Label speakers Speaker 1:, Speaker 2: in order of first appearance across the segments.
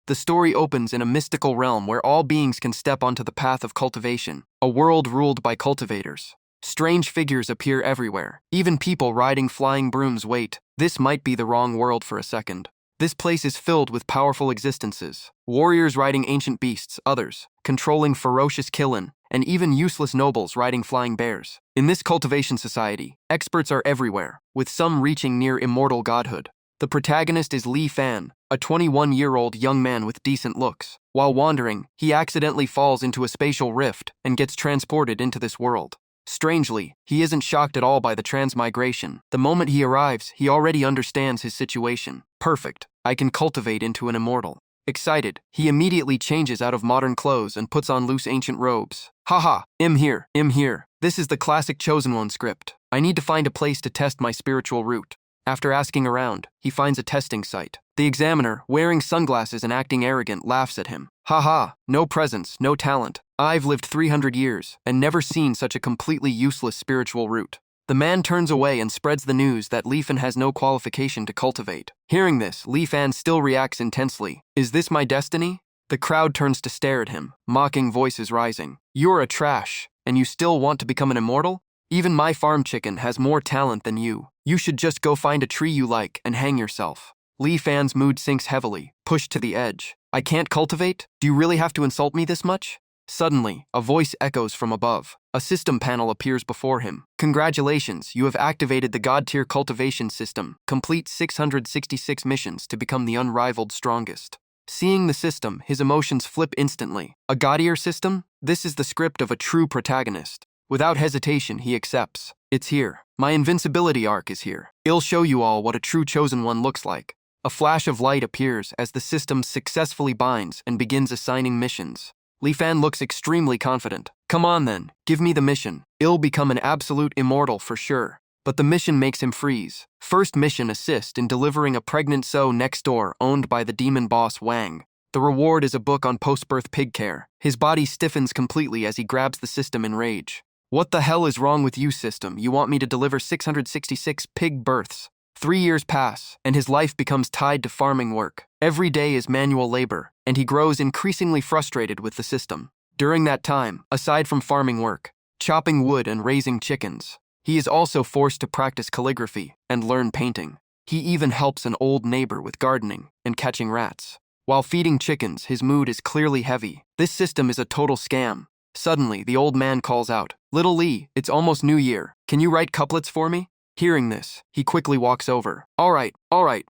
Speaker 1: The story opens in a mystical realm where all beings can step onto the path of cultivation, a world ruled by cultivators. Strange figures appear everywhere. Even people riding flying brooms wait. This might be the wrong world for a second. This place is filled with powerful existences. Warriors riding ancient beasts, others controlling ferocious killing, and even useless nobles riding flying bears. In this cultivation society, experts are everywhere, with some reaching near immortal godhood. The protagonist is Li Fan, a 21-year-old young man with decent looks. While wandering, he accidentally falls into a spatial rift and gets transported into this world. Strangely, he isn't shocked at all by the transmigration. The moment he arrives, he already understands his situation. Perfect. I can cultivate into an immortal. Excited, he immediately changes out of modern clothes and puts on loose ancient robes. Haha, I'm here. This is the classic Chosen One script. I need to find a place to test my spiritual root. After asking around, he finds a testing site. The examiner, wearing sunglasses and acting arrogant, laughs at him. Haha, no presence, no talent. I've lived 300 years and never seen such a completely useless spiritual root. The man turns away and spreads the news that Li Fan has no qualification to cultivate. Hearing this, Li Fan still reacts intensely. Is this my destiny? The crowd turns to stare at him, mocking voices rising. You're a trash, and you still want to become an immortal? Even my farm chicken has more talent than you. You should just go find a tree you like and hang yourself. Li Fan's mood sinks heavily, pushed to the edge. I can't cultivate? Do you really have to insult me this much? Suddenly, a voice echoes from above. A system panel appears before him. Congratulations, you have activated the God-tier cultivation system. Complete 666 missions to become the unrivaled strongest. Seeing the system, his emotions flip instantly. A God-tier system? This is the script of a true protagonist. Without hesitation, he accepts. It's here. My invincibility arc is here. I'll show you all what a true Chosen One looks like. A flash of light appears as the system successfully binds and begins assigning missions. Li Fan looks extremely confident. Come on then, give me the mission. I'll become an absolute immortal for sure. But the mission makes him freeze. First mission: assist in delivering a pregnant sow next door owned by the demon boss Wang. The reward is a book on post-birth pig care. His body stiffens completely as he grabs the system in rage. What the hell is wrong with you, system? You want me to deliver 666 pig births? 3 years pass, and his life becomes tied to farming work. Every day is manual labor, and he grows increasingly frustrated with the system. During that time, aside from farming work, chopping wood and raising chickens, he is also forced to practice calligraphy and learn painting. He even helps an old neighbor with gardening and catching rats. While feeding chickens, his mood is clearly heavy. This system is a total scam. Suddenly, the old man calls out, "Little Lee, it's almost New Year. Can you write couplets for me?" Hearing this, he quickly walks over. All right,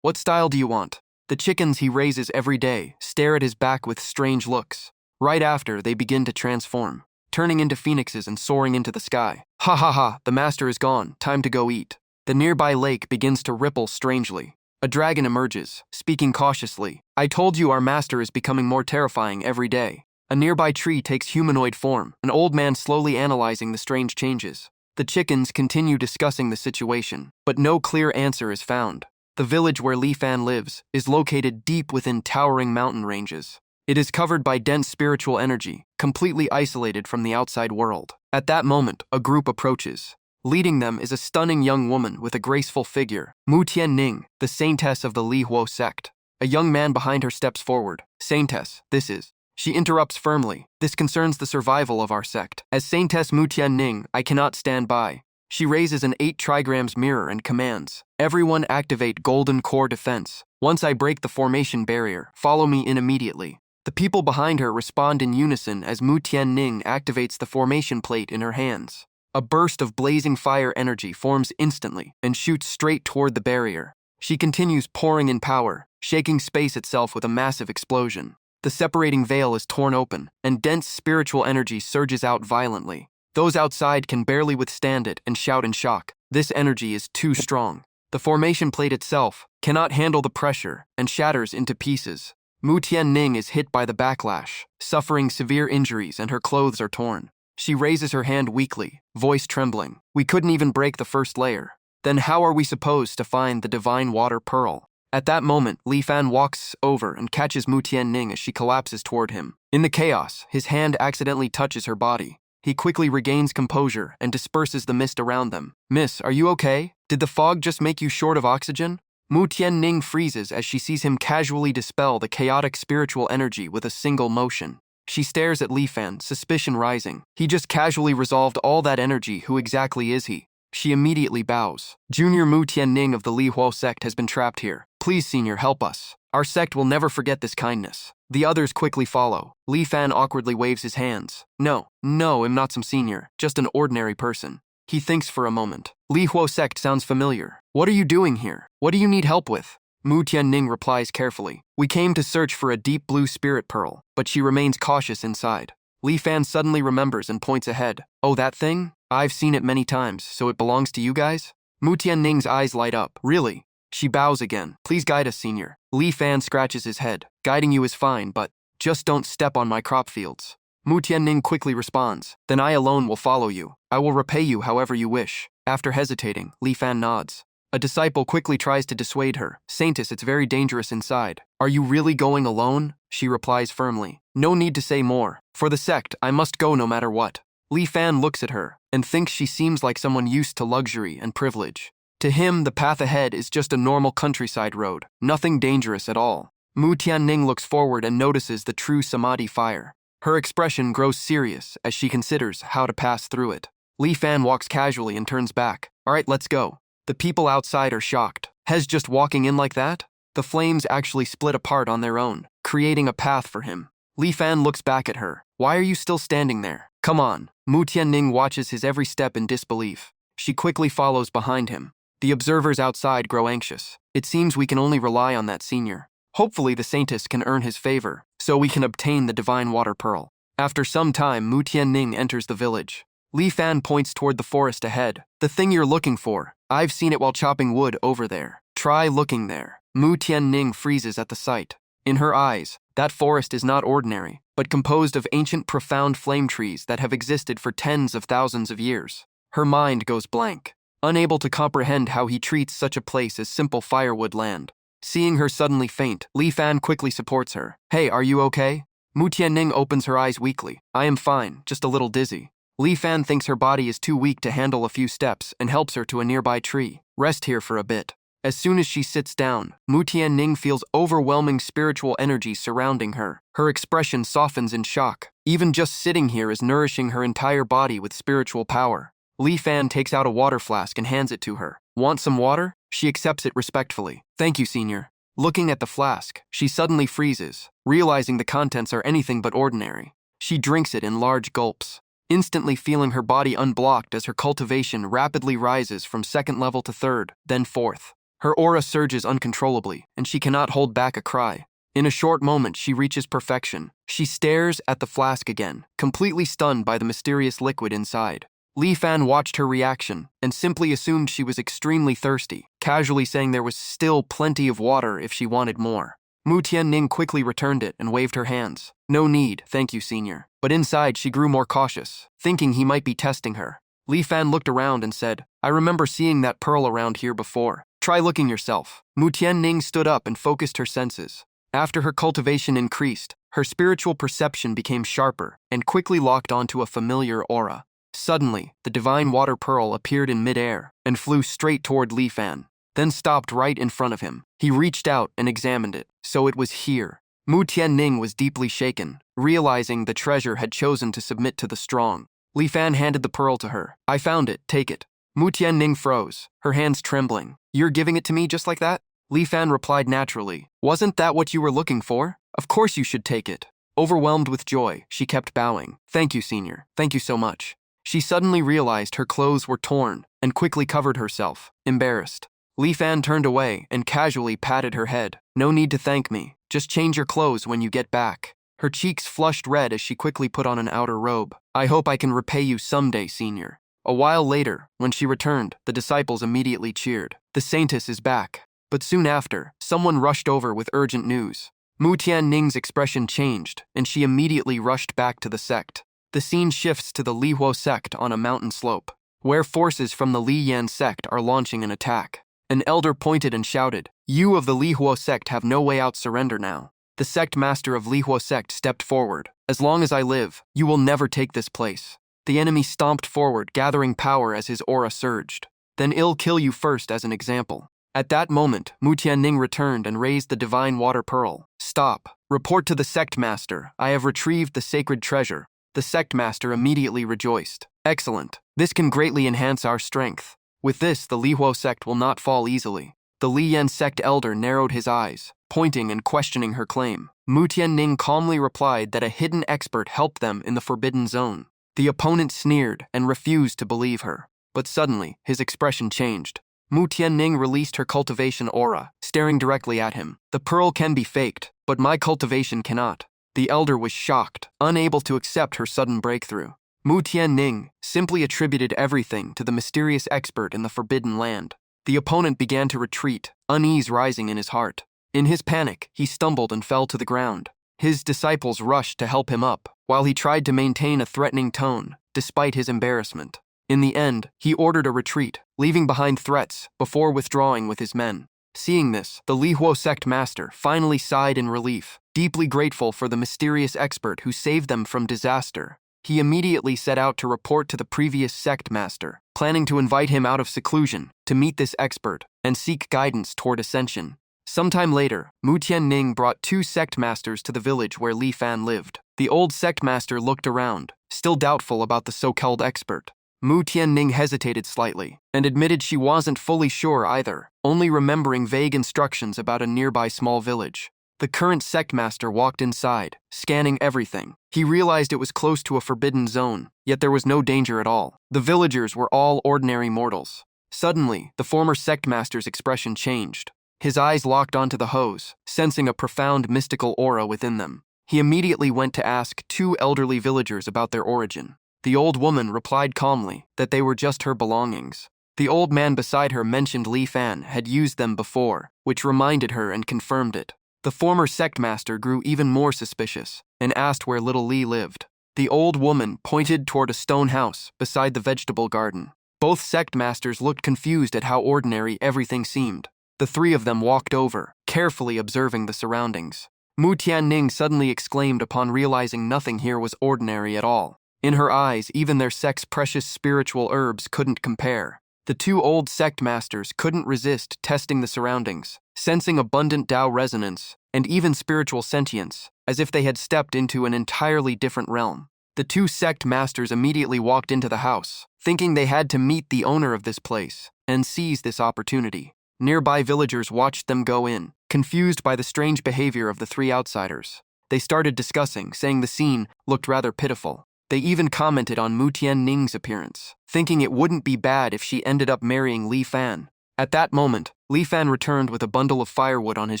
Speaker 1: what style do you want? The chickens he raises every day stare at his back with strange looks. Right after, they begin to transform, turning into phoenixes and soaring into the sky. Ha ha ha, the master is gone, time to go eat. The nearby lake begins to ripple strangely. A dragon emerges, speaking cautiously. I told you our master is becoming more terrifying every day. A nearby tree takes humanoid form, an old man slowly analyzing the strange changes. The chickens continue discussing the situation, but no clear answer is found. The village where Li Fan lives is located deep within towering mountain ranges. It is covered by dense spiritual energy, completely isolated from the outside world. At that moment, a group approaches. Leading them is a stunning young woman with a graceful figure, Mu Tianning, the saintess of the Li Huo sect. A young man behind her steps forward. Saintess, this is. She interrupts firmly. This concerns the survival of our sect. As Saintess Mu Tianning, I cannot stand by. She raises an 8 trigrams mirror and commands, everyone activate golden core defense. Once I break the formation barrier, follow me in immediately. The people behind her respond in unison as Mu Tianning activates the formation plate in her hands. A burst of blazing fire energy forms instantly and shoots straight toward the barrier. She continues pouring in power, shaking space itself with a massive explosion. The separating veil is torn open, and dense spiritual energy surges out violently. Those outside can barely withstand it and shout in shock. This energy is too strong. The formation plate itself cannot handle the pressure and shatters into pieces. Mu Tianning is hit by the backlash, suffering severe injuries, and her clothes are torn. She raises her hand weakly, voice trembling. We couldn't even break the first layer. Then how are we supposed to find the divine water pearl? At that moment, Li Fan walks over and catches Mu Tianning as she collapses toward him. In the chaos, his hand accidentally touches her body. He quickly regains composure and disperses the mist around them. Miss, are you okay? Did the fog just make you short of oxygen? Mu Tianning freezes as she sees him casually dispel the chaotic spiritual energy with a single motion. She stares at Li Fan, suspicion rising. He just casually resolved all that energy. Who exactly is he? She immediately bows. Junior Mu Tianning of the Li Huo sect has been trapped here. Please, senior, help us. Our sect will never forget this kindness. The others quickly follow. Li Fan awkwardly waves his hands. No, I'm not some senior, just an ordinary person. He thinks for a moment. Li Huo sect sounds familiar. What are you doing here? What do you need help with? Mu Tianning replies carefully. We came to search for a deep blue spirit pearl, but she remains cautious inside. Li Fan suddenly remembers and points ahead. Oh, that thing? I've seen it many times, so it belongs to you guys? Mu Tianning's eyes light up. Really? She bows again. Please guide us, senior. Li Fan scratches his head. Guiding you is fine, but just don't step on my crop fields. Mu Tianning quickly responds. Then I alone will follow you. I will repay you however you wish. After hesitating, Li Fan nods. A disciple quickly tries to dissuade her. Saintess, it's very dangerous inside. Are you really going alone? She replies firmly. No need to say more. For the sect, I must go no matter what. Li Fan looks at her and thinks she seems like someone used to luxury and privilege. To him, the path ahead is just a normal countryside road, nothing dangerous at all. Mu Tianning looks forward and notices the true samadhi fire. Her expression grows serious as she considers how to pass through it. Li Fan walks casually and turns back. All right, let's go. The people outside are shocked. Hez just walking in like that? The flames actually split apart on their own, creating a path for him. Li Fan looks back at her. Why are you still standing there? Come on. Mu Tianning watches his every step in disbelief. She quickly follows behind him. The observers outside grow anxious. It seems we can only rely on that senior. Hopefully the saintess can earn his favor, so we can obtain the divine water pearl. After some time, Mu Tianning enters the village. Li Fan points toward the forest ahead. The thing you're looking for. I've seen it while chopping wood over there. Try looking there. Mu Tianning freezes at the sight. In her eyes, that forest is not ordinary, but composed of ancient profound flame trees that have existed for tens of thousands of years. Her mind goes blank, unable to comprehend how he treats such a place as simple firewood land. Seeing her suddenly faint, Li Fan quickly supports her. Hey, are you okay? Mu Tianning opens her eyes weakly. I am fine, just a little dizzy. Li Fan thinks her body is too weak to handle a few steps and helps her to a nearby tree. Rest here for a bit. As soon as she sits down, Mu Tianning feels overwhelming spiritual energy surrounding her. Her expression softens in shock. Even just sitting here is nourishing her entire body with spiritual power. Li Fan takes out a water flask and hands it to her. Want some water? She accepts it respectfully. Thank you, senior. Looking at the flask, she suddenly freezes, realizing the contents are anything but ordinary. She drinks it in large gulps, instantly feeling her body unblocked as her cultivation rapidly rises from second level to third, then fourth. Her aura surges uncontrollably, and she cannot hold back a cry. In a short moment, she reaches perfection. She stares at the flask again, completely stunned by the mysterious liquid inside. Li Fan watched her reaction and simply assumed she was extremely thirsty, casually saying there was still plenty of water if she wanted more. Mu Tianning quickly returned it and waved her hands. No need, thank you, senior. But inside, she grew more cautious, thinking he might be testing her. Li Fan looked around and said, I remember seeing that pearl around here before. Try looking yourself. Mu Tianning stood up and focused her senses. After her cultivation increased, her spiritual perception became sharper and quickly locked onto a familiar aura. Suddenly, the divine water pearl appeared in midair and flew straight toward Li Fan, then stopped right in front of him. He reached out and examined it, so it was here. Mu Tianning was deeply shaken, realizing the treasure had chosen to submit to the strong. Li Fan handed the pearl to her. I found it, take it. Mu Tianning froze, her hands trembling. You're giving it to me just like that? Li Fan replied naturally. Wasn't that what you were looking for? Of course you should take it. Overwhelmed with joy, she kept bowing. Thank you, senior. Thank you so much. She suddenly realized her clothes were torn and quickly covered herself, embarrassed. Li Fan turned away and casually patted her head. No need to thank me. Just change your clothes when you get back. Her cheeks flushed red as she quickly put on an outer robe. I hope I can repay you someday, senior. A while later, when she returned, the disciples immediately cheered. The saintess is back. But soon after, someone rushed over with urgent news. Mu Tianning's expression changed, and she immediately rushed back to the sect. The scene shifts to the Li Huo sect on a mountain slope, where forces from the Li Yan sect are launching an attack. An elder pointed and shouted, You of the Li Huo sect have no way out, surrender now. The sect master of Li Huo sect stepped forward. As long as I live, you will never take this place. The enemy stomped forward, gathering power as his aura surged. Then I'll kill you first as an example. At that moment, Mu Tianning returned and raised the divine water pearl. Stop. Report to the sect master. I have retrieved the sacred treasure. The sect master immediately rejoiced. Excellent. This can greatly enhance our strength. With this, the Li Huo sect will not fall easily. The Li Yan sect elder narrowed his eyes, pointing and questioning her claim. Mu Tianning calmly replied that a hidden expert helped them in the forbidden zone. The opponent sneered and refused to believe her. But suddenly, his expression changed. Mu Tianning released her cultivation aura, staring directly at him. The pearl can be faked, but my cultivation cannot. The elder was shocked, unable to accept her sudden breakthrough. Mu Tianning simply attributed everything to the mysterious expert in the forbidden land. The opponent began to retreat, unease rising in his heart. In his panic, he stumbled and fell to the ground. His disciples rushed to help him up, while he tried to maintain a threatening tone, despite his embarrassment. In the end, he ordered a retreat, leaving behind threats before withdrawing with his men. Seeing this, the Li Huo sect master finally sighed in relief, deeply grateful for the mysterious expert who saved them from disaster. He immediately set out to report to the previous sect master, planning to invite him out of seclusion to meet this expert and seek guidance toward ascension. Sometime later, Mu Tianning brought 2 sect masters to the village where Li Fan lived. The old sect master looked around, still doubtful about the so-called expert. Mu Tianning hesitated slightly and admitted she wasn't fully sure either, only remembering vague instructions about a nearby small village. The current sect master walked inside, scanning everything. He realized it was close to a forbidden zone, yet there was no danger at all. The villagers were all ordinary mortals. Suddenly, the former sect master's expression changed. His eyes locked onto the hose, sensing a profound mystical aura within them. He immediately went to ask 2 elderly villagers about their origin. The old woman replied calmly that they were just her belongings. The old man beside her mentioned Li Fan had used them before, which reminded her and confirmed it. The former sect master grew even more suspicious and asked where little Li lived. The old woman pointed toward a stone house beside the vegetable garden. Both sect masters looked confused at how ordinary everything seemed. The 3 of them walked over, carefully observing the surroundings. Mu Tianning suddenly exclaimed upon realizing nothing here was ordinary at all. In her eyes, even their sect's precious spiritual herbs couldn't compare. The 2 old sect masters couldn't resist testing the surroundings, sensing abundant Tao resonance and even spiritual sentience, as if they had stepped into an entirely different realm. The 2 sect masters immediately walked into the house, thinking they had to meet the owner of this place and seize this opportunity. Nearby villagers watched them go in, confused by the strange behavior of the 3 outsiders. They started discussing, saying the scene looked rather pitiful. They even commented on Mu Tianning's appearance, thinking it wouldn't be bad if she ended up marrying Li Fan. At that moment, Li Fan returned with a bundle of firewood on his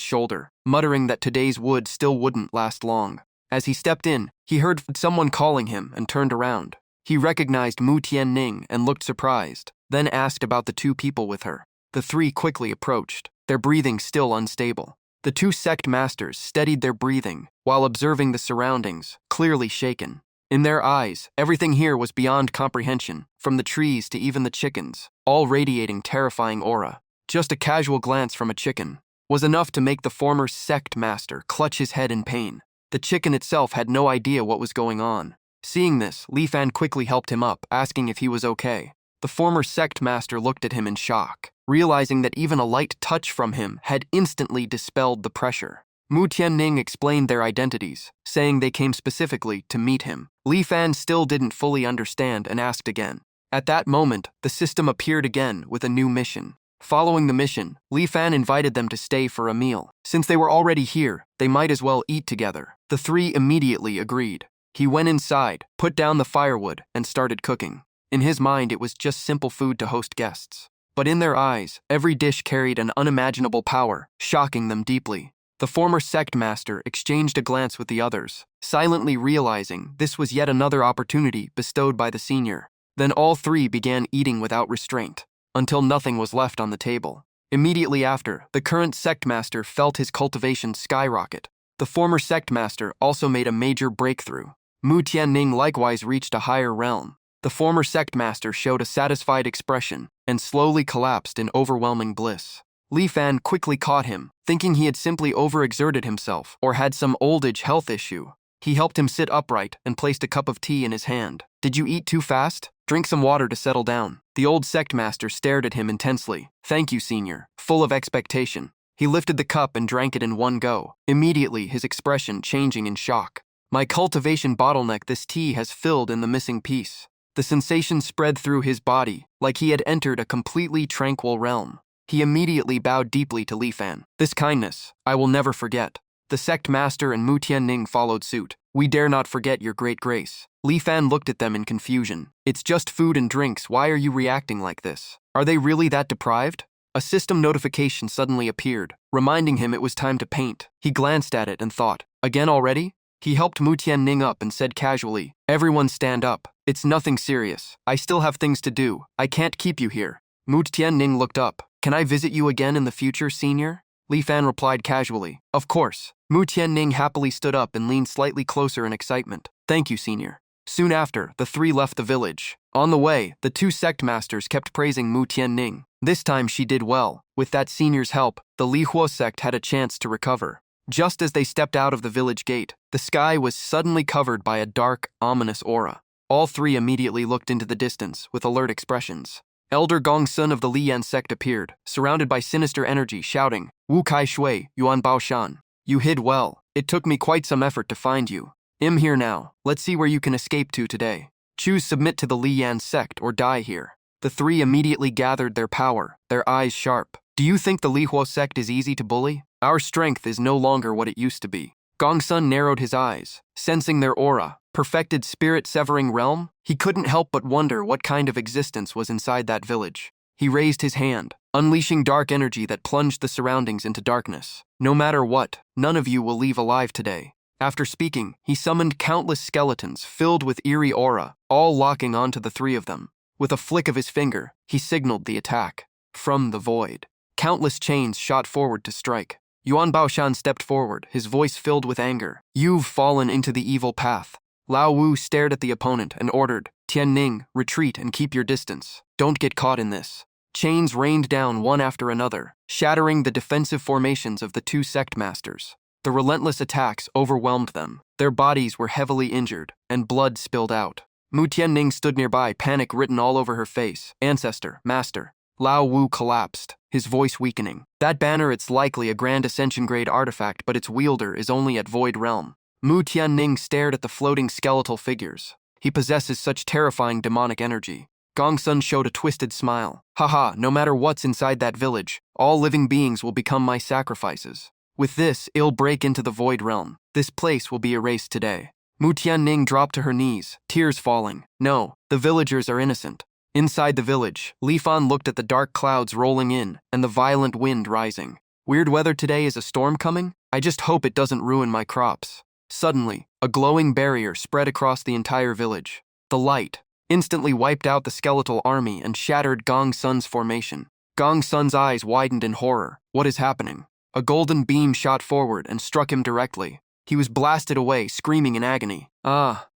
Speaker 1: shoulder, muttering that today's wood still wouldn't last long. As he stepped in, he heard someone calling him and turned around. He recognized Mu Tianning and looked surprised, then asked about the 2 people with her. The 3 quickly approached, their breathing still unstable. The 2 sect masters steadied their breathing while observing the surroundings, clearly shaken. In their eyes, everything here was beyond comprehension, from the trees to even the chickens, all radiating terrifying aura. Just a casual glance from a chicken was enough to make the former sect master clutch his head in pain. The chicken itself had no idea what was going on. Seeing this, Li Fan quickly helped him up, asking if he was okay. The former sect master looked at him in shock, realizing that even a light touch from him had instantly dispelled the pressure. Mu Tianning explained their identities, saying they came specifically to meet him. Li Fan still didn't fully understand and asked again. At that moment, the system appeared again with a new mission. Following the mission, Li Fan invited them to stay for a meal. Since they were already here, they might as well eat together. The 3 immediately agreed. He went inside, put down the firewood, and started cooking. In his mind, it was just simple food to host guests. But in their eyes, every dish carried an unimaginable power, shocking them deeply. The former sect master exchanged a glance with the others, silently realizing this was yet another opportunity bestowed by the senior. Then all 3 began eating without restraint, until nothing was left on the table. Immediately after, the current sect master felt his cultivation skyrocket. The former sect master also made a major breakthrough. Mu Tianning likewise reached a higher realm. The former sect master showed a satisfied expression and slowly collapsed in overwhelming bliss. Li Fan quickly caught him, thinking he had simply overexerted himself or had some old-age health issue. He helped him sit upright and placed a cup of tea in his hand. "Did you eat too fast?" Drink some water to settle down. The old sect master stared at him intensely. Thank you, senior. Full of expectation. He lifted the cup and drank it in one go, immediately his expression changing in shock. My cultivation bottleneck, this tea has filled in the missing piece. The sensation spread through his body, like he had entered a completely tranquil realm. He immediately bowed deeply to Li Fan. This kindness, I will never forget. The sect master and Mu Tianning followed suit. We dare not forget your great grace. Li Fan looked at them in confusion. It's just food and drinks, why are you reacting like this? Are they really that deprived? A system notification suddenly appeared, reminding him it was time to paint. He glanced at it and thought, again already? He helped Mu Tianning up and said casually, everyone stand up. It's nothing serious. I still have things to do. I can't keep you here. Mu Tianning looked up. Can I visit you again in the future, senior? Li Fan replied casually. Of course. Mu Tianning happily stood up and leaned slightly closer in excitement. Thank you, senior. Soon after, the three left the village. On the way, the two sect masters kept praising Mu Tianning. This time she did well. With that senior's help, the Li Huo sect had a chance to recover. Just as they stepped out of the village gate, the sky was suddenly covered by a dark, ominous aura. All three immediately looked into the distance with alert expressions. Elder Gongsun of the Liyan sect appeared, surrounded by sinister energy, shouting, Wu Kai Shui, Yuan Baoshan. You hid well. It took me quite some effort to find you. I'm here now. Let's see where you can escape to today. Choose submit to the Liyan sect or die here. The three immediately gathered their power, their eyes sharp. Do you think the Li Huo sect is easy to bully? Our strength is no longer what it used to be. Gongsun narrowed his eyes, sensing their aura. Perfected spirit-severing realm? He couldn't help but wonder what kind of existence was inside that village. He raised his hand, unleashing dark energy that plunged the surroundings into darkness. No matter what, none of you will leave alive today. After speaking, he summoned countless skeletons filled with eerie aura, all locking onto the three of them. With a flick of his finger, he signaled the attack. From the void, countless chains shot forward to strike. Yuan Baoshan stepped forward, his voice filled with anger. You've fallen into the evil path. Lao Wu stared at the opponent and ordered, Tianning, retreat and keep your distance. Don't get caught in this. Chains rained down one after another, shattering the defensive formations of the two sect masters. The relentless attacks overwhelmed them. Their bodies were heavily injured, and blood spilled out. Mu Tianning stood nearby, panic written all over her face. Ancestor, master. Lao Wu collapsed, his voice weakening. That banner, it's likely a Grand Ascension-grade artifact, but its wielder is only at Void Realm. Mu Tianning stared at the floating skeletal figures. He possesses such terrifying demonic energy. Gongsun showed a twisted smile. Haha, no matter what's inside that village, all living beings will become my sacrifices. With this, it'll break into the Void Realm. This place will be erased today. Mu Tianning dropped to her knees, tears falling. No, the villagers are innocent. Inside the village, Li Fan looked at the dark clouds rolling in and the violent wind rising. Weird weather today, is a storm coming? I just hope it doesn't ruin my crops. Suddenly, a glowing barrier spread across the entire village. The light instantly wiped out the skeletal army and shattered Gongsun's formation. Gongsun's eyes widened in horror. What is happening? A golden beam shot forward and struck him directly. He was blasted away, screaming in agony.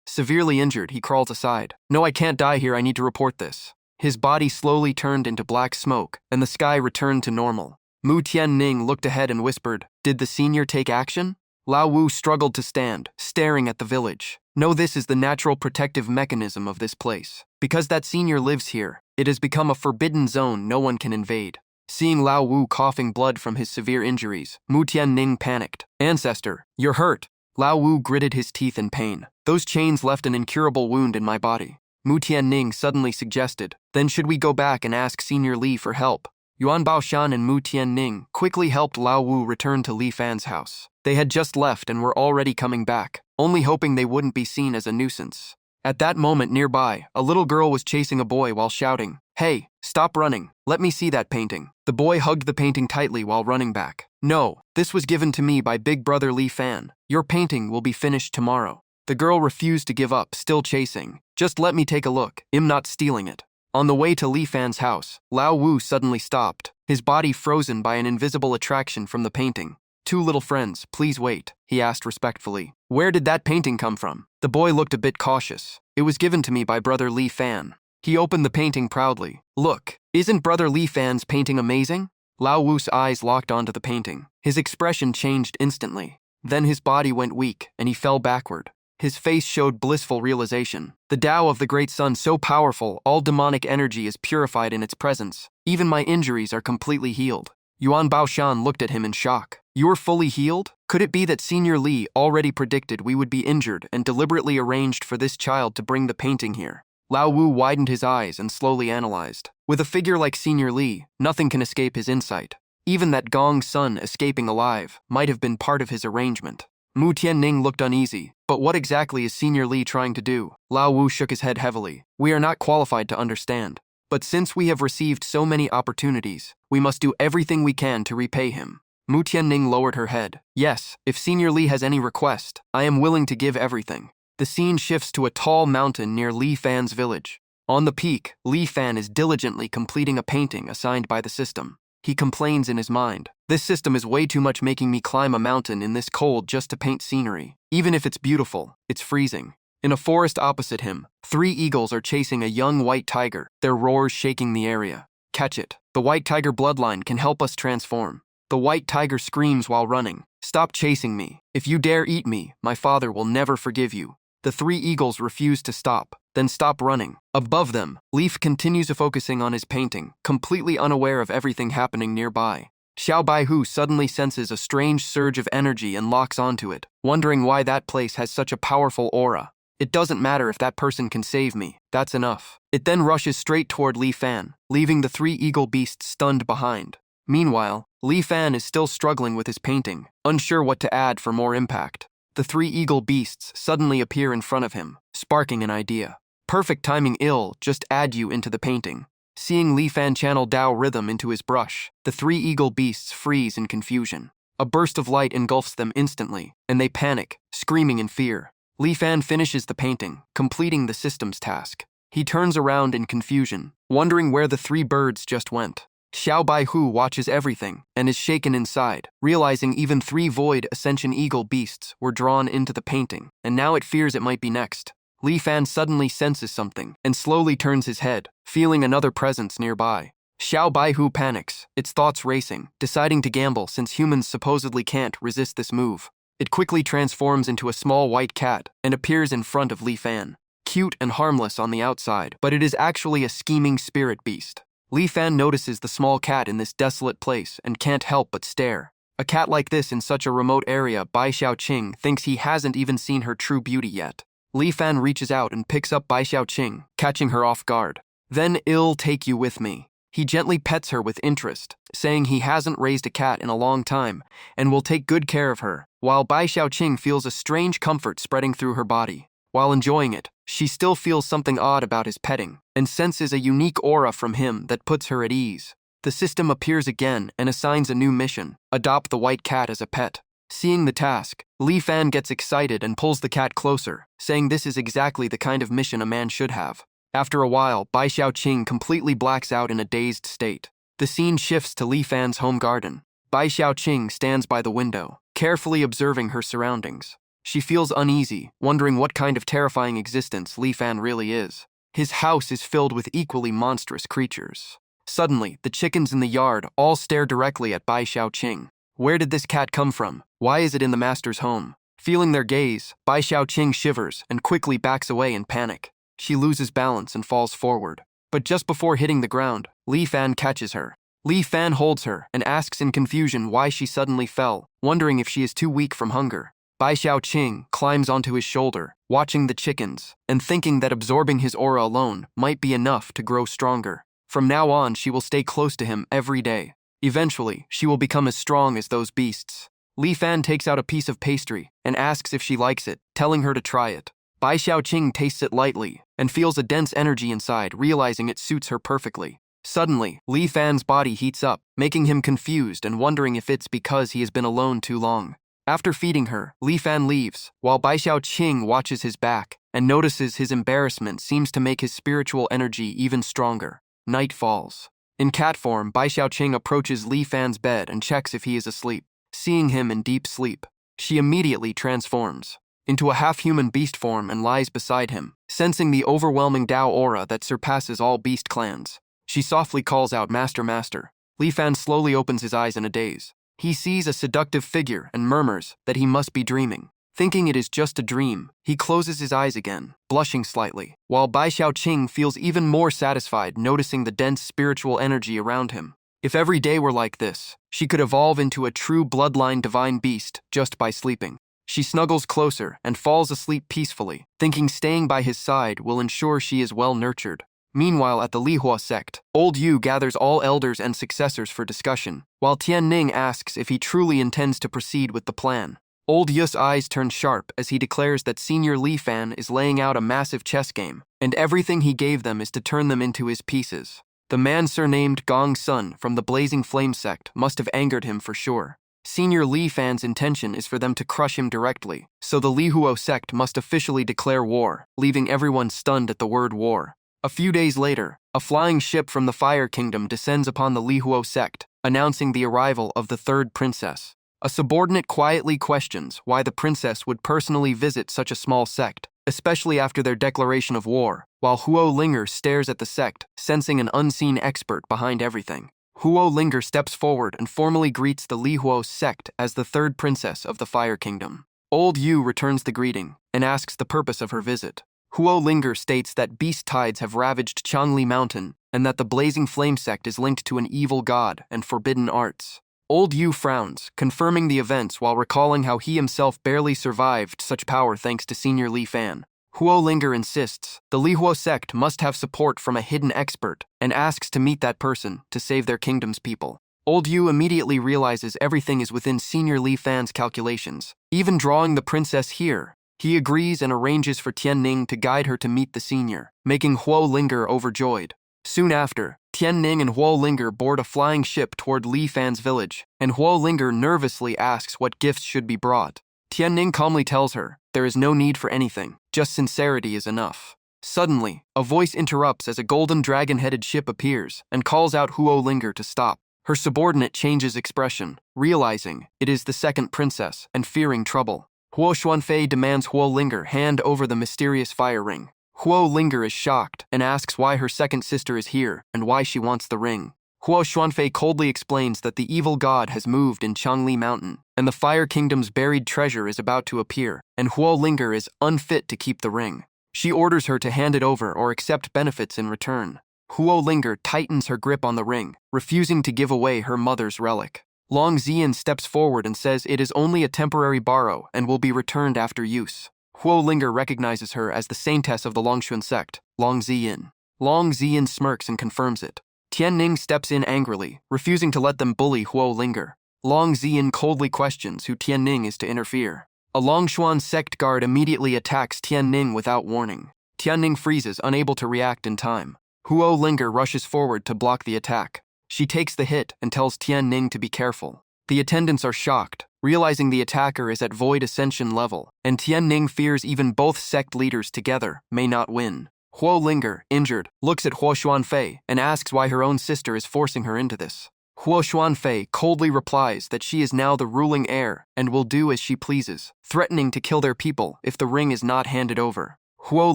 Speaker 1: Severely injured, he crawled aside. No, I can't die here, I need to report this. His body slowly turned into black smoke, and the sky returned to normal. Mu Tianning looked ahead and whispered, Did the senior take action? Lao Wu struggled to stand, staring at the village. No, this is the natural protective mechanism of this place. Because that senior lives here, it has become a forbidden zone no one can invade. Seeing Lao Wu coughing blood from his severe injuries, Mu Tianning panicked. Ancestor, you're hurt. Lao Wu gritted his teeth in pain. Those chains left an incurable wound in my body. Mu Tianning suddenly suggested, then should we go back and ask Senior Li for help? Yuan Baoshan and Mu Tianning quickly helped Lao Wu return to Li Fan's house. They had just left and were already coming back, only hoping they wouldn't be seen as a nuisance. At that moment nearby, a little girl was chasing a boy while shouting, Hey, stop running. Let me see that painting. The boy hugged the painting tightly while running back. No, this was given to me by Big Brother Li Fan. Your painting will be finished tomorrow. The girl refused to give up, still chasing. Just let me take a look. I'm not stealing it. On the way to Li Fan's house, Lao Wu suddenly stopped, his body frozen by an invisible attraction from the painting. Two little friends, please wait, he asked respectfully. Where did that painting come from? The boy looked a bit cautious. It was given to me by Brother Li Fan. He opened the painting proudly. Look, isn't Brother Li Fan's painting amazing? Lao Wu's eyes locked onto the painting. His expression changed instantly. Then his body went weak, and he fell backward. His face showed blissful realization. The Tao of the Great Sun so powerful, all demonic energy is purified in its presence. Even my injuries are completely healed. Yuan Baoshan looked at him in shock. You are fully healed? Could it be that Senior Li already predicted we would be injured and deliberately arranged for this child to bring the painting here? Lao Wu widened his eyes and slowly analyzed. With a figure like Senior Li, nothing can escape his insight. Even that Gong's son escaping alive might have been part of his arrangement. Mu Tianning looked uneasy. But what exactly is Senior Li trying to do? Lao Wu shook his head heavily. We are not qualified to understand. But since we have received so many opportunities, we must do everything we can to repay him. Mu Tianning lowered her head. Yes, if Senior Li has any request, I am willing to give everything. The scene shifts to a tall mountain near Li Fan's village. On the peak, Li Fan is diligently completing a painting assigned by the system. He complains in his mind. This system is way too much, making me climb a mountain in this cold just to paint scenery. Even if it's beautiful, it's freezing. In a forest opposite him, 3 eagles are chasing a young white tiger, their roars shaking the area. Catch it. The white tiger bloodline can help us transform. The white tiger screams while running. Stop chasing me. If you dare eat me, my father will never forgive you. The 3 eagles refuse to stop, then stop running. Above them, Leaf continues focusing on his painting, completely unaware of everything happening nearby. Xiao Baihu suddenly senses a strange surge of energy and locks onto it, wondering why that place has such a powerful aura. It doesn't matter if that person can save me, that's enough. It then rushes straight toward Li Fan, leaving the 3 eagle beasts stunned behind. Meanwhile, Li Fan is still struggling with his painting, unsure what to add for more impact. The 3 eagle beasts suddenly appear in front of him, sparking an idea. Perfect timing, just add you into the painting. Seeing Li Fan channel Tao rhythm into his brush, the 3 eagle beasts freeze in confusion. A burst of light engulfs them instantly, and they panic, screaming in fear. Li Fan finishes the painting, completing the system's task. He turns around in confusion, wondering where the 3 birds just went. Xiao Baihu watches everything and is shaken inside, realizing even 3 void ascension eagle beasts were drawn into the painting, and now it fears it might be next. Li Fan suddenly senses something and slowly turns his head, feeling another presence nearby. Xiao Baihu panics, its thoughts racing, deciding to gamble since humans supposedly can't resist this move. It quickly transforms into a small white cat and appears in front of Li Fan. Cute and harmless on the outside, but it is actually a scheming spirit beast. Li Fan notices the small cat in this desolate place and can't help but stare. A cat like this in such a remote area, Bai Xiaoqing thinks he hasn't even seen her true beauty yet. Li Fan reaches out and picks up Bai Xiaoqing, catching her off guard. Then I'll take you with me. He gently pets her with interest, saying he hasn't raised a cat in a long time and will take good care of her, while Bai Xiaoqing feels a strange comfort spreading through her body. While enjoying it, she still feels something odd about his petting and senses a unique aura from him that puts her at ease. The system appears again and assigns a new mission: adopt the white cat as a pet. Seeing the task, Li Fan gets excited and pulls the cat closer, saying this is exactly the kind of mission a man should have. After a while, Bai Xiaoqing completely blacks out in a dazed state. The scene shifts to Li Fan's home garden. Bai Xiaoqing stands by the window, carefully observing her surroundings. She feels uneasy, wondering what kind of terrifying existence Li Fan really is. His house is filled with equally monstrous creatures. Suddenly, the chickens in the yard all stare directly at Bai Xiaoqing. Where did this cat come from? Why is it in the master's home? Feeling their gaze, Bai Xiaoqing shivers and quickly backs away in panic. She loses balance and falls forward. But just before hitting the ground, Li Fan catches her. Li Fan holds her and asks in confusion why she suddenly fell, wondering if she is too weak from hunger. Bai Xiaoqing climbs onto his shoulder, watching the chickens, and thinking that absorbing his aura alone might be enough to grow stronger. From now on, she will stay close to him every day. Eventually, she will become as strong as those beasts. Li Fan takes out a piece of pastry and asks if she likes it, telling her to try it. Bai Xiaoqing tastes it lightly and feels a dense energy inside, realizing it suits her perfectly. Suddenly, Li Fan's body heats up, making him confused and wondering if it's because he has been alone too long. After feeding her, Li Fan leaves, while Bai Xiaoqing watches his back and notices his embarrassment seems to make his spiritual energy even stronger. Night falls. In cat form, Bai Xiaoqing approaches Li Fan's bed and checks if he is asleep. Seeing him in deep sleep, she immediately transforms into a half-human beast form and lies beside him, sensing the overwhelming Tao aura that surpasses all beast clans. She softly calls out, "Master, Master." Li Fan slowly opens his eyes in a daze. He sees a seductive figure and murmurs that he must be dreaming. Thinking it is just a dream, he closes his eyes again, blushing slightly, while Bai Xiaoqing feels even more satisfied noticing the dense spiritual energy around him. If every day were like this, she could evolve into a true bloodline divine beast just by sleeping. She snuggles closer and falls asleep peacefully, thinking staying by his side will ensure she is well nurtured. Meanwhile, at the Lihua sect, Old Yu gathers all elders and successors for discussion, while Tianning asks if he truly intends to proceed with the plan. Old Yu's eyes turn sharp as he declares that Senior Li Fan is laying out a massive chess game, and everything he gave them is to turn them into his pieces. The man surnamed Gong Sun from the Blazing Flame sect must have angered him for sure. Senior Li Fan's intention is for them to crush him directly, so the Lihuo sect must officially declare war, leaving everyone stunned at the word war. A few days later, a flying ship from the Fire Kingdom descends upon the Lihuo sect, announcing the arrival of the third princess. A subordinate quietly questions why the princess would personally visit such a small sect, especially after their declaration of war, while Huo Linger stares at the sect, sensing an unseen expert behind everything. Huo Linger steps forward and formally greets the Lihuo sect as the third princess of the Fire Kingdom. Old Yu returns the greeting and asks the purpose of her visit. Huo Linger states that beast tides have ravaged Changli Mountain and that the Blazing Flame sect is linked to an evil god and forbidden arts. Old Yu frowns, confirming the events while recalling how he himself barely survived such power thanks to Senior Li Fan. Huo Linger insists the Lihuo sect must have support from a hidden expert and asks to meet that person to save their kingdom's people. Old Yu immediately realizes everything is within Senior Li Fan's calculations, even drawing the princess here. He agrees and arranges for Tianning to guide her to meet the senior, making Huo Linger overjoyed. Soon after, Tianning and Huo Linger board a flying ship toward Li Fan's village, and Huo Linger nervously asks what gifts should be brought. Tianning calmly tells her, there is no need for anything, just sincerity is enough. Suddenly, a voice interrupts as a golden dragon-headed ship appears and calls out Huo Linger to stop. Her subordinate changes expression, realizing it is the second princess and fearing trouble. Huo Xuanfei demands Huo Linger hand over the mysterious fire ring. Huo Linger is shocked and asks why her second sister is here and why she wants the ring. Huo Xuanfei coldly explains that the evil god has moved in Changli Mountain, and the Fire Kingdom's buried treasure is about to appear, and Huo Linger is unfit to keep the ring. She orders her to hand it over or accept benefits in return. Huo Linger tightens her grip on the ring, refusing to give away her mother's relic. Long Ziyan steps forward and says it is only a temporary borrow and will be returned after use. Huo Linger recognizes her as the saintess of the Longxuan sect, Long Ziyan. Long Ziyan smirks and confirms it. Tianning steps in angrily, refusing to let them bully Huo Linger. Long Ziyan coldly questions who Tianning is to interfere. A Longxuan sect guard immediately attacks Tianning without warning. Tianning freezes, unable to react in time. Huo Linger rushes forward to block the attack. She takes the hit and tells Tianning to be careful. The attendants are shocked, realizing the attacker is at Void Ascension level, and Tianning fears even both sect leaders together may not win. Huo Linger, injured, looks at Huo Xuanfei and asks why her own sister is forcing her into this. Huo Xuanfei coldly replies that she is now the ruling heir and will do as she pleases, threatening to kill their people if the ring is not handed over. Huo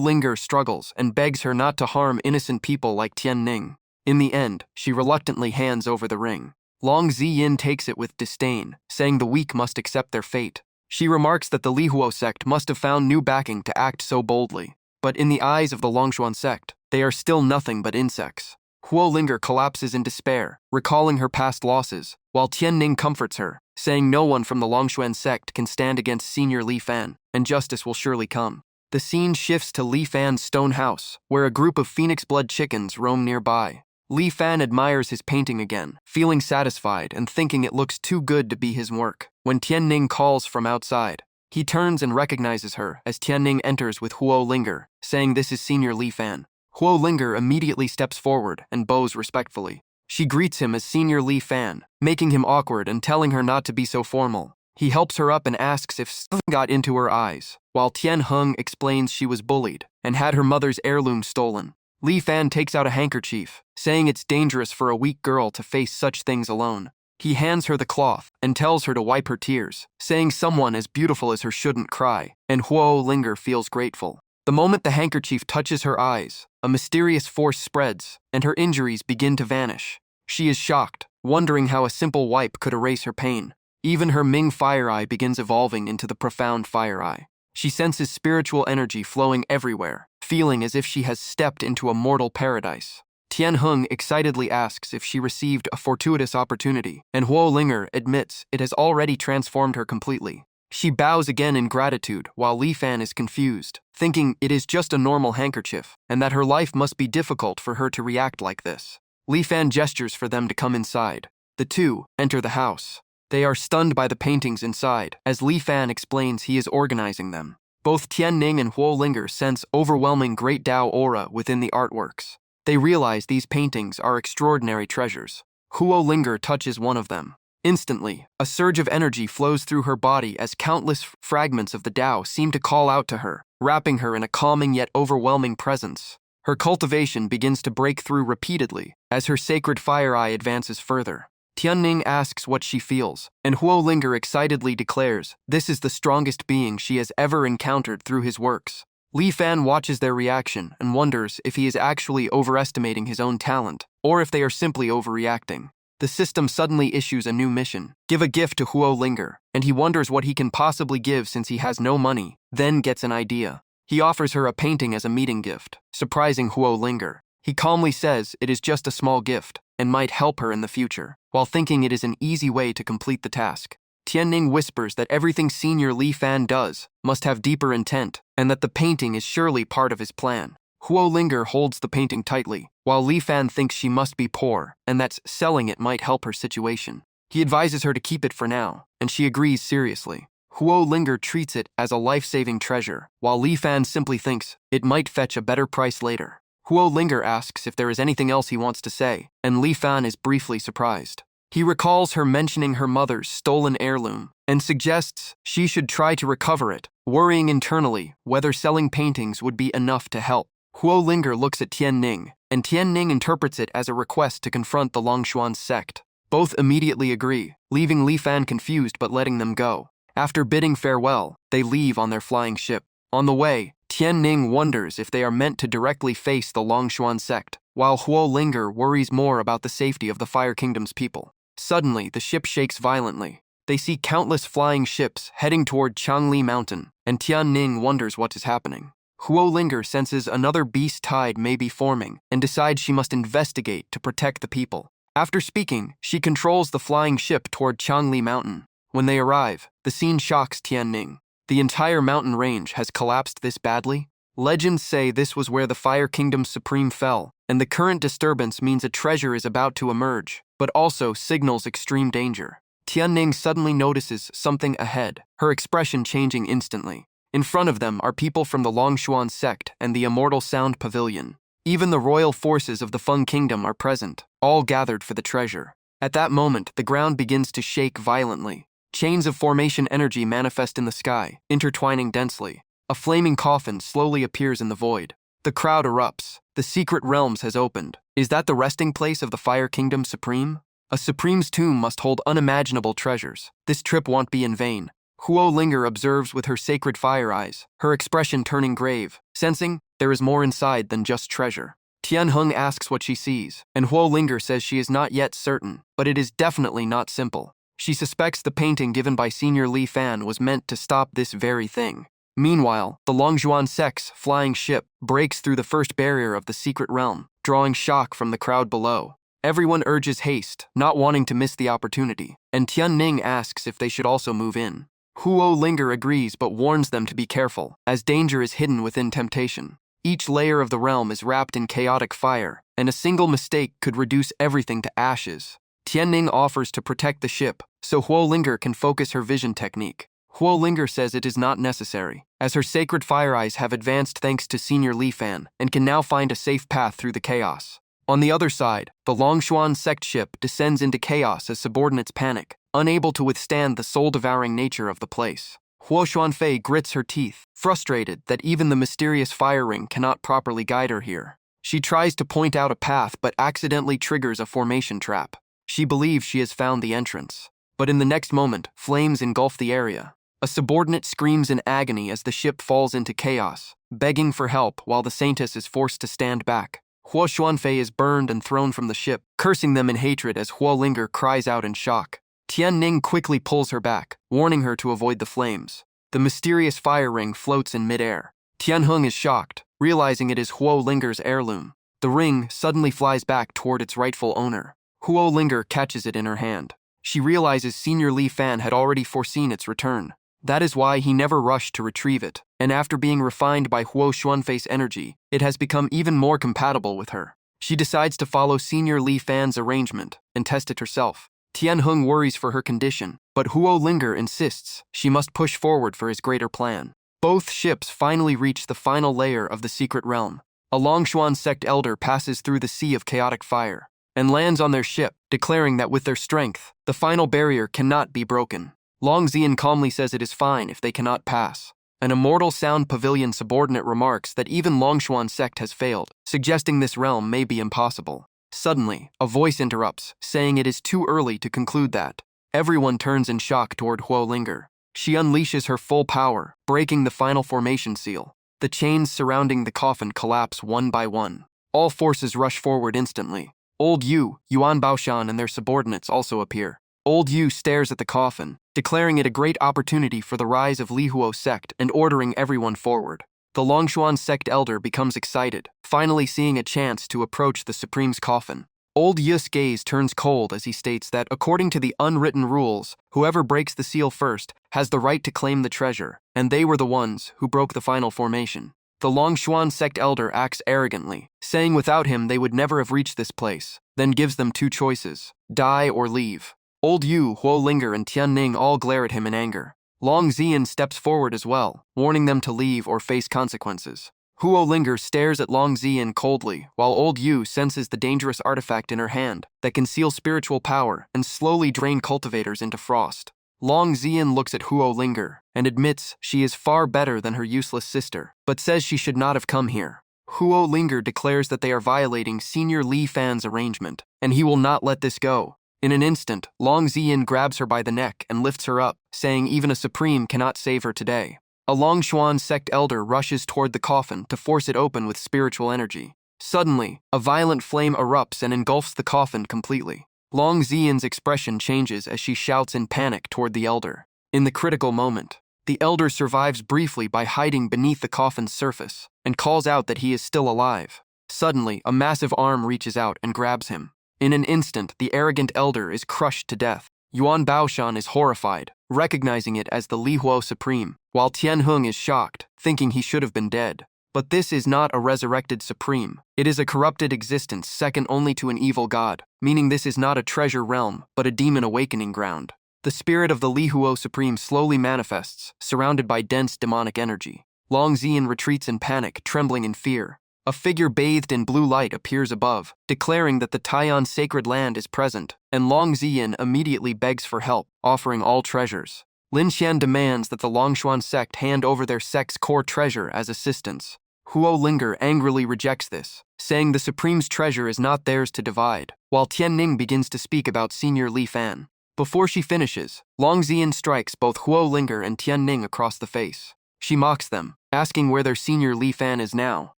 Speaker 1: Linger struggles and begs her not to harm innocent people like Tianning. In the end, she reluctantly hands over the ring. Long Ziyin takes it with disdain, saying the weak must accept their fate. She remarks that the Lihuo sect must have found new backing to act so boldly. But in the eyes of the Longxuan sect, they are still nothing but insects. Huo Linger collapses in despair, recalling her past losses, while Tianning comforts her, saying no one from the Longxuan sect can stand against Senior Li Fan, and justice will surely come. The scene shifts to Li Fan's stone house, where a group of phoenix blood chickens roam nearby. Li Fan admires his painting again, feeling satisfied and thinking it looks too good to be his work, when Tianning calls from outside. He turns and recognizes her as Tianning enters with Huo Linger, saying this is Senior Li Fan. Huo Linger immediately steps forward and bows respectfully. She greets him as Senior Li Fan, making him awkward and telling her not to be so formal. He helps her up and asks if something got into her eyes, while Tian Heng explains she was bullied and had her mother's heirloom stolen. Li Fan takes out a handkerchief, saying it's dangerous for a weak girl to face such things alone. He hands her the cloth and tells her to wipe her tears, saying someone as beautiful as her shouldn't cry, and Huo Linger feels grateful. The moment the handkerchief touches her eyes, a mysterious force spreads, and her injuries begin to vanish. She is shocked, wondering how a simple wipe could erase her pain. Even her Ming fire eye begins evolving into the profound fire eye. She senses spiritual energy flowing everywhere, feeling as if she has stepped into a mortal paradise. Tian Heng excitedly asks if she received a fortuitous opportunity, and Huo Linger admits it has already transformed her completely. She bows again in gratitude while Li Fan is confused, thinking it is just a normal handkerchief, and that her life must be difficult for her to react like this. Li Fan gestures for them to come inside. The two enter the house. They are stunned by the paintings inside, as Li Fan explains he is organizing them. Both Tian Ning and Huo Linger sense overwhelming Great Tao aura within the artworks. They realize these paintings are extraordinary treasures. Huo Linger touches one of them. Instantly, a surge of energy flows through her body as countless fragments of the Tao seem to call out to her, wrapping her in a calming yet overwhelming presence. Her cultivation begins to break through repeatedly as her sacred fire eye advances further. Tianning asks what she feels, and Huo Linger excitedly declares this is the strongest being she has ever encountered through his works. Li Fan watches their reaction and wonders if he is actually overestimating his own talent, or if they are simply overreacting. The system suddenly issues a new mission: give a gift to Huo Linger, and he wonders what he can possibly give since he has no money, then gets an idea. He offers her a painting as a meeting gift, surprising Huo Linger. He calmly says it is just a small gift and might help her in the future, while thinking it is an easy way to complete the task. Tianning whispers that everything Senior Li Fan does must have deeper intent, and that the painting is surely part of his plan. Huo Linger holds the painting tightly, while Li Fan thinks she must be poor, and that selling it might help her situation. He advises her to keep it for now, and she agrees seriously. Huo Linger treats it as a life-saving treasure, while Li Fan simply thinks it might fetch a better price later. Huo Linger asks if there is anything else he wants to say, and Li Fan is briefly surprised. He recalls her mentioning her mother's stolen heirloom, and suggests she should try to recover it, worrying internally whether selling paintings would be enough to help. Huo Linger looks at Tian Ning, and Tian Ning interprets it as a request to confront the Longshuan sect. Both immediately agree, leaving Li Fan confused but letting them go. After bidding farewell, they leave on their flying ship. On the way, Tian Ning wonders if they are meant to directly face the Longshuan sect, while Huo Linger worries more about the safety of the Fire Kingdom's people. Suddenly, the ship shakes violently. They see countless flying ships heading toward Changli Mountain, and Tian Ning wonders what is happening. Huo Linger senses another beast tide may be forming and decides she must investigate to protect the people. After speaking, she controls the flying ship toward Changli Mountain. When they arrive, the scene shocks Tian Ning. The entire mountain range has collapsed this badly? Legends say this was where the Fire Kingdom's supreme fell, and the current disturbance means a treasure is about to emerge, but also signals extreme danger. Tianning suddenly notices something ahead, her expression changing instantly. In front of them are people from the Longshuan sect and the Immortal Sound Pavilion. Even the royal forces of the Feng Kingdom are present, all gathered for the treasure. At that moment, the ground begins to shake violently. Chains of formation energy manifest in the sky, intertwining densely. A flaming coffin slowly appears in the void. The crowd erupts. The secret realms has opened. Is that the resting place of the Fire Kingdom Supreme? A Supreme's tomb must hold unimaginable treasures. This trip won't be in vain. Huo Linger observes with her sacred fire eyes, her expression turning grave, sensing there is more inside than just treasure. Tian Heng asks what she sees, and Huo Linger says she is not yet certain, but it is definitely not simple. She suspects the painting given by Senior Li Fan was meant to stop this very thing. Meanwhile, the Longshuan sect's flying ship breaks through the first barrier of the secret realm, drawing shock from the crowd below. Everyone urges haste, not wanting to miss the opportunity, and Tian Ning asks if they should also move in. Huo Linger agrees but warns them to be careful, as danger is hidden within temptation. Each layer of the realm is wrapped in chaotic fire, and a single mistake could reduce everything to ashes. Tianning offers to protect the ship, so Huo Linger can focus her vision technique. Huo Linger says it is not necessary, as her sacred fire eyes have advanced thanks to Senior Li Fan, and can now find a safe path through the chaos. On the other side, the Longshuan sect ship descends into chaos as subordinates panic, unable to withstand the soul-devouring nature of the place. Huo Xuanfei grits her teeth, frustrated that even the mysterious fire ring cannot properly guide her here. She tries to point out a path but accidentally triggers a formation trap. She believes she has found the entrance. But in the next moment, flames engulf the area. A subordinate screams in agony as the ship falls into chaos, begging for help while the Saintess is forced to stand back. Huo Xuanfei is burned and thrown from the ship, cursing them in hatred as Huo Linger cries out in shock. Tian Ning quickly pulls her back, warning her to avoid the flames. The mysterious fire ring floats in midair. Tian Hung is shocked, realizing it is Huo Linger's heirloom. The ring suddenly flies back toward its rightful owner. Huo Linger catches it in her hand. She realizes Senior Li Fan had already foreseen its return. That is why he never rushed to retrieve it, and after being refined by Huo Xuanfei's energy, it has become even more compatible with her. She decides to follow Senior Li Fan's arrangement and test it herself. Tian Hung worries for her condition, but Huo Linger insists she must push forward for his greater plan. Both ships finally reach the final layer of the secret realm. A Longshuan sect elder passes through the sea of chaotic fire and lands on their ship, declaring that with their strength, the final barrier cannot be broken. Long Zian calmly says it is fine if they cannot pass. An Immortal Sound Pavilion subordinate remarks that even Longshuan sect has failed, suggesting this realm may be impossible. Suddenly, a voice interrupts, saying it is too early to conclude that. Everyone turns in shock toward Huo Linger. She unleashes her full power, breaking the final formation seal. The chains surrounding the coffin collapse one by one. All forces rush forward instantly. Old Yu, Yuan Baoshan, and their subordinates also appear. Old Yu stares at the coffin, declaring it a great opportunity for the rise of Li Huo sect and ordering everyone forward. The Longshuan sect elder becomes excited, finally seeing a chance to approach the Supreme's coffin. Old Yu's gaze turns cold as he states that, according to the unwritten rules, whoever breaks the seal first has the right to claim the treasure, and they were the ones who broke the final formation. The Longshuan sect elder acts arrogantly, saying without him they would never have reached this place, then gives them two choices: die or leave. Old Yu, Huo Linger, and Tian Ning all glare at him in anger. Long Zian steps forward as well, warning them to leave or face consequences. Huo Linger stares at Long Zian coldly, while Old Yu senses the dangerous artifact in her hand that can seal spiritual power and slowly drain cultivators into frost. Long Zian looks at Huo Linger and admits she is far better than her useless sister, but says she should not have come here. Huo Linger declares that they are violating Senior Li Fan's arrangement, and he will not let this go. In an instant, Long Zian grabs her by the neck and lifts her up, saying even a Supreme cannot save her today. A Longshuan sect elder rushes toward the coffin to force it open with spiritual energy. Suddenly, a violent flame erupts and engulfs the coffin completely. Long Zian's expression changes as she shouts in panic toward the elder. In the critical moment, the elder survives briefly by hiding beneath the coffin's surface and calls out that he is still alive. Suddenly, a massive arm reaches out and grabs him. In an instant, the arrogant elder is crushed to death. Yuan Baoshan is horrified, recognizing it as the Li Huo Supreme, while Tian Hung is shocked, thinking he should have been dead. But this is not a resurrected Supreme. It is a corrupted existence second only to an evil god, meaning this is not a treasure realm, but a demon awakening ground. The spirit of the Li Huo Supreme slowly manifests, surrounded by dense demonic energy. Long Zian retreats in panic, trembling in fear. A figure bathed in blue light appears above, declaring that the Taiyan sacred land is present, and Long Zian immediately begs for help, offering all treasures. Lin Xian demands that the Longshuan sect hand over their sect's core treasure as assistance. Huo Linger angrily rejects this, saying the Supreme's treasure is not theirs to divide, while Tian Ning begins to speak about Senior Li Fan. Before she finishes, Long Zian strikes both Huo Linger and Tian Ning across the face. She mocks them, asking where their Senior Li Fan is now,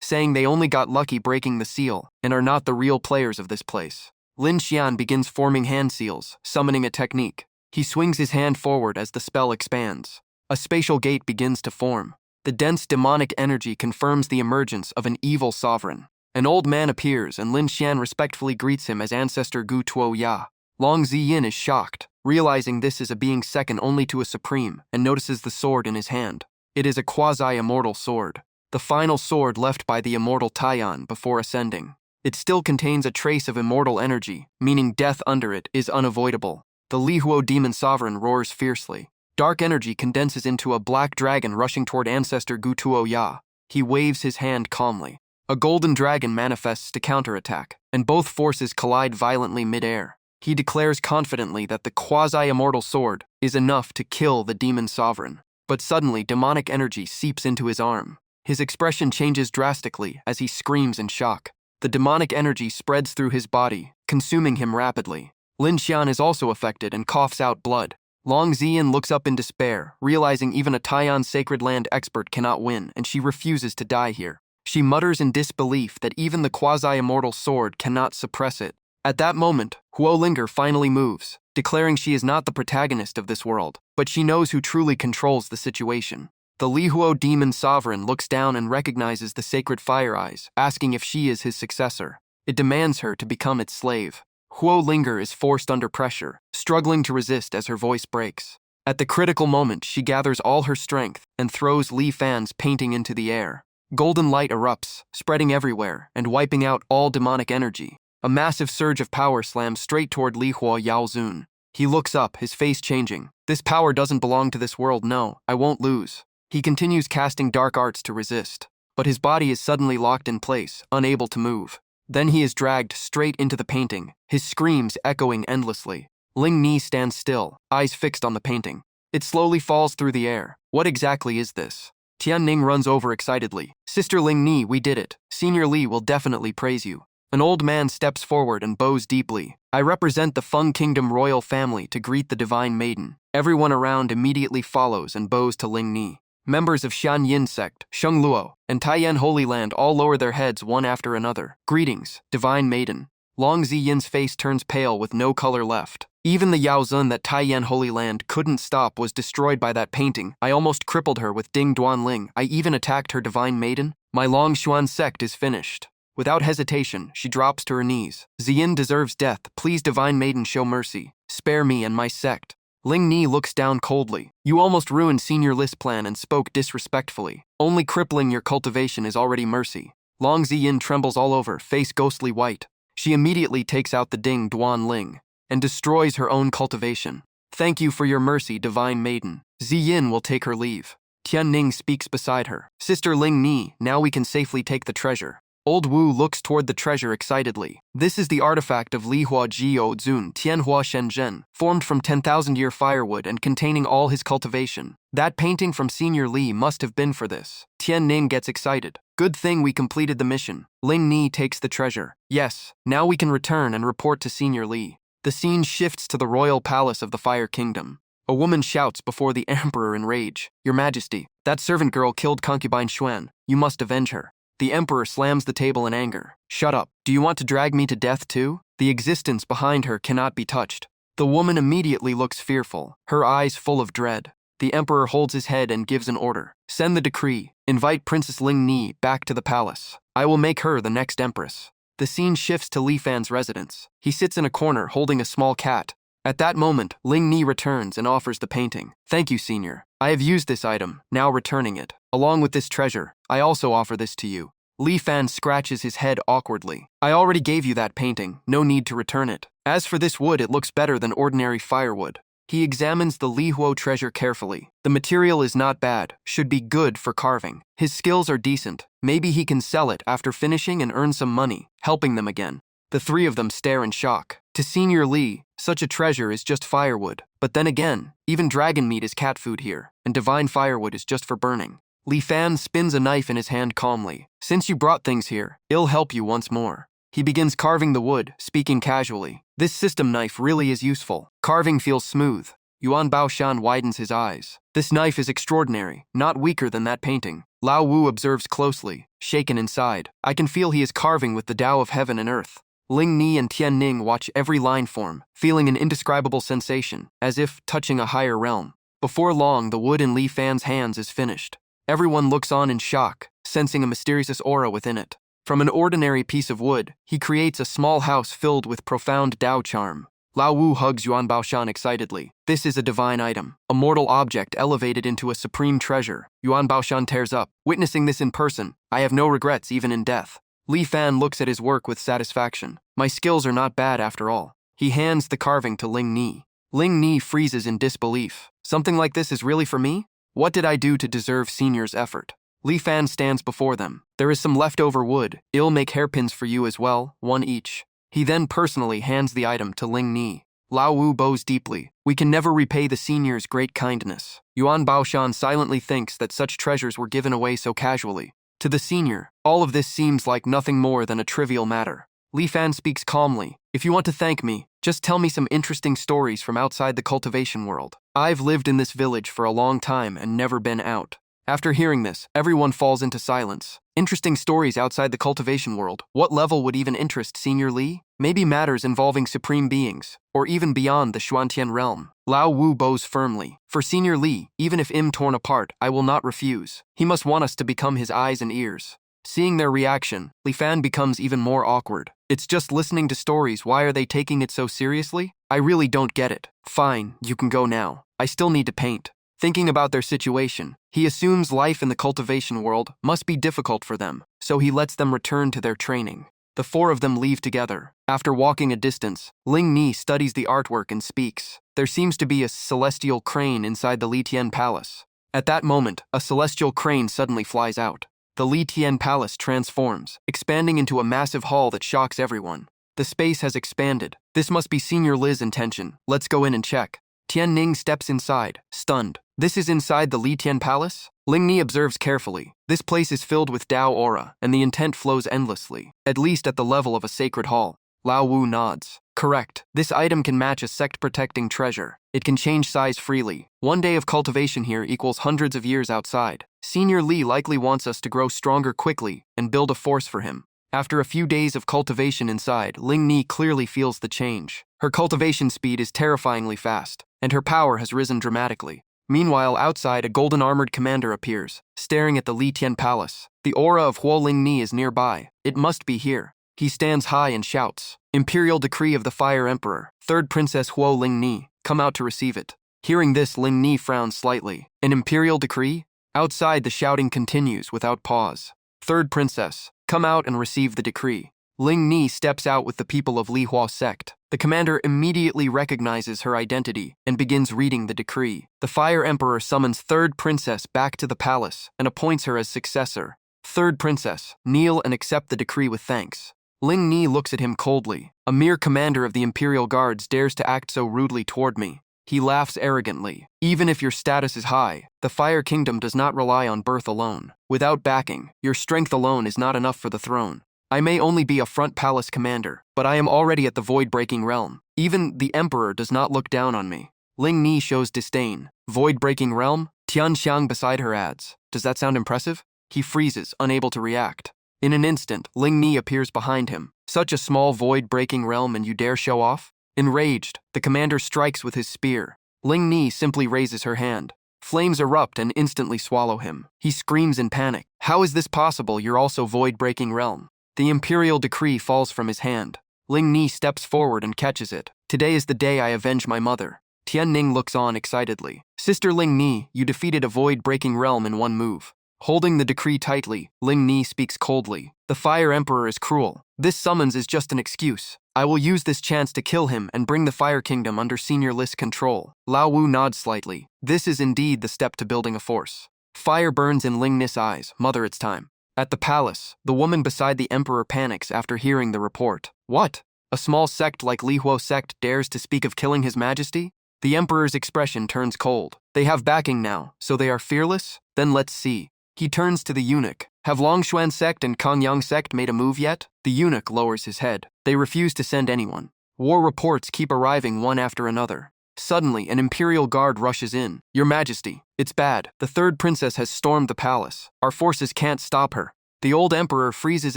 Speaker 1: saying they only got lucky breaking the seal and are not the real players of this place. Lin Xian begins forming hand seals, summoning a technique. He swings his hand forward as the spell expands. A spatial gate begins to form. The dense demonic energy confirms the emergence of an evil sovereign. An old man appears and Lin Xian respectfully greets him as Ancestor Gu Tuo Ya. Long Ziyin is shocked, realizing this is a being second only to a Supreme, and notices the sword in his hand. It is a quasi-immortal sword, the final sword left by the immortal Taiyan before ascending. It still contains a trace of immortal energy, meaning death under it is unavoidable. The Li Huo demon sovereign roars fiercely. Dark energy condenses into a black dragon rushing toward Ancestor Gu Tuo Ya. He waves his hand calmly. A golden dragon manifests to counterattack, and both forces collide violently mid-air. He declares confidently that the quasi-immortal sword is enough to kill the demon sovereign. But suddenly, demonic energy seeps into his arm. His expression changes drastically as he screams in shock. The demonic energy spreads through his body, consuming him rapidly. Lin Xian is also affected and coughs out blood. Long Ziyin looks up in despair, realizing even a Taiyan sacred land expert cannot win, and she refuses to die here. She mutters in disbelief that even the quasi-immortal sword cannot suppress it. At that moment, Huolinger finally moves, declaring she is not the protagonist of this world, but she knows who truly controls the situation. The Lihuo demon sovereign looks down and recognizes the sacred fire eyes, asking if she is his successor. It demands her to become its slave. Huolinger is forced under pressure, struggling to resist as her voice breaks. At the critical moment, she gathers all her strength and throws Li Fan's painting into the air. Golden light erupts, spreading everywhere and wiping out all demonic energy. A massive surge of power slams straight toward Li Hua Yaozun. He looks up, his face changing. This power doesn't belong to this world, no, I won't lose. He continues casting dark arts to resist, but his body is suddenly locked in place, unable to move. Then he is dragged straight into the painting, his screams echoing endlessly. Ling Ni stands still, eyes fixed on the painting. It slowly falls through the air. What exactly is this? Tian Ning runs over excitedly. Sister Ling Ni, we did it. Senior Li will definitely praise you. An old man steps forward and bows deeply. I represent the Feng Kingdom royal family to greet the divine maiden. Everyone around immediately follows and bows to Ling Ni. Members of Xian Yin sect, Sheng Luo, and Taiyan Holy Land all lower their heads one after another. Greetings, divine maiden. Long Ziyin's face turns pale with no color left. Even the Yaozun that Taiyan Holy Land couldn't stop was destroyed by that painting. I almost crippled her with Ding Duan Ling. I even attacked her divine maiden. My Long Xuan sect is finished. Without hesitation, she drops to her knees. Ziyin deserves death. Please, divine maiden, show mercy. Spare me and my sect. Ling Ni looks down coldly. You almost ruined Senior Li's plan and spoke disrespectfully. Only crippling your cultivation is already mercy. Long Ziyin trembles all over, face ghostly white. She immediately takes out the Ding Duan Ling and destroys her own cultivation. Thank you for your mercy, divine maiden. Ziyin will take her leave. Tian Ning speaks beside her. Sister Ling Ni, now we can safely take the treasure. Old Wu looks toward the treasure excitedly. This is the artifact of Li Hua Jiao Zun Tianhua Shenzhen, formed from 10,000-year firewood and containing all his cultivation. That painting from Senior Li must have been for this. Tian Ning gets excited. Good thing we completed the mission. Ling Ni takes the treasure. Yes, now we can return and report to Senior Li. The scene shifts to the royal palace of the Fire Kingdom. A woman shouts before the emperor in rage. Your Majesty, that servant girl killed concubine Xuan. You must avenge her. The emperor slams the table in anger. Shut up. Do you want to drag me to death too? The existence behind her cannot be touched. The woman immediately looks fearful, her eyes full of dread. The emperor holds his head and gives an order. Send the decree. Invite Princess Ling Ni back to the palace. I will make her the next empress. The scene shifts to Li Fan's residence. He sits in a corner holding a small cat. At that moment, Ling Ni returns and offers the painting. Thank you, Senior. I have used this item, now returning it. Along with this treasure, I also offer this to you. Li Fan scratches his head awkwardly. I already gave you that painting, no need to return it. As for this wood, it looks better than ordinary firewood. He examines the Li Huo treasure carefully. The material is not bad, should be good for carving. His skills are decent. Maybe he can sell it after finishing and earn some money, helping them again. The three of them stare in shock. To Senior Li, such a treasure is just firewood. But then again, even dragon meat is cat food here, and divine firewood is just for burning. Li Fan spins a knife in his hand calmly. Since you brought things here, I'll help you once more. He begins carving the wood, speaking casually. This system knife really is useful. Carving feels smooth. Yuan Baoshan widens his eyes. This knife is extraordinary, not weaker than that painting. Lao Wu observes closely, shaken inside. I can feel he is carving with the Tao of heaven and earth. Ling Ni and Tian Ning watch every line form, feeling an indescribable sensation, as if touching a higher realm. Before long, the wood in Li Fan's hands is finished. Everyone looks on in shock, sensing a mysterious aura within it. From an ordinary piece of wood, he creates a small house filled with profound Tao charm. Lao Wu hugs Yuan Baoshan excitedly. This is a divine item, a mortal object elevated into a supreme treasure. Yuan Baoshan tears up. Witnessing this in person, I have no regrets even in death. Li Fan looks at his work with satisfaction. My skills are not bad after all. He hands the carving to Ling Ni. Ling Ni freezes in disbelief. Something like this is really for me? What did I do to deserve Senior's effort? Li Fan stands before them. There is some leftover wood. I'll make hairpins for you as well, one each. He then personally hands the item to Ling Ni. Lao Wu bows deeply. We can never repay the Senior's great kindness. Yuan Baoshan silently thinks that such treasures were given away so casually. To the Senior, all of this seems like nothing more than a trivial matter. Li Fan speaks calmly. If you want to thank me, just tell me some interesting stories from outside the cultivation world. I've lived in this village for a long time and never been out. After hearing this, everyone falls into silence. Interesting stories outside the cultivation world. What level would even interest Senior Li? Maybe matters involving supreme beings, or even beyond the Xuantian realm. Lao Wu bows firmly. For Senior Li, even if torn apart, I will not refuse. He must want us to become his eyes and ears. Seeing their reaction, Li Fan becomes even more awkward. It's just listening to stories, why are they taking it so seriously? I really don't get it. Fine, you can go now. I still need to paint. Thinking about their situation, he assumes life in the cultivation world must be difficult for them, so he lets them return to their training. The four of them leave together. After walking a distance, Ling Ni studies the artwork and speaks. There seems to be a celestial crane inside the Li Tian Palace. At that moment, a celestial crane suddenly flies out. The Li Tian Palace transforms, expanding into a massive hall that shocks everyone. The space has expanded. This must be Senior Li's intention. Let's go in and check. Tian Ning steps inside, stunned. This is inside the Li Tian Palace? Ling Ni observes carefully. This place is filled with Dao aura, and the intent flows endlessly, at least at the level of a sacred hall. Lao Wu nods. Correct. This item can match a sect-protecting treasure. It can change size freely. One day of cultivation here equals hundreds of years outside. Senior Li likely wants us to grow stronger quickly and build a force for him. After a few days of cultivation inside, Ling Ni clearly feels the change. Her cultivation speed is terrifyingly fast, and her power has risen dramatically. Meanwhile, outside, a golden-armored commander appears, staring at the Li Tian Palace. The aura of Huo Ling Ni is nearby. It must be here. He stands high and shouts, "Imperial decree of the Fire Emperor, Third Princess Huo Ling Ni, come out to receive it." Hearing this, Ling Ni frowns slightly. An imperial decree? Outside, the shouting continues without pause. "Third Princess, come out and receive the decree." Ling Ni steps out with the people of Li Hua sect. The commander immediately recognizes her identity and begins reading the decree. The Fire Emperor summons Third Princess back to the palace and appoints her as successor. Third Princess, kneel and accept the decree with thanks. Ling Ni looks at him coldly. A mere commander of the Imperial Guards dares to act so rudely toward me. He laughs arrogantly. Even if your status is high, the Fire Kingdom does not rely on birth alone. Without backing, your strength alone is not enough for the throne. I may only be a front palace commander, but I am already at the void-breaking realm. Even the Emperor does not look down on me. Ling Ni shows disdain. Void-breaking realm? Tian Xiang beside her adds. Does that sound impressive? He freezes, unable to react. In an instant, Ling Ni appears behind him. Such a small void-breaking realm and you dare show off? Enraged, the commander strikes with his spear. Ling Ni simply raises her hand. Flames erupt and instantly swallow him. He screams in panic. How is this possible? You're also void-breaking realm. The imperial decree falls from his hand. Ling Ni steps forward and catches it. Today is the day I avenge my mother. Tian Ning looks on excitedly. Sister Ling Ni, you defeated a void-breaking realm in one move. Holding the decree tightly, Ling Ni speaks coldly. The Fire Emperor is cruel. This summons is just an excuse. I will use this chance to kill him and bring the Fire Kingdom under Senior Li's control. Lao Wu nods slightly. This is indeed the step to building a force. Fire burns in Ling Ni's eyes. Mother, it's time. At the palace, the woman beside the emperor panics after hearing the report. What? A small sect like Li Huo sect dares to speak of killing his majesty? The emperor's expression turns cold. They have backing now, so they are fearless? Then let's see. He turns to the eunuch. Have Longshuan sect and Kongyang sect made a move yet? The eunuch lowers his head. They refuse to send anyone. War reports keep arriving one after another. Suddenly, an imperial guard rushes in. Your Majesty, it's bad. The third princess has stormed the palace. Our forces can't stop her. The old emperor freezes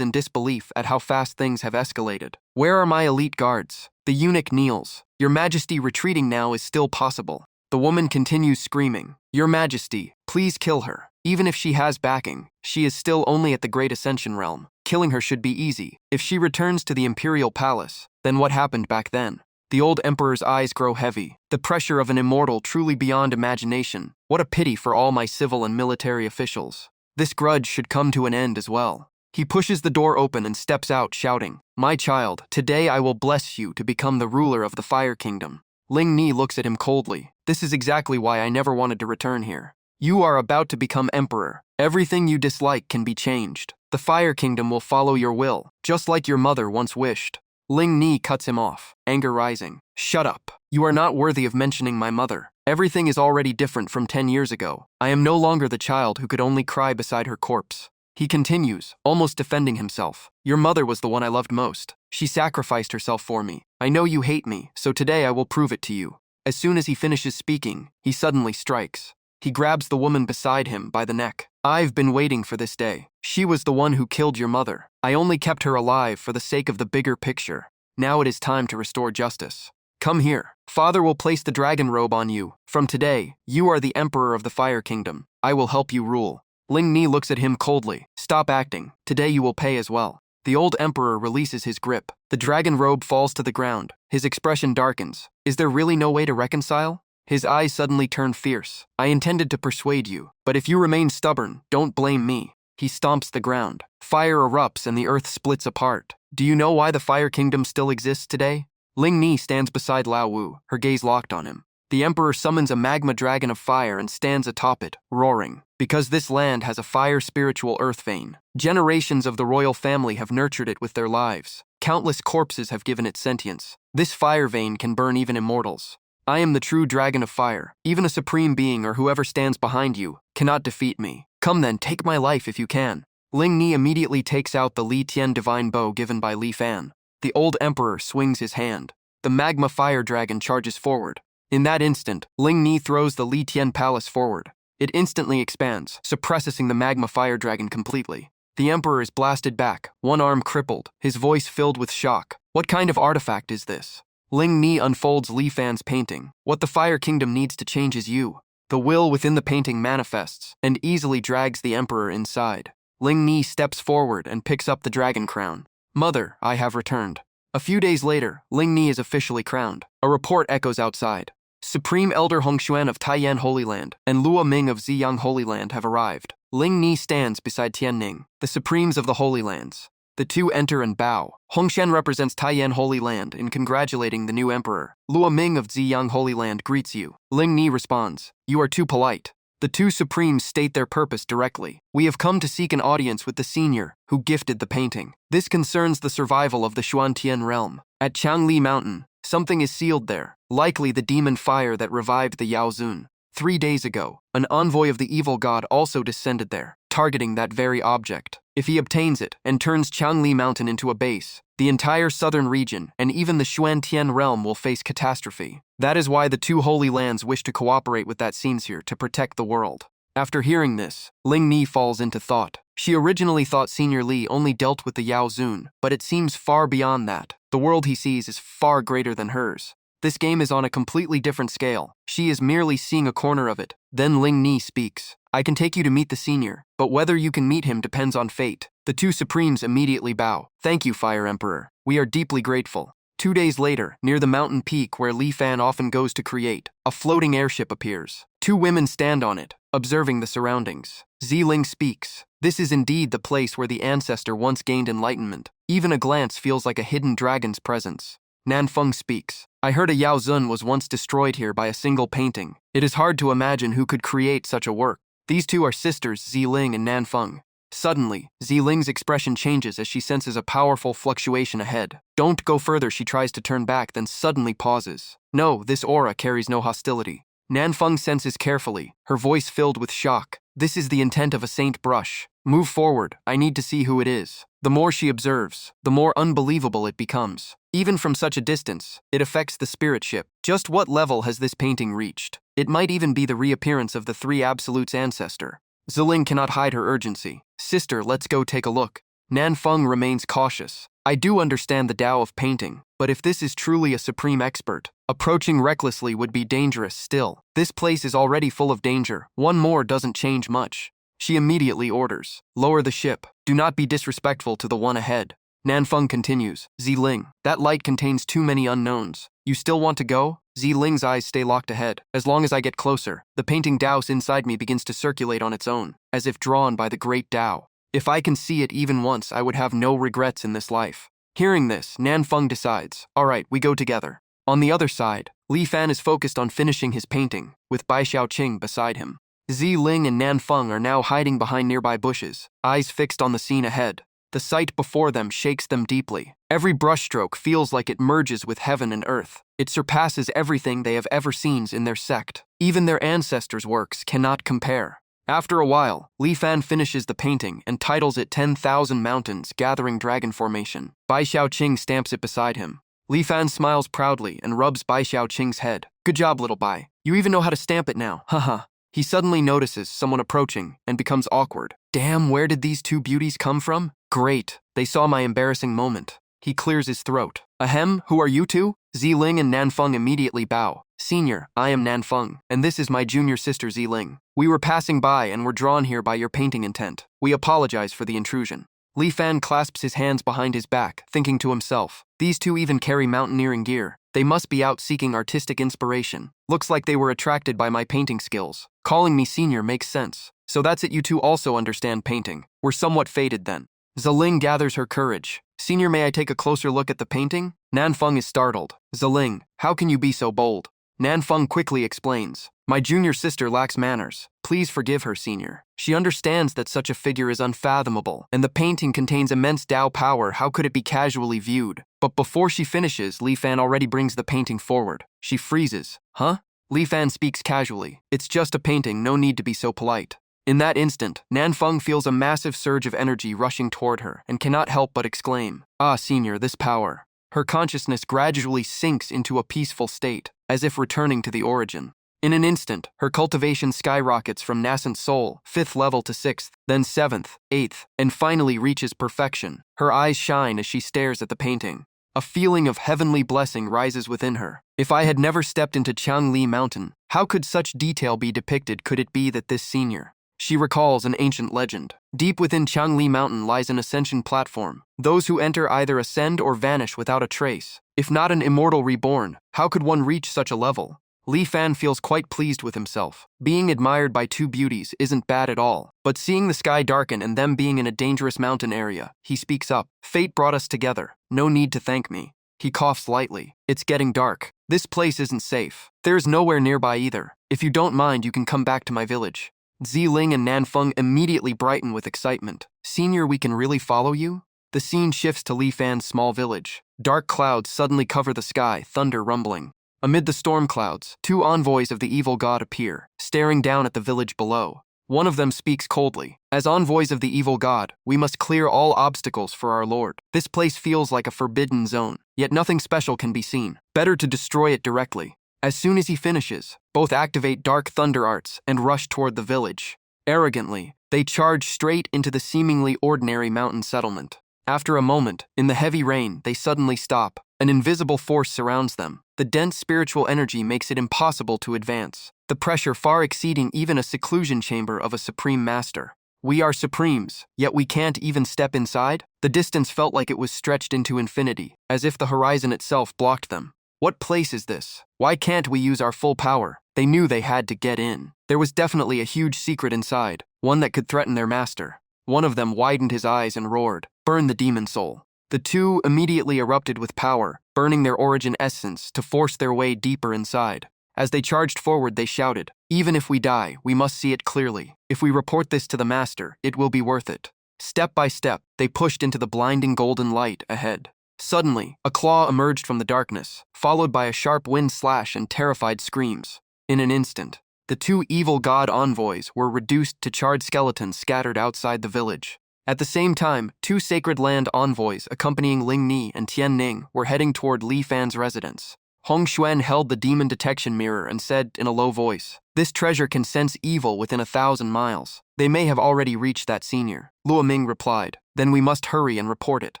Speaker 1: in disbelief at how fast things have escalated. Where are my elite guards? The eunuch kneels. Your Majesty, retreating now is still possible. The woman continues screaming. Your Majesty, please kill her. Even if she has backing, she is still only at the Great Ascension realm. Killing her should be easy. If she returns to the imperial palace, then what happened back then? The old emperor's eyes grow heavy. The pressure of an immortal truly beyond imagination. What a pity for all my civil and military officials. This grudge should come to an end as well. He pushes the door open and steps out, shouting, My child, today I will bless you to become the ruler of the Fire Kingdom. Ling Ni looks at him coldly. This is exactly why I never wanted to return here. You are about to become emperor. Everything you dislike can be changed. The Fire Kingdom will follow your will, just like your mother once wished. Ling Ni cuts him off, anger rising. Shut up. You are not worthy of mentioning my mother. Everything is already different from 10 years ago. I am no longer the child who could only cry beside her corpse. He continues, almost defending himself. Your mother was the one I loved most. She sacrificed herself for me. I know you hate me, so today I will prove it to you. As soon as he finishes speaking, he suddenly strikes. He grabs the woman beside him by the neck. I've been waiting for this day. She was the one who killed your mother. I only kept her alive for the sake of the bigger picture. Now it is time to restore justice. Come here. Father will place the dragon robe on you. From today, you are the emperor of the Fire Kingdom. I will help you rule. Ling Ni looks at him coldly. Stop acting. Today you will pay as well. The old emperor releases his grip. The dragon robe falls to the ground. His expression darkens. Is there really no way to reconcile? His eyes suddenly turn fierce. I intended to persuade you, but if you remain stubborn, don't blame me. He stomps the ground. Fire erupts and the earth splits apart. Do you know why the Fire Kingdom still exists today? Ling Ni stands beside Lao Wu, her gaze locked on him. The emperor summons a magma dragon of fire and stands atop it, roaring. Because this land has a fire spiritual earth vein. Generations of the royal family have nurtured it with their lives. Countless corpses have given it sentience. This fire vein can burn even immortals. I am the true dragon of fire. Even a supreme being or whoever stands behind you cannot defeat me. Come then, take my life if you can. Ling Ni immediately takes out the Li Tian divine bow given by Li Fan. The old emperor swings his hand. The magma fire dragon charges forward. In that instant, Ling Ni throws the Li Tian palace forward. It instantly expands, suppressing the magma fire dragon completely. The emperor is blasted back, one arm crippled, his voice filled with shock. What kind of artifact is this? Ling Ni unfolds Li Fan's painting. What the Fire Kingdom needs to change is you. The will within the painting manifests and easily drags the emperor inside. Ling Ni steps forward and picks up the dragon crown. Mother, I have returned. A few days later, Ling Ni is officially crowned. A report echoes outside. Supreme Elder Hongshuan of Taiyan Holy Land and Luo Ming of Ziyang Holy Land have arrived. Ling Ni stands beside Tianning, the supremes of the Holy Lands. The two enter and bow. Hongshan represents Taiyan Holy Land in congratulating the new emperor. Luo Ming of Ziyang Holy Land greets you. Ling Ni responds, "You are too polite." The two supremes state their purpose directly. We have come to seek an audience with the senior who gifted the painting. This concerns the survival of the Xuantian realm. At Changli Mountain, something is sealed there, likely the demon fire that revived the Yao Zun. 3 days ago, an envoy of the evil god also descended there, targeting that very object. If he obtains it and turns Changli Mountain into a base, the entire southern region and even the Xuantian realm will face catastrophe. That is why the two holy lands wish to cooperate with that Senior to protect the world. After hearing this, Ling Ni falls into thought. She originally thought Senior Li only dealt with the Yao Zun, but it seems far beyond that. The world he sees is far greater than hers. This game is on a completely different scale. She is merely seeing a corner of it. Then Ling Ni speaks. I can take you to meet the senior, but whether you can meet him depends on fate. The two supremes immediately bow. Thank you, Fire Emperor. We are deeply grateful. 2 days later, near the mountain peak where Li Fan often goes to create, a floating airship appears. 2 women stand on it, observing the surroundings. Ziling speaks. This is indeed the place where the ancestor once gained enlightenment. Even a glance feels like a hidden dragon's presence. Nanfeng speaks. I heard a Yao Zun was once destroyed here by a single painting. It is hard to imagine who could create such a work. These two are sisters, Ziling and Nanfeng. Suddenly, Ziling's expression changes as she senses a powerful fluctuation ahead. Don't go further, she tries to turn back, then suddenly pauses. No, this aura carries no hostility. Nanfeng senses carefully, her voice filled with shock. This is the intent of a saint brush. Move forward, I need to see who it is. The more she observes, the more unbelievable it becomes. Even from such a distance, it affects the spirit ship. Just what level has this painting reached? It might even be the reappearance of the 3 Absolutes' ancestor. Ziling cannot hide her urgency. Sister, let's go take a look. Nanfeng remains cautious. I do understand the Tao of painting, but if this is truly a supreme expert, approaching recklessly would be dangerous still. This place is already full of danger. One more doesn't change much. She immediately orders, lower the ship. Do not be disrespectful to the one ahead. Nanfeng continues, Ziling, that light contains too many unknowns. You still want to go? Ziling's eyes stay locked ahead. As long as I get closer, the painting Taos inside me begins to circulate on its own, as if drawn by the great Tao. If I can see it even once, I would have no regrets in this life. Hearing this, Nanfeng decides, all right, we go together. On the other side, Li Fan is focused on finishing his painting, with Bai Xiaoqing beside him. Ziling and Nanfeng are now hiding behind nearby bushes, eyes fixed on the scene ahead. The sight before them shakes them deeply. Every brushstroke feels like it merges with heaven and earth. It surpasses everything they have ever seen in their sect. Even their ancestors' works cannot compare. After a while, Li Fan finishes the painting and titles it 10,000 Mountains Gathering Dragon Formation. Bai Xiaoqing stamps it beside him. Li Fan smiles proudly and rubs Bai Xiaoqing's head. Good job, little Bai. You even know how to stamp it now, haha. He suddenly notices someone approaching and becomes awkward. Damn, where did these two beauties come from? Great, they saw my embarrassing moment. He clears his throat. Ahem, who are you two? Ziling and Nanfeng immediately bow. Senior, I am Nanfeng, and this is my junior sister Ziling. We were passing by and were drawn here by your painting intent. We apologize for the intrusion. Li Fan clasps his hands behind his back, thinking to himself, these two even carry mountaineering gear. They must be out seeking artistic inspiration. Looks like they were attracted by my painting skills. Calling me senior makes sense. So that's it, you two also understand painting. We're somewhat fated then. Ziling gathers her courage. Senior, may I take a closer look at the painting? Nanfeng is startled. Ziling, how can you be so bold? Nanfeng quickly explains. My junior sister lacks manners. Please forgive her, senior. She understands that such a figure is unfathomable, and the painting contains immense Tao power. How could it be casually viewed? But before she finishes, Li Fan already brings the painting forward. She freezes. Huh? Li Fan speaks casually. It's just a painting, no need to be so polite. In that instant, Nanfeng feels a massive surge of energy rushing toward her and cannot help but exclaim, Ah, senior, this power. Her consciousness gradually sinks into a peaceful state, as if returning to the origin. In an instant, her cultivation skyrockets from nascent soul, 5th level to 6th, then 7th, 8th, and finally reaches perfection. Her eyes shine as she stares at the painting. A feeling of heavenly blessing rises within her. If I had never stepped into Changli Mountain, how could such detail be depicted? Could it be that this senior? She recalls an ancient legend. Deep within Changli Mountain lies an ascension platform. Those who enter either ascend or vanish without a trace. If not an immortal reborn, how could one reach such a level? Li Fan feels quite pleased with himself. Being admired by two beauties isn't bad at all. But seeing the sky darken and them being in a dangerous mountain area, he speaks up. Fate brought us together. No need to thank me. He coughs lightly. It's getting dark. This place isn't safe. There's nowhere nearby either. If you don't mind, you can come back to my village. Ziling and Nanfeng immediately brighten with excitement. Senior, we can really follow you? The scene shifts to Li Fan's small village. Dark clouds suddenly cover the sky, thunder rumbling. Amid the storm clouds, two envoys of the evil god appear, staring down at the village below. One of them speaks coldly. As envoys of the evil god, we must clear all obstacles for our lord. This place feels like a forbidden zone, yet nothing special can be seen. Better to destroy it directly. As soon as he finishes, both activate dark thunder arts and rush toward the village. Arrogantly, they charge straight into the seemingly ordinary mountain settlement. After a moment, in the heavy rain, they suddenly stop. An invisible force surrounds them. The dense spiritual energy makes it impossible to advance, the pressure far exceeding even a seclusion chamber of a supreme master. We are supremes, yet we can't even step inside? The distance felt like it was stretched into infinity, as if the horizon itself blocked them. What place is this? Why can't we use our full power? They knew they had to get in. There was definitely a huge secret inside, one that could threaten their master. One of them widened his eyes and roared, "Burn the demon soul." The two immediately erupted with power, burning their origin essence to force their way deeper inside. As they charged forward, they shouted, "Even if we die, we must see it clearly. If we report this to the master, it will be worth it." Step by step, they pushed into the blinding golden light ahead. Suddenly, a claw emerged from the darkness, followed by a sharp wind slash and terrified screams. In an instant, the two evil god envoys were reduced to charred skeletons scattered outside the village. At the same time, two sacred land envoys accompanying Ling Ni and Tian Ning were heading toward Li Fan's residence. Hong Xuan held the demon detection mirror and said in a low voice, "This treasure can sense evil within 1,000 miles. They may have already reached that senior." Luo Ming replied, "Then we must hurry and report it."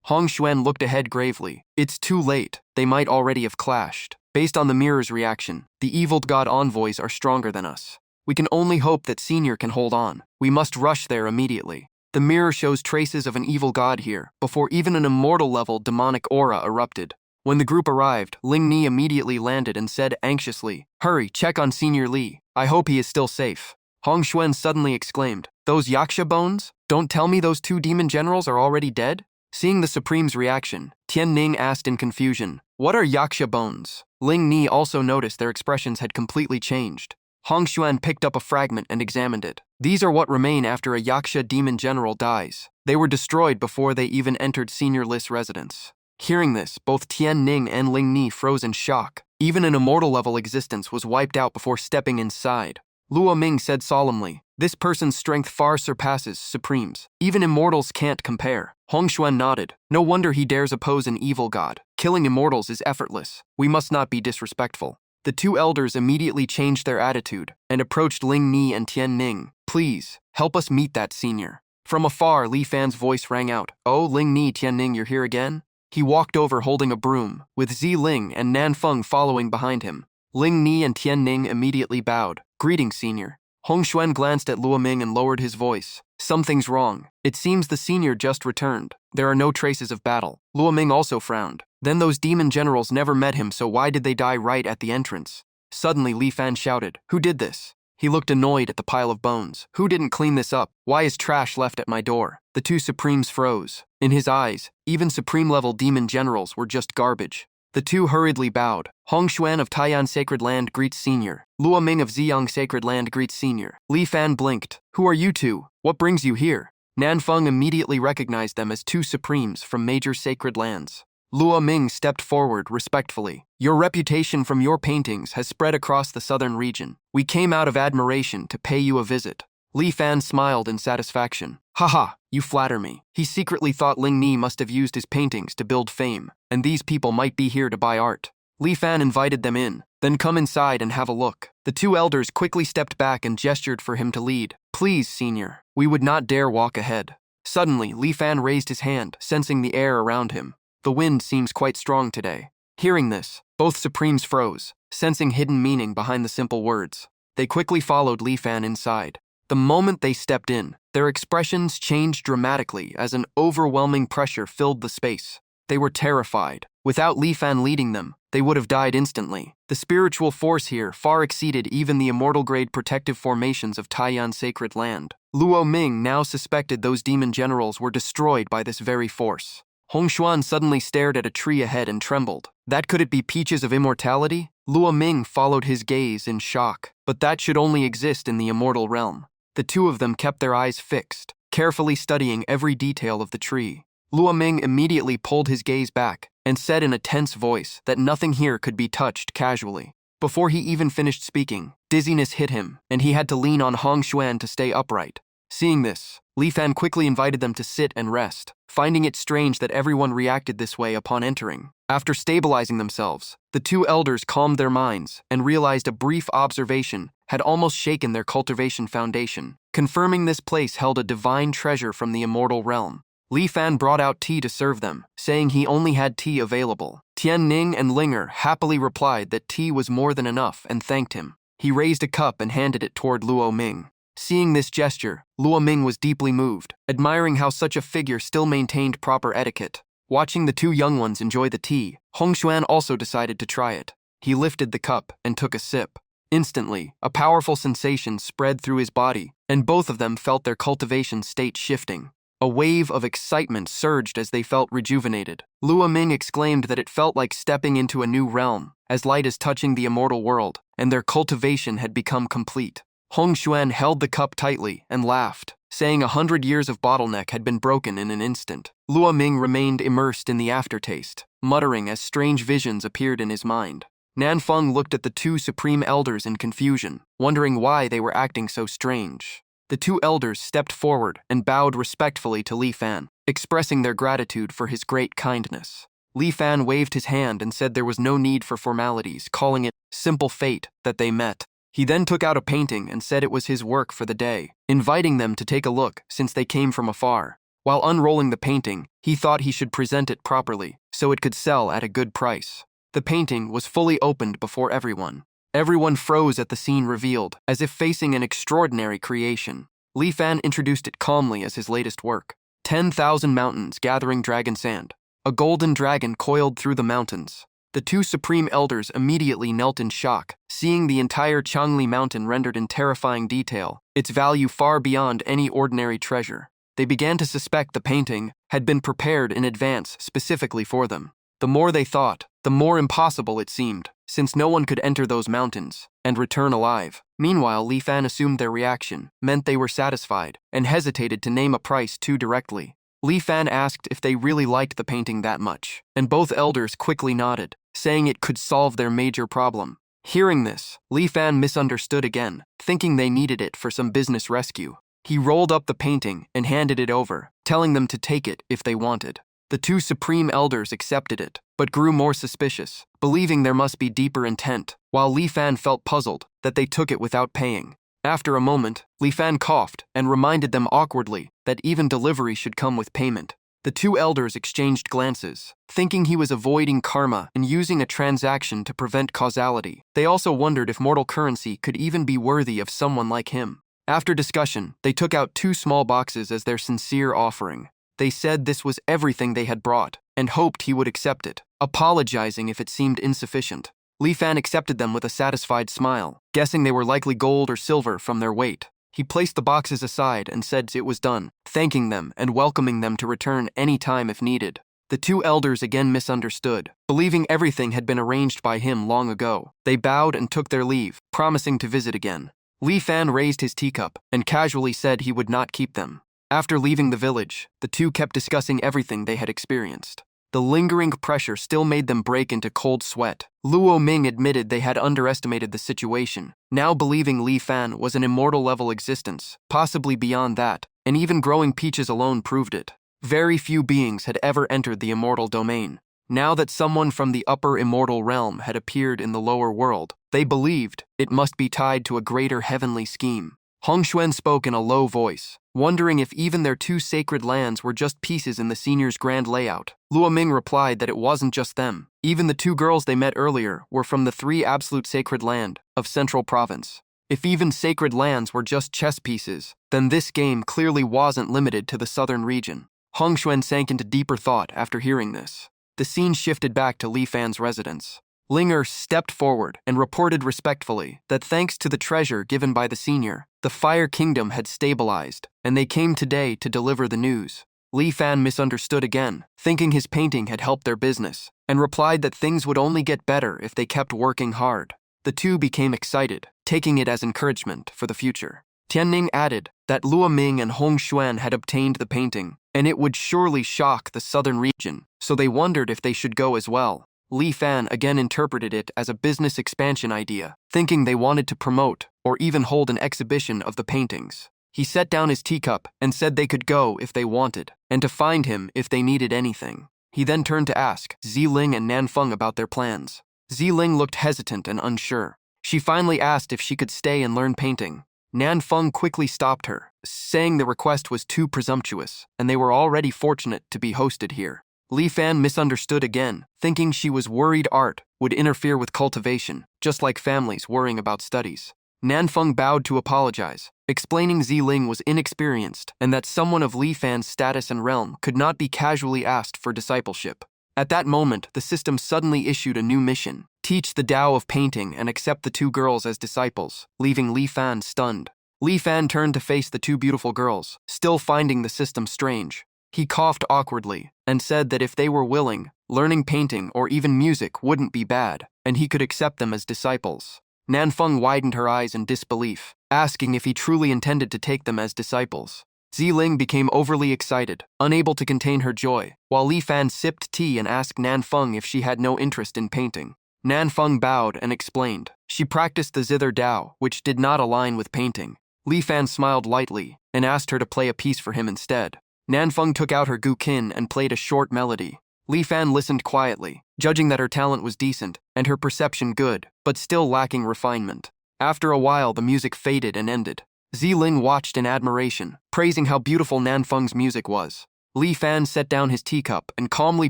Speaker 1: Hong Xuan looked ahead gravely. It's too late. They might already have clashed. Based on the mirror's reaction, the evil god envoys are stronger than us. We can only hope that Senior can hold on. We must rush there immediately. The mirror shows traces of an evil god here, before even an immortal-level demonic aura erupted. When the group arrived, Ling Ni immediately landed and said anxiously, "Hurry, check on Senior Li. I hope he is still safe." Hong Xuan suddenly exclaimed, "Those Yaksha bones? Don't tell me those two demon generals are already dead?" Seeing the Supreme's reaction, Tian Ning asked in confusion, "What are Yaksha bones?" Ling Ni also noticed their expressions had completely changed. Hong Xuan picked up a fragment and examined it. These are what remain after a Yaksha demon general dies. They were destroyed before they even entered Senior Li's residence. Hearing this, both Tian Ning and Ling Ni froze in shock. Even an immortal-level existence was wiped out before stepping inside. Luo Ming said solemnly, "This person's strength far surpasses Supreme's. Even immortals can't compare." Hong Xuan nodded. "No wonder he dares oppose an evil god. Killing immortals is effortless. We must not be disrespectful." The two elders immediately changed their attitude and approached Ling Ni and Tian Ning. Please, help us meet that senior. From afar, Li Fan's voice rang out. Oh, Ling Ni, Tian Ning, you're here again? He walked over holding a broom, with Zi Ling and Nan Feng following behind him. Ling Ni and Tian Ning immediately bowed. Greetings, senior. Hong Xuan glanced at Luo Ming and lowered his voice. Something's wrong. It seems the senior just returned. There are no traces of battle. Luo Ming also frowned. Then those demon generals never met him, so why did they die right at the entrance? Suddenly, Li Fan shouted, Who did this? He looked annoyed at the pile of bones. Who didn't clean this up? Why is trash left at my door? The two Supremes froze. In his eyes, even Supreme-level demon generals were just garbage. The two hurriedly bowed. Hong Xuan of Taiyan Sacred Land greets senior. Luo Ming of Ziyang Sacred Land greets senior. Li Fan blinked. Who are you two? What brings you here? Nan Feng immediately recognized them as two Supremes from major sacred lands. Luo Ming stepped forward respectfully. Your reputation from your paintings has spread across the southern region. We came out of admiration to pay you a visit. Li Fan smiled in satisfaction. Haha, you flatter me. He secretly thought Ling Ni must have used his paintings to build fame, and these people might be here to buy art. Li Fan invited them in. Then come inside and have a look. The two elders quickly stepped back and gestured for him to lead. Please, senior. We would not dare walk ahead. Suddenly, Li Fan raised his hand, sensing the air around him. The wind seems quite strong today. Hearing this, both Supremes froze, sensing hidden meaning behind the simple words. They quickly followed Li Fan inside. The moment they stepped in, their expressions changed dramatically as an overwhelming pressure filled the space. They were terrified. Without Li Fan leading them, they would have died instantly. The spiritual force here far exceeded even the immortal-grade protective formations of Taiyan Sacred Land. Luo Ming now suspected those demon generals were destroyed by this very force. Hong Xuan suddenly stared at a tree ahead and trembled. That could it be peaches of immortality? Luo Ming followed his gaze in shock. But that should only exist in the immortal realm. The two of them kept their eyes fixed, carefully studying every detail of the tree. Luo Ming immediately pulled his gaze back and said in a tense voice that nothing here could be touched casually. Before he even finished speaking, dizziness hit him, and he had to lean on Hong Xuan to stay upright. Seeing this, Li Fan quickly invited them to sit and rest, finding it strange that everyone reacted this way upon entering. After stabilizing themselves, the two elders calmed their minds and realized a brief observation had almost shaken their cultivation foundation, confirming this place held a divine treasure from the immortal realm. Li Fan brought out tea to serve them, saying he only had tea available. Tian Ning and Linger happily replied that tea was more than enough and thanked him. He raised a cup and handed it toward Luo Ming. Seeing this gesture, Luo Ming was deeply moved, admiring how such a figure still maintained proper etiquette. Watching the two young ones enjoy the tea, Hong Xuan also decided to try it. He lifted the cup and took a sip. Instantly, a powerful sensation spread through his body, and both of them felt their cultivation state shifting. A wave of excitement surged as they felt rejuvenated. Luo Ming exclaimed that it felt like stepping into a new realm, as light as touching the immortal world, and their cultivation had become complete. Hong Xuan held the cup tightly and laughed, saying 100 years of bottleneck had been broken in an instant. Luo Ming remained immersed in the aftertaste, muttering as strange visions appeared in his mind. Nan Feng looked at the two supreme elders in confusion, wondering why they were acting so strange. The two elders stepped forward and bowed respectfully to Li Fan, expressing their gratitude for his great kindness. Li Fan waved his hand and said there was no need for formalities, calling it simple fate that they met. He then took out a painting and said it was his work for the day, inviting them to take a look since they came from afar. While unrolling the painting, he thought he should present it properly so it could sell at a good price. The painting was fully opened before everyone. Everyone froze at the scene revealed, as if facing an extraordinary creation. Li Fan introduced it calmly as his latest work. 10,000 mountains gathering dragon sand. A golden dragon coiled through the mountains. The two supreme elders immediately knelt in shock, seeing the entire Changli mountain rendered in terrifying detail, its value far beyond any ordinary treasure. They began to suspect the painting had been prepared in advance specifically for them. The more they thought, the more impossible it seemed, since no one could enter those mountains and return alive. Meanwhile, Li Fan assumed their reaction meant they were satisfied and hesitated to name a price too directly. Li Fan asked if they really liked the painting that much, and both elders quickly nodded, saying it could solve their major problem. Hearing this, Li Fan misunderstood again, thinking they needed it for some business rescue. He rolled up the painting and handed it over, telling them to take it if they wanted. The two supreme elders accepted it, but grew more suspicious, believing there must be deeper intent, while Li Fan felt puzzled that they took it without paying. After a moment, Li Fan coughed and reminded them awkwardly that even delivery should come with payment. The two elders exchanged glances, thinking he was avoiding karma and using a transaction to prevent causality. They also wondered if mortal currency could even be worthy of someone like him. After discussion, they took out 2 small boxes as their sincere offering. They said this was everything they had brought, and hoped he would accept it, apologizing if it seemed insufficient. Li Fan accepted them with a satisfied smile, guessing they were likely gold or silver from their weight. He placed the boxes aside and said it was done, thanking them and welcoming them to return any time if needed. The two elders again misunderstood, believing everything had been arranged by him long ago. They bowed and took their leave, promising to visit again. Li Fan raised his teacup and casually said he would not keep them. After leaving the village, the two kept discussing everything they had experienced. The lingering pressure still made them break into cold sweat. Luo Ming admitted they had underestimated the situation, now believing Li Fan was an immortal-level existence, possibly beyond that, and even growing peaches alone proved it. Very few beings had ever entered the immortal domain. Now that someone from the upper immortal realm had appeared in the lower world, they believed it must be tied to a greater heavenly scheme. Hong Xuan spoke in a low voice, wondering if even their 2 sacred lands were just pieces in the senior's grand layout. Luo Ming replied that it wasn't just them. Even the 2 girls they met earlier were from the 3 absolute sacred land of Central Province. If even sacred lands were just chess pieces, then this game clearly wasn't limited to the southern region. Hong Xuan sank into deeper thought after hearing this. The scene shifted back to Li Fan's residence. Linger stepped forward and reported respectfully that thanks to the treasure given by the senior, the Fire Kingdom had stabilized, and they came today to deliver the news. Li Fan misunderstood again, thinking his painting had helped their business, and replied that things would only get better if they kept working hard. The two became excited, taking it as encouragement for the future. Tianning added that Luo Ming and Hong Xuan had obtained the painting, and it would surely shock the southern region, so they wondered if they should go as well. Li Fan again interpreted it as a business expansion idea, thinking they wanted to promote or even hold an exhibition of the paintings. He set down his teacup and said they could go if they wanted, and to find him if they needed anything. He then turned to ask Ziling and Nanfeng about their plans. Ziling looked hesitant and unsure. She finally asked if she could stay and learn painting. Nanfeng quickly stopped her, saying the request was too presumptuous, and they were already fortunate to be hosted here. Li Fan misunderstood again, thinking she was worried art would interfere with cultivation, just like families worrying about studies. Nanfeng bowed to apologize, explaining Ziling was inexperienced and that someone of Li Fan's status and realm could not be casually asked for discipleship. At that moment, the system suddenly issued a new mission: teach the Tao of painting and accept the 2 girls as disciples, leaving Li Fan stunned. Li Fan turned to face the 2 beautiful girls, still finding the system strange. He coughed awkwardly and said that if they were willing, learning painting or even music wouldn't be bad, and he could accept them as disciples. Nanfeng widened her eyes in disbelief, asking if he truly intended to take them as disciples. Ziling became overly excited, unable to contain her joy, while Li Fan sipped tea and asked Nanfeng if she had no interest in painting. Nanfeng bowed and explained. She practiced the zither Tao, which did not align with painting. Li Fan smiled lightly and asked her to play a piece for him instead. Nanfeng took out her guqin and played a short melody. Li Fan listened quietly, judging that her talent was decent and her perception good, but still lacking refinement. After a while, the music faded and ended. Ziling watched in admiration, praising how beautiful Nanfeng's music was. Li Fan set down his teacup and calmly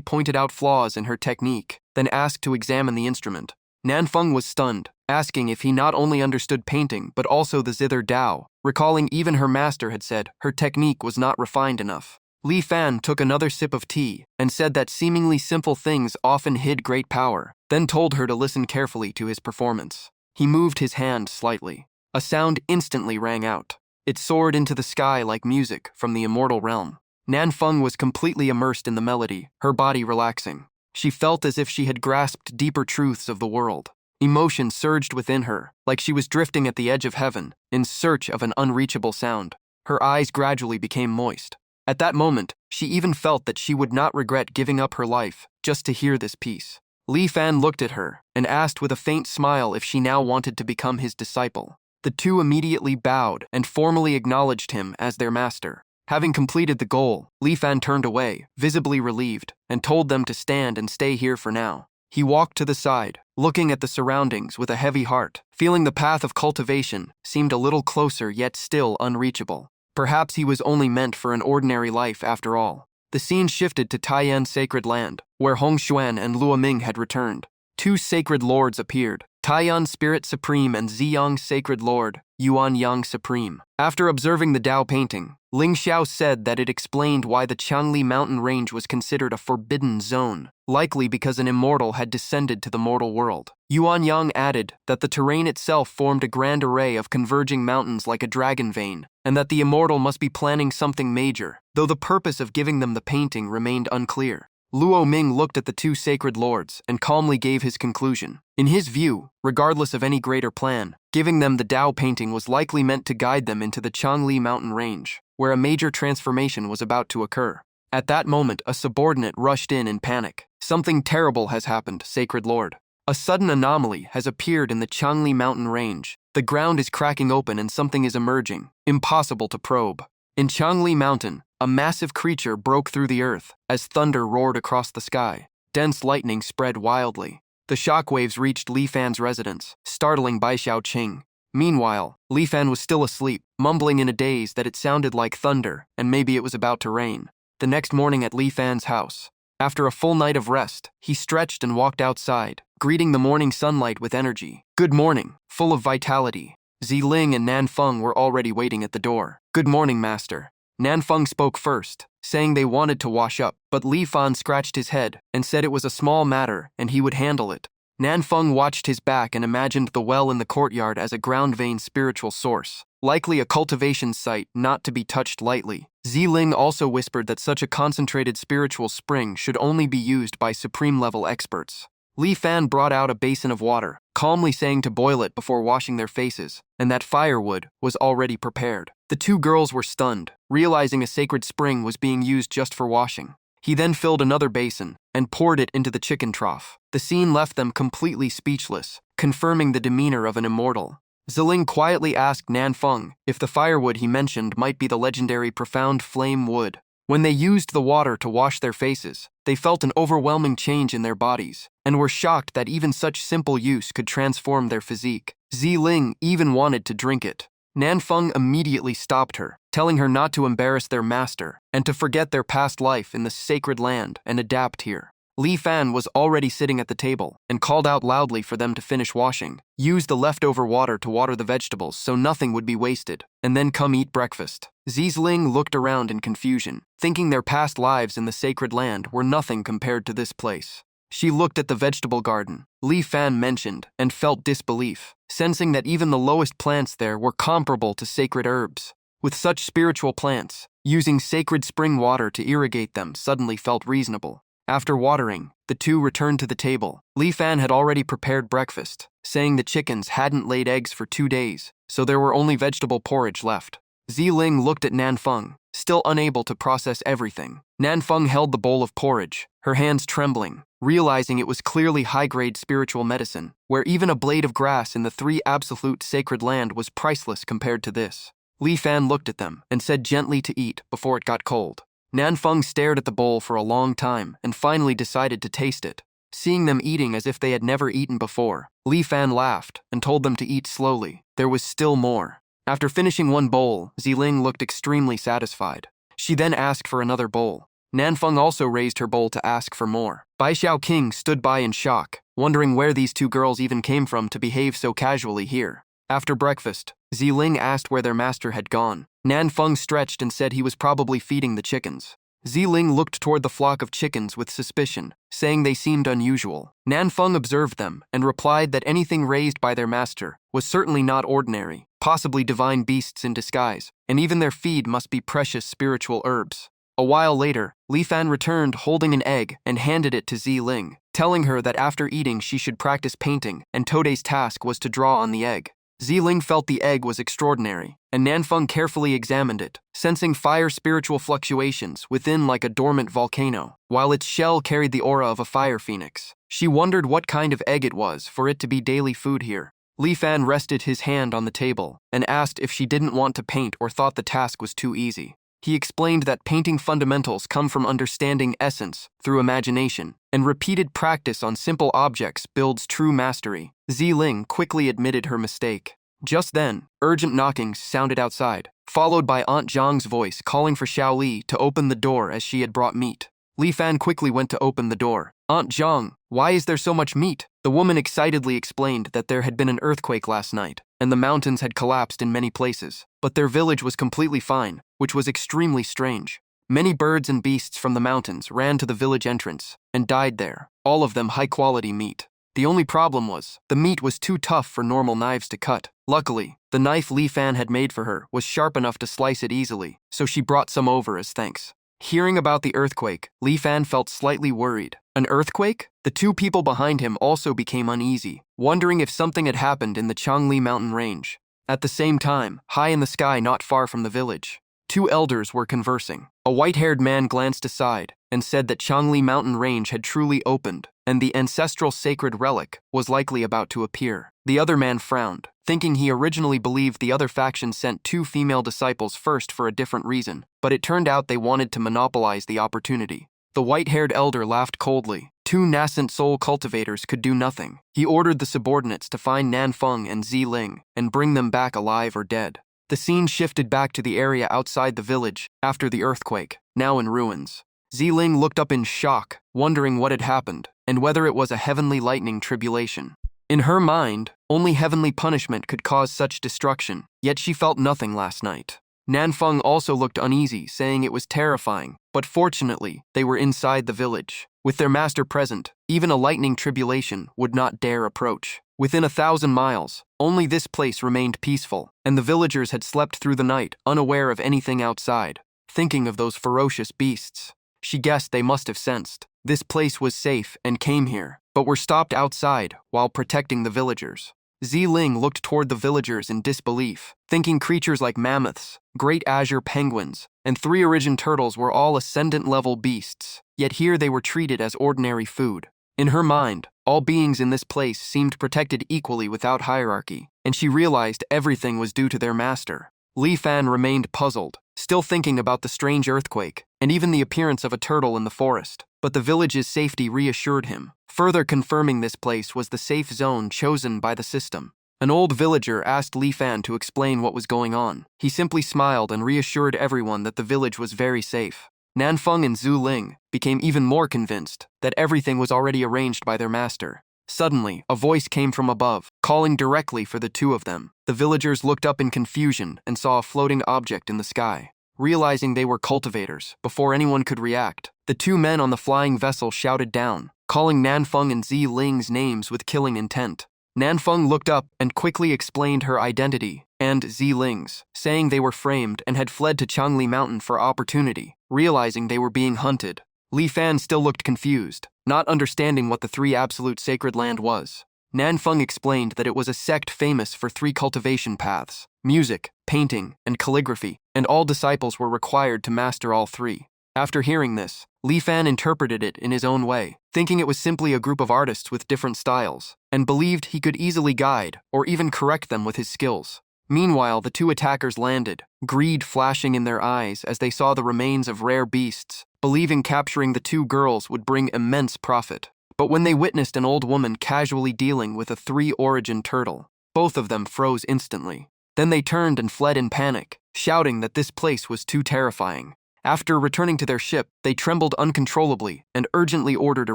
Speaker 1: pointed out flaws in her technique, then asked to examine the instrument. Nanfeng was stunned, asking if he not only understood painting but also the zither Tao, recalling even her master had said her technique was not refined enough. Li Fan took another sip of tea and said that seemingly simple things often hid great power, then told her to listen carefully to his performance. He moved his hand slightly. A sound instantly rang out. It soared into the sky like music from the immortal realm. Nanfeng was completely immersed in the melody, her body relaxing. She felt as if she had grasped deeper truths of the world. Emotion surged within her, like she was drifting at the edge of heaven, in search of an unreachable sound. Her eyes gradually became moist. At that moment, she even felt that she would not regret giving up her life just to hear this piece. Li Fan looked at her and asked with a faint smile if she now wanted to become his disciple. The 2 immediately bowed and formally acknowledged him as their master. Having completed the goal, Li Fan turned away, visibly relieved, and told them to stand and stay here for now. He walked to the side, looking at the surroundings with a heavy heart, feeling the path of cultivation seemed a little closer yet still unreachable. Perhaps he was only meant for an ordinary life after all. The scene shifted to Taiyan's sacred land, where Hong Xuan and Luo Ming had returned. Two sacred lords appeared, Taiyan Spirit Supreme and Ziyang Sacred Lord, Yuan Yang Supreme. After observing the Tao painting, Ling Xiao said that it explained why the Qiangli mountain range was considered a forbidden zone, likely because an immortal had descended to the mortal world. Yuan Yang added that the terrain itself formed a grand array of converging mountains like a dragon vein, and that the immortal must be planning something major, though the purpose of giving them the painting remained unclear. Luo Ming looked at the two sacred lords and calmly gave his conclusion. In his view, regardless of any greater plan, giving them the Tao painting was likely meant to guide them into the Qiangli mountain range, where a major transformation was about to occur. At that moment, a subordinate rushed in panic. "Something terrible has happened, Sacred Lord. A sudden anomaly has appeared in the Qiangli mountain range. The ground is cracking open and something is emerging, impossible to probe." In Qiangli Mountain, a massive creature broke through the earth as thunder roared across the sky. Dense lightning spread wildly. The shockwaves reached Li Fan's residence, startling Bai Xiaoqing. Meanwhile, Li Fan was still asleep, mumbling in a daze that it sounded like thunder and maybe it was about to rain. The next morning at Li Fan's house, after a full night of rest, he stretched and walked outside, greeting the morning sunlight with energy. "Good morning," full of vitality. Ziling and Nanfeng were already waiting at the door. "Good morning, master." Nanfeng spoke first, saying they wanted to wash up, but Li Fan scratched his head and said it was a small matter and he would handle it. Nanfeng watched his back and imagined the well in the courtyard as a ground vein spiritual source, likely a cultivation site not to be touched lightly. Ziling also whispered that such a concentrated spiritual spring should only be used by supreme-level experts. Li Fan brought out a basin of water, calmly saying to boil it before washing their faces, and that firewood was already prepared. The two girls were stunned, realizing a sacred spring was being used just for washing. He then filled another basin and poured it into the chicken trough. The scene left them completely speechless, confirming the demeanor of an immortal. Ziling quietly asked Nanfeng if the firewood he mentioned might be the legendary profound flame wood. When they used the water to wash their faces, they felt an overwhelming change in their bodies, and were shocked that even such simple use could transform their physique. Ziling even wanted to drink it. Nanfeng immediately stopped her, telling her not to embarrass their master, and to forget their past life in the sacred land and adapt here. Li Fan was already sitting at the table, and called out loudly for them to finish washing, use the leftover water to water the vegetables so nothing would be wasted, and then come eat breakfast. Ziling looked around in confusion, thinking their past lives in the sacred land were nothing compared to this place. She looked at the vegetable garden Li Fan mentioned and felt disbelief, sensing that even the lowest plants there were comparable to sacred herbs. With such spiritual plants, using sacred spring water to irrigate them suddenly felt reasonable. After watering, the two returned to the table. Li Fan had already prepared breakfast, saying the chickens hadn't laid eggs for 2 days, so there were only vegetable porridge left. Ziling looked at Nanfeng, still unable to process everything. Nanfeng held the bowl of porridge, her hands trembling, realizing it was clearly high-grade spiritual medicine, where even a blade of grass in the 3 absolute sacred land was priceless compared to this. Li Fan looked at them and said gently to eat before it got cold. Nanfeng stared at the bowl for a long time and finally decided to taste it. Seeing them eating as if they had never eaten before, Li Fan laughed and told them to eat slowly. There was still more. After finishing one bowl, Ziling looked extremely satisfied. She then asked for another bowl. Nanfeng also raised her bowl to ask for more. Bai Xiaoqing stood by in shock, wondering where these two girls even came from to behave so casually here. After breakfast, Ziling asked where their master had gone. Nanfeng stretched and said he was probably feeding the chickens. Ziling looked toward the flock of chickens with suspicion, saying they seemed unusual. Nanfeng observed them and replied that anything raised by their master was certainly not ordinary, possibly divine beasts in disguise, and even their feed must be precious spiritual herbs. A while later, Li Fan returned holding an egg and handed it to Ziling, telling her that after eating she should practice painting, and Today's task was to draw on the egg. Ziling felt the egg was extraordinary, and Nanfeng carefully examined it, sensing fire spiritual fluctuations within like a dormant volcano, while its shell carried the aura of a fire phoenix. She wondered what kind of egg it was for it to be daily food here. Li Fan rested his hand on the table and asked if she didn't want to paint or thought the task was too easy. He explained that painting fundamentals come from understanding essence through imagination, and repeated practice on simple objects builds true mastery. Ziling quickly admitted her mistake. Just then, urgent knockings sounded outside, followed by Aunt Zhang's voice calling for Xiao Li to open the door as she had brought meat. Li Fan quickly went to open the door. "Aunt Zhang, why is there so much meat?" The woman excitedly explained that there had been an earthquake last night, and the mountains had collapsed in many places, but their village was completely fine, which was extremely strange. Many birds and beasts from the mountains ran to the village entrance and died there, all of them high-quality meat. The only problem was, the meat was too tough for normal knives to cut. Luckily, the knife Li Fan had made for her was sharp enough to slice it easily, so she brought some over as thanks. Hearing about the earthquake, Li Fan felt slightly worried. An earthquake? The two people behind him also became uneasy, wondering if something had happened in the Changli mountain range. At the same time, high in the sky not far from the village, two elders were conversing. A white-haired man glanced aside and said that Changli mountain range had truly opened, and the ancestral sacred relic was likely about to appear. The other man frowned, thinking he originally believed the other faction sent two female disciples first for a different reason, but it turned out they wanted to monopolize the opportunity. The white-haired elder laughed coldly. Two nascent soul cultivators could do nothing. He ordered the subordinates to find Nanfeng and Ziling and bring them back alive or dead. The scene shifted back to the area outside the village after the earthquake, now in ruins. Ziling looked up in shock, wondering what had happened and whether it was a heavenly lightning tribulation. In her mind, only heavenly punishment could cause such destruction, yet she felt nothing last night. Nanfeng also looked uneasy, saying it was terrifying, but fortunately, they were inside the village. With their master present, even a lightning tribulation would not dare approach. Within 1,000 miles, only this place remained peaceful, and the villagers had slept through the night, unaware of anything outside. Thinking of those ferocious beasts, she guessed they must have sensed this place was safe and came here, but were stopped outside while protecting the villagers. Ziling looked toward the villagers in disbelief, thinking creatures like mammoths, great azure penguins, and 3 origin turtles were all ascendant-level beasts, yet here they were treated as ordinary food. In her mind, all beings in this place seemed protected equally without hierarchy, and she realized everything was due to their master. Li Fan remained puzzled, still thinking about the strange earthquake, and even the appearance of a turtle in the forest, but the village's safety reassured him, further confirming this place was the safe zone chosen by the system. An old villager asked Li Fan to explain what was going on. He simply smiled and reassured everyone that the village was very safe. Nanfeng and Zhu Ling became even more convinced that everything was already arranged by their master. Suddenly, a voice came from above, calling directly for the two of them. The villagers looked up in confusion and saw a floating object in the sky. Realizing they were cultivators, before anyone could react, the two men on the flying vessel shouted down, calling Nanfeng and Ziling's names with killing intent. Nanfeng looked up and quickly explained her identity, and Ziling's, saying they were framed and had fled to Changli Mountain for opportunity, realizing they were being hunted. Li Fan still looked confused, not understanding what the 3 absolute sacred land was. Nanfeng explained that it was a sect famous for 3 cultivation paths: music, painting, and calligraphy, and all disciples were required to master all 3. After hearing this, Li Fan interpreted it in his own way, thinking it was simply a group of artists with different styles, and believed he could easily guide or even correct them with his skills. Meanwhile, the 2 attackers landed, greed flashing in their eyes as they saw the remains of rare beasts, believing capturing the 2 girls would bring immense profit. But when they witnessed an old woman casually dealing with a 3 origin turtle, both of them froze instantly. Then they turned and fled in panic, shouting that this place was too terrifying. After returning to their ship, they trembled uncontrollably and urgently ordered a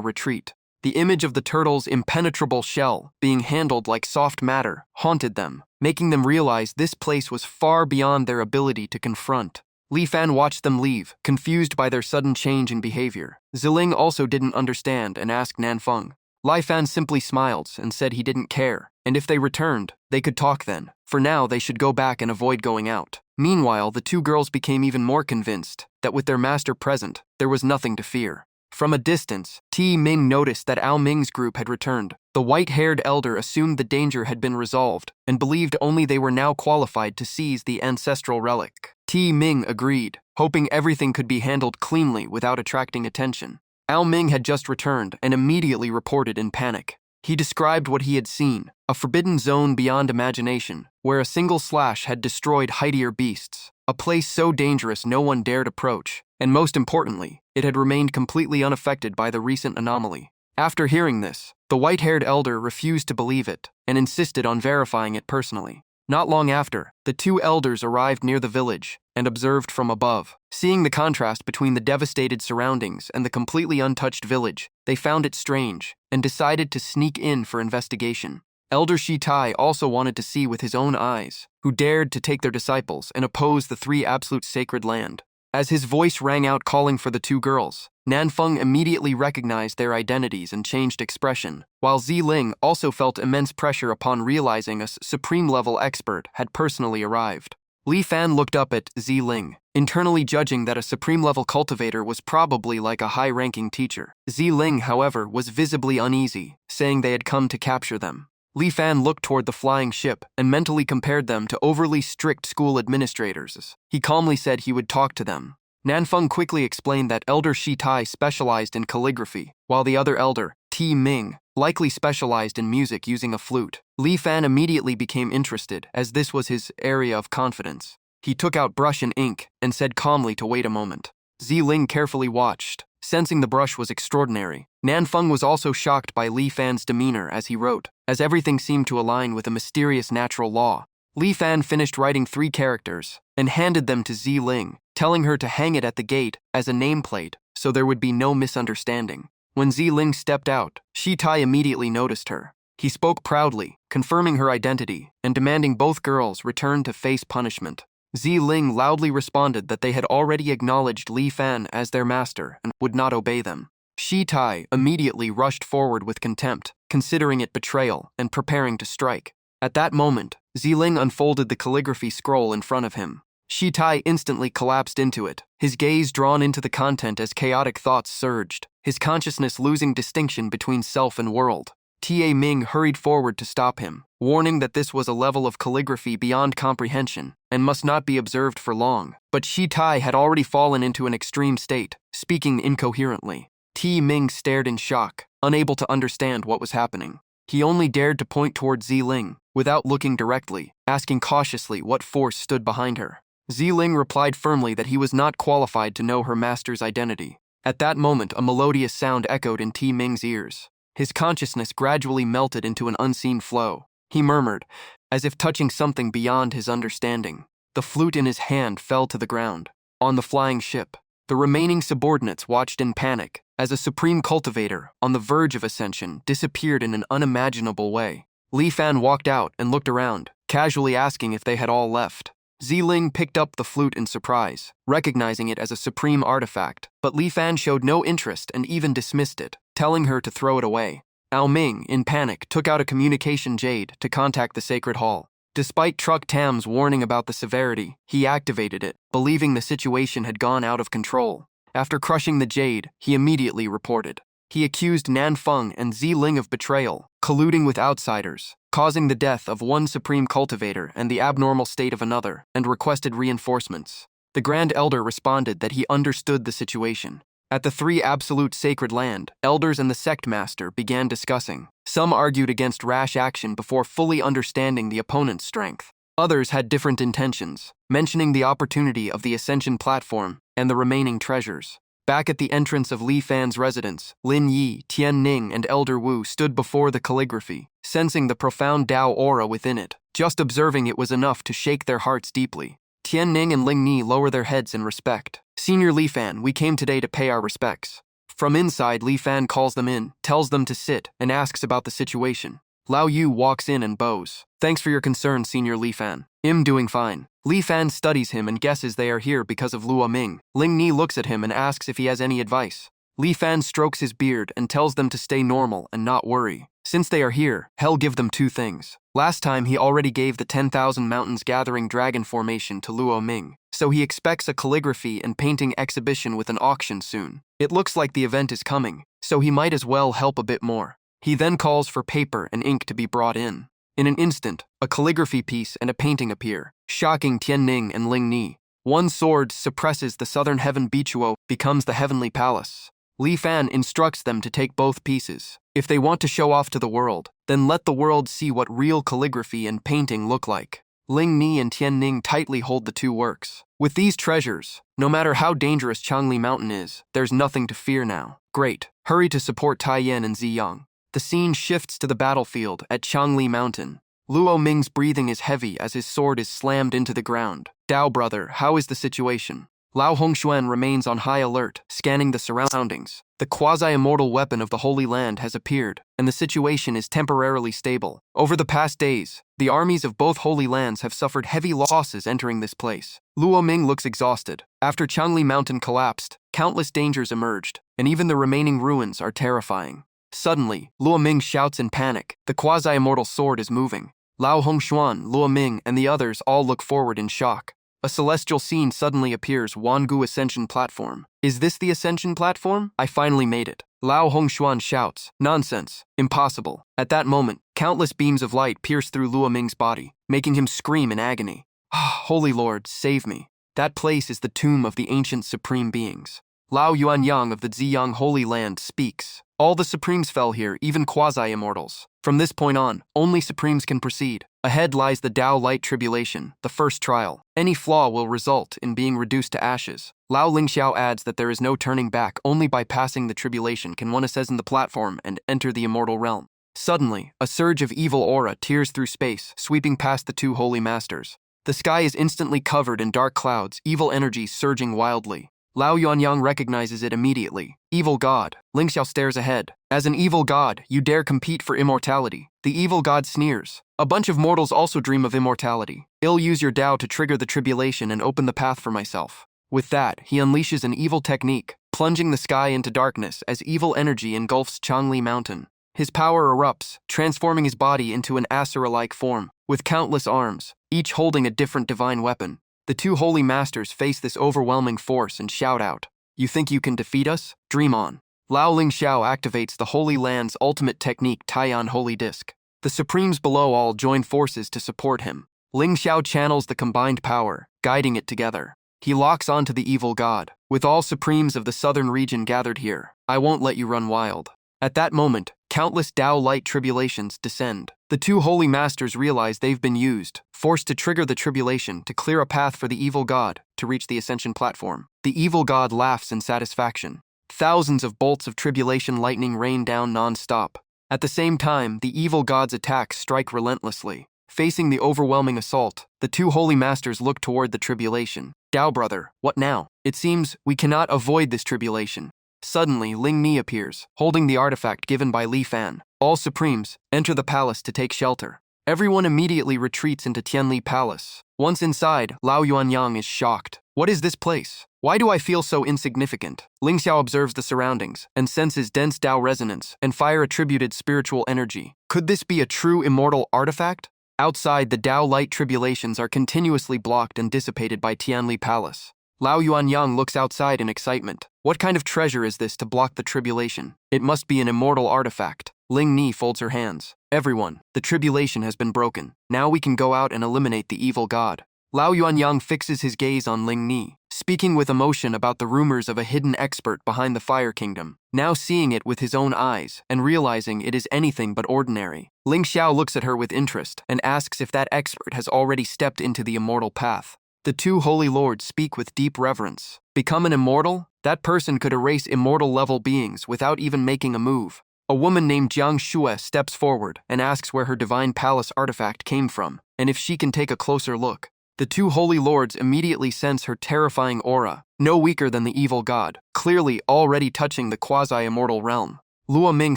Speaker 1: retreat. The image of the turtle's impenetrable shell, being handled like soft matter, haunted them, making them realize this place was far beyond their ability to confront. Li Fan watched them leave, confused by their sudden change in behavior. Ziling also didn't understand and asked Nanfeng. Li Fan simply smiled and said he didn't care, and if they returned, they could talk then. For now, they should go back and avoid going out. Meanwhile, the 2 girls became even more convinced that with their master present, there was nothing to fear. From a distance, Ti Ming noticed that Ao Ming's group had returned. The white-haired elder assumed the danger had been resolved and believed only they were now qualified to seize the ancestral relic. Ti Ming agreed, hoping everything could be handled cleanly without attracting attention. Ao Ming had just returned and immediately reported in panic. He described what he had seen, a forbidden zone beyond imagination, where a single slash had destroyed mightier beasts. a place so dangerous no one dared approach, and most importantly, it had remained completely unaffected by the recent anomaly. After hearing this, the white-haired elder refused to believe it and insisted on verifying it personally. Not long after, the two elders arrived near the village and observed from above. Seeing the contrast between the devastated surroundings and the completely untouched village, they found it strange and decided to sneak in for investigation. Elder Shitai also wanted to see with his own eyes, who dared to take their disciples and oppose the three absolute sacred land. As his voice rang out calling for the two girls, Nanfeng immediately recognized their identities and changed expression, while Ziling also felt immense pressure upon realizing a supreme-level expert had personally arrived. Li Fan looked up at Ziling, internally judging that a supreme-level cultivator was probably like a high-ranking teacher. Ziling, however, was visibly uneasy, saying they had come to capture them. Li Fan looked toward the flying ship and mentally compared them to overly strict school administrators. He calmly said he would talk to them. Nanfeng quickly explained that Elder Shitai specialized in calligraphy, while the other elder, Ti Ming, likely specialized in music using a flute. Li Fan immediately became interested, as this was his area of confidence. He took out brush and ink and said calmly to wait a moment. Ziling carefully watched, sensing the brush was extraordinary. Nanfeng was also shocked by Li Fan's demeanor as he wrote, as everything seemed to align with a mysterious natural law. Li Fan finished writing 3 characters and handed them to Ziling, telling her to hang it at the gate as a nameplate so there would be no misunderstanding. When Ziling stepped out, Shitai immediately noticed her. He spoke proudly, confirming her identity and demanding both girls return to face punishment. Ziling loudly responded that they had already acknowledged Li Fan as their master and would not obey them. Shitai immediately rushed forward with contempt, considering it betrayal and preparing to strike. At that moment, Ziling unfolded the calligraphy scroll in front of him. Shitai instantly collapsed into it, his gaze drawn into the content as chaotic thoughts surged, his consciousness losing distinction between self and world. Ti Ming hurried forward to stop him, warning that this was a level of calligraphy beyond comprehension and must not be observed for long. But Shitai had already fallen into an extreme state, speaking incoherently. Ti Ming stared in shock, unable to understand what was happening. He only dared to point toward Ziling, without looking directly, asking cautiously what force stood behind her. Ziling replied firmly that he was not qualified to know her master's identity. At that moment, a melodious sound echoed in Ti Ming's ears. His consciousness gradually melted into an unseen flow. He murmured, as if touching something beyond his understanding. The flute in his hand fell to the ground. On the flying ship, the remaining subordinates watched in panic as a supreme cultivator, on the verge of ascension, disappeared in an unimaginable way. Li Fan walked out and looked around, casually asking if they had all left. Ziling picked up the flute in surprise, recognizing it as a supreme artifact, but Li Fan showed no interest and even dismissed it, telling her to throw it away. Ao Ming, in panic, took out a communication jade to contact the Sacred Hall. Despite Truck Tam's warning about the severity, he activated it, believing the situation had gone out of control. After crushing the jade, he immediately reported. He accused Nanfeng and Ziling of betrayal, colluding with outsiders, causing the death of one supreme cultivator and the abnormal state of another, and requested reinforcements. The Grand Elder responded that he understood the situation. At the 3 absolute sacred land, elders and the sect master began discussing. Some argued against rash action before fully understanding the opponent's strength. Others had different intentions, mentioning the opportunity of the Ascension platform and the remaining treasures. Back at the entrance of Li Fan's residence, Lin Yi, Tian Ning, and Elder Wu stood before the calligraphy, sensing the profound Tao aura within it. Just observing it was enough to shake their hearts deeply. Tian Ning and Ling Ni lower their heads in respect. Senior Li Fan, we came today to pay our respects. From inside, Li Fan calls them in, tells them to sit, and asks about the situation. Lao Yu walks in and bows. Thanks for your concern, Senior Li Fan. I'm doing fine. Li Fan studies him and guesses they are here because of Luo Ming. Ling Ni looks at him and asks if he has any advice. Li Fan strokes his beard and tells them to stay normal and not worry. Since they are here, he'll give them 2 things. Last time he already gave the 10,000 Mountains Gathering Dragon formation to Luo Ming, so he expects a calligraphy and painting exhibition with an auction soon. It looks like the event is coming, so he might as well help a bit more. He then calls for paper and ink to be brought in. In an instant, a calligraphy piece and a painting appear, shocking Tian Ning and Ling Ni. One sword suppresses the southern heaven Bichuo, becomes the heavenly palace. Li Fan instructs them to take both pieces. If they want to show off to the world, then let the world see what real calligraphy and painting look like. Ling Ni and Tian Ning tightly hold the two works. With these treasures, no matter how dangerous Changli Mountain is, there's nothing to fear now. Great. Hurry to support Tai Yan and Ziyang. The scene shifts to the battlefield at Changli Mountain. Luo Ming's breathing is heavy as his sword is slammed into the ground. Dao brother, how is the situation? Lao Hongxuan remains on high alert, scanning the surroundings. The quasi-immortal weapon of the Holy Land has appeared, and the situation is temporarily stable. Over the past days, the armies of both Holy Lands have suffered heavy losses entering this place. Luo Ming looks exhausted. After Changli Mountain collapsed, countless dangers emerged, and even the remaining ruins are terrifying. Suddenly, Luo Ming shouts in panic. The quasi-immortal sword is moving. Lao Hongxuan, Luo Ming, and the others all look forward in shock. A celestial scene suddenly appears. Wangu Ascension Platform. Is this the Ascension Platform? I finally made it. Lao Hongxuan shouts. Nonsense. Impossible. At that moment, countless beams of light pierce through Luo Ming's body, making him scream in agony. Holy Lord, save me. That place is the tomb of the ancient supreme beings. Lao Yuanyang of the Ziyang Holy Land speaks. All the supremes fell here, even quasi-immortals. From this point on, only supremes can proceed. Ahead lies the Tao Light Tribulation, the first trial. Any flaw will result in being reduced to ashes. Lao Lingxiao adds that there is no turning back. Only by passing the tribulation can one ascend the platform and enter the immortal realm. Suddenly, a surge of evil aura tears through space, sweeping past the two holy masters. The sky is instantly covered in dark clouds, evil energy surging wildly. Lao Yuanyang recognizes it immediately. Evil god. Lingxiao stares ahead. As an evil god, you dare compete for immortality. The evil god sneers. A bunch of mortals also dream of immortality. I'll use your Tao to trigger the tribulation and open the path for myself. With that, he unleashes an evil technique, plunging the sky into darkness as evil energy engulfs Changli Mountain. His power erupts, transforming his body into an asura-like form, with countless arms, each holding a different divine weapon. The two holy masters face this overwhelming force and shout out, "You think you can defeat us? Dream on." Lao Lingxiao activates the Holy Land's ultimate technique, Taiyan Holy Disc. The supremes below all join forces to support him. Lingxiao channels the combined power, guiding it together. He locks onto the evil god. With all supremes of the southern region gathered here, I won't let you run wild. At that moment, countless Tao Light tribulations descend. The two holy masters realize they've been used, forced to trigger the tribulation to clear a path for the evil god to reach the ascension platform. The evil god laughs in satisfaction. Thousands of bolts of tribulation lightning rain down non-stop. At the same time, the evil god's attacks strike relentlessly. Facing the overwhelming assault, the two holy masters look toward the tribulation. Dao brother, what now? It seems we cannot avoid this tribulation. Suddenly, Ling Ni appears, holding the artifact given by Li Fan. All supremes enter the palace to take shelter. Everyone immediately retreats into Tianli Palace. Once inside, Lao Yuanyang is shocked. What is this place? Why do I feel so insignificant? Lingxiao observes the surroundings and senses dense Tao resonance and fire-attributed spiritual energy. Could this be a true immortal artifact? Outside, the Tao Light tribulations are continuously blocked and dissipated by Tianli Palace. Lao Yuanyang looks outside in excitement. What kind of treasure is this to block the tribulation? It must be an immortal artifact. Ling Ni folds her hands. Everyone, the tribulation has been broken. Now we can go out and eliminate the evil god. Lao Yuanyang fixes his gaze on Ling Ni, speaking with emotion about the rumors of a hidden expert behind the Fire Kingdom. Now seeing it with his own eyes and realizing it is anything but ordinary, Ling Xiao looks at her with interest and asks if that expert has already stepped into the immortal path. The two holy lords speak with deep reverence. Become an immortal? That person could erase immortal-level beings without even making a move. A woman named Jiang Shue steps forward and asks where her divine palace artifact came from, and if she can take a closer look. The two holy lords immediately sense her terrifying aura, no weaker than the evil god, clearly already touching the quasi-immortal realm. Luo Ming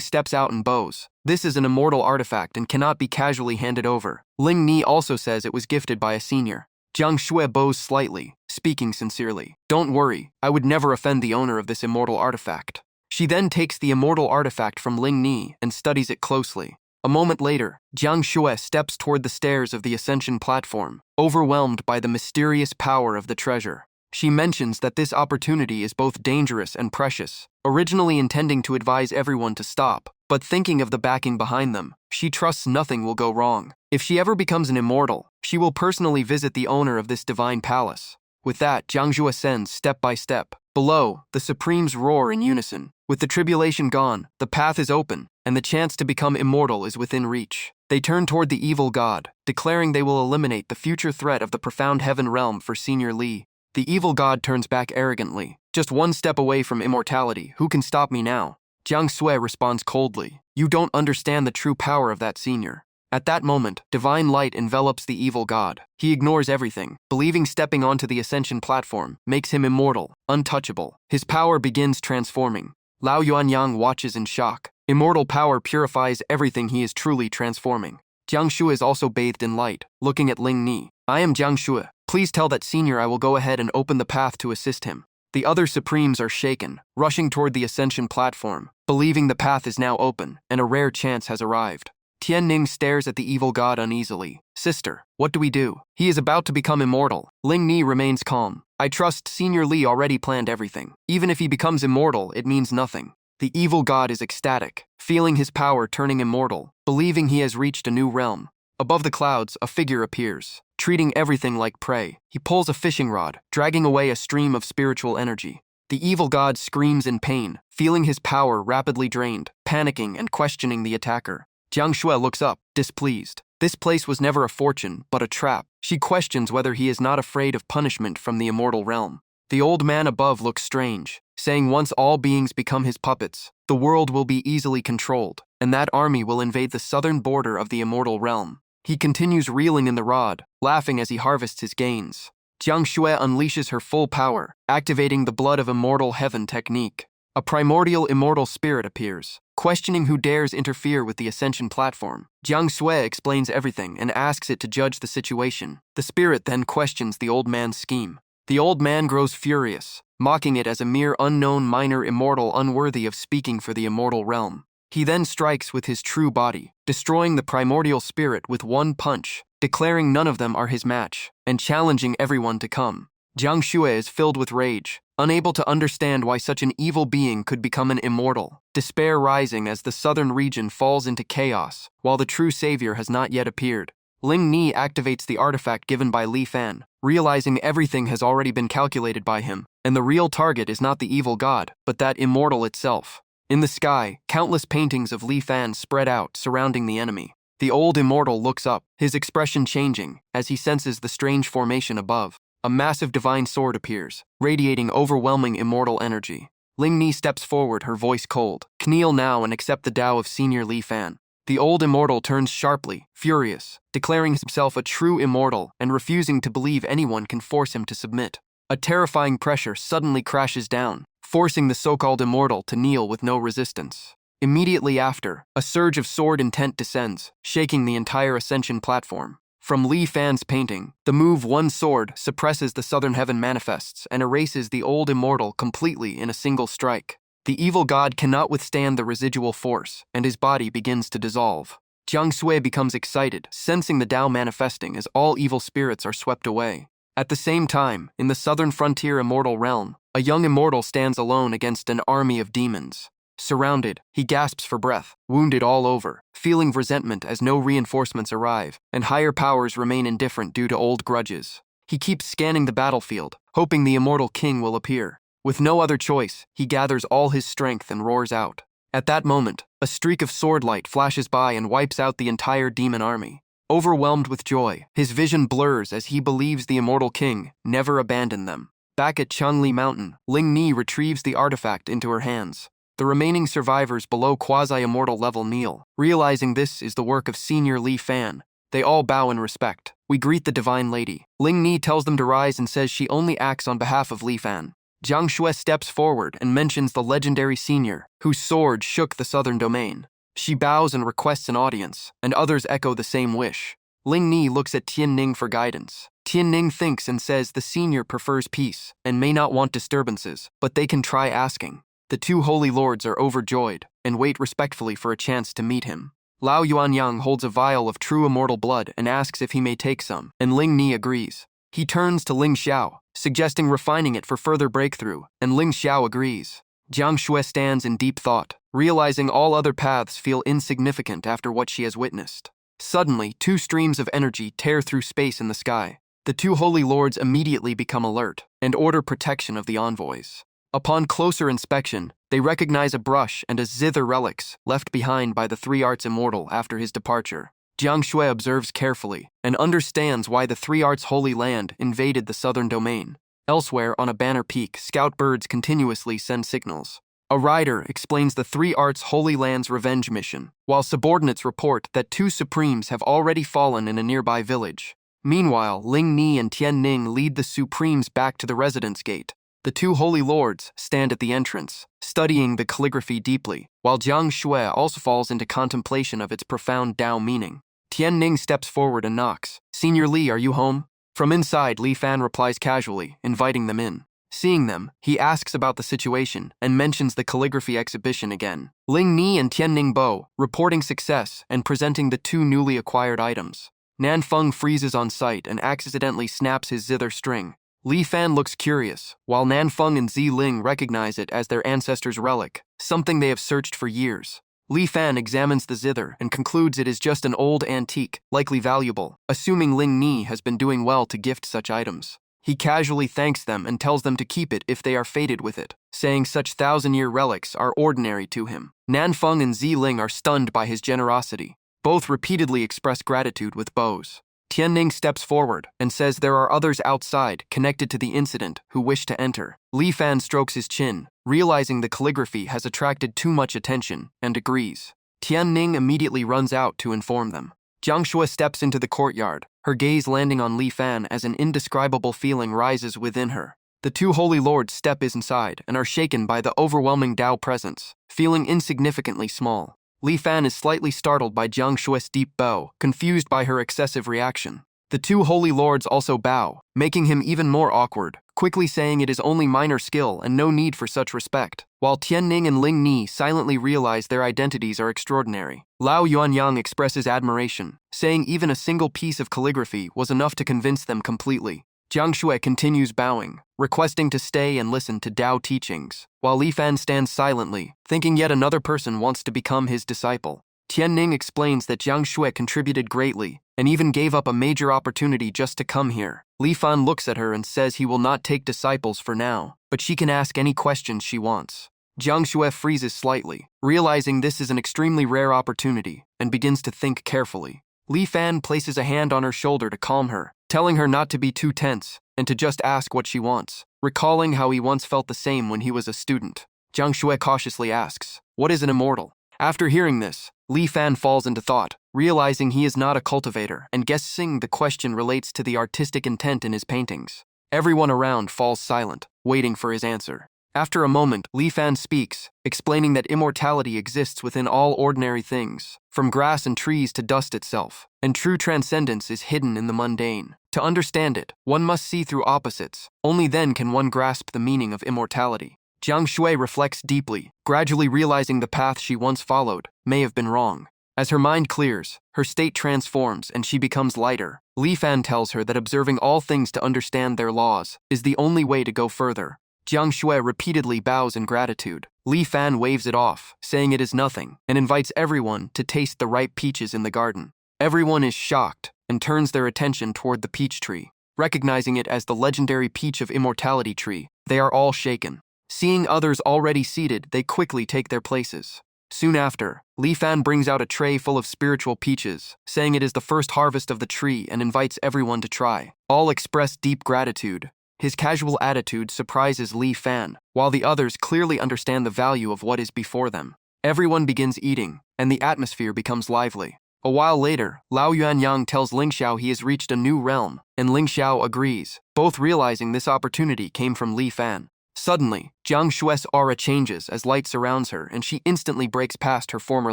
Speaker 1: steps out and bows. This is an immortal artifact and cannot be casually handed over. Ling Ni also says it was gifted by a senior. Jiang Shue bows slightly, speaking sincerely. Don't worry, I would never offend the owner of this immortal artifact. She then takes the immortal artifact from Ling Ni and studies it closely. A moment later, Jiang Shue steps toward the stairs of the ascension platform, overwhelmed by the mysterious power of the treasure. She mentions that this opportunity is both dangerous and precious, originally intending to advise everyone to stop, but thinking of the backing behind them, she trusts nothing will go wrong. If she ever becomes an immortal, she will personally visit the owner of this divine palace. With that, Jiang Zhu ascends step by step. Below, the supremes roar in unison. With the tribulation gone, the path is open, and the chance to become immortal is within reach. They turn toward the evil god, declaring they will eliminate the future threat of the profound heaven realm for Senior Lee. The evil god turns back arrogantly. Just one step away from immortality. Who can stop me now? Jiang Sui responds coldly. You don't understand the true power of that senior. At that moment, divine light envelops the evil god. He ignores everything, believing stepping onto the ascension platform makes him immortal, untouchable. His power begins transforming. Lao Yuanyang watches in shock. Immortal power purifies everything he is truly transforming. Jiang Shui is also bathed in light, looking at Ling Ni. I am Jiang Shui. Please tell that senior I will go ahead and open the path to assist him. The other supremes are shaken, rushing toward the ascension platform, believing the path is now open and a rare chance has arrived. Tian Ning stares at the evil god uneasily. Sister, what do we do? He is about to become immortal. Ling Ni remains calm. I trust Senior Lee already planned everything. Even if he becomes immortal, it means nothing. The evil god is ecstatic, feeling his power turning immortal, believing he has reached a new realm. Above the clouds, a figure appears, treating everything like prey. He pulls a fishing rod, dragging away a stream of spiritual energy. The evil god screams in pain, feeling his power rapidly drained, panicking and questioning the attacker. Jiang Shui looks up, displeased. This place was never a fortune, but a trap. She questions whether he is not afraid of punishment from the immortal realm. The old man above looks strange, saying once all beings become his puppets, the world will be easily controlled, and that army will invade the southern border of the immortal realm. He continues reeling in the rod, laughing as he harvests his gains. Jiang Shui unleashes her full power, activating the blood of immortal heaven technique. A primordial immortal spirit appears, questioning who dares interfere with the ascension platform. Jiang Sui explains everything and asks it to judge the situation. The spirit then questions the old man's scheme. The old man grows furious, mocking it as a mere unknown minor immortal unworthy of speaking for the immortal realm. He then strikes with his true body, destroying the primordial spirit with one punch, declaring none of them are his match, and challenging everyone to come. Jiang Shui is filled with rage, unable to understand why such an evil being could become an immortal, despair rising as the southern region falls into chaos, while the true savior has not yet appeared. Ling Ni activates the artifact given by Li Fan, realizing everything has already been calculated by him, and the real target is not the evil god, but that immortal itself. In the sky, countless paintings of Li Fan spread out, surrounding the enemy. The old immortal looks up, his expression changing, as he senses the strange formation above. A massive divine sword appears, radiating overwhelming immortal energy. Ling Ni steps forward, her voice cold. Kneel now and accept the Tao of Senior Li Fan. The old immortal turns sharply, furious, declaring himself a true immortal and refusing to believe anyone can force him to submit. A terrifying pressure suddenly crashes down, forcing the so-called immortal to kneel with no resistance. Immediately after, a surge of sword intent descends, shaking the entire ascension platform. From Li Fan's painting, the move One Sword suppresses the southern heaven manifests and erases the old immortal completely in a single strike. The evil god cannot withstand the residual force, and his body begins to dissolve. Jiang Sui becomes excited, sensing the Tao manifesting as all evil spirits are swept away. At the same time, in the southern frontier immortal realm, a young immortal stands alone against an army of demons. Surrounded, he gasps for breath, wounded all over, feeling resentment as no reinforcements arrive, and higher powers remain indifferent due to old grudges. He keeps scanning the battlefield, hoping the immortal king will appear. With no other choice, he gathers all his strength and roars out. At that moment, a streak of sword light flashes by and wipes out the entire demon army. Overwhelmed with joy, his vision blurs as he believes the immortal king never abandoned them. Back at Changli Mountain, Ling Ni retrieves the artifact into her hands. The remaining survivors below quasi-immortal level kneel, realizing this is the work of Senior Li Fan. They all bow in respect. We greet the Divine Lady. Ling Ni tells them to rise and says she only acts on behalf of Li Fan. Jiang Shui steps forward and mentions the legendary senior, whose sword shook the southern domain. She bows and requests an audience, and others echo the same wish. Ling Ni looks at Tian Ning for guidance. Tian Ning thinks and says the senior prefers peace and may not want disturbances, but they can try asking. The two holy lords are overjoyed and wait respectfully for a chance to meet him. Lao Yuanyang holds a vial of true immortal blood and asks if he may take some, and Ling Ni agrees. He turns to Ling Xiao, suggesting refining it for further breakthrough, and Ling Xiao agrees. Jiang Shui stands in deep thought, realizing all other paths feel insignificant after what she has witnessed. Suddenly, two streams of energy tear through space in the sky. The two holy lords immediately become alert and order protection of the envoys. Upon closer inspection, they recognize a brush and a zither relics left behind by the Three Arts Immortal after his departure. Jiang Shui observes carefully and understands why the Three Arts Holy Land invaded the southern domain. Elsewhere, on a banner peak, scout birds continuously send signals. A rider explains the Three Arts Holy Land's revenge mission, while subordinates report that 2 supremes have already fallen in a nearby village. Meanwhile, Ling Ni and Tian Ning lead the supremes back to the residence gate. The 2 holy lords stand at the entrance, studying the calligraphy deeply, while Jiang Shui also falls into contemplation of its profound Dao meaning. Tian Ning steps forward and knocks. "Senior Li, are you home?" From inside, Li Fan replies casually, inviting them in. Seeing them, he asks about the situation and mentions the calligraphy exhibition again. Ling Ni and Tian Ning bow, reporting success and presenting the 2 newly acquired items. Nan Feng freezes on sight and accidentally snaps his zither string. Li Fan looks curious, while Nan Feng and Zi Ling recognize it as their ancestor's relic, something they have searched for years. Li Fan examines the zither and concludes it is just an old antique, likely valuable, assuming Ling Ni has been doing well to gift such items. He casually thanks them and tells them to keep it if they are fated with it, saying such 1,000-year relics are ordinary to him. Nan Feng and Zi Ling are stunned by his generosity. Both repeatedly express gratitude with bows. Tian Ning steps forward and says there are others outside connected to the incident who wish to enter. Li Fan strokes his chin, realizing the calligraphy has attracted too much attention, and agrees. Tian Ning immediately runs out to inform them. Jiang Shui steps into the courtyard, her gaze landing on Li Fan as an indescribable feeling rises within her. The 2 holy lords step inside and are shaken by the overwhelming Dao presence, feeling insignificantly small. Li Fan is slightly startled by Jiang Shui's deep bow, confused by her excessive reaction. The 2 holy lords also bow, making him even more awkward, quickly saying it is only minor skill and no need for such respect, while Tian Ning and Ling Ni silently realize their identities are extraordinary. Lao Yuanyang expresses admiration, saying even a single piece of calligraphy was enough to convince them completely. Jiang Shui continues bowing, requesting to stay and listen to Dao teachings, while Li Fan stands silently, thinking yet another person wants to become his disciple. Tian Ning explains that Jiang Shui contributed greatly, and even gave up a major opportunity just to come here. Li Fan looks at her and says he will not take disciples for now, but she can ask any questions she wants. Jiang Shui freezes slightly, realizing this is an extremely rare opportunity, and begins to think carefully. Li Fan places a hand on her shoulder to calm her, telling her not to be too tense, and to just ask what she wants, recalling how he once felt the same when he was a student. Jiang Shui cautiously asks, "What is an immortal?" After hearing this, Li Fan falls into thought, realizing he is not a cultivator, and guessing the question relates to the artistic intent in his paintings. Everyone around falls silent, waiting for his answer. After a moment, Li Fan speaks, explaining that immortality exists within all ordinary things, from grass and trees to dust itself, and true transcendence is hidden in the mundane. To understand it, one must see through opposites. Only then can one grasp the meaning of immortality. Jiang Shui reflects deeply, gradually realizing the path she once followed may have been wrong. As her mind clears, her state transforms and she becomes lighter. Li Fan tells her that observing all things to understand their laws is the only way to go further. Jiang Shui repeatedly bows in gratitude. Li Fan waves it off, saying it is nothing, and invites everyone to taste the ripe peaches in the garden. Everyone is shocked and turns their attention toward the peach tree. Recognizing it as the legendary peach of immortality tree, they are all shaken. Seeing others already seated, they quickly take their places. Soon after, Li Fan brings out a tray full of spiritual peaches, saying it is the first harvest of the tree and invites everyone to try. All express deep gratitude. His casual attitude surprises Li Fan, while the others clearly understand the value of what is before them. Everyone begins eating, and the atmosphere becomes lively. A while later, Lao Yuanyang tells Ling Xiao he has reached a new realm, and Ling Xiao agrees, both realizing this opportunity came from Li Fan. Suddenly, Jiang Shui's aura changes as light surrounds her, and she instantly breaks past her former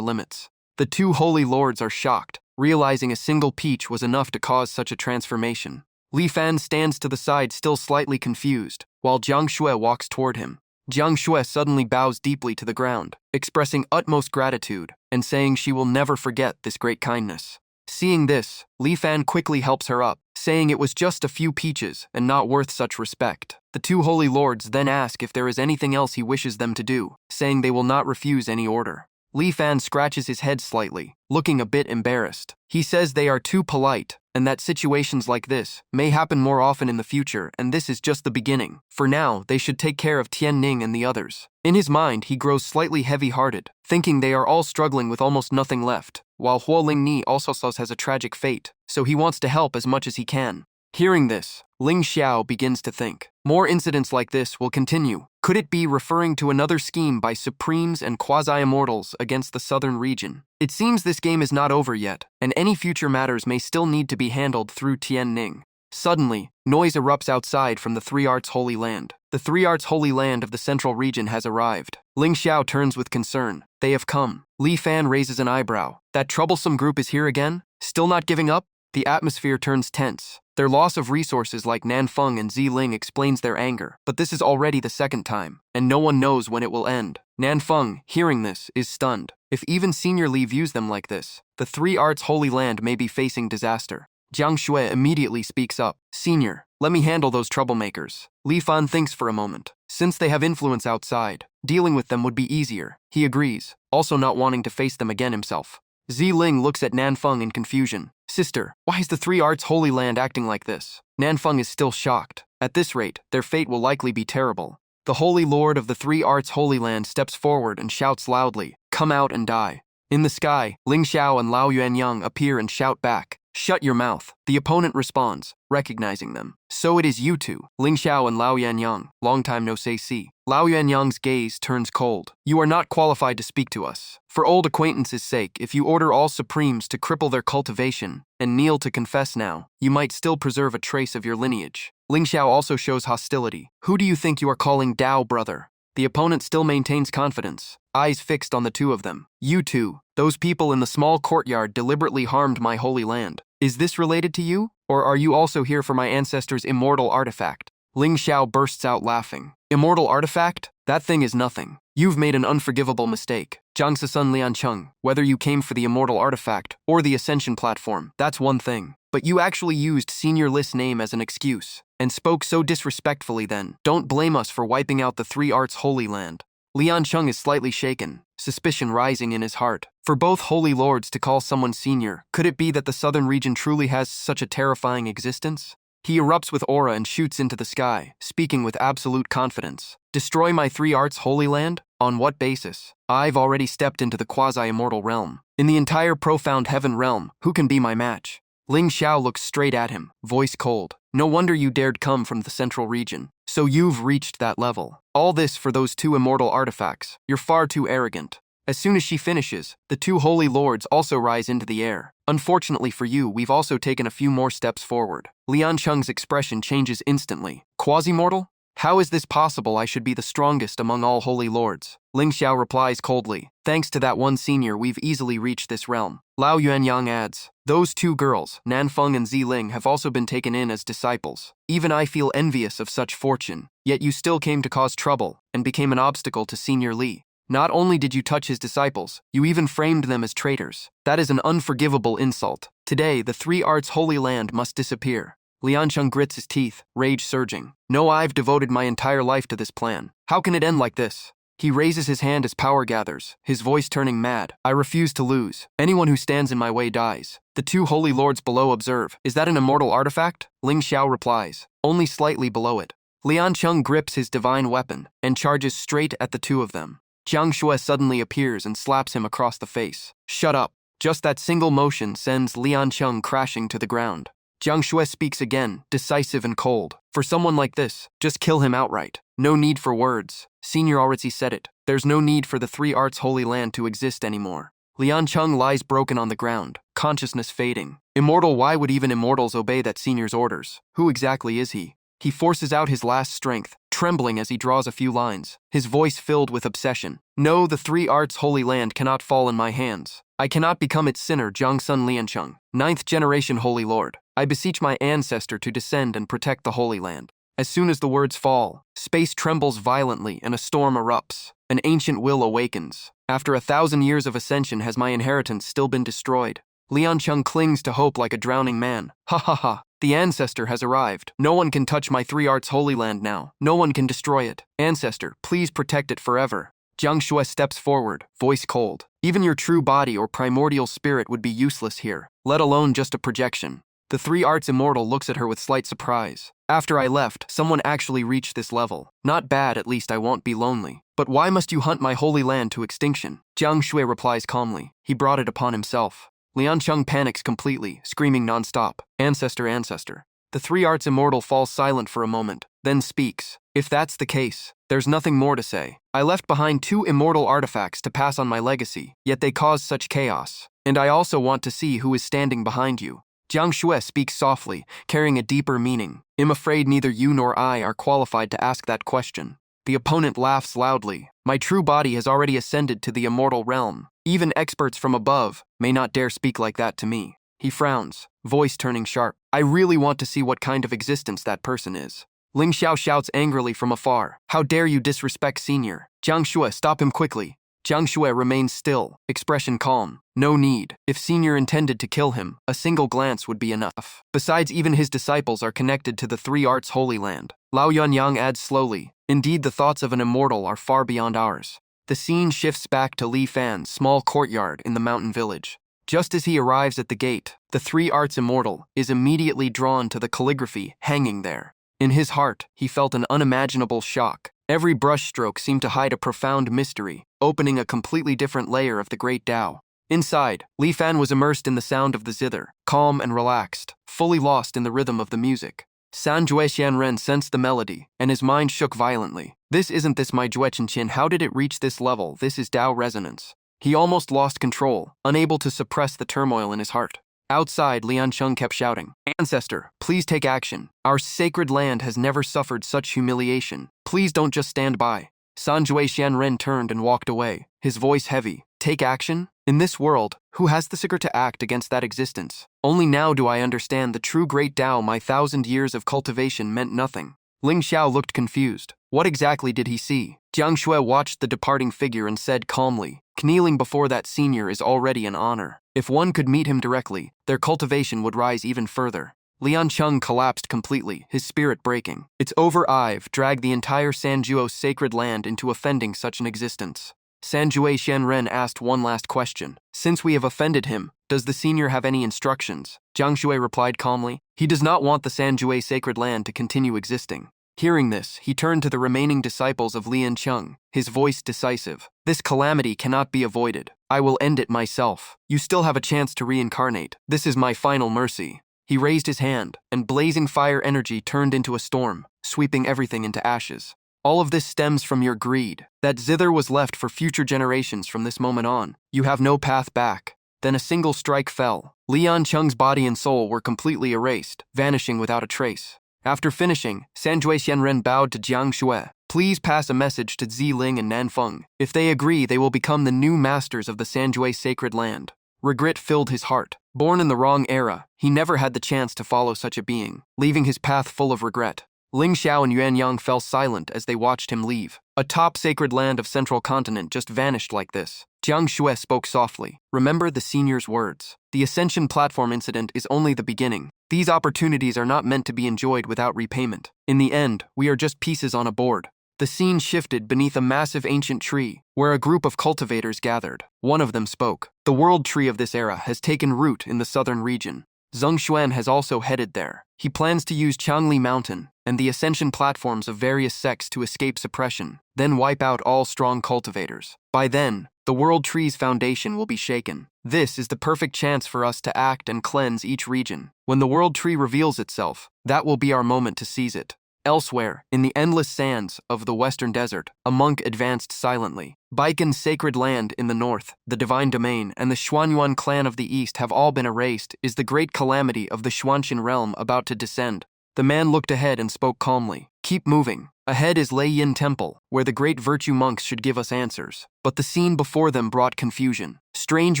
Speaker 1: limits. The 2 holy lords are shocked, realizing a single peach was enough to cause such a transformation. Li Fan stands to the side, still slightly confused, while Jiang Shui walks toward him. Jiang Shui suddenly bows deeply to the ground, expressing utmost gratitude and saying she will never forget this great kindness. Seeing this, Li Fan quickly helps her up, saying it was just a few peaches and not worth such respect. The 2 holy lords then ask if there is anything else he wishes them to do, saying they will not refuse any order. Li Fan scratches his head slightly, looking a bit embarrassed. He says they are too polite, and that situations like this may happen more often in the future, and this is just the beginning. For now, they should take care of Tian Ning and the others. In his mind, he grows slightly heavy-hearted, thinking they are all struggling with almost nothing left. while Huo Lingni also has a tragic fate, so he wants to help as much as he can. Hearing this, Ling Xiao begins to think. More incidents like this will continue. Could it be referring to another scheme by Supremes and Quasi-Immortals against the southern region? It seems this game is not over yet, and any future matters may still need to be handled through Tian Ning. Suddenly, noise erupts outside from the Three Arts Holy Land. The Three Arts Holy Land of the central region has arrived. Ling Xiao turns with concern. They have come. Li Fan raises an eyebrow. That troublesome group is here again? Still not giving up? The atmosphere turns tense. Their loss of resources like Nanfeng and Ziling explains their anger, but this is already the second time, and no one knows when it will end. Nanfeng, hearing this, is stunned. If even Senior Li views them like this, the Three Arts Holy Land may be facing disaster. Jiang Shui immediately speaks up. Senior, let me handle those troublemakers. Li Fan thinks for a moment. Since they have influence outside, dealing with them would be easier. He agrees, also not wanting to face them again himself. Ziling looks at Nanfeng in confusion. Sister, why is the Three Arts Holy Land acting like this? Nanfeng is still shocked. At this rate, their fate will likely be terrible. The Holy Lord of the Three Arts Holy Land steps forward and shouts loudly, "Come out and die." In the sky, Ling Xiao and Lao Yuanyang appear and shout back, "Shut your mouth." The opponent responds, recognizing them. So it is you two, Ling Xiao and Lao Yuanyang, long time no see. Lao Yuanyang's gaze turns cold. You are not qualified to speak to us. For old acquaintance's sake, if you order all Supremes to cripple their cultivation and kneel to confess now, you might still preserve a trace of your lineage. Ling Xiao also shows hostility. Who do you think you are calling Dao, brother? The opponent still maintains confidence, eyes fixed on the two of them. You two, those people in the small courtyard deliberately harmed my holy land. Is this related to you? Or are you also here for my ancestors' immortal artifact? Ling Xiao bursts out laughing. Immortal artifact? That thing is nothing. You've made an unforgivable mistake. Jiang Sisun Liancheng, whether you came for the immortal artifact or the ascension platform, that's one thing. But you actually used Senior Li's name as an excuse, and spoke so disrespectfully then. Don't blame us for wiping out the Three Arts Holy Land. Liancheng is slightly shaken, suspicion rising in his heart. For both holy lords to call someone senior, could it be that the southern region truly has such a terrifying existence? He erupts with aura and shoots into the sky, speaking with absolute confidence. Destroy my Three Arts Holy Land? On what basis? I've already stepped into the quasi-immortal realm. In the entire profound heaven realm, who can be my match? Ling Xiao looks straight at him, voice cold. No wonder you dared come from the central region. So you've reached that level. All this for those two immortal artifacts. You're far too arrogant. As soon as she finishes, the two holy lords also rise into the air. Unfortunately for you, we've also taken a few more steps forward. Liancheng's expression changes instantly. Quasi-mortal? How is this possible? I should be the strongest among all holy lords. Ling Xiao replies coldly. Thanks to that one senior, we've easily reached this realm. Lao Yuanyang adds, those two girls, Nanfeng and Ziling, have also been taken in as disciples. Even I feel envious of such fortune. Yet you still came to cause trouble and became an obstacle to Senior Li. Not only did you touch his disciples, you even framed them as traitors. That is an unforgivable insult. Today, the Three Arts Holy Land must disappear. Liancheng grits his teeth, rage surging. No, I've devoted my entire life to this plan. How can it end like this? He raises his hand as power gathers, his voice turning mad. I refuse to lose. Anyone who stands in my way dies. The two holy lords below observe. Is that an immortal artifact? Ling Xiao replies. Only slightly below it. Liancheng grips his divine weapon and charges straight at the two of them. Jiang Shui suddenly appears and slaps him across the face. Shut up. Just that single motion sends Liancheng crashing to the ground. Jiang Shui speaks again, decisive and cold. For someone like this, just kill him outright. No need for words. Senior already said it. There's no need for the Three Arts Holy Land to exist anymore. Liancheng lies broken on the ground, consciousness fading. Immortal, why would even immortals obey that senior's orders? Who exactly is he? He forces out his last strength, trembling as he draws a few lines, his voice filled with obsession. No, the Three Arts Holy Land cannot fall in my hands. I cannot become its sinner, Jiangsun Liancheng, 9th generation Holy Lord. I beseech my ancestor to descend and protect the Holy Land. As soon as the words fall, space trembles violently and a storm erupts. An ancient will awakens. After 1,000 years of ascension, has my inheritance still been destroyed? Liancheng clings to hope like a drowning man. Ha ha ha. The ancestor has arrived. No one can touch my Three Arts Holy Land now. No one can destroy it. Ancestor, please protect it forever. Jiang Shui steps forward, voice cold. Even your true body or primordial spirit would be useless here, let alone just a projection. The three arts immortal looks at her with slight surprise. After I left, someone actually reached this level. Not bad, at least I won't be lonely. But why must you hunt my holy land to extinction? Jiang Shui replies calmly. He brought it upon himself. Lian Cheng panics completely, screaming nonstop. Ancestor, ancestor. The three arts immortal falls silent for a moment, then speaks. If that's the case, there's nothing more to say. I left behind 2 immortal artifacts to pass on my legacy, yet they caused such chaos. And I also want to see who is standing behind you. Jiang Shui speaks softly, carrying a deeper meaning. I'm afraid neither you nor I are qualified to ask that question. The opponent laughs loudly. My true body has already ascended to the immortal realm. Even experts from above may not dare speak like that to me. He frowns, voice turning sharp. I really want to see what kind of existence that person is. Ling Xiao shouts angrily from afar. How dare you disrespect senior? Jiang Shui, stop him quickly. Jiang Shui remains still, expression calm. No need. If senior intended to kill him, a single glance would be enough. Besides, even his disciples are connected to the three arts holy land. Lao Yuanyang adds slowly. Indeed, the thoughts of an immortal are far beyond ours. The scene shifts back to Li Fan's small courtyard in the mountain village. Just as he arrives at the gate, the three arts immortal is immediately drawn to the calligraphy hanging there. In his heart, he felt an unimaginable shock. Every brushstroke seemed to hide a profound mystery, opening a completely different layer of the great Tao. Inside, Li Fan was immersed in the sound of the zither, calm and relaxed, fully lost in the rhythm of the music. San Jue Xianren sensed the melody, and his mind shook violently. This isn't this my Jue Qinchin, how did it reach this level? This is Tao resonance. He almost lost control, unable to suppress the turmoil in his heart. Outside, Lian Cheng kept shouting, Ancestor, please take action. Our sacred land has never suffered such humiliation. Please don't just stand by. San Jue Xianren turned and walked away, his voice heavy. Take action? In this world, who has the secret to act against that existence? Only now do I understand the true great Tao. My 1,000 years of cultivation meant nothing. Ling Xiao looked confused. What exactly did he see? Jiang Shui watched the departing figure and said calmly, kneeling before that senior is already an honor. If one could meet him directly, their cultivation would rise even further. Lian Cheng collapsed completely, his spirit breaking. It's over. I've dragged the entire Sanjuo sacred land into offending such an existence. San Jue Xianren asked one last question. Since we have offended him, does the senior have any instructions? Jiang Shui replied calmly. He does not want the San Jue sacred land to continue existing. Hearing this, he turned to the remaining disciples of Lian Cheng, his voice decisive. This calamity cannot be avoided. I will end it myself. You still have a chance to reincarnate. This is my final mercy. He raised his hand, and blazing fire energy turned into a storm, sweeping everything into ashes. All of this stems from your greed. That zither was left for future generations from this moment on. You have no path back. Then a single strike fell. Lian Cheng's body and soul were completely erased, vanishing without a trace. After finishing, San Jue Xianren bowed to Jiang Shui. Please pass a message to Ziling and Nanfeng. If they agree, they will become the new masters of the San Jue sacred land. Regret filled his heart. Born in the wrong era, he never had the chance to follow such a being, leaving his path full of regret. Ling Xiao and Yuan Yang fell silent as they watched him leave. A top sacred land of central continent just vanished like this. Jiang Shui spoke softly. Remember the senior's words. The Ascension platform incident is only the beginning. These opportunities are not meant to be enjoyed without repayment. In the end, we are just pieces on a board. The scene shifted beneath a massive ancient tree, where a group of cultivators gathered. One of them spoke. The world tree of this era has taken root in the southern region. Zheng Xuan has also headed there. He plans to use Changli Mountain and the ascension platforms of various sects to escape suppression, then wipe out all strong cultivators. By then, the world tree's foundation will be shaken. This is the perfect chance for us to act and cleanse each region. When the world tree reveals itself, that will be our moment to seize it. Elsewhere, in the endless sands of the western desert, a monk advanced silently. Baikon's sacred land in the north, the divine domain, and the Xuanyuan clan of the east have all been erased. Is the great calamity of the Xuanxin realm about to descend? The man looked ahead and spoke calmly. Keep moving. Ahead is Lei Yin Temple, where the great virtue monks should give us answers. But the scene before them brought confusion. Strange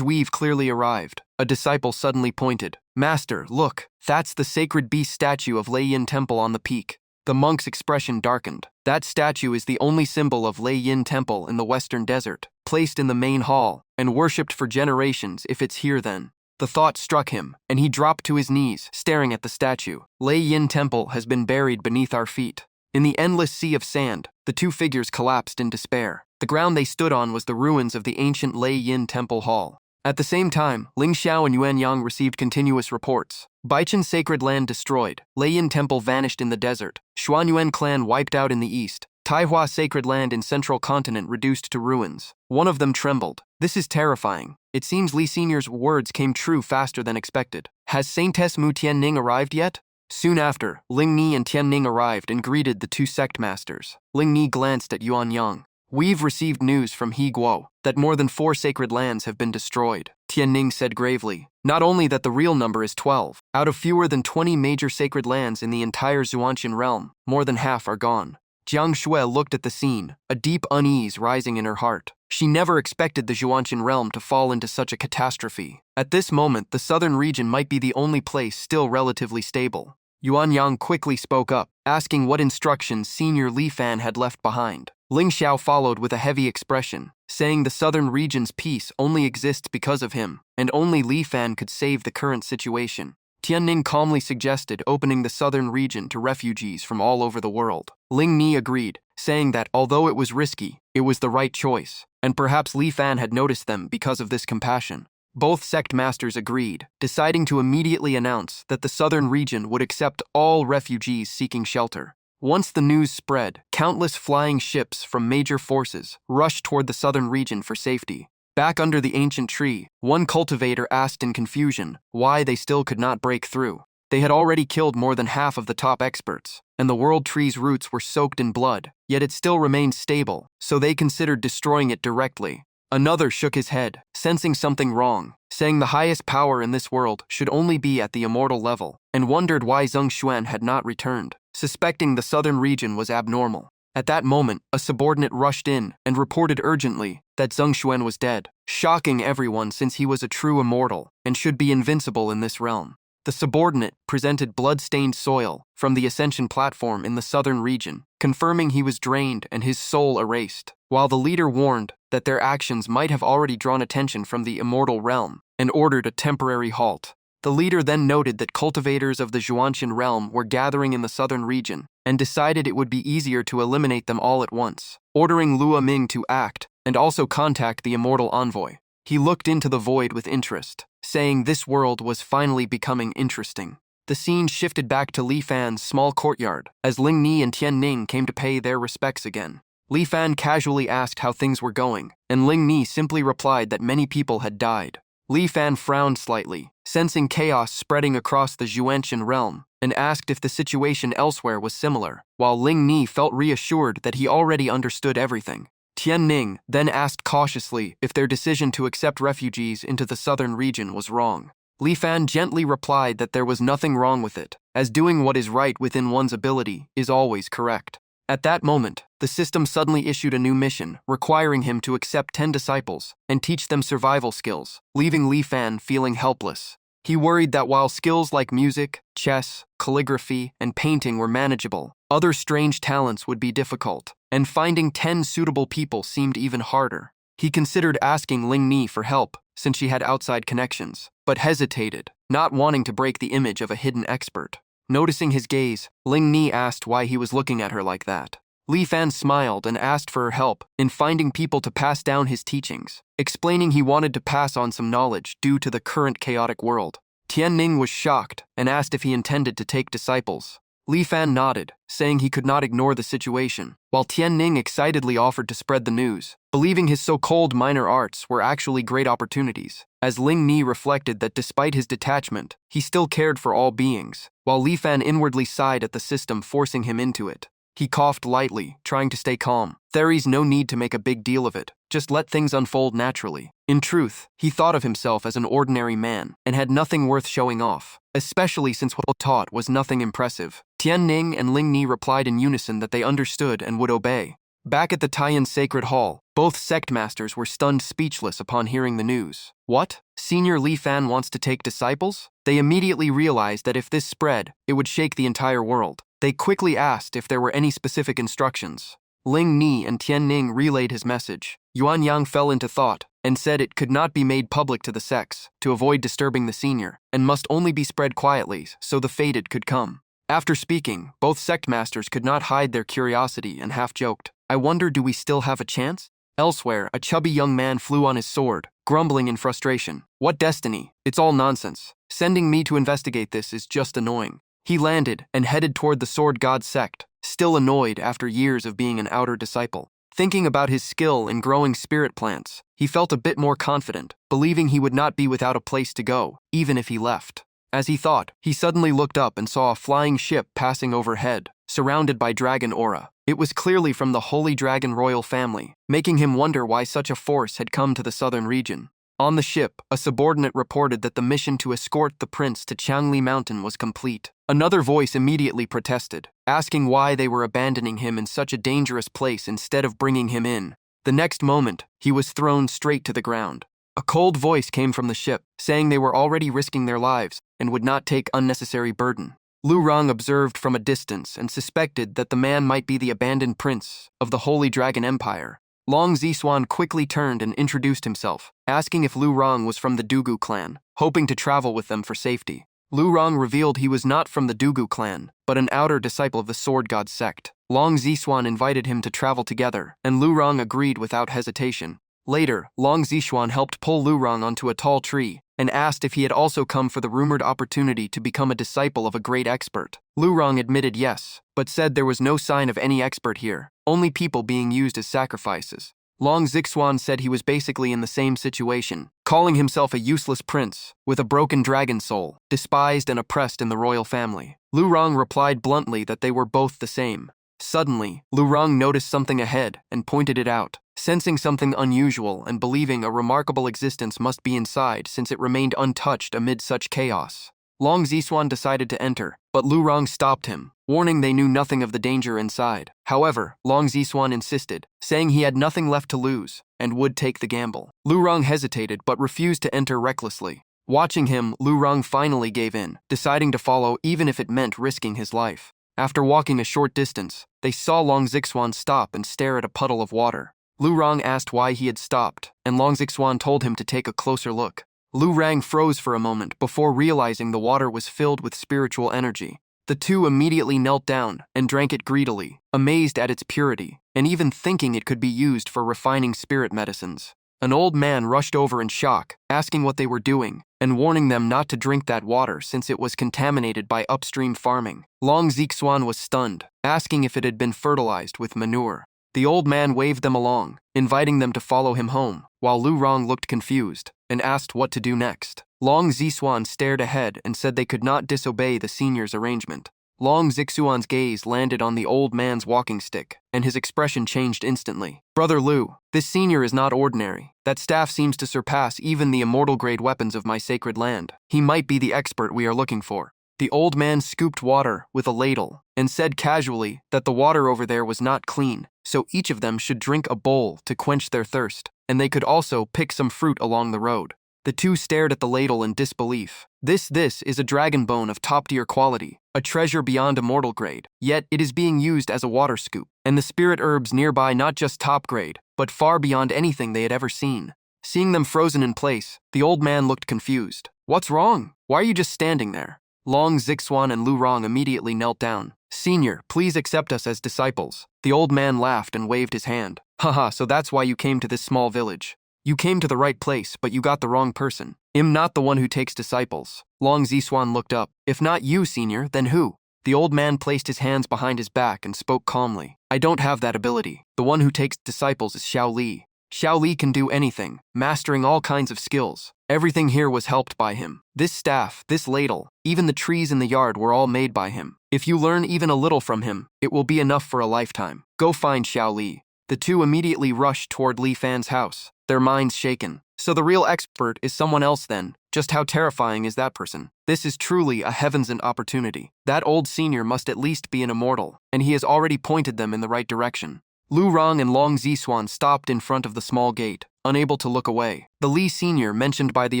Speaker 1: weave clearly arrived. A disciple suddenly pointed. Master, look, that's the sacred beast statue of Lei Yin Temple on the peak. The monk's expression darkened. That statue is the only symbol of Lei Yin Temple in the western desert, placed in the main hall, and worshipped for generations. If it's here then. The thought struck him, and he dropped to his knees, staring at the statue. Lei Yin Temple has been buried beneath our feet. In the endless sea of sand, the two figures collapsed in despair. The ground they stood on was the ruins of the ancient Lei Yin Temple Hall. At the same time, Ling Xiao and Yuan Yang received continuous reports. Baichen's sacred land destroyed, Leiyin Temple vanished in the desert, Xuanyuan clan wiped out in the east, Taihua sacred land in central continent reduced to ruins. One of them trembled. This is terrifying. It seems Li Senior's words came true faster than expected. Has Saintess Mu Tianning arrived yet? Soon after, Ling Ni and Tianning arrived and greeted the two sect masters. Ling Ni glanced at Yuan Yang. We've received news from He Guo that more than 4 sacred lands have been destroyed, Tianning said gravely. Not only that the real number is 12. Out of fewer than 20 major sacred lands in the entire Xuanqian realm, more than half are gone. Jiang Shui looked at the scene, a deep unease rising in her heart. She never expected the Xuanqian realm to fall into such a catastrophe. At this moment, the southern region might be the only place still relatively stable. Yuan Yang quickly spoke up, asking what instructions Senior Li Fan had left behind. Ling Xiao followed with a heavy expression, saying the southern region's peace only exists because of him, and only Li Fan could save the current situation. Tianning calmly suggested opening the southern region to refugees from all over the world. Ling Ni agreed, saying that although it was risky, it was the right choice, and perhaps Li Fan had noticed them because of this compassion. Both sect masters agreed, deciding to immediately announce that the southern region would accept all refugees seeking shelter. Once the news spread, countless flying ships from major forces rushed toward the southern region for safety. Back under the ancient tree, one cultivator asked in confusion why they still could not break through. They had already killed more than half of the top experts, and the world tree's roots were soaked in blood, yet it still remained stable, so they considered destroying it directly. Another shook his head, sensing something wrong, saying the highest power in this world should only be at the immortal level, and wondered why Zheng Xuan had not returned, suspecting the southern region was abnormal. At that moment, a subordinate rushed in and reported urgently that Zheng Xuan was dead, shocking everyone since he was a true immortal and should be invincible in this realm. The subordinate presented blood-stained soil from the ascension platform in the southern region, confirming he was drained and his soul erased, while the leader warned that their actions might have already drawn attention from the immortal realm and ordered a temporary halt. The leader then noted that cultivators of the Xuanqian realm were gathering in the southern region and decided it would be easier to eliminate them all at once, ordering Lua Ming to act and also contact the immortal envoy. He looked into the void with interest, saying this world was finally becoming interesting. The scene shifted back to Li Fan's small courtyard as Ling Ni and Tianning came to pay their respects again. Li Fan casually asked how things were going, and Ling Ni simply replied that many people had died. Li Fan frowned slightly, sensing chaos spreading across the Xuanqian realm, and asked if the situation elsewhere was similar, while Ling Ni felt reassured that he already understood everything. Tianning then asked cautiously if their decision to accept refugees into the southern region was wrong. Li Fan gently replied that there was nothing wrong with it, as doing what is right within one's ability is always correct. At that moment, the system suddenly issued a new mission, requiring him to accept 10 disciples and teach them survival skills, leaving Li Fan feeling helpless. He worried that while skills like music, chess, calligraphy, and painting were manageable, other strange talents would be difficult, and finding 10 suitable people seemed even harder. He considered asking Ling Ni for help, since she had outside connections, but hesitated, not wanting to break the image of a hidden expert. Noticing his gaze, Ling Ni asked why he was looking at her like that. Li Fan smiled and asked for her help in finding people to pass down his teachings, explaining he wanted to pass on some knowledge due to the current chaotic world. Tianning was shocked and asked if he intended to take disciples. Li Fan nodded, saying he could not ignore the situation, while Tianning excitedly offered to spread the news, believing his so-called minor arts were actually great opportunities, as Ling Ni reflected that despite his detachment, he still cared for all beings, while Li Fan inwardly sighed at the system forcing him into it. He coughed lightly, trying to stay calm. There's no need to make a big deal of it, just let things unfold naturally. In truth, he thought of himself as an ordinary man and had nothing worth showing off, especially since what he taught was nothing impressive. Tianning and Ling Ni replied in unison that they understood and would obey. Back at the Taiyan Sacred Hall, both sect masters were stunned speechless upon hearing the news. What? Senior Li Fan wants to take disciples? They immediately realized that if this spread, it would shake the entire world. They quickly asked if there were any specific instructions. Ling Ni and Tianning relayed his message. Yuan Yang fell into thought and said it could not be made public to the sects to avoid disturbing the senior, and must only be spread quietly so the fated could come. After speaking, both sect masters could not hide their curiosity and half joked, "I wonder, do we still have a chance?" Elsewhere, a chubby young man flew on his sword, grumbling in frustration. What destiny? It's all nonsense. Sending me to investigate this is just annoying. He landed and headed toward the sword god sect, still annoyed after years of being an outer disciple. Thinking about his skill in growing spirit plants, he felt a bit more confident, believing he would not be without a place to go, even if he left. As he thought, he suddenly looked up and saw a flying ship passing overhead, surrounded by dragon aura. It was clearly from the Holy Dragon royal family, making him wonder why such a force had come to the southern region. On the ship, a subordinate reported that the mission to escort the prince to Changli Mountain was complete. Another voice immediately protested, asking why they were abandoning him in such a dangerous place instead of bringing him in. The next moment, he was thrown straight to the ground. A cold voice came from the ship, saying they were already risking their lives and would not take unnecessary burden. Lu Rong observed from a distance and suspected that the man might be the abandoned prince of the Holy Dragon Empire. Long Ziswan quickly turned and introduced himself, asking if Lu Rong was from the Dugu clan, hoping to travel with them for safety. Lu Rong revealed he was not from the Dugu clan, but an outer disciple of the Sword God sect. Long Ziswan invited him to travel together, and Lu Rong agreed without hesitation. Later, Long Zishuan helped pull Lu Rong onto a tall tree and asked if he had also come for the rumored opportunity to become a disciple of a great expert. Lu Rong admitted yes, but said there was no sign of any expert here, only people being used as sacrifices. Long Zixuan said he was basically in the same situation, calling himself a useless prince with a broken dragon soul, despised and oppressed in the royal family. Lu Rong replied bluntly that they were both the same. Suddenly, Lu Rong noticed something ahead and pointed it out, sensing something unusual and believing a remarkable existence must be inside since it remained untouched amid such chaos. Long Zishuan decided to enter, but Lu Rong stopped him, warning they knew nothing of the danger inside. However, Long Zishuan insisted, saying he had nothing left to lose and would take the gamble. Lu Rong hesitated but refused to enter recklessly. Watching him, Lu Rong finally gave in, deciding to follow even if it meant risking his life. After walking a short distance, they saw Long Zixuan stop and stare at a puddle of water. Lu Rong asked why he had stopped, and Long Zixuan told him to take a closer look. Lu Rang froze for a moment before realizing the water was filled with spiritual energy. The two immediately knelt down and drank it greedily, amazed at its purity, and even thinking it could be used for refining spirit medicines. An old man rushed over in shock, asking what they were doing, and warning them not to drink that water since it was contaminated by upstream farming. Long Zixuan was stunned, asking if it had been fertilized with manure. The old man waved them along, inviting them to follow him home, while Lu Rong looked confused and asked what to do next. Long Zixuan stared ahead and said they could not disobey the senior's arrangement. Long Zixuan's gaze landed on the old man's walking stick, and his expression changed instantly. Brother Lu, this senior is not ordinary. That staff seems to surpass even the immortal-grade weapons of my sacred land. He might be the expert we are looking for. The old man scooped water with a ladle and said casually that the water over there was not clean, so each of them should drink a bowl to quench their thirst, and they could also pick some fruit along the road. The two stared at the ladle in disbelief. This is a dragon bone of top-tier quality, a treasure beyond immortal grade, yet it is being used as a water scoop, and the spirit herbs nearby not just top grade, but far beyond anything they had ever seen. Seeing them frozen in place, the old man looked confused. What's wrong? Why are you just standing there? Long Zixuan and Lu Rong immediately knelt down. Senior, please accept us as disciples. The old man laughed and waved his hand. Haha, so that's why you came to this small village. You came to the right place, but you got the wrong person. I'm not the one who takes disciples. Long Zishuan looked up. If not you, senior, then who? The old man placed his hands behind his back and spoke calmly. I don't have that ability. The one who takes disciples is Xiao Li. Xiao Li can do anything, mastering all kinds of skills. Everything here was helped by him. This staff, this ladle, even the trees in the yard were all made by him. If you learn even a little from him, it will be enough for a lifetime. Go find Xiao Li. The two immediately rushed toward Li Fan's house, their minds shaken. So the real expert is someone else then. Just how terrifying is that person? This is truly a heaven-sent opportunity. That old senior must at least be an immortal, and he has already pointed them in the right direction. Lu Rong and Long Zishuan stopped in front of the small gate, unable to look away. The Li senior mentioned by the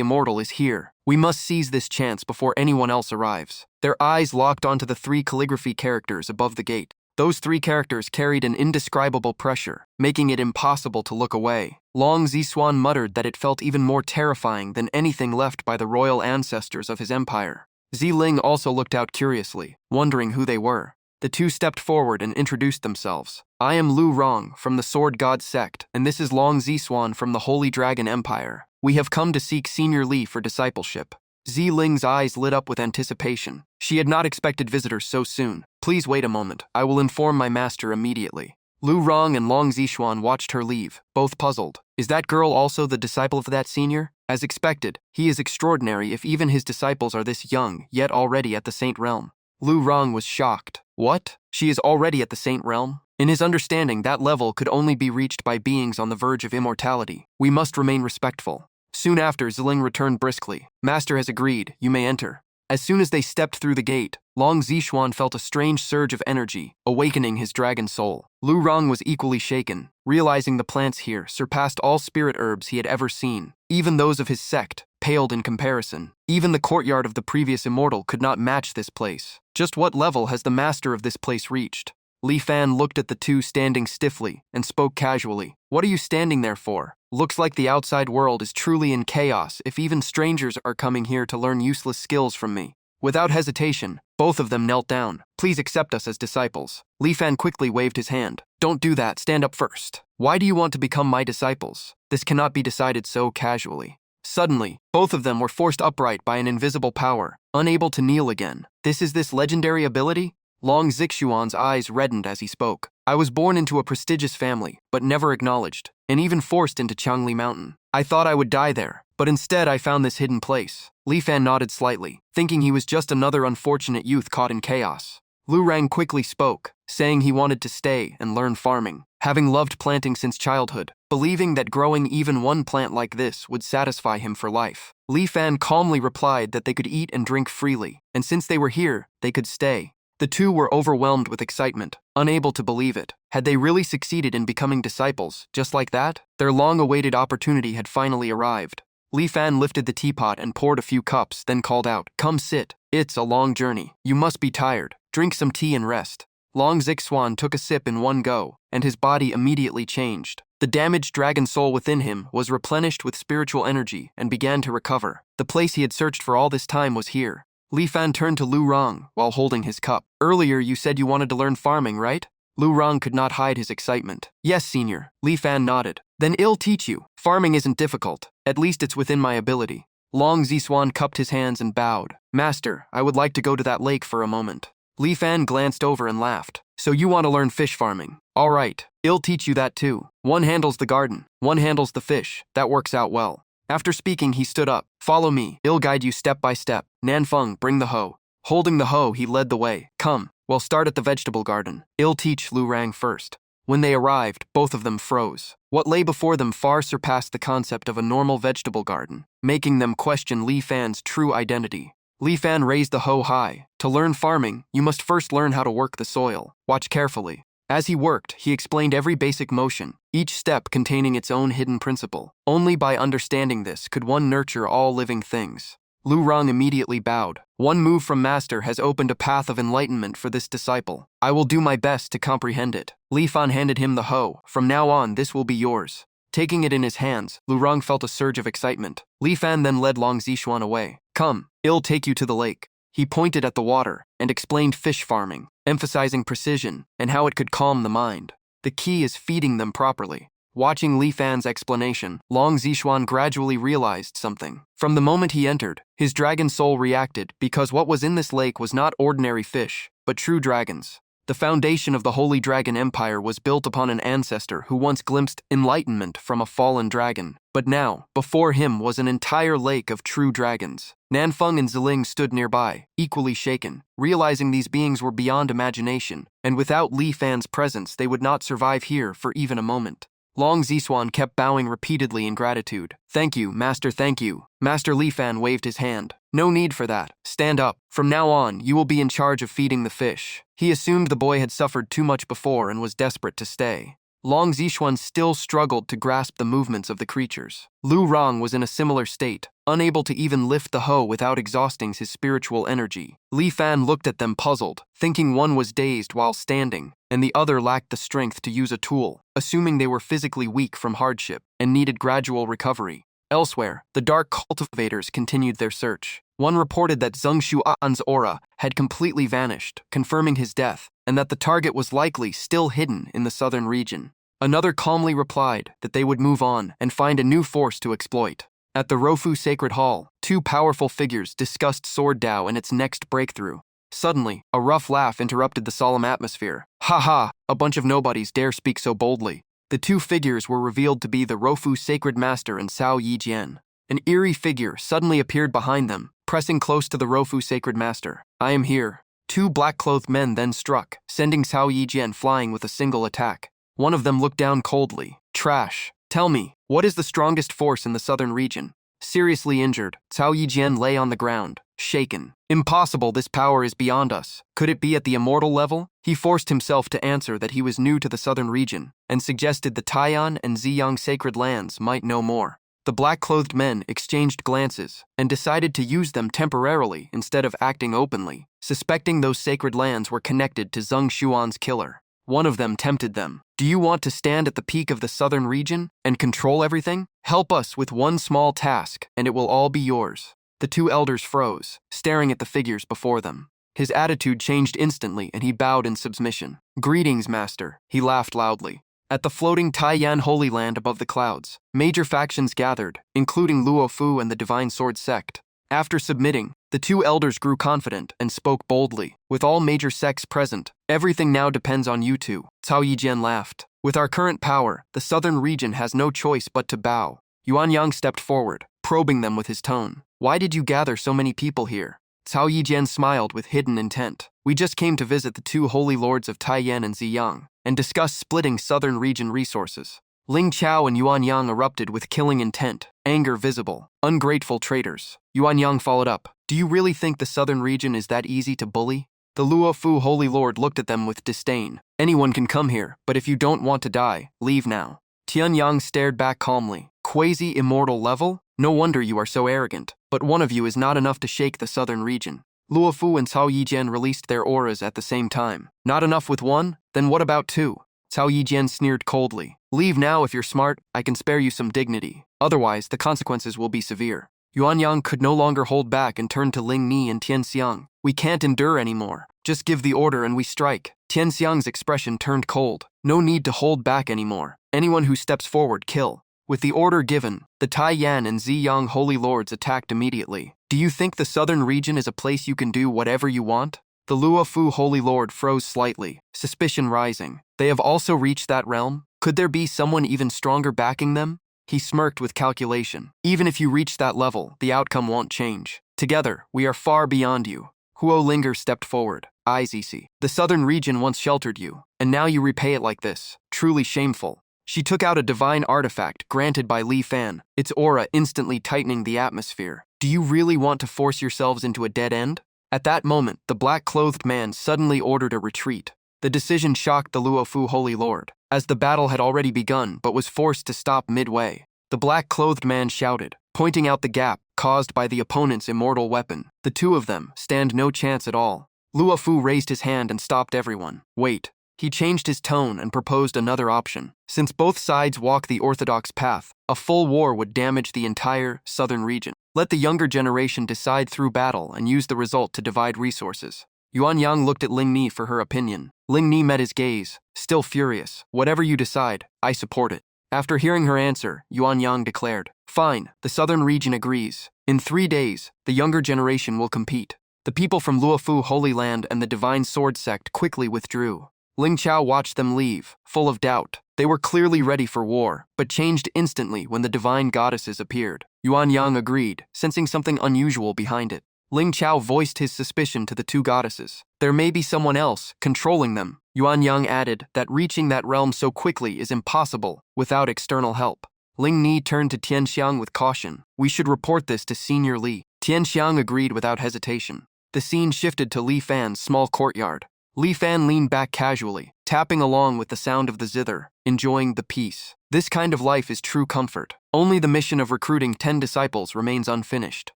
Speaker 1: immortal is here. We must seize this chance before anyone else arrives. Their eyes locked onto the 3 calligraphy characters above the gate. Those 3 characters carried an indescribable pressure, making it impossible to look away. Long Zishuan muttered that it felt even more terrifying than anything left by the royal ancestors of his empire. Ziling also looked out curiously, wondering who they were. The two stepped forward and introduced themselves. I am Lu Rong from the Sword God Sect, and this is Long Ziswan from the Holy Dragon Empire. We have come to seek Senior Li for discipleship. Ziling's eyes lit up with anticipation. She had not expected visitors so soon. Please wait a moment. I will inform my master immediately. Lu Rong and Long Zishuan watched her leave, both puzzled. Is that girl also the disciple of that senior? As expected, he is extraordinary if even his disciples are this young, yet already at the Saint Realm. Lu Rong was shocked. What? She is already at the Saint Realm? In his understanding, that level could only be reached by beings on the verge of immortality. We must remain respectful. Soon after, Ziling returned briskly. Master has agreed, you may enter. As soon as they stepped through the gate, Long Zishuan felt a strange surge of energy, awakening his dragon soul. Lu Rong was equally shaken, realizing the plants here surpassed all spirit herbs he had ever seen. Even those of his sect paled in comparison. Even the courtyard of the previous immortal could not match this place. Just what level has the master of this place reached? Li Fan looked at the two standing stiffly and spoke casually. What are you standing there for? Looks like the outside world is truly in chaos if even strangers are coming here to learn useless skills from me. Without hesitation, both of them knelt down. Please accept us as disciples. Li Fan quickly waved his hand. Don't do that, stand up first. Why do you want to become my disciples? This cannot be decided so casually. Suddenly, both of them were forced upright by an invisible power, unable to kneel again. This is this legendary ability? Long Zixuan's eyes reddened as he spoke. I was born into a prestigious family, but never acknowledged, and even forced into Changli Mountain. I thought I would die there, but instead I found this hidden place. Li Fan nodded slightly, thinking he was just another unfortunate youth caught in chaos. Lu Rang quickly spoke, saying he wanted to stay and learn farming, having loved planting since childhood, believing that growing even one plant like this would satisfy him for life. Li Fan calmly replied that they could eat and drink freely, and since they were here, they could stay. The two were overwhelmed with excitement, unable to believe it. Had they really succeeded in becoming disciples, just like that? Their long-awaited opportunity had finally arrived. Li Fan lifted the teapot and poured a few cups, then called out, "Come sit. It's a long journey. You must be tired. Drink some tea and rest." Long Zixuan took a sip in one go, and his body immediately changed. The damaged dragon soul within him was replenished with spiritual energy and began to recover. The place he had searched for all this time was here. Li Fan turned to Lu Rong while holding his cup. Earlier you said you wanted to learn farming, right? Lu Rong could not hide his excitement. Yes, senior. Li Fan nodded. Then I'll teach you. Farming isn't difficult. At least it's within my ability. Long Zishuan cupped his hands and bowed. Master, I would like to go to that lake for a moment. Li Fan glanced over and laughed. So you want to learn fish farming? All right, I'll teach you that too. One handles the garden, one handles the fish. That works out well. After speaking, he stood up. Follow me. I'll guide you step by step. Nanfeng, bring the hoe. Holding the hoe, he led the way. Come, we'll start at the vegetable garden. I'll teach Lu Rang first. When they arrived, both of them froze. What lay before them far surpassed the concept of a normal vegetable garden, making them question Li Fan's true identity. Li Fan raised the hoe high. To learn farming, you must first learn how to work the soil. Watch carefully. As he worked, he explained every basic motion, each step containing its own hidden principle. Only by understanding this could one nurture all living things. Lu Rong immediately bowed. One move from Master has opened a path of enlightenment for this disciple. I will do my best to comprehend it. Li Fan handed him the hoe. From now on, this will be yours. Taking it in his hands, Lu Rong felt a surge of excitement. Li Fan then led Long Zishuan away. Come, I'll take you to the lake. He pointed at the water and explained fish farming, emphasizing precision and how it could calm the mind. The key is feeding them properly. Watching Li Fan's explanation, Long Zishuan gradually realized something. From the moment he entered, his dragon soul reacted because what was in this lake was not ordinary fish, but true dragons. The foundation of the Holy Dragon Empire was built upon an ancestor who once glimpsed enlightenment from a fallen dragon. But now, before him was an entire lake of true dragons. Nanfeng and Ziling stood nearby, equally shaken, realizing these beings were beyond imagination, and without Li Fan's presence they would not survive here for even a moment. Long Zishuan kept bowing repeatedly in gratitude. Thank you, Master, thank you. Master Li Fan waved his hand. No need for that. Stand up. From now on, you will be in charge of feeding the fish. He assumed the boy had suffered too much before and was desperate to stay. Long Zishuan still struggled to grasp the movements of the creatures. Lu Rong was in a similar state, unable to even lift the hoe without exhausting his spiritual energy. Li Fan looked at them puzzled, thinking one was dazed while standing, and the other lacked the strength to use a tool, assuming they were physically weak from hardship and needed gradual recovery. Elsewhere, the dark cultivators continued their search. One reported that Zheng Shuan's aura had completely vanished, confirming his death, and that the target was likely still hidden in the southern region. Another calmly replied that they would move on and find a new force to exploit. At the Rofu Sacred Hall, two powerful figures discussed Sword Dao and its next breakthrough. Suddenly, a rough laugh interrupted the solemn atmosphere. Ha ha, a bunch of nobodies dare speak so boldly. The two figures were revealed to be the Rofu Sacred Master and Cao Yijian. An eerie figure suddenly appeared behind them, pressing close to the Rofu Sacred Master. I am here. Two black-clothed men then struck, sending Cao Yijian flying with a single attack. One of them looked down coldly. Trash. Tell me, what is the strongest force in the southern region? Seriously injured, Cao Yijian lay on the ground, shaken. Impossible, this power is beyond us. Could it be at the immortal level? He forced himself to answer that he was new to the southern region, and suggested the Taiyan and Ziyang sacred lands might know more. The black-clothed men exchanged glances and decided to use them temporarily instead of acting openly, suspecting those sacred lands were connected to Zheng Shuan's killer. One of them tempted them. Do you want to stand at the peak of the southern region and control everything? Help us with one small task, and it will all be yours. The two elders froze, staring at the figures before them. His attitude changed instantly, and he bowed in submission. Greetings, master, he laughed loudly. At the floating Taiyan Holy Land above the clouds, major factions gathered, including Luofu and the Divine Sword Sect. After submitting, the two elders grew confident and spoke boldly. With all major sects present, everything now depends on you two. Cao Yijian laughed. With our current power, the southern region has no choice but to bow. Yuan Yang stepped forward, probing them with his tone. Why did you gather so many people here? Cao Yijian smiled with hidden intent. We just came to visit the two holy lords of Taiyan and Ziyang, and discuss splitting southern region resources. Ling Chao and Yuan Yang erupted with killing intent, anger visible. Ungrateful traitors. Yuan Yang followed up. Do you really think the southern region is that easy to bully? The Luofu Holy Lord looked at them with disdain. Anyone can come here, but if you don't want to die, leave now. Tian Yang stared back calmly. Quasi-immortal level? No wonder you are so arrogant, but one of you is not enough to shake the southern region. Luofu and Cao Yijian released their auras at the same time. Not enough with one? Then what about two? Cao Yijian sneered coldly. Leave now if you're smart, I can spare you some dignity. Otherwise, the consequences will be severe. Yuan Yang could no longer hold back and turned to Ling Ni and Tian Xiang. We can't endure anymore. Just give the order and we strike. Tian Xiang's expression turned cold. No need to hold back anymore. Anyone who steps forward, kill. With the order given, the Taiyan and Ziyang holy lords attacked immediately. Do you think the southern region is a place you can do whatever you want? The Luofu holy lord froze slightly, suspicion rising. They have also reached that realm? Could there be someone even stronger backing them? He smirked with calculation. Even if you reach that level, the outcome won't change. Together, we are far beyond you. Huo Linger stepped forward. IZC. The southern region once sheltered you, and now you repay it like this. Truly shameful. She took out a divine artifact granted by Li Fan, its aura instantly tightening the atmosphere. Do you really want to force yourselves into a dead end? At that moment, the black-clothed man suddenly ordered a retreat. The decision shocked the Luofu Holy Lord, as the battle had already begun but was forced to stop midway. The black-clothed man shouted, pointing out the gap caused by the opponent's immortal weapon. The two of them stand no chance at all. Luofu raised his hand and stopped everyone. Wait. He changed his tone and proposed another option. Since both sides walk the orthodox path, a full war would damage the entire southern region. Let the younger generation decide through battle and use the result to divide resources. Yuan Yang looked at Ling Ni for her opinion. Ling Ni met his gaze, still furious. Whatever you decide, I support it. After hearing her answer, Yuan Yang declared, Fine, the southern region agrees. In 3 days, the younger generation will compete. The people from Luofu Holy Land and the Divine Sword Sect quickly withdrew. Ling Chao watched them leave, full of doubt. They were clearly ready for war, but changed instantly when the divine goddesses appeared. Yuan Yang agreed, sensing something unusual behind it. Ling Chao voiced his suspicion to the two goddesses. There may be someone else controlling them. Yuan Yang added that reaching that realm so quickly is impossible without external help. Ling Ni turned to Tian Xiang with caution. We should report this to Senior Li. Tian Xiang agreed without hesitation. The scene shifted to Li Fan's small courtyard. Li Fan leaned back casually, tapping along with the sound of the zither, enjoying the peace. This kind of life is true comfort. Only the mission of recruiting 10 disciples remains unfinished.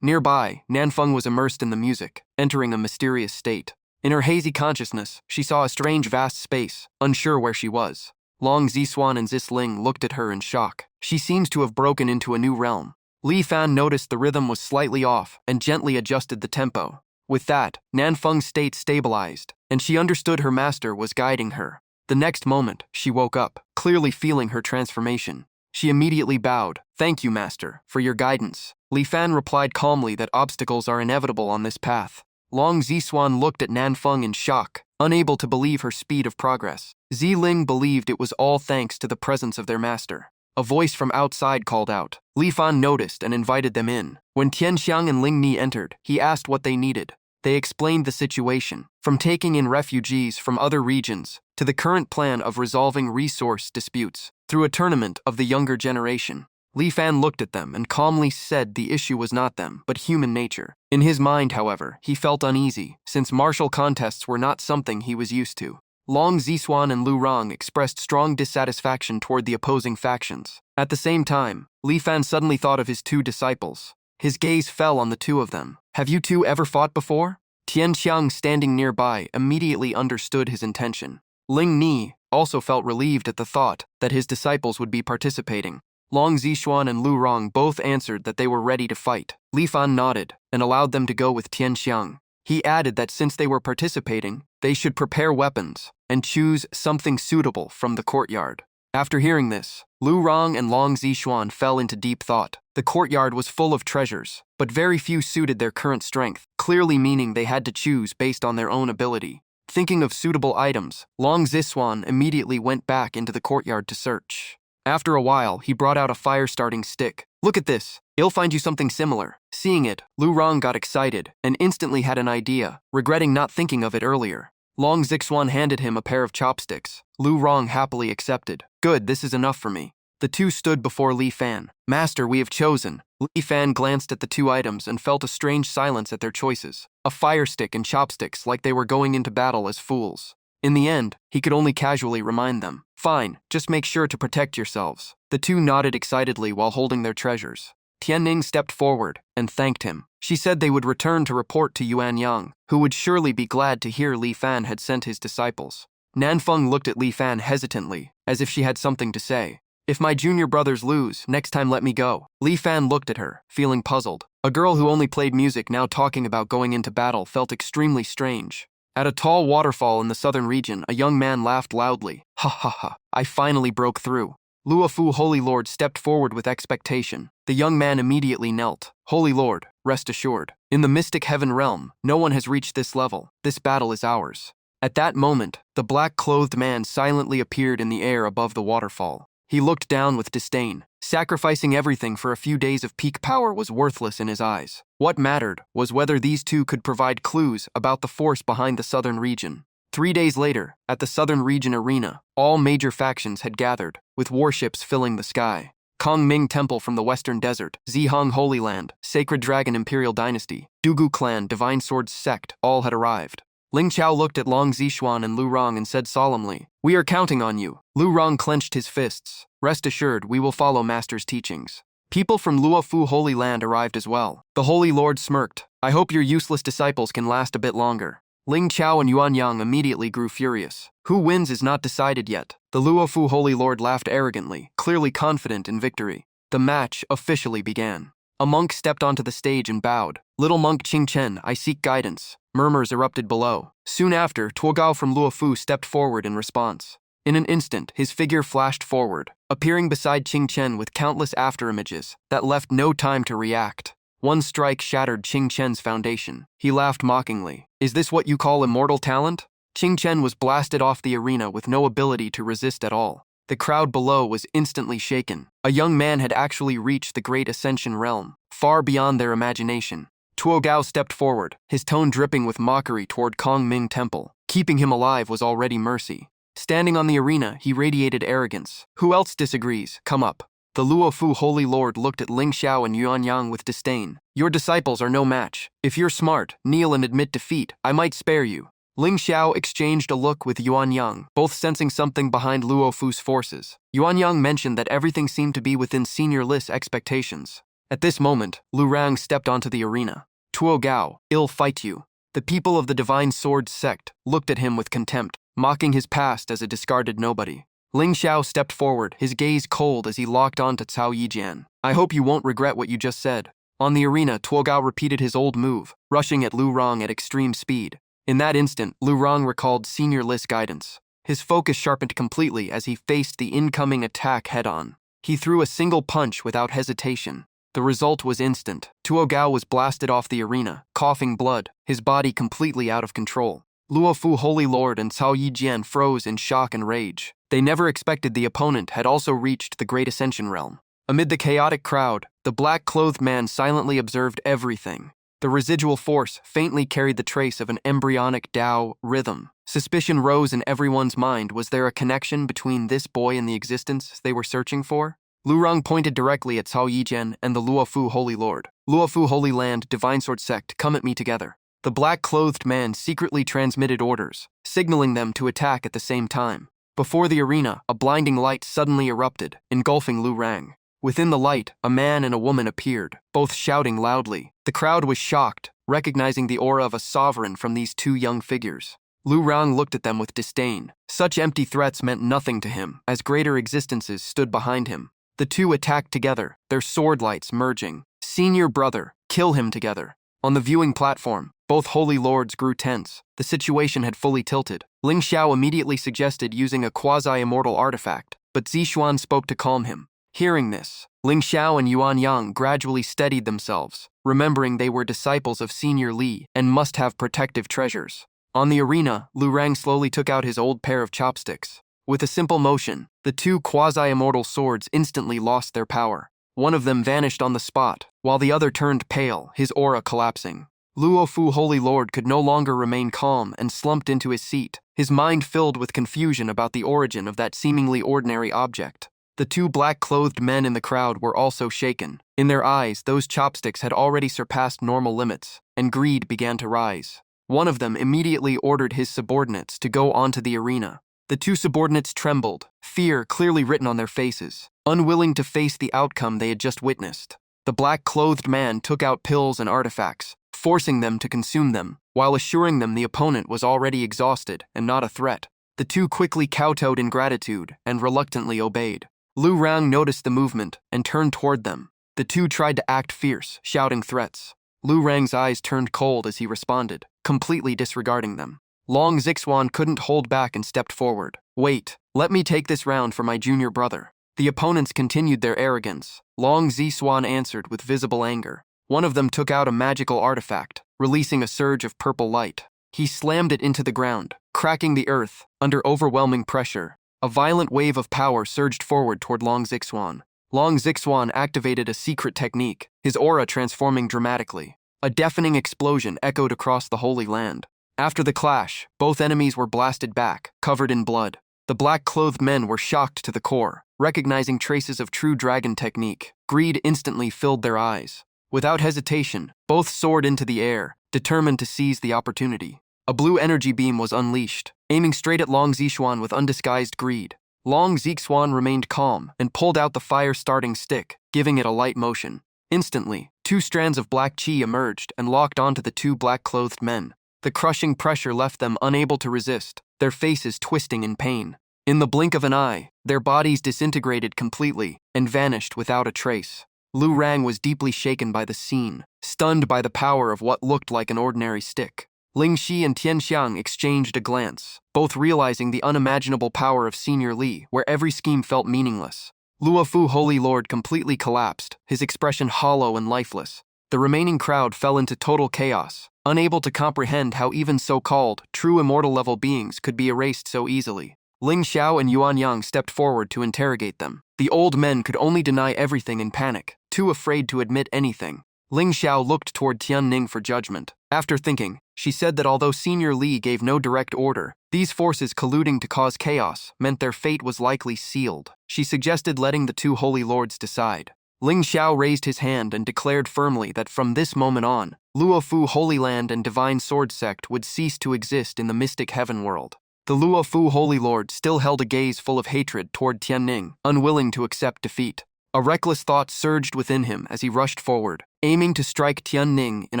Speaker 1: Nearby, Nanfeng was immersed in the music, entering a mysterious state. In her hazy consciousness, she saw a strange vast space, unsure where she was. Long Ziswan and Zisling looked at her in shock. She seems to have broken into a new realm. Li Fan noticed the rhythm was slightly off and gently adjusted the tempo. With that, Nanfeng's state stabilized, and she understood her master was guiding her. The next moment, she woke up, clearly feeling her transformation. She immediately bowed. "Thank you, master, for your guidance." Li Fan replied calmly that obstacles are inevitable on this path. Long Zishuan looked at Nanfeng in shock, unable to believe her speed of progress. Ziling believed it was all thanks to the presence of their master. A voice from outside called out. Li Fan noticed and invited them in. When Tianxiang and Ling Ni entered, he asked what they needed. They explained the situation, from taking in refugees from other regions to the current plan of resolving resource disputes through a tournament of the younger generation. Li Fan looked at them and calmly said the issue was not them, but human nature. In his mind, however, he felt uneasy, since martial contests were not something he was used to. Long Zishuan and Lu Rong expressed strong dissatisfaction toward the opposing factions. At the same time, Li Fan suddenly thought of his two disciples. His gaze fell on the two of them. "Have you two ever fought before?" Tianxiang, standing nearby, immediately understood his intention. Ling Ni also felt relieved at the thought that his disciples would be participating. Long Zishuan and Lu Rong both answered that they were ready to fight. Li Fan nodded and allowed them to go with Tianxiang. He added that since they were participating, they should prepare weapons and choose something suitable from the courtyard. After hearing this, Lu Rong and Long Zishuan fell into deep thought. The courtyard was full of treasures, but very few suited their current strength, clearly meaning they had to choose based on their own ability. Thinking of suitable items, Long Zishuan immediately went back into the courtyard to search. After a while, he brought out a fire-starting stick. "Look at this. I'll find you something similar." Seeing it, Lu Rong got excited and instantly had an idea, regretting not thinking of it earlier. Long Zishuan handed him a pair of chopsticks. Lu Rong happily accepted. "Good, this is enough for me." The two stood before Li Fan. "Master, we have chosen." Li Fan glanced at the two items and felt a strange silence at their choices. A fire stick and chopsticks, like they were going into battle as fools. In the end, he could only casually remind them. "Fine, just make sure to protect yourselves." The two nodded excitedly while holding their treasures. Tianning stepped forward and thanked him. She said they would return to report to Yuan Yang, who would surely be glad to hear Li Fan had sent his disciples. Nanfeng looked at Li Fan hesitantly, as if she had something to say. "If my junior brothers lose, next time let me go." Li Fan looked at her, feeling puzzled. A girl who only played music now talking about going into battle felt extremely strange. At a tall waterfall in the southern region, a young man laughed loudly. "Ha ha ha, I finally broke through." Luofu Holy Lord stepped forward with expectation. The young man immediately knelt. "Holy Lord, rest assured. In the mystic heaven realm, no one has reached this level. This battle is ours." At that moment, the black-clothed man silently appeared in the air above the waterfall. He looked down with disdain. Sacrificing everything for a few days of peak power was worthless in his eyes. What mattered was whether these two could provide clues about the force behind the southern region. 3 days later, at the southern region arena, all major factions had gathered, with warships filling the sky. Kongming Temple from the Western Desert, Zihong Holy Land, Sacred Dragon Imperial Dynasty, Dugu Clan Divine Swords Sect all had arrived. Ling Qiao looked at Long Zishuan and Lu Rong and said solemnly, "We are counting on you." Lu Rong clenched his fists. "Rest assured, we will follow Master's teachings." People from Luofu Holy Land arrived as well. The Holy Lord smirked. "I hope your useless disciples can last a bit longer." Ling Qiao and Yuan Yang immediately grew furious. Who wins is not decided yet. The Luofu Holy Lord laughed arrogantly, clearly confident in victory. The match officially began. A monk stepped onto the stage and bowed. "Little monk Qing Chen, I seek guidance." Murmurs erupted below. Soon after, Tuogao from Luofu stepped forward in response. In an instant, his figure flashed forward, appearing beside Qing Chen with countless afterimages that left no time to react. One strike shattered Qing Chen's foundation. He laughed mockingly. "Is this what you call immortal talent?" Qing Chen was blasted off the arena with no ability to resist at all. The crowd below was instantly shaken. A young man had actually reached the Great Ascension realm, far beyond their imagination. Tuogao stepped forward, his tone dripping with mockery toward Kongming Temple. Keeping him alive was already mercy. Standing on the arena, he radiated arrogance. "Who else disagrees? Come up." The Luofu Holy Lord looked at Ling Xiao and Yuan Yang with disdain. "Your disciples are no match. If you're smart, kneel and admit defeat. I might spare you." Ling Xiao exchanged a look with Yuan Yang, both sensing something behind Luofu's forces. Yuan Yang mentioned that everything seemed to be within Senior List's expectations. At this moment, Lu Rang stepped onto the arena. "Tuo Gao, ill fight you." The people of the Divine Swords sect looked at him with contempt, mocking his past as a discarded nobody. Ling Xiao stepped forward, his gaze cold as he locked onto Cao Yijian. I hope you won't regret what you just said. On the arena, Tuogao repeated his old move, rushing at Lu Rong at extreme speed. In that instant, Lu Rong recalled Senior Li's guidance. His focus sharpened completely as he faced the incoming attack head-on. He threw a single punch without hesitation. The result was instant. Tuogao was blasted off the arena, coughing blood, his body completely out of control. Luofu Holy Lord and Cao Yijian froze in shock and rage. They never expected the opponent had also reached the Great Ascension realm. Amid the chaotic crowd, the black-clothed man silently observed everything. The residual force faintly carried the trace of an embryonic Tao rhythm. Suspicion rose in everyone's mind. Was there a connection between this boy and the existence they were searching for? Lu Rong pointed directly at Cao Yijian and the Luofu Holy Lord. Luofu Holy Land, Divine Sword Sect, come at me together. The black-clothed man secretly transmitted orders, signaling them to attack at the same time. Before the arena, a blinding light suddenly erupted, engulfing Lu Rang. Within the light, a man and a woman appeared, both shouting loudly. The crowd was shocked, recognizing the aura of a sovereign from these two young figures. Lu Rang looked at them with disdain. Such empty threats meant nothing to him, as greater existences stood behind him. The two attacked together, their sword lights merging. Senior brother, kill him together. On the viewing platform, both holy lords grew tense. The situation had fully tilted. Ling Xiao immediately suggested using a quasi-immortal artifact, but Zixuan spoke to calm him. Hearing this, Ling Xiao and Yuan Yang gradually steadied themselves, remembering they were disciples of Senior Li and must have protective treasures. On the arena, Lu Rang slowly took out his old pair of chopsticks. With a simple motion, the two quasi-immortal swords instantly lost their power. One of them vanished on the spot, while the other turned pale, his aura collapsing. Luofu Holy Lord could no longer remain calm and slumped into his seat, his mind filled with confusion about the origin of that seemingly ordinary object. The two black-clothed men in the crowd were also shaken. In their eyes, those chopsticks had already surpassed normal limits, and greed began to rise. One of them immediately ordered his subordinates to go onto the arena. The two subordinates trembled, fear clearly written on their faces, unwilling to face the outcome they had just witnessed. The black-clothed man took out pills and artifacts, forcing them to consume them, while assuring them the opponent was already exhausted and not a threat. The two quickly kowtowed in gratitude and reluctantly obeyed. Lu Rang noticed the movement and turned toward them. The two tried to act fierce, shouting threats. Lu Rang's eyes turned cold as he responded, completely disregarding them. Long Zixuan couldn't hold back and stepped forward. Wait, let me take this round for my junior brother. The opponents continued their arrogance. Long Zixuan answered with visible anger. One of them took out a magical artifact, releasing a surge of purple light. He slammed it into the ground, cracking the earth under overwhelming pressure. A violent wave of power surged forward toward Long Zixuan. Long Zixuan activated a secret technique, his aura transforming dramatically. A deafening explosion echoed across the Holy Land. After the clash, both enemies were blasted back, covered in blood. The black-clothed men were shocked to the core, recognizing traces of true dragon technique. Greed instantly filled their eyes. Without hesitation, both soared into the air, determined to seize the opportunity. A blue energy beam was unleashed, aiming straight at Long Zixuan with undisguised greed. Long Zixuan remained calm and pulled out the fire-starting stick, giving it a light motion. Instantly, two strands of black chi emerged and locked onto the two black-clothed men. The crushing pressure left them unable to resist, their faces twisting in pain. In the blink of an eye, their bodies disintegrated completely and vanished without a trace. Lu Rang was deeply shaken by the scene, stunned by the power of what looked like an ordinary stick. Ling Shi and Tian Xiang exchanged a glance, both realizing the unimaginable power of Senior Li, where every scheme felt meaningless. Luofu Holy Lord completely collapsed, his expression hollow and lifeless. The remaining crowd fell into total chaos, unable to comprehend how even so-called true immortal-level beings could be erased so easily. Ling Xiao and Yuan Yang stepped forward to interrogate them. The old men could only deny everything in panic, too afraid to admit anything. Ling Xiao looked toward Tian Ning for judgment. After thinking, she said that although Senior Li gave no direct order, these forces colluding to cause chaos meant their fate was likely sealed. She suggested letting the two holy lords decide. Ling Xiao raised his hand and declared firmly that from this moment on, Luofu Holy Land and Divine Sword Sect would cease to exist in the mystic heaven world. The Luofu Holy Lord still held a gaze full of hatred toward Tianning, unwilling to accept defeat. A reckless thought surged within him as he rushed forward, aiming to strike Tianning in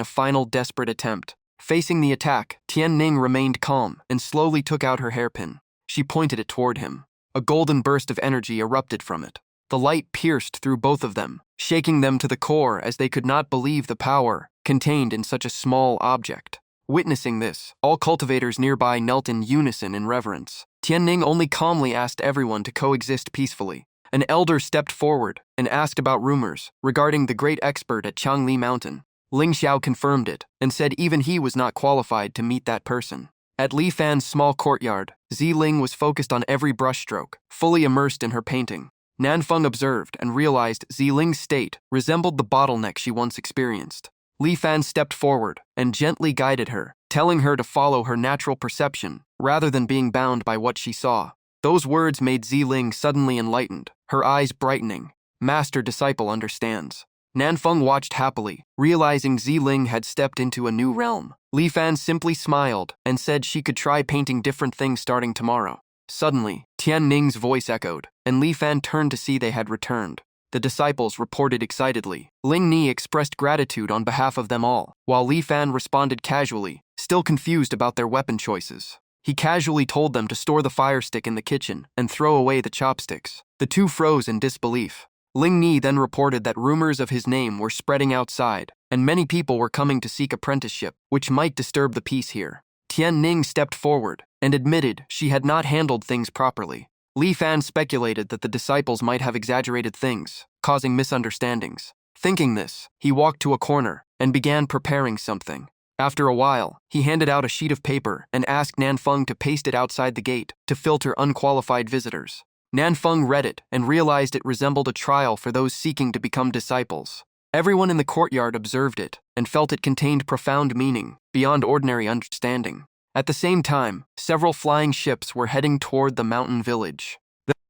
Speaker 1: a final desperate attempt. Facing the attack, Tianning remained calm and slowly took out her hairpin. She pointed it toward him. A golden burst of energy erupted from it. The light pierced through both of them, shaking them to the core as they could not believe the power contained in such a small object. Witnessing this, all cultivators nearby knelt in unison in reverence. Tianning only calmly asked everyone to coexist peacefully. An elder stepped forward and asked about rumors regarding the great expert at Changli Mountain. Ling Xiao confirmed it and said even he was not qualified to meet that person. At Li Fan's small courtyard, Ling was focused on every brushstroke, fully immersed in her painting. Nanfeng observed and realized Ling's state resembled the bottleneck she once experienced. Li Fan stepped forward and gently guided her, telling her to follow her natural perception rather than being bound by what she saw. Those words made Ling suddenly enlightened, her eyes brightening. Master disciple understands. Nanfeng watched happily, realizing Ling had stepped into a new realm. Li Fan simply smiled and said she could try painting different things starting tomorrow. Suddenly, Tian Ning's voice echoed, and Li Fan turned to see they had returned. The disciples reported excitedly. Ling Ni expressed gratitude on behalf of them all, while Li Fan responded casually, still confused about their weapon choices. He casually told them to store the fire stick in the kitchen and throw away the chopsticks. The two froze in disbelief. Ling Ni then reported that rumors of his name were spreading outside, and many people were coming to seek apprenticeship, which might disturb the peace here. Tian Ning stepped forward and admitted she had not handled things properly. Li Fan speculated that the disciples might have exaggerated things, causing misunderstandings. Thinking this, he walked to a corner and began preparing something. After a while, he handed out a sheet of paper and asked Nanfeng to paste it outside the gate to filter unqualified visitors. Nanfeng read it and realized it resembled a trial for those seeking to become disciples. Everyone in the courtyard observed it and felt it contained profound meaning beyond ordinary understanding. At the same time, several flying ships were heading toward the mountain village.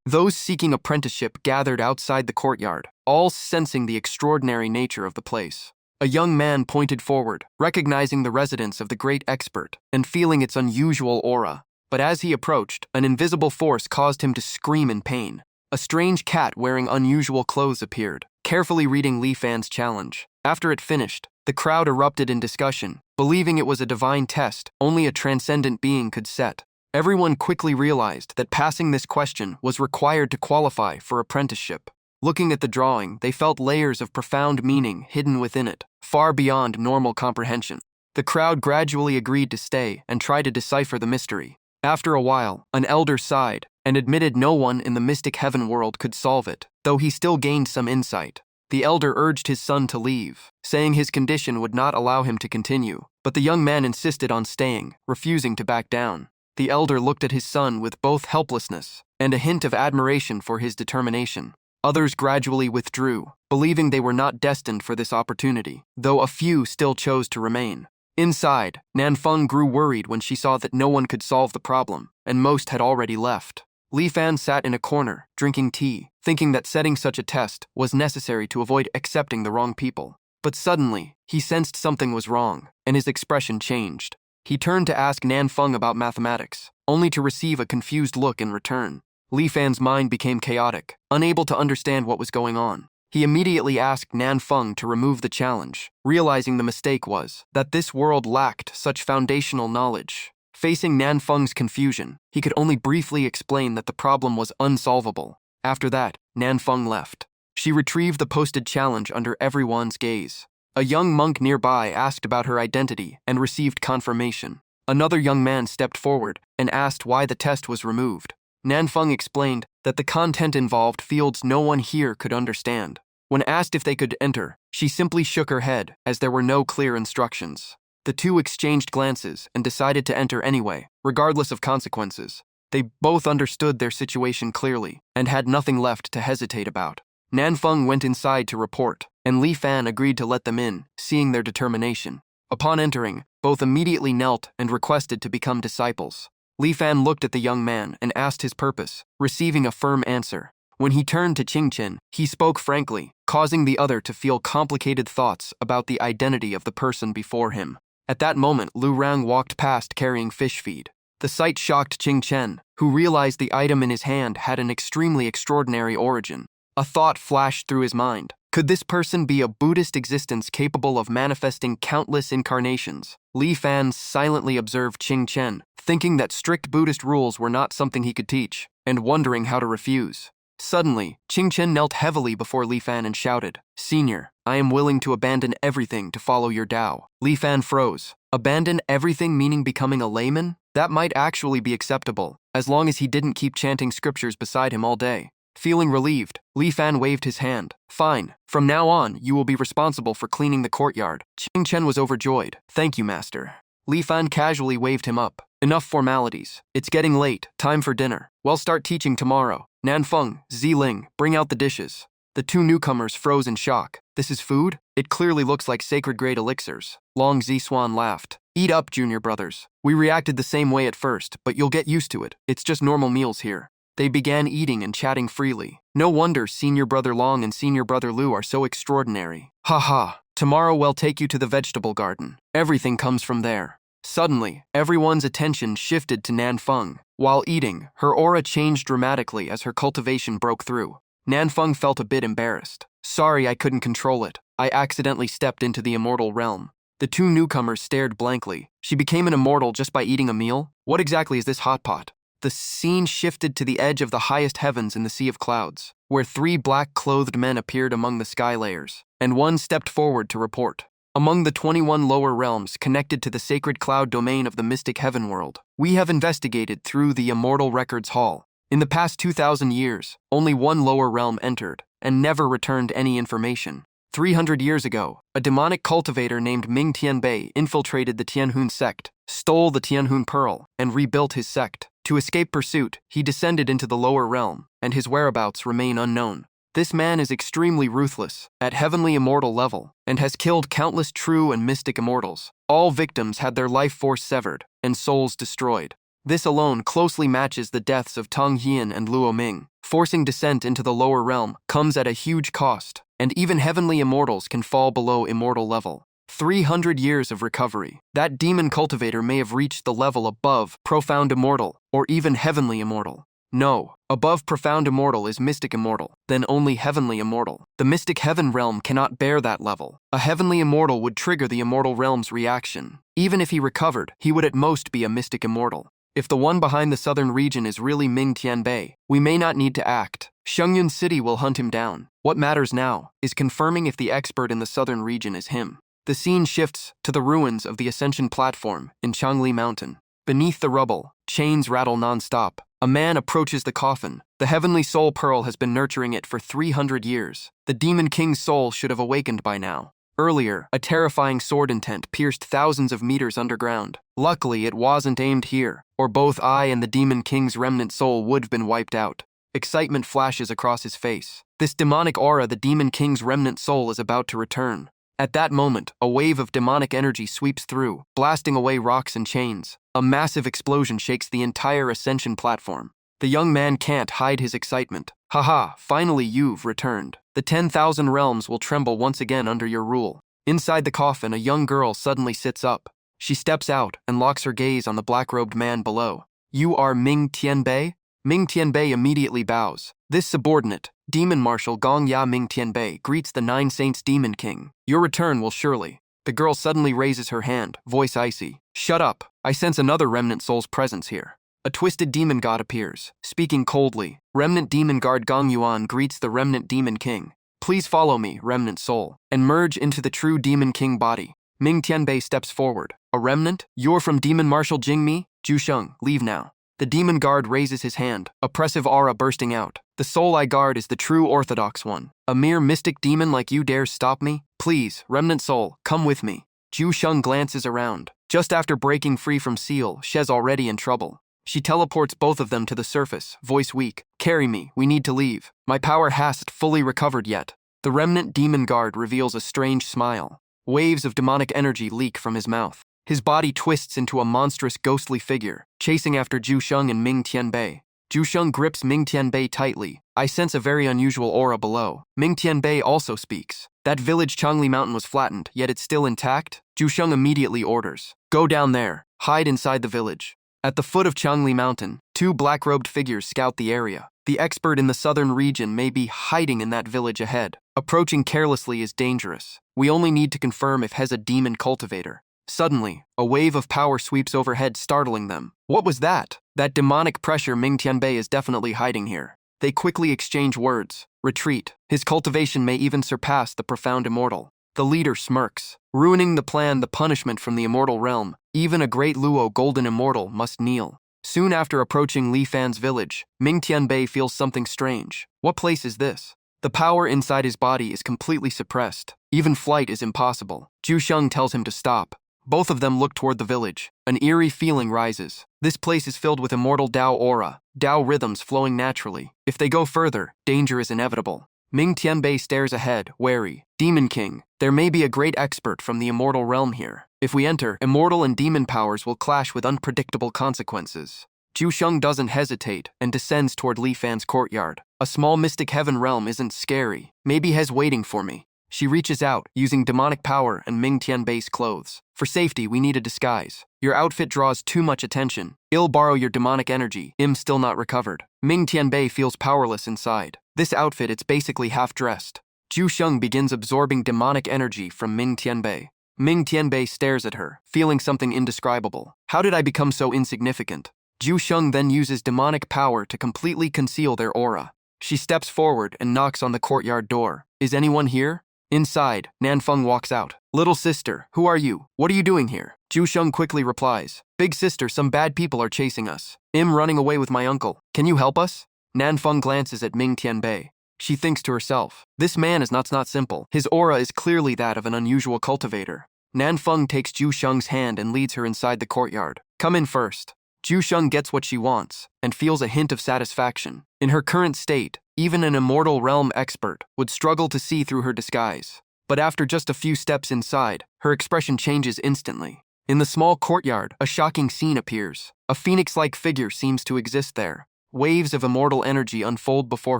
Speaker 1: Those seeking apprenticeship gathered outside the courtyard, all sensing the extraordinary nature of the place. A young man pointed forward, recognizing the residence of the great expert and feeling its unusual aura. But as he approached, an invisible force caused him to scream in pain. A strange cat wearing unusual clothes appeared, carefully reading Li Fan's challenge. After it finished, the crowd erupted in discussion, believing it was a divine test only a transcendent being could set. Everyone quickly realized that passing this question was required to qualify for apprenticeship. Looking at the drawing, they felt layers of profound meaning hidden within it, far beyond normal comprehension. The crowd gradually agreed to stay and try to decipher the mystery. After a while, an elder sighed and admitted no one in the mystic heaven world could solve it, though he still gained some insight. The elder urged his son to leave, saying his condition would not allow him to continue, but the young man insisted on staying, refusing to back down. The elder looked at his son with both helplessness and a hint of admiration for his determination. Others gradually withdrew, believing they were not destined for this opportunity, though a few still chose to remain. Inside, Nanfeng grew worried when she saw that no one could solve the problem, and most had already left. Li Fan sat in a corner, drinking tea, thinking that setting such a test was necessary to avoid accepting the wrong people. But suddenly, he sensed something was wrong, and his expression changed. He turned to ask Nanfeng about mathematics, only to receive a confused look in return. Li Fan's mind became chaotic, unable to understand what was going on. He immediately asked Nanfeng to remove the challenge, realizing the mistake was that this world lacked such foundational knowledge. Facing Nanfeng's confusion, he could only briefly explain that the problem was unsolvable. After that, Nanfeng left. She retrieved the posted challenge under everyone's gaze. A young monk nearby asked about her identity and received confirmation. Another young man stepped forward and asked why the test was removed. Nanfeng explained that the content involved fields no one here could understand. When asked if they could enter, she simply shook her head as there were no clear instructions. The two exchanged glances and decided to enter anyway, regardless of consequences. They both understood their situation clearly and had nothing left to hesitate about. Nanfeng went inside to report, and Li Fan agreed to let them in, seeing their determination. Upon entering, both immediately knelt and requested to become disciples. Li Fan looked at the young man and asked his purpose, receiving a firm answer. When he turned to Qingchen, he spoke frankly, causing the other to feel complicated thoughts about the identity of the person before him. At that moment, Lu Rang walked past carrying fish feed. The sight shocked Qingchen, who realized the item in his hand had an extremely extraordinary origin. A thought flashed through his mind. Could this person be a Buddhist existence capable of manifesting countless incarnations? Li Fan silently observed Qingchen, thinking that strict Buddhist rules were not something he could teach, and wondering how to refuse. Suddenly, Qing Chen knelt heavily before Li Fan and shouted, "Senior, I am willing to abandon everything to follow your Tao." Li Fan froze. Abandon everything meaning becoming a layman? That might actually be acceptable, as long as he didn't keep chanting scriptures beside him all day. Feeling relieved, Li Fan waved his hand. "Fine. From now on, you will be responsible for cleaning the courtyard." Qing Chen was overjoyed. "Thank you, master." Li Fan casually waved him up. "Enough formalities. It's getting late. Time for dinner. We'll start teaching tomorrow. Nanfeng, Ziling, bring out the dishes." The two newcomers froze in shock. "This is food? It clearly looks like sacred-grade elixirs." Long Ziswan laughed. "Eat up, junior brothers. We reacted the same way at first, but you'll get used to it. It's just normal meals here." They began eating and chatting freely. No wonder Senior Brother Long and Senior Brother Lu are so extraordinary. "Ha ha. Tomorrow we'll take you to the vegetable garden. Everything comes from there." Suddenly, everyone's attention shifted to Nanfeng. While eating, her aura changed dramatically as her cultivation broke through. Nanfeng felt a bit embarrassed. "Sorry, I couldn't control it. I accidentally stepped into the immortal realm." The two newcomers stared blankly. She became an immortal just by eating a meal? What exactly is this hot pot? The scene shifted to the edge of the highest heavens in the sea of clouds, where three black-clothed men appeared among the sky layers, and one stepped forward to report. Among the 21 lower realms connected to the sacred cloud domain of the mystic heaven world, we have investigated through the Immortal Records Hall. In the past 2,000 years, only one lower realm entered, and never returned any information. 300 years ago, a demonic cultivator named Ming Tianbei infiltrated the Tianhun sect, stole the Tianhun pearl, and rebuilt his sect. To escape pursuit, he descended into the lower realm, and his whereabouts remain unknown. This man is extremely ruthless, at heavenly immortal level, and has killed countless true and mystic immortals. All victims had their life force severed, and souls destroyed. This alone closely matches the deaths of Tang Hian and Luo Ming. Forcing descent into the lower realm comes at a huge cost, and even heavenly immortals can fall below immortal level. 300 years of recovery. That demon cultivator may have reached the level above profound immortal, or even heavenly immortal. No, above profound immortal is mystic immortal, then only heavenly immortal. The mystic heaven realm cannot bear that level. A heavenly immortal would trigger the immortal realm's reaction. Even if he recovered, he would at most be a mystic immortal. If the one behind the southern region is really Ming Tianbei, we may not need to act. Shengyun City will hunt him down. What matters now is confirming if the expert in the southern region is him. The scene shifts to the ruins of the ascension platform in Changli Mountain. Beneath the rubble, chains rattle non-stop. A man approaches the coffin. The heavenly soul pearl has been nurturing it for 300 years. The demon king's soul should have awakened by now. Earlier, a terrifying sword intent pierced thousands of meters underground. Luckily, it wasn't aimed here, or both I and the demon king's remnant soul would have been wiped out. Excitement flashes across his face. This demonic aura, the demon king's remnant soul, is about to return. At that moment, a wave of demonic energy sweeps through, blasting away rocks and chains. A massive explosion shakes the entire ascension platform. The young man can't hide his excitement. "Haha, finally you've returned. The 10,000 realms will tremble once again under your rule." Inside the coffin, a young girl suddenly sits up. She steps out and locks her gaze on the black-robed man below. "You are Ming Tianbei?" Ming Tianbei immediately bows. This subordinate, Demon Marshal Gong Ya Ming Tianbei, greets the Nine Saints Demon King. "Your return will surely." The girl suddenly raises her hand, voice icy. "Shut up. I sense another remnant soul's presence here." A twisted demon god appears, speaking coldly. Remnant demon guard Gong Yuan greets the remnant demon king. "Please follow me, remnant soul, and merge into the true demon king body." Ming Tianbei steps forward. "A remnant? You're from Demon Marshal Jingmi? Jusheng, leave now." The demon guard raises his hand, oppressive aura bursting out. "The soul I guard is the true orthodox one. A mere mystic demon like you dares stop me? Please, remnant soul, come with me." Jusheng glances around. Just after breaking free from Seal, She's already in trouble. She teleports both of them to the surface, voice weak. "Carry me, we need to leave. My power hasn't fully recovered yet." The remnant demon guard reveals a strange smile. Waves of demonic energy leak from his mouth. His body twists into a monstrous ghostly figure, chasing after Jusheng and Ming Tianbei. Jusheng grips Ming Tianbei tightly. "I sense a very unusual aura below." Ming Tianbei also speaks. "That village Changli Mountain was flattened, yet it's still intact?" Jusheng immediately orders. "Go down there. Hide inside the village." At the foot of Changli Mountain, two black-robed figures scout the area. The expert in the southern region may be hiding in that village ahead. Approaching carelessly is dangerous. We only need to confirm if He's a demon cultivator. Suddenly, a wave of power sweeps overhead, startling them. What was that? That demonic pressure Ming Tianbei is definitely hiding here. They quickly exchange words. Retreat. His cultivation may even surpass the profound immortal. The leader smirks. Ruining the plan, the punishment from the immortal realm. Even a great Luo golden immortal must kneel. Soon after approaching Li Fan's village, Ming Tianbei feels something strange. What place is this? The power inside his body is completely suppressed. Even flight is impossible. Zhu Sheng tells him to stop. Both of them look toward the village. An eerie feeling rises. This place is filled with immortal Dao aura, Dao rhythms flowing naturally. If they go further, danger is inevitable. Ming Tianbei stares ahead, wary. Demon King. There may be a great expert from the immortal realm here. If we enter, immortal and demon powers will clash with unpredictable consequences. Zhu Sheng doesn't hesitate and descends toward Li Fan's courtyard. A small mystic heaven realm isn't scary. Maybe he's waiting for me. She reaches out, using demonic power and Ming Tianbei's clothes. For safety, we need a disguise. Your outfit draws too much attention. I'll borrow your demonic energy. I'm still not recovered. Ming Tianbei feels powerless inside. This outfit, it's basically half-dressed. Zhu Sheng begins absorbing demonic energy from Ming Tianbei. Ming Tianbei stares at her, feeling something indescribable. How did I become so insignificant? Zhu Sheng then uses demonic power to completely conceal their aura. She steps forward and knocks on the courtyard door. Is anyone here? Inside, Nanfeng walks out. Little sister, who are you? What are you doing here? Zhu Sheng quickly replies. Big sister, some bad people are chasing us. I'm running away with my uncle. Can you help us? Nanfeng glances at Ming Tianbei. She thinks to herself, this man is not simple. His aura is clearly that of an unusual cultivator. Nanfeng takes Zhu Sheng's hand and leads her inside the courtyard. Come in first. Zhu Sheng gets what she wants and feels a hint of satisfaction. In her current state, even an immortal realm expert would struggle to see through her disguise. But after just a few steps inside, her expression changes instantly. In the small courtyard, a shocking scene appears. A phoenix-like figure seems to exist there. Waves of immortal energy unfold before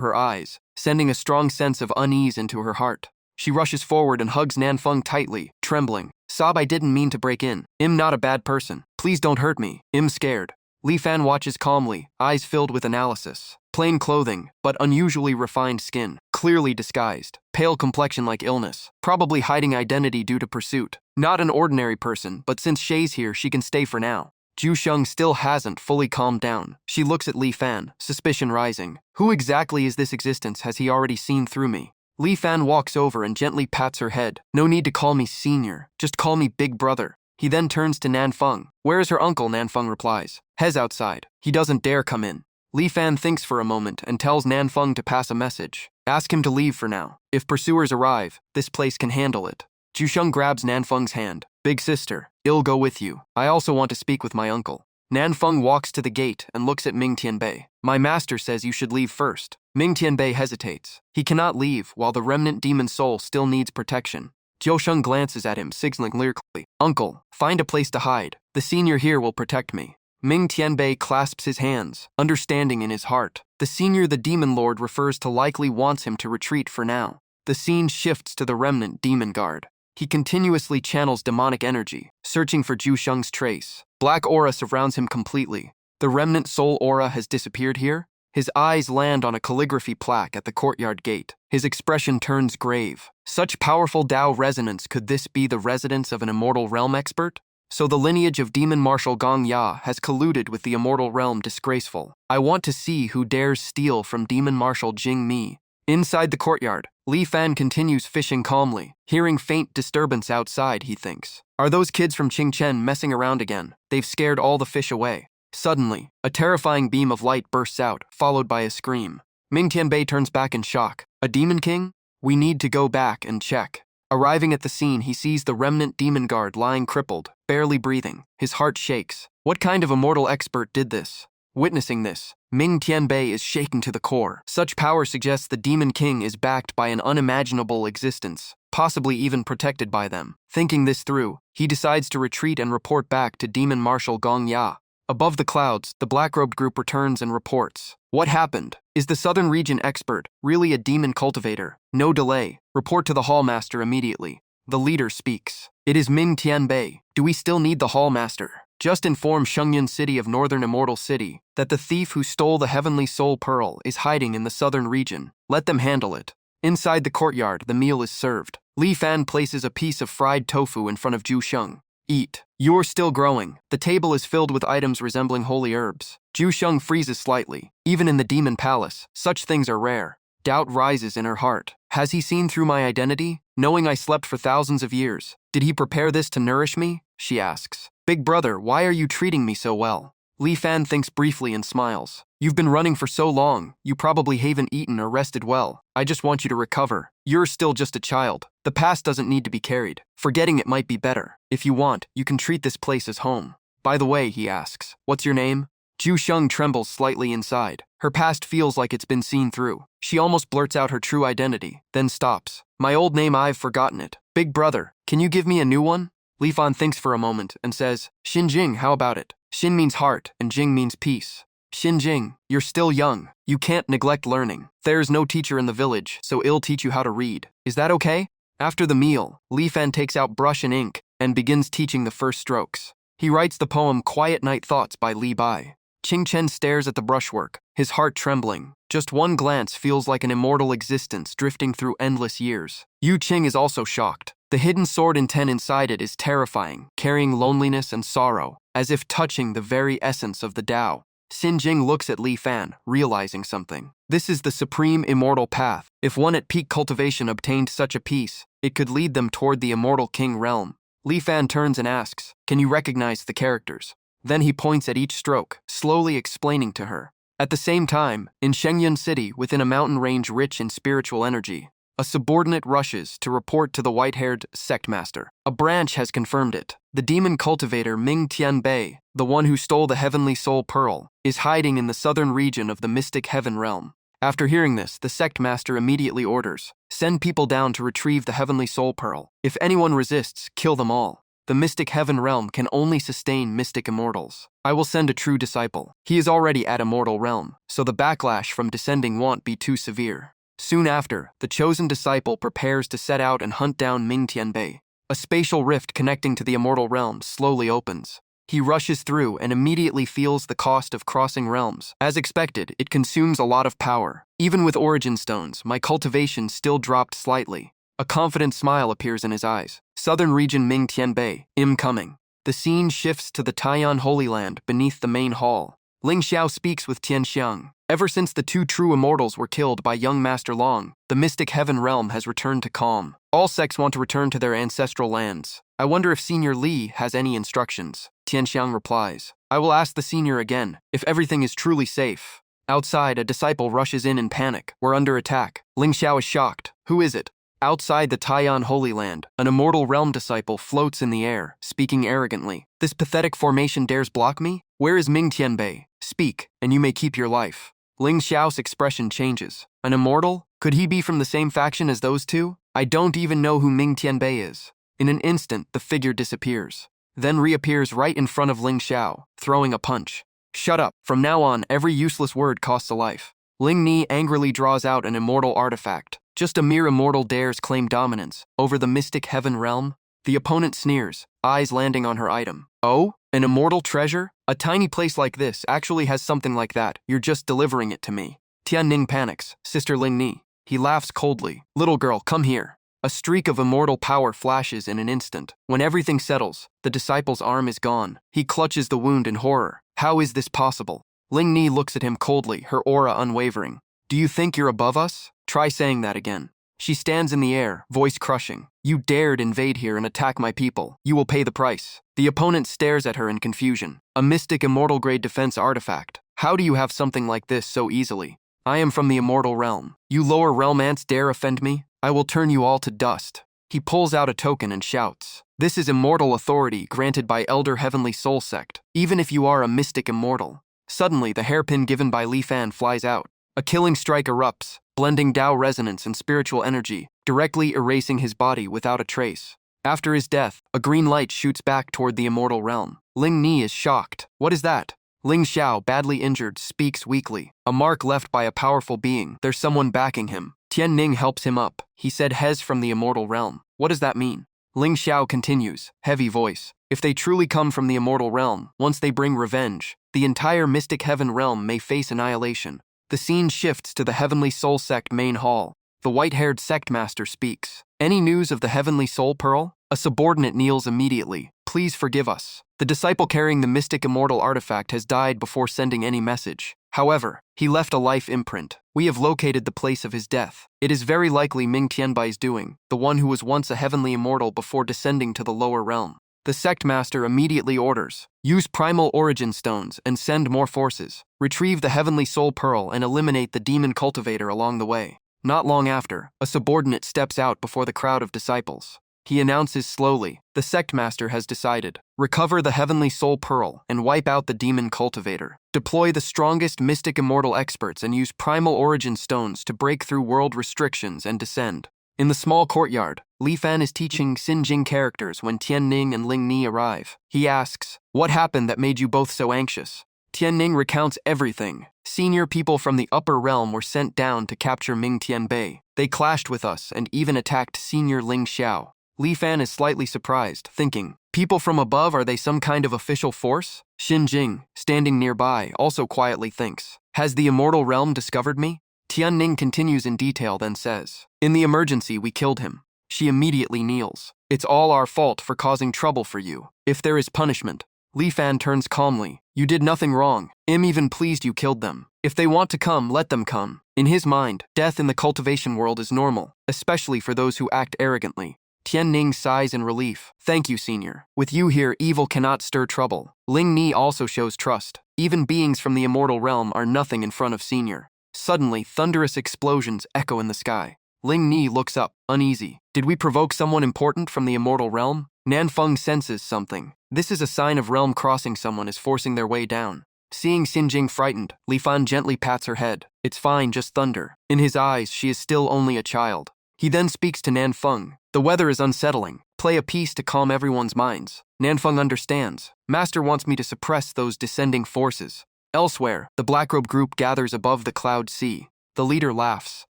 Speaker 1: her eyes, sending a strong sense of unease into her heart. She rushes forward and hugs Nanfeng tightly, trembling. Sob, I didn't mean to break in. I'm not a bad person. Please don't hurt me. I'm scared. Li Fan watches calmly, eyes filled with analysis. Plain clothing, but unusually refined skin, clearly disguised. Pale complexion like illness, probably hiding identity due to pursuit. Not an ordinary person, but since Shay's here, she can stay for now. Zhu Sheng still hasn't fully calmed down. She looks at Li Fan, suspicion rising. Who exactly is this existence? Has he already seen through me? Li Fan walks over and gently pats her head. No need to call me senior, just call me big brother. He then turns to Nanfeng. Where is her uncle? Nanfeng replies. Hez outside. He doesn't dare come in. Li Fan thinks for a moment and tells Nanfeng to pass a message. Ask him to leave for now. If pursuers arrive, this place can handle it. Zhu Sheng grabs Nanfeng's hand. Big sister, I'll go with you. I also want to speak with my uncle. Nanfeng walks to the gate and looks at Ming Tianbei. My master says you should leave first. Ming Tianbei hesitates. He cannot leave while the remnant demon soul still needs protection. Zhu Sheng glances at him, signaling lyrically. Uncle, find a place to hide. The senior here will protect me. Ming Tianbei clasps his hands, understanding in his heart. The senior the demon lord refers to likely wants him to retreat for now. The scene shifts to the remnant demon guard. He continuously channels demonic energy, searching for Zhu Sheng's trace. Black aura surrounds him completely. The remnant soul aura has disappeared here. His eyes land on a calligraphy plaque at the courtyard gate. His expression turns grave. Such powerful Dao resonance, could this be the residence of an immortal realm expert? So the lineage of Demon Marshal Gong Ya has colluded with the immortal realm. Disgraceful. I want to see who dares steal from Demon Marshal Jing Mi. Inside the courtyard, Li Fan continues fishing calmly. Hearing faint disturbance outside, he thinks. Are those kids from Qingchen messing around again? They've scared all the fish away. Suddenly, a terrifying beam of light bursts out, followed by a scream. Ming Tianbei turns back in shock. A demon king? We need to go back and check. Arriving at the scene, he sees the remnant demon guard lying crippled, barely breathing. His heart shakes. What kind of immortal expert did this? Witnessing this, Ming Tianbei is shaken to the core. Such power suggests the demon king is backed by an unimaginable existence, possibly even protected by them. Thinking this through, he decides to retreat and report back to Demon Marshal Gong Ya. Above the clouds, the black-robed group returns and reports. What happened? Is the Southern Region expert really a demon cultivator? No delay. Report to the Hallmaster immediately. The leader speaks. It is Ming Tianbei. Do we still need the Hallmaster? Just inform Shengyun City of Northern Immortal City that the thief who stole the Heavenly Soul Pearl is hiding in the Southern Region. Let them handle it. Inside the courtyard, the meal is served. Li Fan places a piece of fried tofu in front of Zhu Sheng. Eat. You're still growing. The table is filled with items resembling holy herbs. Ju Sheng freezes slightly. Even in the demon palace, such things are rare. Doubt rises in her heart. Has he seen through my identity? Knowing I slept for thousands of years, did he prepare this to nourish me? She asks. Big brother, why are you treating me so well? Li Fan thinks briefly and smiles. You've been running for so long, you probably haven't eaten or rested well. I just want you to recover. You're still just a child. The past doesn't need to be carried. Forgetting it might be better. If you want, you can treat this place as home. By the way, he asks, what's your name? Ju Sheng trembles slightly inside. Her past feels like it's been seen through. She almost blurts out her true identity, then stops. My old name, I've forgotten it. Big brother, can you give me a new one? Li Fan thinks for a moment and says, Xin Jing, how about it? Xin means heart and Jing means peace. Xin Jing, you're still young. You can't neglect learning. There's no teacher in the village, so I'll teach you how to read. Is that okay? After the meal, Li Fan takes out brush and ink and begins teaching the first strokes. He writes the poem Quiet Night Thoughts by Li Bai. Qing Chen stares at the brushwork, his heart trembling. Just one glance feels like an immortal existence drifting through endless years. Yu Qing is also shocked. The hidden sword intent inside it is terrifying, carrying loneliness and sorrow, as if touching the very essence of the Tao. Xin Jing looks at Li Fan, realizing something. This is the supreme immortal path. If one at peak cultivation obtained such a piece, it could lead them toward the immortal king realm. Li Fan turns and asks, can you recognize the characters? Then he points at each stroke, slowly explaining to her. At the same time, in Shengyun City, within a mountain range rich in spiritual energy, a subordinate rushes to report to the white-haired sect master. A branch has confirmed it. The demon cultivator Ming Tianbei, the one who stole the heavenly soul pearl, is hiding in the southern region of the mystic heaven realm. After hearing this, the sect master immediately orders, send people down to retrieve the heavenly soul pearl. If anyone resists, kill them all. The mystic heaven realm can only sustain mystic immortals. I will send a true disciple. He is already at immortal realm, so the backlash from descending won't be too severe. Soon after, the chosen disciple prepares to set out and hunt down Ming Tianbei. A spatial rift connecting to the immortal realm slowly opens. He rushes through and immediately feels the cost of crossing realms. As expected, it consumes a lot of power. Even with origin stones, my cultivation still dropped slightly. A confident smile appears in his eyes. Southern region Ming Tianbei, coming. The scene shifts to the Taiyan Holy Land beneath the main hall. Ling Xiao speaks with Tian Xiang. Ever since the two true immortals were killed by young Master Long, the mystic heaven realm has returned to calm. All sects want to return to their ancestral lands. I wonder if Senior Li has any instructions. Tian Xiang replies. I will ask the senior again, if everything is truly safe. Outside, a disciple rushes in panic. We're under attack. Ling Xiao is shocked. Who is it? Outside the Taiyan Holy Land, an immortal realm disciple floats in the air, speaking arrogantly. This pathetic formation dares block me? Where is Ming Tianbei? Speak, and you may keep your life. Ling Xiao's expression changes. An immortal? Could he be from the same faction as those two? I don't even know who Ming Tianbei is. In an instant, the figure disappears, then reappears right in front of Ling Xiao, throwing a punch. Shut up. From now on, every useless word costs a life. Ling Ni angrily draws out an immortal artifact. Just a mere immortal dares claim dominance over the mystic heaven realm? The opponent sneers, eyes landing on her item. Oh? An immortal treasure? A tiny place like this actually has something like that. You're just delivering it to me. Tian Ning panics. Sister Ling Ni. He laughs coldly. Little girl, come here. A streak of immortal power flashes in an instant. When everything settles, the disciple's arm is gone. He clutches the wound in horror. How is this possible? Ling Ni looks at him coldly, her aura unwavering. Do you think you're above us? Try saying that again. She stands in the air, voice crushing. You dared invade here and attack my people. You will pay the price. The opponent stares at her in confusion. A mystic immortal grade defense artifact. How do you have something like this so easily? I am from the immortal realm. You lower realm ants dare offend me? I will turn you all to dust. He pulls out a token and shouts. This is immortal authority granted by Elder Heavenly Soul Sect, even if you are a mystic immortal. Suddenly, the hairpin given by Li Fan flies out. A killing strike erupts, blending Tao resonance and spiritual energy, directly erasing his body without a trace. After his death, a green light shoots back toward the immortal realm. Ling Ni is shocked. What is that? Ling Xiao, badly injured, speaks weakly. A mark left by a powerful being. There's someone backing him. Tian Ning helps him up. He said Hez from the immortal realm. What does that mean? Ling Xiao continues, heavy voice. If they truly come from the immortal realm, once they bring revenge, the entire mystic heaven realm may face annihilation. The scene shifts to the Heavenly Soul Sect main hall. The white-haired sect master speaks. Any news of the Heavenly Soul Pearl? A subordinate kneels immediately. please forgive us. The disciple carrying the mystic immortal artifact has died before sending any message. However, he left a life imprint. We have located the place of his death. It is very likely Ming Tianbai's doing, the one who was once a heavenly immortal before descending to the lower realm. The sect master immediately orders, use primal origin stones and send more forces. Retrieve the heavenly soul pearl and eliminate the demon cultivator along the way. Not long after, a subordinate steps out before the crowd of disciples. He announces slowly, the sect master has decided. Recover the heavenly soul pearl and wipe out the demon cultivator. Deploy the strongest mystic immortal experts and use primal origin stones to break through world restrictions and descend. In the small courtyard, Li Fan is teaching Xin Jing characters when Tian Ning and Ling Ni arrive. He asks, what happened that made you both so anxious? Tian Ning recounts everything. Senior people from the upper realm were sent down to capture Ming Tianbei. They clashed with us and even attacked senior Ling Xiao. Li Fan is slightly surprised, thinking, people from above, are they some kind of official force? Xin Jing, standing nearby, also quietly thinks, has the immortal realm discovered me? Tian Ning continues in detail, then says, in the emergency, we killed him. She immediately kneels. It's all our fault for causing trouble for you. If there is punishment. Li Fan turns calmly. You did nothing wrong. I'm even pleased you killed them. If they want to come, let them come. In his mind, death in the cultivation world is normal, especially for those who act arrogantly. Tian Ning sighs in relief. Thank you, senior. With you here, evil cannot stir trouble. Ling Ni also shows trust. Even beings from the immortal realm are nothing in front of senior. Suddenly, thunderous explosions echo in the sky. Ling Ni looks up, uneasy. Did we provoke someone important from the immortal realm? Nanfeng senses something. This is a sign of realm crossing. Someone is forcing their way down. Seeing Xin Jing frightened, Li Fan gently pats her head. It's fine, just thunder. In his eyes, she is still only a child. He then speaks to Nanfeng. The weather is unsettling. Play a piece to calm everyone's minds. Nanfeng understands. Master wants me to suppress those descending forces. Elsewhere, the Blackrobe group gathers above the cloud sea. The leader laughs.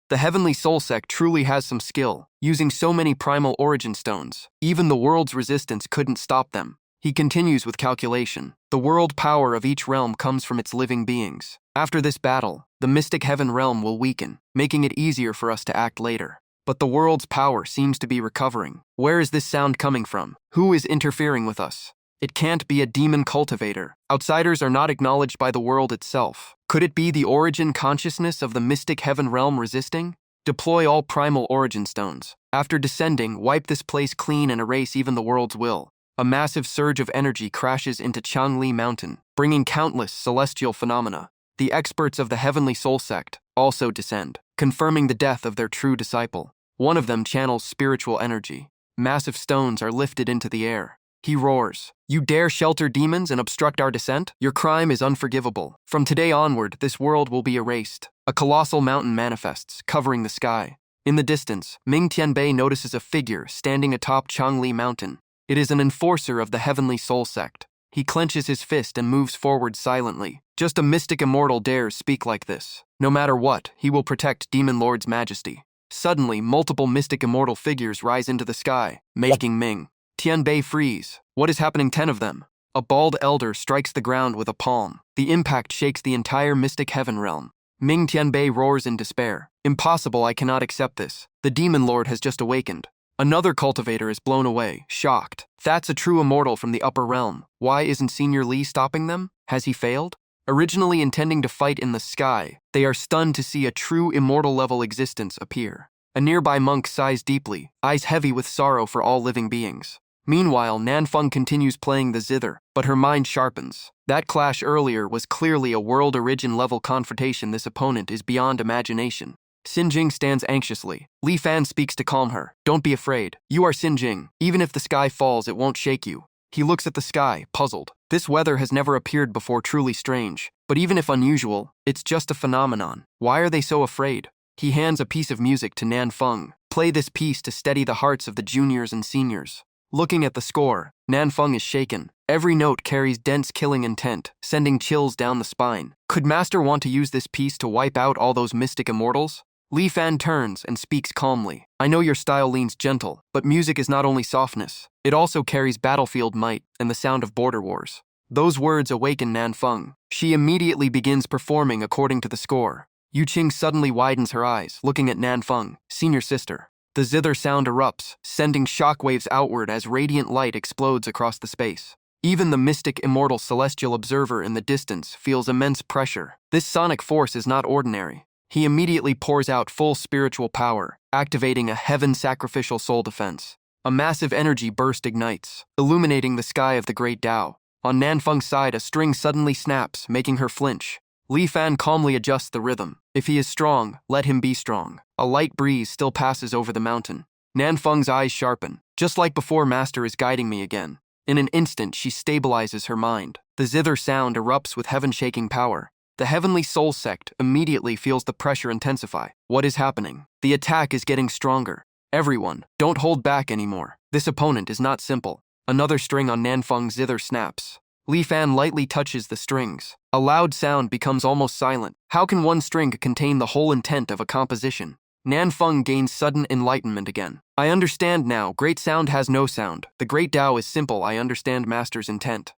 Speaker 1: The Heavenly Soul Sect truly has some skill, using so many primal origin stones. Even the world's resistance couldn't stop them. He continues with calculation. The world power of each realm comes from its living beings. After this battle, the Mystic Heaven realm will weaken, making it easier for us to act later. But the world's power seems to be recovering. Where is this sound coming from? Who is interfering with us? It can't be a demon cultivator. Outsiders are not acknowledged by the world itself. Could it be the origin consciousness of the Mystic Heaven realm resisting? Deploy all primal origin stones. After descending, wipe this place clean and erase even the world's will. A massive surge of energy crashes into Changli Mountain, bringing countless celestial phenomena. The experts of the Heavenly Soul Sect also descend, confirming the death of their true disciple. One of them channels spiritual energy. Massive stones are lifted into the air. He roars, you dare shelter demons and obstruct our descent? Your crime is unforgivable. From today onward, this world will be erased. A colossal mountain manifests, covering the sky. In the distance, Ming Tianbei notices a figure standing atop Changli Mountain. It is an enforcer of the Heavenly Soul Sect. He clenches his fist and moves forward silently. Just a mystic immortal dares speak like this. No matter what, he will protect Demon Lord's majesty. Suddenly, multiple mystic immortal figures rise into the sky, making Ming Tianbei freeze. What is happening? 10 of them. A bald elder strikes the ground with a palm. The impact shakes the entire Mystic Heaven realm. Ming Tianbei roars in despair. Impossible, I cannot accept this. The Demon Lord has just awakened. Another cultivator is blown away, shocked. That's a true immortal from the upper realm. Why isn't Senior Li stopping them? Has he failed? Originally intending to fight in the sky, they are stunned to see a true immortal-level existence appear. A nearby monk sighs deeply, eyes heavy with sorrow for all living beings. Meanwhile, Nanfeng continues playing the zither, but her mind sharpens. That clash earlier was clearly a world origin-level confrontation. This opponent is beyond imagination. Xin Jing stands anxiously. Li Fan speaks to calm her. Don't be afraid. You are Xin Jing. Even if the sky falls, it won't shake you. He looks at the sky, puzzled. This weather has never appeared before, truly strange. But even if unusual, it's just a phenomenon. Why are they so afraid? He hands a piece of music to Nanfeng. Play this piece to steady the hearts of the juniors and seniors. Looking at the score, Nanfeng is shaken. Every note carries dense killing intent, sending chills down the spine. Could Master want to use this piece to wipe out all those mystic immortals? Li Fan turns and speaks calmly. I know your style leans gentle, but music is not only softness. It also carries battlefield might and the sound of border wars. Those words awaken Nanfeng. She immediately begins performing according to the score. Yu Qing suddenly widens her eyes, looking at Nanfeng, senior sister. The zither sound erupts, sending shockwaves outward as radiant light explodes across the space. Even the mystic immortal celestial observer in the distance feels immense pressure. This sonic force is not ordinary. He immediately pours out full spiritual power, activating a heaven-sacrificial soul defense. A massive energy burst ignites, illuminating the sky of the great Tao. On Nanfeng's side, a string suddenly snaps, making her flinch. Li Fan calmly adjusts the rhythm. If he is strong, let him be strong. A light breeze still passes over the mountain. Nanfeng's eyes sharpen. Just like before, Master is guiding me again. In an instant, she stabilizes her mind. The zither sound erupts with heaven-shaking power. The heavenly soul sect immediately feels the pressure intensify. What is happening? The attack is getting stronger. Everyone, don't hold back anymore. This opponent is not simple. Another string on Nanfeng's zither snaps. Li Fan lightly touches the strings. A loud sound becomes almost silent. How can one string contain the whole intent of a composition? Nanfeng gains sudden enlightenment again. I understand now. Great sound has no sound. The great Tao is simple. I understand Master's intent.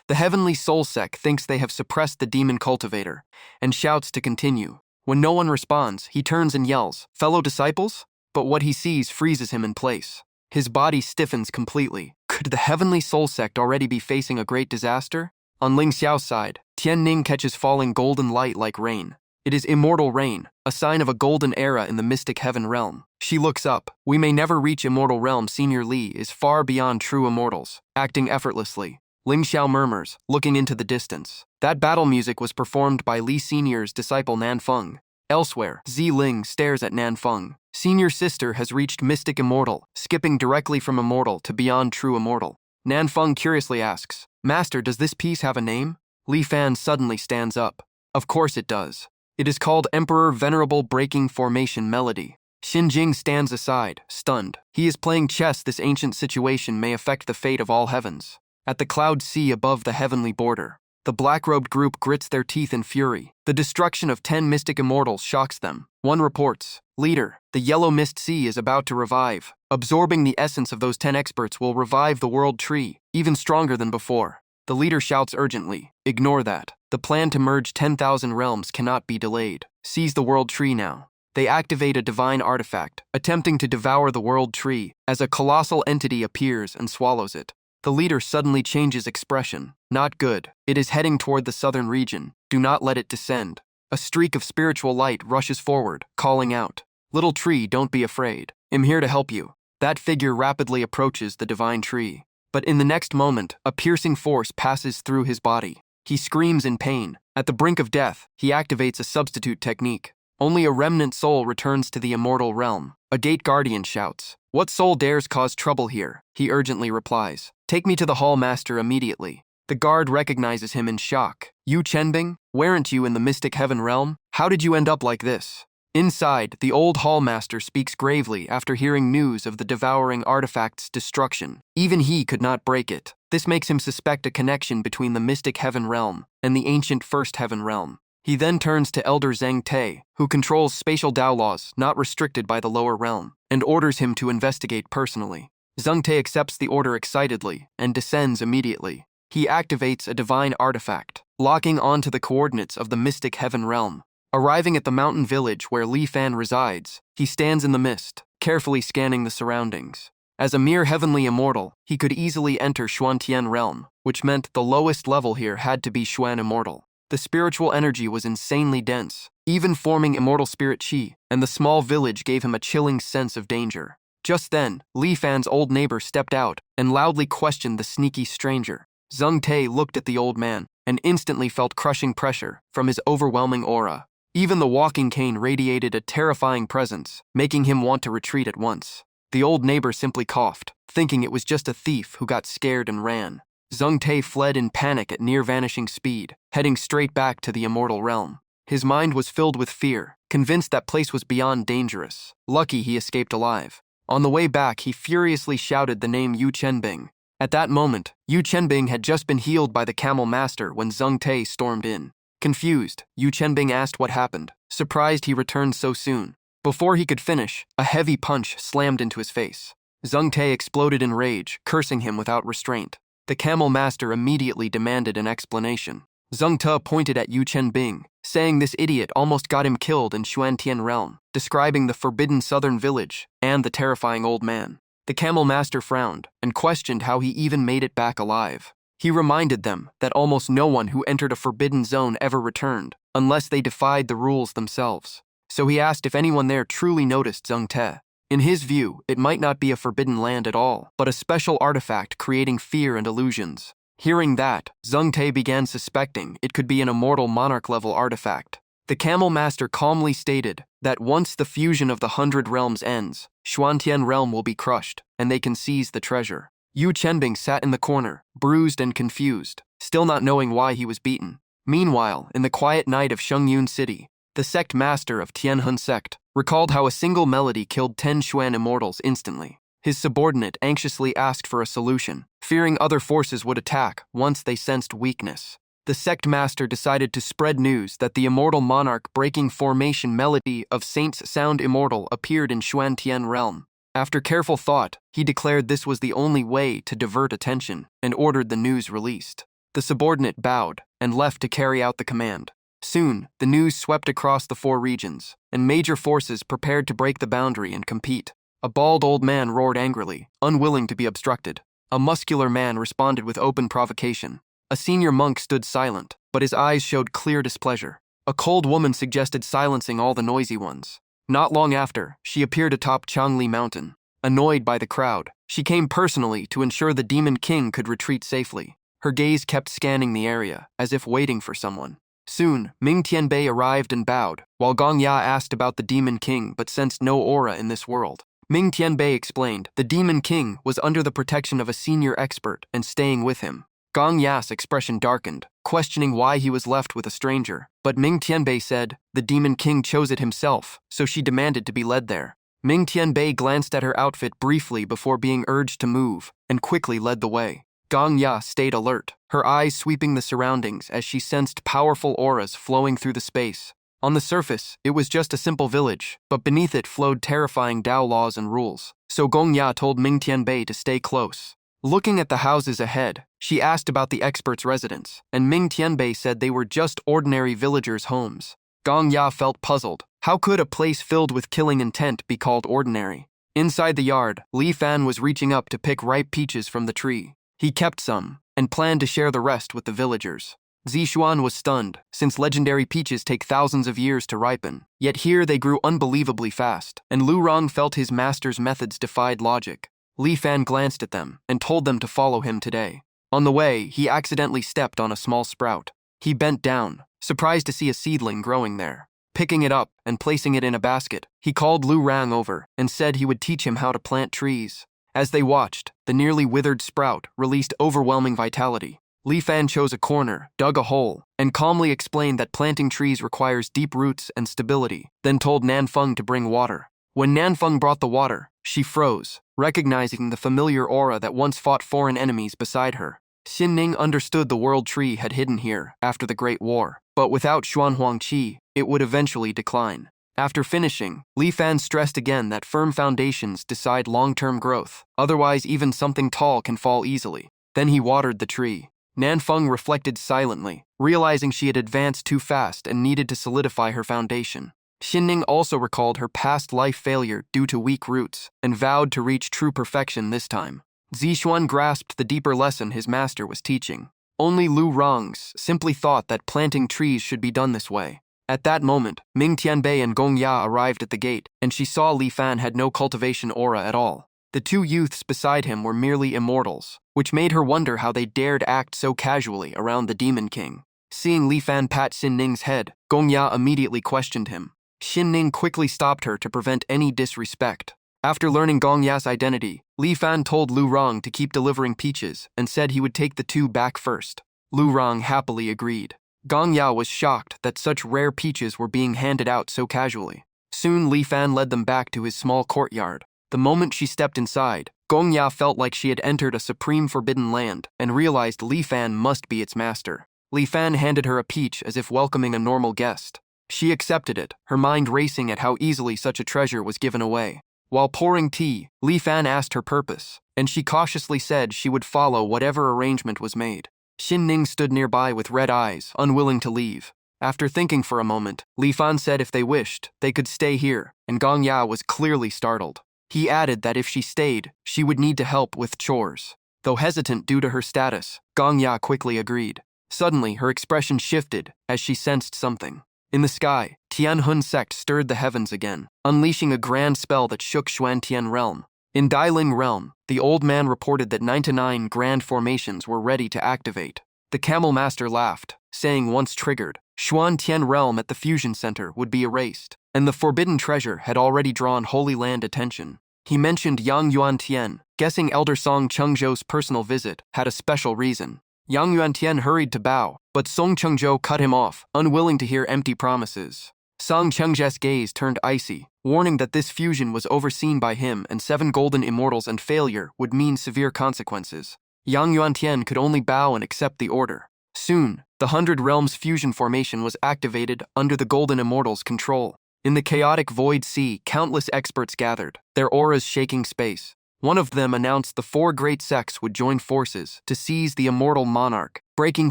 Speaker 1: The heavenly soul sect thinks they have suppressed the demon cultivator and shouts to continue. When no one responds, he turns and yells, "Fellow disciples?" But what he sees freezes him in place. His body stiffens completely. Could the heavenly soul sect already be facing a great disaster? On Ling Xiao's side, Tianning catches falling golden light like rain. It is immortal rain, a sign of a golden era in the mystic heaven realm. She looks up. We may never reach immortal realm. Senior Li is far beyond true immortals, acting effortlessly. Ling Xiao murmurs, looking into the distance. That battle music was performed by Li Senior's disciple Nanfeng. Elsewhere, Zi Ling stares at Nanfeng. Senior sister has reached mystic immortal, skipping directly from immortal to beyond true immortal. Nanfeng curiously asks, Master, does this piece have a name? Li Fan suddenly stands up. Of course it does. It is called Emperor Venerable Breaking Formation Melody. Xinjing stands aside, stunned. He is playing chess. This ancient situation may affect the fate of all heavens. At the cloud sea above the heavenly border, the black-robed group grits their teeth in fury. The destruction of 10 mystic immortals shocks them. One reports, Leader, the yellow mist sea is about to revive. Absorbing the essence of those 10 experts will revive the world tree, even stronger than before. The leader shouts urgently, ignore that. The plan to merge 10,000 realms cannot be delayed. Seize the world tree now. They activate a divine artifact, attempting to devour the world tree as a colossal entity appears and swallows it. The leader suddenly changes expression. Not good. It is heading toward the southern region. Do not let it descend. A streak of spiritual light rushes forward, calling out, Little tree, don't be afraid. I'm here to help you. That figure rapidly approaches the divine tree. But in the next moment, a piercing force passes through his body. He screams in pain. At the brink of death, he activates a substitute technique. Only a remnant soul returns to the immortal realm. A gate guardian shouts, What soul dares cause trouble here? He urgently replies, Take me to the hall master immediately. The guard recognizes him in shock. You Chenbing? Weren't you in the mystic heaven realm? How did you end up like this? Inside, the old hall master speaks gravely after hearing news of the devouring artifact's destruction. Even he could not break it. This makes him suspect a connection between the mystic heaven realm and the ancient first heaven realm. He then turns to Elder Zheng Te, who controls spatial Dao laws not restricted by the lower realm, and orders him to investigate personally. Zheng Te accepts the order excitedly and descends immediately. He activates a divine artifact, locking onto the coordinates of the mystic heaven realm. Arriving at the mountain village where Li Fan resides, he stands in the mist, carefully scanning the surroundings. As a mere heavenly immortal, he could easily enter Xuantian realm, which meant the lowest level here had to be Xuan immortal. The spiritual energy was insanely dense, even forming immortal spirit qi, and the small village gave him a chilling sense of danger. Just then, Li Fan's old neighbor stepped out and loudly questioned the sneaky stranger. Zheng Te looked at the old man and instantly felt crushing pressure from his overwhelming aura. Even the walking cane radiated a terrifying presence, making him want to retreat at once. The old neighbor simply coughed, thinking it was just a thief who got scared and ran. Zheng Te fled in panic at near-vanishing speed, heading straight back to the immortal realm. His mind was filled with fear, convinced that place was beyond dangerous. Lucky he escaped alive. On the way back, he furiously shouted the name Yu Chenbing. At that moment, Yu Chenbing had just been healed by the camel master when Zheng Te stormed in. Confused, Yu Chenbing asked what happened, surprised he returned so soon. Before he could finish, a heavy punch slammed into his face. Zheng Te exploded in rage, cursing him without restraint. The camel master immediately demanded an explanation. Zheng Te pointed at Yu Chenbing, saying this idiot almost got him killed in Xuantian realm, describing the forbidden southern village and the terrifying old man. The camel master frowned and questioned how he even made it back alive. He reminded them that almost no one who entered a forbidden zone ever returned, unless they defied the rules themselves. So he asked if anyone there truly noticed Zheng Te. In his view, it might not be a forbidden land at all, but a special artifact creating fear and illusions. Hearing that, Zheng Te began suspecting it could be an immortal monarch-level artifact. The camel master calmly stated that once the fusion of the 100 realms ends, Xuantian realm will be crushed, and they can seize the treasure. Yu Chenbing sat in the corner, bruised and confused, still not knowing why he was beaten. Meanwhile, in the quiet night of Shengyun City, the sect master of Tianhun sect recalled how a single melody killed 10 Xuan immortals instantly. His subordinate anxiously asked for a solution, fearing other forces would attack once they sensed weakness. The sect master decided to spread news that the immortal monarch breaking formation melody of Saints Sound Immortal appeared in Xuantian realm. After careful thought, he declared this was the only way to divert attention and ordered the news released. The subordinate bowed and left to carry out the command. Soon, the news swept across the 4 regions, and major forces prepared to break the boundary and compete. A bald old man roared angrily, unwilling to be obstructed. A muscular man responded with open provocation. A senior monk stood silent, but his eyes showed clear displeasure. A cold woman suggested silencing all the noisy ones. Not long after, she appeared atop Changli Mountain. Annoyed by the crowd, she came personally to ensure the Demon King could retreat safely. Her gaze kept scanning the area, as if waiting for someone. Soon, Ming Tianbei arrived and bowed, while Gong Ya asked about the Demon King but sensed no aura in this world. Ming Tianbei explained the Demon King was under the protection of a senior expert and staying with him. Gong Ya's expression darkened, questioning why he was left with a stranger, but Ming Tianbei said the Demon King chose it himself, so she demanded to be led there. Ming Tianbei glanced at her outfit briefly before being urged to move, and quickly led the way. Gong Ya stayed alert, her eyes sweeping the surroundings as she sensed powerful auras flowing through the space. On the surface, it was just a simple village, but beneath it flowed terrifying Dao laws and rules, so Gong Ya told Ming Tianbei to stay close. Looking at the houses ahead, she asked about the expert's residence, and Ming Tianbei said they were just ordinary villagers' homes. Gong Ya felt puzzled. How could a place filled with killing intent be called ordinary? Inside the yard, Li Fan was reaching up to pick ripe peaches from the tree. He kept some, and planned to share the rest with the villagers. Zixuan was stunned, since legendary peaches take thousands of years to ripen. Yet here they grew unbelievably fast, and Lu Rong felt his master's methods defied logic. Li Fan glanced at them and told them to follow him today. On the way, he accidentally stepped on a small sprout. He bent down, surprised to see a seedling growing there. Picking it up and placing it in a basket, he called Lu Rang over and said he would teach him how to plant trees. As they watched, the nearly withered sprout released overwhelming vitality. Li Fan chose a corner, dug a hole, and calmly explained that planting trees requires deep roots and stability, then told Nanfeng to bring water. When Nanfeng brought the water, she froze, recognizing the familiar aura that once fought foreign enemies beside her. Xin Ning understood the world tree had hidden here after the Great War, but without Xuanhuang Qi, it would eventually decline. After finishing, Li Fan stressed again that firm foundations decide long-term growth, otherwise even something tall can fall easily. Then he watered the tree. Nanfeng reflected silently, realizing she had advanced too fast and needed to solidify her foundation. Xinning also recalled her past life failure due to weak roots and vowed to reach true perfection this time. Zixuan grasped the deeper lesson his master was teaching. Only Lu Rongs simply thought that planting trees should be done this way. At that moment, Ming Tianbei and Gong Ya arrived at the gate, and she saw Li Fan had no cultivation aura at all. The 2 youths beside him were merely immortals, which made her wonder how they dared act so casually around the Demon King. Seeing Li Fan pat Xin Ning's head, Gong Ya immediately questioned him. Xin Ning quickly stopped her to prevent any disrespect. After learning Gong Ya's identity, Li Fan told Lu Rong to keep delivering peaches and said he would take the 2 back first. Lu Rong happily agreed. Gong Ya was shocked that such rare peaches were being handed out so casually. Soon Li Fan led them back to his small courtyard. The moment she stepped inside, Gong Ya felt like she had entered a supreme forbidden land and realized Li Fan must be its master. Li Fan handed her a peach as if welcoming a normal guest. She accepted it, her mind racing at how easily such a treasure was given away. While pouring tea, Li Fan asked her purpose, and she cautiously said she would follow whatever arrangement was made. Xin Ning stood nearby with red eyes, unwilling to leave. After thinking for a moment, Li Fan said if they wished, they could stay here, and Gong Ya was clearly startled. He added that if she stayed, she would need to help with chores. Though hesitant due to her status, Gong Ya quickly agreed. Suddenly, her expression shifted as she sensed something. In the sky, Tianhun sect stirred the heavens again, unleashing a grand spell that shook Xuantian realm. In Dailing realm, the old man reported that 99 grand formations were ready to activate. The camel master laughed, saying once triggered, Xuantian realm at the fusion center would be erased, and the forbidden treasure had already drawn Holy Land attention. He mentioned Yang Yuantian, guessing Elder Song Chengzhou's personal visit had a special reason. Yang Yuantian hurried to bow, but Song Chengzhou cut him off, unwilling to hear empty promises. Song Chengzhou's gaze turned icy, warning that this fusion was overseen by him and 7 golden immortals and failure would mean severe consequences. Yang Yuantian could only bow and accept the order. Soon, the 100 Realms fusion formation was activated under the golden immortals' control. In the chaotic void sea, countless experts gathered, their auras shaking space. One of them announced the 4 great sects would join forces to seize the immortal monarch, breaking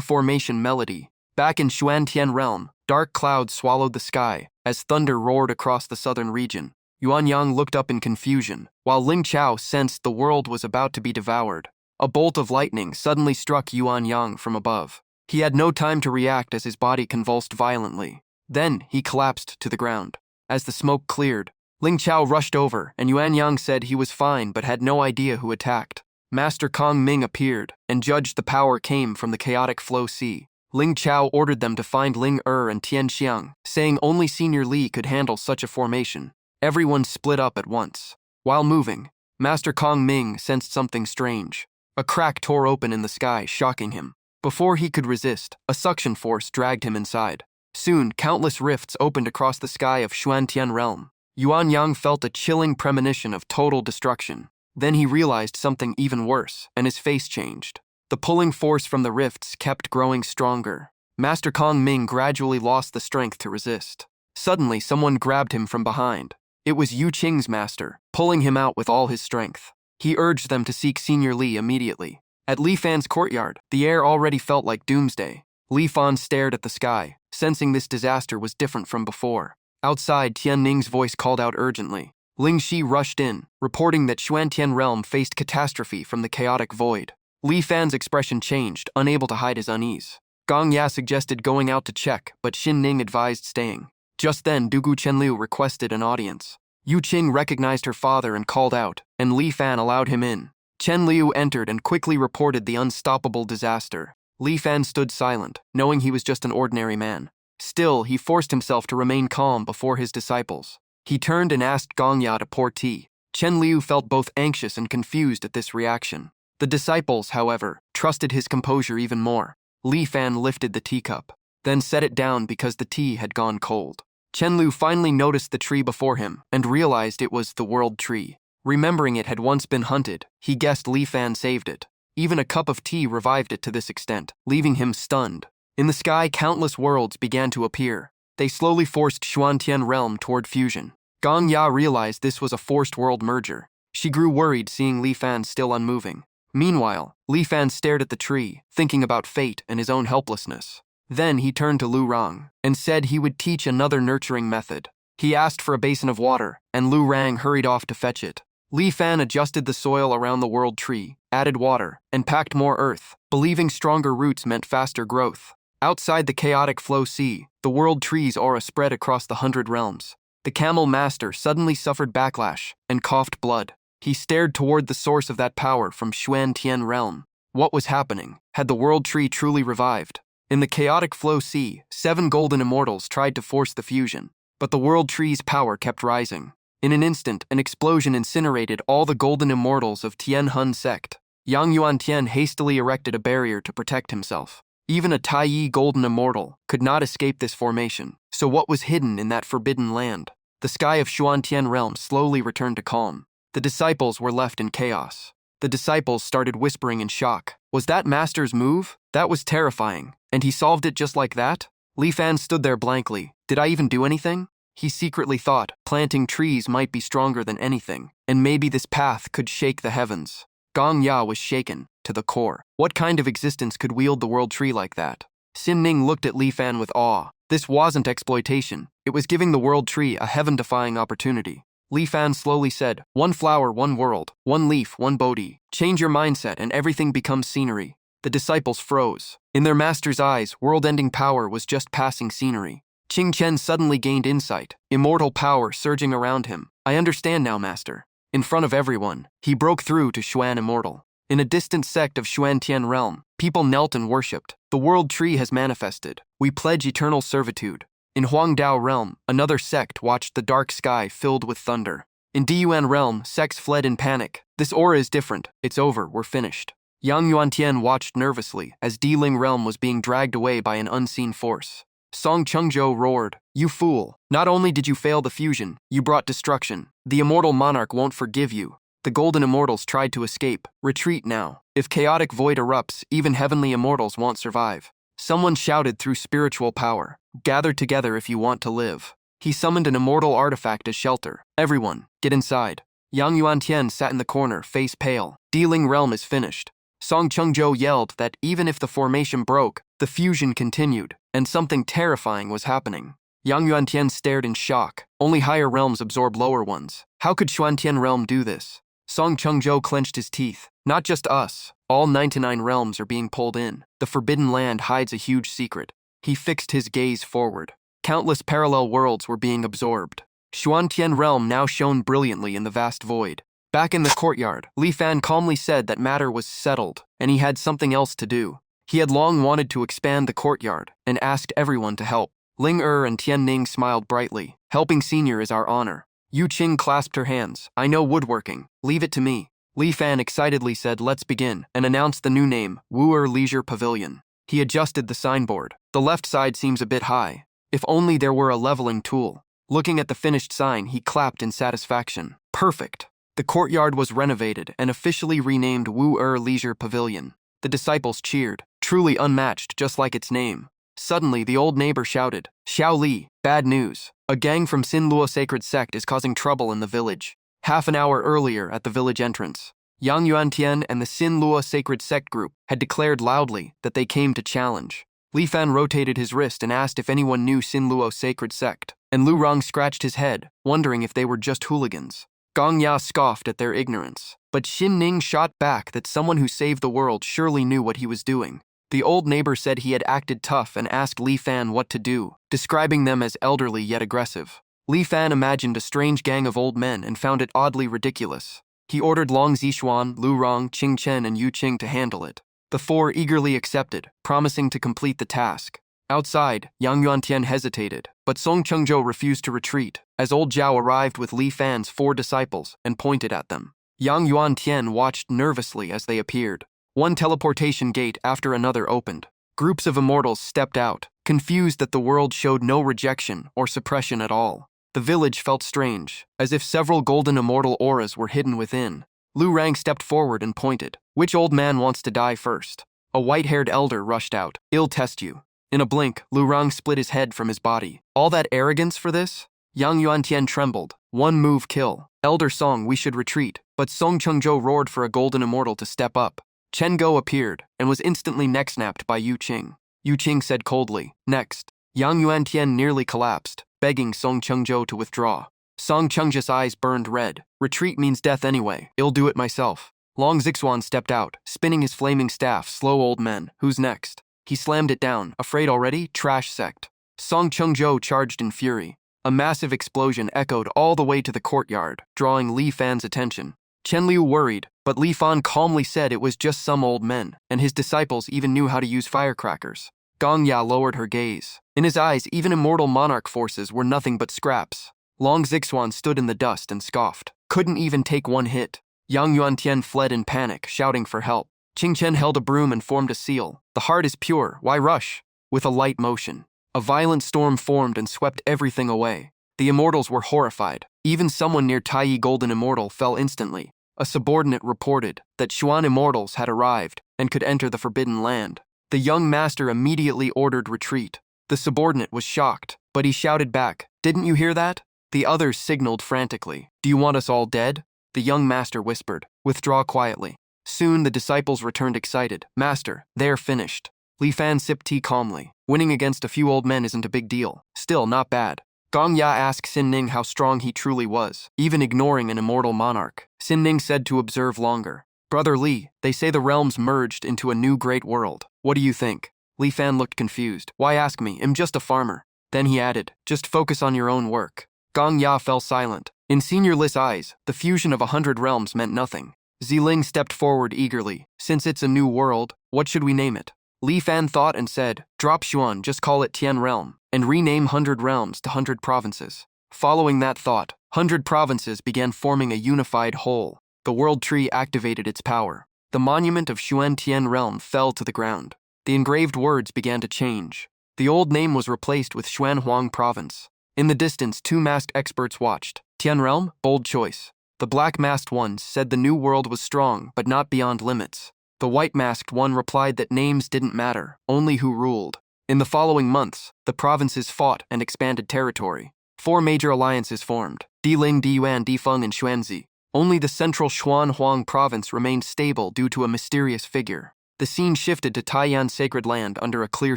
Speaker 1: formation melody. Back in Xuantian realm, dark clouds swallowed the sky as thunder roared across the southern region. Yuan Yang looked up in confusion, while Ling Chao sensed the world was about to be devoured. A bolt of lightning suddenly struck Yuan Yang from above. He had no time to react as his body convulsed violently. Then he collapsed to the ground. As the smoke cleared, Ling Chao rushed over, and Yuan Yang said he was fine but had no idea who attacked. Master Kong Ming appeared and judged the power came from the chaotic flow sea. Ling Chao ordered them to find Ling and Tian Xiang, saying only Senior Li could handle such a formation. Everyone split up at once. While moving, Master Kong Ming sensed something strange. A crack tore open in the sky, shocking him. Before he could resist, a suction force dragged him inside. Soon, countless rifts opened across the sky of Xuantian realm. Yuan Yang felt a chilling premonition of total destruction. Then he realized something even worse, and his face changed. The pulling force from the rifts kept growing stronger. Master Kong Ming gradually lost the strength to resist. Suddenly, someone grabbed him from behind. It was Yu Qing's master, pulling him out with all his strength. He urged them to seek Senior Li immediately. At Li Fan's courtyard, the air already felt like doomsday. Li Fan stared at the sky, sensing this disaster was different from before. Outside, Tian Ning's voice called out urgently. Ling Shi rushed in, reporting that Xuantian realm faced catastrophe from the chaotic void. Li Fan's expression changed, unable to hide his unease. Gong Ya suggested going out to check, but Xin Ning advised staying. Just then, Dugu Chenliu requested an audience. Yu Qing recognized her father and called out, and Li Fan allowed him in. Chen Liu entered and quickly reported the unstoppable disaster. Li Fan stood silent, knowing he was just an ordinary man. Still, he forced himself to remain calm before his disciples. He turned and asked Gong Ya to pour tea. Chen Liu felt both anxious and confused at this reaction. The disciples, however, trusted his composure even more. Li Fan lifted the teacup, then set it down because the tea had gone cold. Chen Liu finally noticed the tree before him and realized it was the world tree. Remembering it had once been hunted, he guessed Li Fan saved it. Even a cup of tea revived it to this extent, leaving him stunned. In the sky, countless worlds began to appear. They slowly forced Xuantian realm toward fusion. Gong Ya realized this was a forced world merger. She grew worried seeing Li Fan still unmoving. Meanwhile, Li Fan stared at the tree, thinking about fate and his own helplessness. Then he turned to Lu Rang and said he would teach another nurturing method. He asked for a basin of water, and Lu Rang hurried off to fetch it. Li Fan adjusted the soil around the world tree, added water, and packed more earth, believing stronger roots meant faster growth. Outside the chaotic flow sea, the world tree's aura spread across the 100 realms. The camel master suddenly suffered backlash and coughed blood. He stared toward the source of that power from Xuantian realm. What was happening? Had the world tree truly revived? In the chaotic flow sea, 7 golden immortals tried to force the fusion, but the world tree's power kept rising. In an instant, an explosion incinerated all the golden immortals of Tianhun sect. Yang Yuantian hastily erected a barrier to protect himself. Even a Taiyi golden immortal could not escape this formation, so what was hidden in that forbidden land? The sky of Xuantian realm slowly returned to calm. The disciples were left in chaos. The disciples started whispering in shock. Was that master's move? That was terrifying. And he solved it just like that? Li Fan stood there blankly. Did I even do anything? He secretly thought planting trees might be stronger than anything, and maybe this path could shake the heavens. Gong Ya was shaken to the core. What kind of existence could wield the world tree like that? Xin Ning looked at Li Fan with awe. This wasn't exploitation. It was giving the world tree a heaven-defying opportunity. Li Fan slowly said, "One flower, one world. One leaf, one Bodhi. Change your mindset and everything becomes scenery." The disciples froze. In their master's eyes, world-ending power was just passing scenery. Qing Chen suddenly gained insight, immortal power surging around him. "I understand now, master." In front of everyone, he broke through to Xuan Immortal. In a distant sect of Xuantian realm, people knelt and worshipped. "The world tree has manifested. We pledge eternal servitude." In Huangdao realm, another sect watched the dark sky filled with thunder. In Diyuan realm, sects fled in panic. "This aura is different. It's over. We're finished." Yang Yuantian watched nervously as Diling realm was being dragged away by an unseen force. Song Chengzhou roared, "You fool! Not only did you fail the fusion, you brought destruction. The immortal monarch won't forgive you." The golden immortals tried to escape. "Retreat now. If chaotic void erupts, even heavenly immortals won't survive." Someone shouted through spiritual power, "Gather together if you want to live." He summoned an immortal artifact as shelter. "Everyone, get inside." Yang Yuantian sat in the corner, face pale. Diling realm is finished. Song Chengzhou yelled that even if the formation broke, the fusion continued, and something terrifying was happening. Yang Yuantian stared in shock. Only higher realms absorb lower ones. How could Xuantian realm do this? Song Chengzhou clenched his teeth. "Not just us. All 99 realms are being pulled in. The Forbidden Land hides a huge secret." He fixed his gaze forward. Countless parallel worlds were being absorbed. Xuantian realm now shone brilliantly in the vast void. Back in the courtyard, Li Fan calmly said that matter was settled, and he had something else to do. He had long wanted to expand the courtyard, and asked everyone to help. Ling and Tian Ning smiled brightly. "Helping senior is our honor." Yu Qing clasped her hands. "I know woodworking. Leave it to me." Li Fan excitedly said, "Let's begin," and announced the new name, Wu'er Leisure Pavilion. He adjusted the signboard. "The left side seems a bit high. If only there were a leveling tool." Looking at the finished sign, he clapped in satisfaction. "Perfect." The courtyard was renovated and officially renamed Wu'er Leisure Pavilion. The disciples cheered. Truly unmatched, just like its name. Suddenly, the old neighbor shouted, "Xiao Li, bad news. A gang from Xinluo Sacred Sect is causing trouble in the village." Half an hour earlier at the village entrance, Yang Yuantian and the Xinluo Sacred Sect group had declared loudly that they came to challenge. Li Fan rotated his wrist and asked if anyone knew Xinluo Sacred Sect, and Lu Rong scratched his head, wondering if they were just hooligans. Gong Ya scoffed at their ignorance, but Xin Ning shot back that someone who saved the world surely knew what he was doing. The old neighbor said he had acted tough and asked Li Fan what to do, describing them as elderly yet aggressive. Li Fan imagined a strange gang of old men and found it oddly ridiculous. He ordered Long Zixuan, Lu Rong, Qing Chen, and Yu Qing to handle it. The four eagerly accepted, promising to complete the task. Outside, Yang Yuantian hesitated, but Song Chengzhou refused to retreat, as old Zhao arrived with Li Fan's 4 disciples and pointed at them. Yang Yuantian watched nervously as they appeared. One teleportation gate after another opened. Groups of immortals stepped out, confused that the world showed no rejection or suppression at all. The village felt strange, as if several golden immortal auras were hidden within. Lu Rang stepped forward and pointed. "Which old man wants to die first?" A white-haired elder rushed out. "I'll test you." In a blink, Lu Rang split his head from his body. "All that arrogance for this?" Yang Yuantian trembled. "One move kill." Elder Song, "We should retreat." But Song Chengzhou roared for a golden immortal to step up. Chen Go appeared, and was instantly neck-snapped by Yu Qing. Yu Qing said coldly, "Next." Yang Yuantian nearly collapsed, begging Song Chengzhou to withdraw. Song Chengzhou's eyes burned red. "Retreat means death anyway. I'll do it myself." Long Zixuan stepped out, spinning his flaming staff. "Slow old men. Who's next?" He slammed it down. "Afraid already? Trash sect." Song Chengzhou charged in fury. A massive explosion echoed all the way to the courtyard, drawing Li Fan's attention. Chen Liu worried, but Li Fan calmly said it was just some old men, and his disciples even knew how to use firecrackers. Gong Ya lowered her gaze. In his eyes, even immortal monarch forces were nothing but scraps. Long Zixuan stood in the dust and scoffed. Couldn't even take one hit. Yang Yuantian fled in panic, shouting for help. Qing Chen held a broom and formed a seal. "The heart is pure, why rush?" With a light motion, a violent storm formed and swept everything away. The immortals were horrified. Even someone near Taiyi Golden Immortal fell instantly. A subordinate reported that Xuan Immortals had arrived and could enter the Forbidden Land. The young master immediately ordered retreat. The subordinate was shocked, but he shouted back, "Didn't you hear that?" The others signaled frantically. "Do you want us all dead?" The young master whispered, "Withdraw quietly." Soon the disciples returned excited. Master, they're finished. Li Fan sipped tea calmly. Winning against a few old men isn't a big deal. Still, not bad. Gong Ya asked Xin Ning how strong he truly was, even ignoring an immortal monarch. Xin Ning said to observe longer. Brother Li, they say the realms merged into a new great world. What do you think? Li Fan looked confused. Why ask me? I'm just a farmer. Then he added, just focus on your own work. Gong Ya fell silent. In Senior Li's eyes, the fusion of 100 realms meant nothing. Ziling stepped forward eagerly. Since it's a new world, what should we name it? Li Fan thought and said, drop Xuan, just call it Tian Realm, and rename 100 realms to 100 provinces. Following that thought, 100 provinces began forming a unified whole. The world tree activated its power. The monument of Xuan Tian Realm fell to the ground. The engraved words began to change. The old name was replaced with Xuanhuang Province. In the distance, two masked experts watched. Tian Realm, bold choice. The black-masked ones said the new world was strong, but not beyond limits. The white-masked one replied that names didn't matter, only who ruled. In the following months, the provinces fought and expanded territory. 4 major alliances formed: Diling, Diyuan, Difeng, and Xuanzi. Only the central Xuanhuang province remained stable due to a mysterious figure. The scene shifted to Taiyan Sacred Land under a clear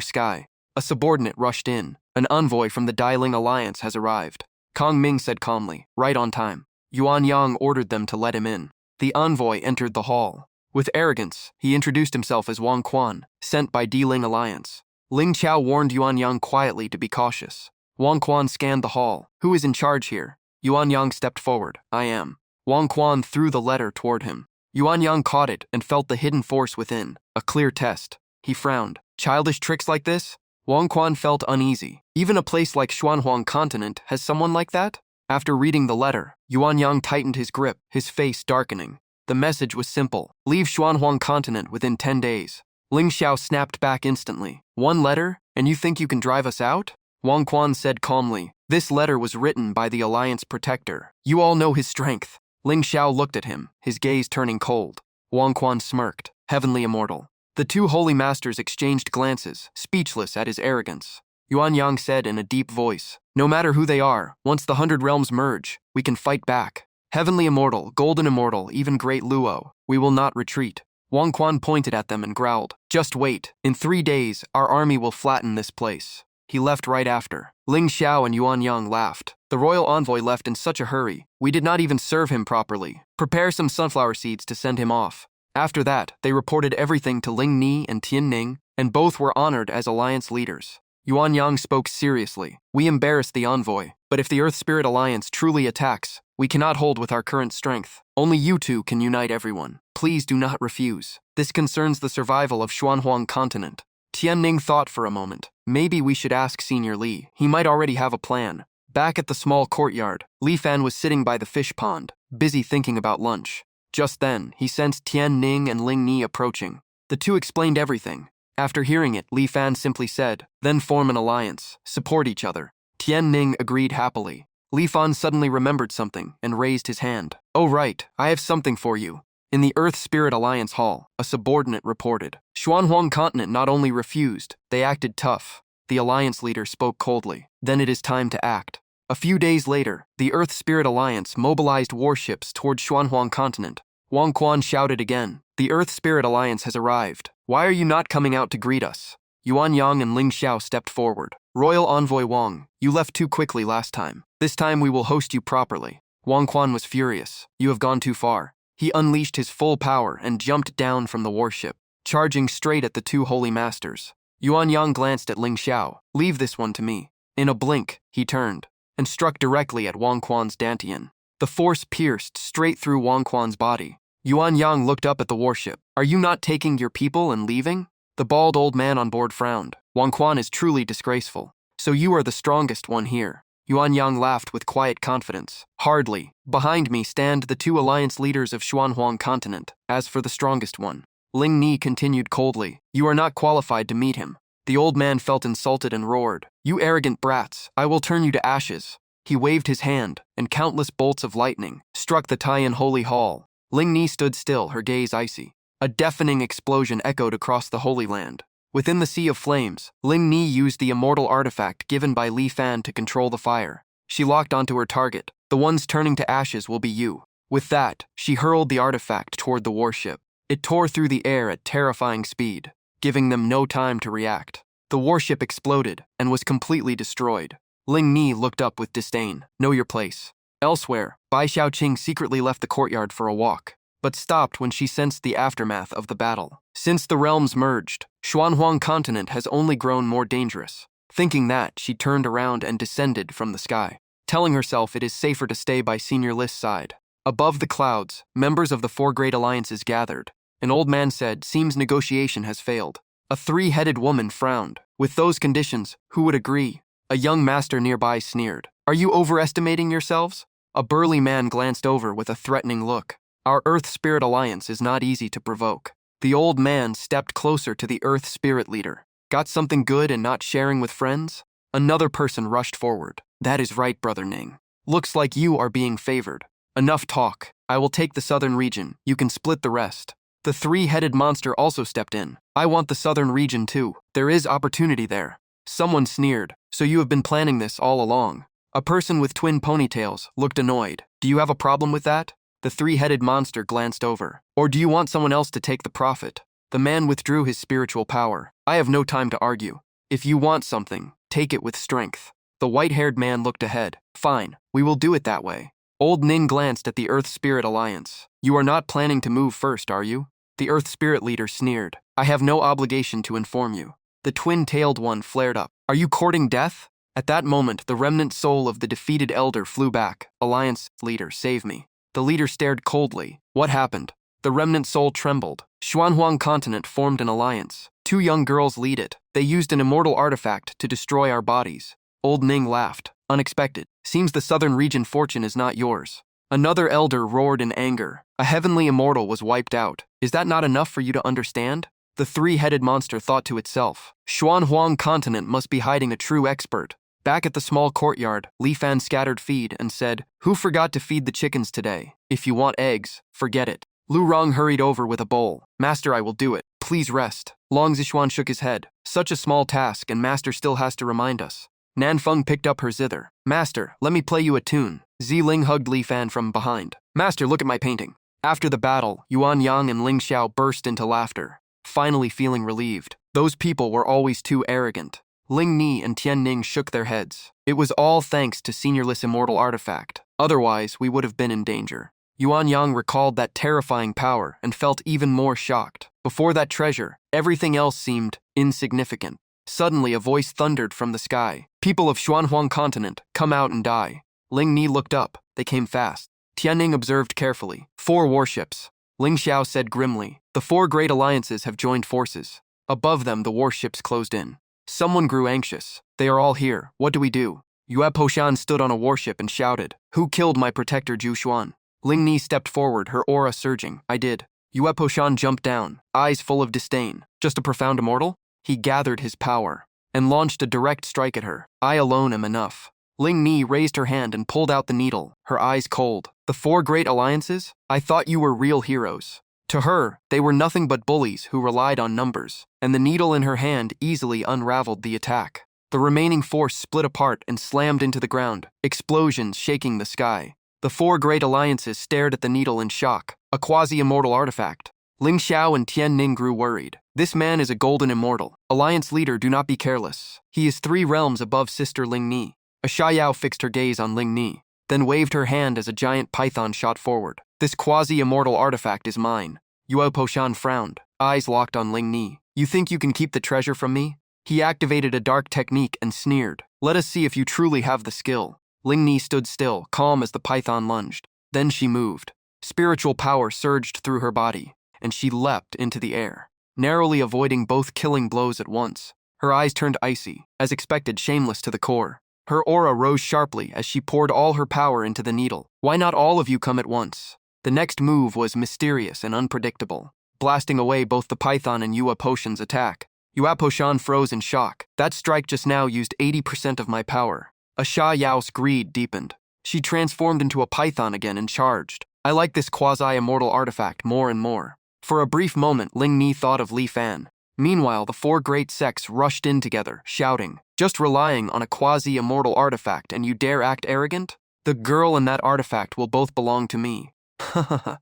Speaker 1: sky. A subordinate rushed in. An envoy from the Diling Alliance has arrived. Kong Ming said calmly, right on time. Yuan Yang ordered them to let him in. The envoy entered the hall. With arrogance, he introduced himself as Wang Quan, sent by Diling Alliance. Ling Chao warned Yuan Yang quietly to be cautious. Wang Quan scanned the hall. Who is in charge here? Yuan Yang stepped forward. I am. Wang Quan threw the letter toward him. Yuan Yang caught it and felt the hidden force within. A clear test. He frowned. Childish tricks like this? Wang Quan felt uneasy. Even a place like Xuanhuang Continent has someone like that? After reading the letter, Yuan Yang tightened his grip, his face darkening. The message was simple. Leave Xuanhuang Continent within 10 days. Ling Xiao snapped back instantly. 1 letter? And you think you can drive us out? Wang Quan said calmly. This letter was written by the Alliance Protector. You all know his strength. Ling Xiao looked at him, his gaze turning cold. Wang Quan smirked. Heavenly Immortal. The 2 holy masters exchanged glances, speechless at his arrogance. Yuan Yang said in a deep voice, no matter who they are, once the 100 realms merge, we can fight back. Heavenly Immortal, Golden Immortal, even Great Luo, we will not retreat. Wang Quan pointed at them and growled, just wait. In 3 days, our army will flatten this place. He left right after. Ling Xiao and Yuan Yang laughed. The royal envoy left in such a hurry. We did not even serve him properly. Prepare some sunflower seeds to send him off. After that, they reported everything to Ling Ni and Tian Ning, and both were honored as alliance leaders. Yuan Yang spoke seriously. We embarrassed the envoy, but if the Earth Spirit Alliance truly attacks, we cannot hold with our current strength. Only you 2 can unite everyone. Please do not refuse. This concerns the survival of Xuanhuang Continent. Tian Ning thought for a moment. Maybe we should ask Senior Li. He might already have a plan. Back at the small courtyard, Li Fan was sitting by the fish pond, busy thinking about lunch. Just then, he sensed Tian Ning and Ling Ni approaching. The 2 explained everything. After hearing it, Li Fan simply said, then form an alliance, support each other. Tian Ning agreed happily. Li Fan suddenly remembered something and raised his hand. Oh right, I have something for you. In the Earth Spirit Alliance Hall, a subordinate reported. Xuanhuang Continent not only refused, they acted tough. The alliance leader spoke coldly. Then it is time to act. A few days later, the Earth Spirit Alliance mobilized warships toward Xuanhuang Continent. Wang Quan shouted again. The Earth Spirit Alliance has arrived. Why are you not coming out to greet us? Yuan Yang and Ling Xiao stepped forward. Royal Envoy Wang, you left too quickly last time. This time we will host you properly. Wang Quan was furious. You have gone too far. He unleashed his full power and jumped down from the warship, charging straight at the 2 holy masters. Yuan Yang glanced at Ling Xiao. Leave this one to me. In a blink, he turned and struck directly at Wang Quan's dantian. The force pierced straight through Wang Quan's body. Yuan Yang looked up at the warship. Are you not taking your people and leaving? The bald old man on board frowned. Wang Quan is truly disgraceful. So you are the strongest one here. Yuan Yang laughed with quiet confidence. Hardly. Behind me stand the 2 alliance leaders of Xuanhuang Continent. As for the strongest one, Ling Ni continued coldly. You are not qualified to meet him. The old man felt insulted and roared. You arrogant brats, I will turn you to ashes. He waved his hand, and countless bolts of lightning struck the Taiyan Holy Hall. Ling Ni stood still, her gaze icy. A deafening explosion echoed across the Holy Land. Within the sea of flames, Ling Ni used the immortal artifact given by Li Fan to control the fire. She locked onto her target. The ones turning to ashes will be you. With that, she hurled the artifact toward the warship. It tore through the air at terrifying speed, giving them no time to react. The warship exploded and was completely destroyed. Ling Ni looked up with disdain. Know your place. Elsewhere, Bai Xiaoqing secretly left the courtyard for a walk, but stopped when she sensed the aftermath of the battle. Since the realms merged, Xuanhuang continent has only grown more dangerous. Thinking that, she turned around and descended from the sky, telling herself it is safer to stay by Senior List's side. Above the clouds, members of the four great alliances gathered. An old man said, "Seems negotiation has failed." A three-headed woman frowned. With those conditions, who would agree? A young master nearby sneered. "Are you overestimating yourselves?" A burly man glanced over with a threatening look. "Our Earth Spirit Alliance is not easy to provoke." The old man stepped closer to the Earth Spirit leader. "Got something good and not sharing with friends?" Another person rushed forward. "That is right, Brother Ning. Looks like you are being favored. Enough talk. I will take the southern region. You can split the rest." The three-headed monster also stepped in. "I want the southern region too. There is opportunity there." Someone sneered. "So you have been planning this all along?" A person with twin ponytails looked annoyed. "Do you have a problem with that?" The three-headed monster glanced over. "Or do you want someone else to take the profit?" The man withdrew his spiritual power. "I have no time to argue. If you want something, take it with strength." The white-haired man looked ahead. "Fine, we will do it that way." Old Ning glanced at the Earth Spirit Alliance. "You are not planning to move first, are you?" The Earth Spirit leader sneered. "I have no obligation to inform you." The twin-tailed one flared up. "Are you courting death?" At that moment, the remnant soul of the defeated elder flew back. "Alliance leader, save me." The leader stared coldly. "What happened?" The remnant soul trembled. Xuanhuang continent formed an alliance. 2 young girls lead it. They used an immortal artifact to destroy our bodies. Old Ning laughed. "Unexpected. Seems the southern region fortune is not yours." Another elder roared in anger. "A heavenly immortal was wiped out. Is that not enough for you to understand?" The three-headed monster thought to itself. Xuanhuang continent must be hiding a true expert. Back at the small courtyard, Li Fan scattered feed and said, "Who forgot to feed the chickens today? If you want eggs, forget it." Lu Rong hurried over with a bowl. "Master, I will do it. Please rest." Long Zixuan shook his head. "Such a small task, and Master still has to remind us." Nanfeng picked up her zither. "Master, let me play you a tune." Ziling hugged Li Fan from behind. "Master, look at my painting." After the battle, Yuan Yang and Ling Xiao burst into laughter, finally feeling relieved. Those people were always too arrogant. Ling Ni and Tian Ning shook their heads. "It was all thanks to Seniorless Immortal Artifact. Otherwise, we would have been in danger." Yuan Yang recalled that terrifying power and felt even more shocked. Before that treasure, everything else seemed insignificant. Suddenly, a voice thundered from the sky. "People of Xuanhuang continent, come out and die." Ling Ni looked up. They came fast. Tianning observed carefully. 4 warships. Ling Xiao said grimly, "The 4 great alliances have joined forces." Above them, the warships closed in. Someone grew anxious. "They are all here. What do we do?" Yue Poshan stood on a warship and shouted, "Who killed my protector Zhu Xuan?" Ling Ni stepped forward, her aura surging. "I did." Yue Poshan jumped down, eyes full of disdain. "Just a profound immortal?" He gathered his power and launched a direct strike at her. "I alone am enough." Ling Ni raised her hand and pulled out the needle, her eyes cold. "The 4 great alliances? I thought you were real heroes." To her, they were nothing but bullies who relied on numbers, and the needle in her hand easily unraveled the attack. The remaining force split apart and slammed into the ground, explosions shaking the sky. The 4 great alliances stared at the needle in shock, a quasi-immortal artifact. Ling Xiao and Tian Ning grew worried. "This man is a golden immortal. Alliance leader, do not be careless. He is 3 realms above Sister Ling Ni." A Xiao fixed her gaze on Ling Ni, then waved her hand as a giant python shot forward. "This quasi-immortal artifact is mine." Yue Poshan frowned, eyes locked on Ling Ni. "You think you can keep the treasure from me?" He activated a dark technique and sneered. "Let us see if you truly have the skill." Ling Ni stood still, calm as the python lunged. Then she moved. Spiritual power surged through her body, and she leapt into the air, narrowly avoiding both killing blows at once. Her eyes turned icy, as expected, shameless to the core. Her aura rose sharply as she poured all her power into the needle. "Why not all of you come at once?" The next move was mysterious and unpredictable, blasting away both the python and Yue Poshan's attack. Yue Poshan froze in shock. "That strike just now used 80% of my power." A Sha Yao's greed deepened. She transformed into a python again and charged. "I like this quasi-immortal artifact more and more." For a brief moment, Ling Ni thought of Li Fan. Meanwhile, the 4 great sects rushed in together, shouting, "Just relying on a quasi-immortal artifact and you dare act arrogant? The girl and that artifact will both belong to me."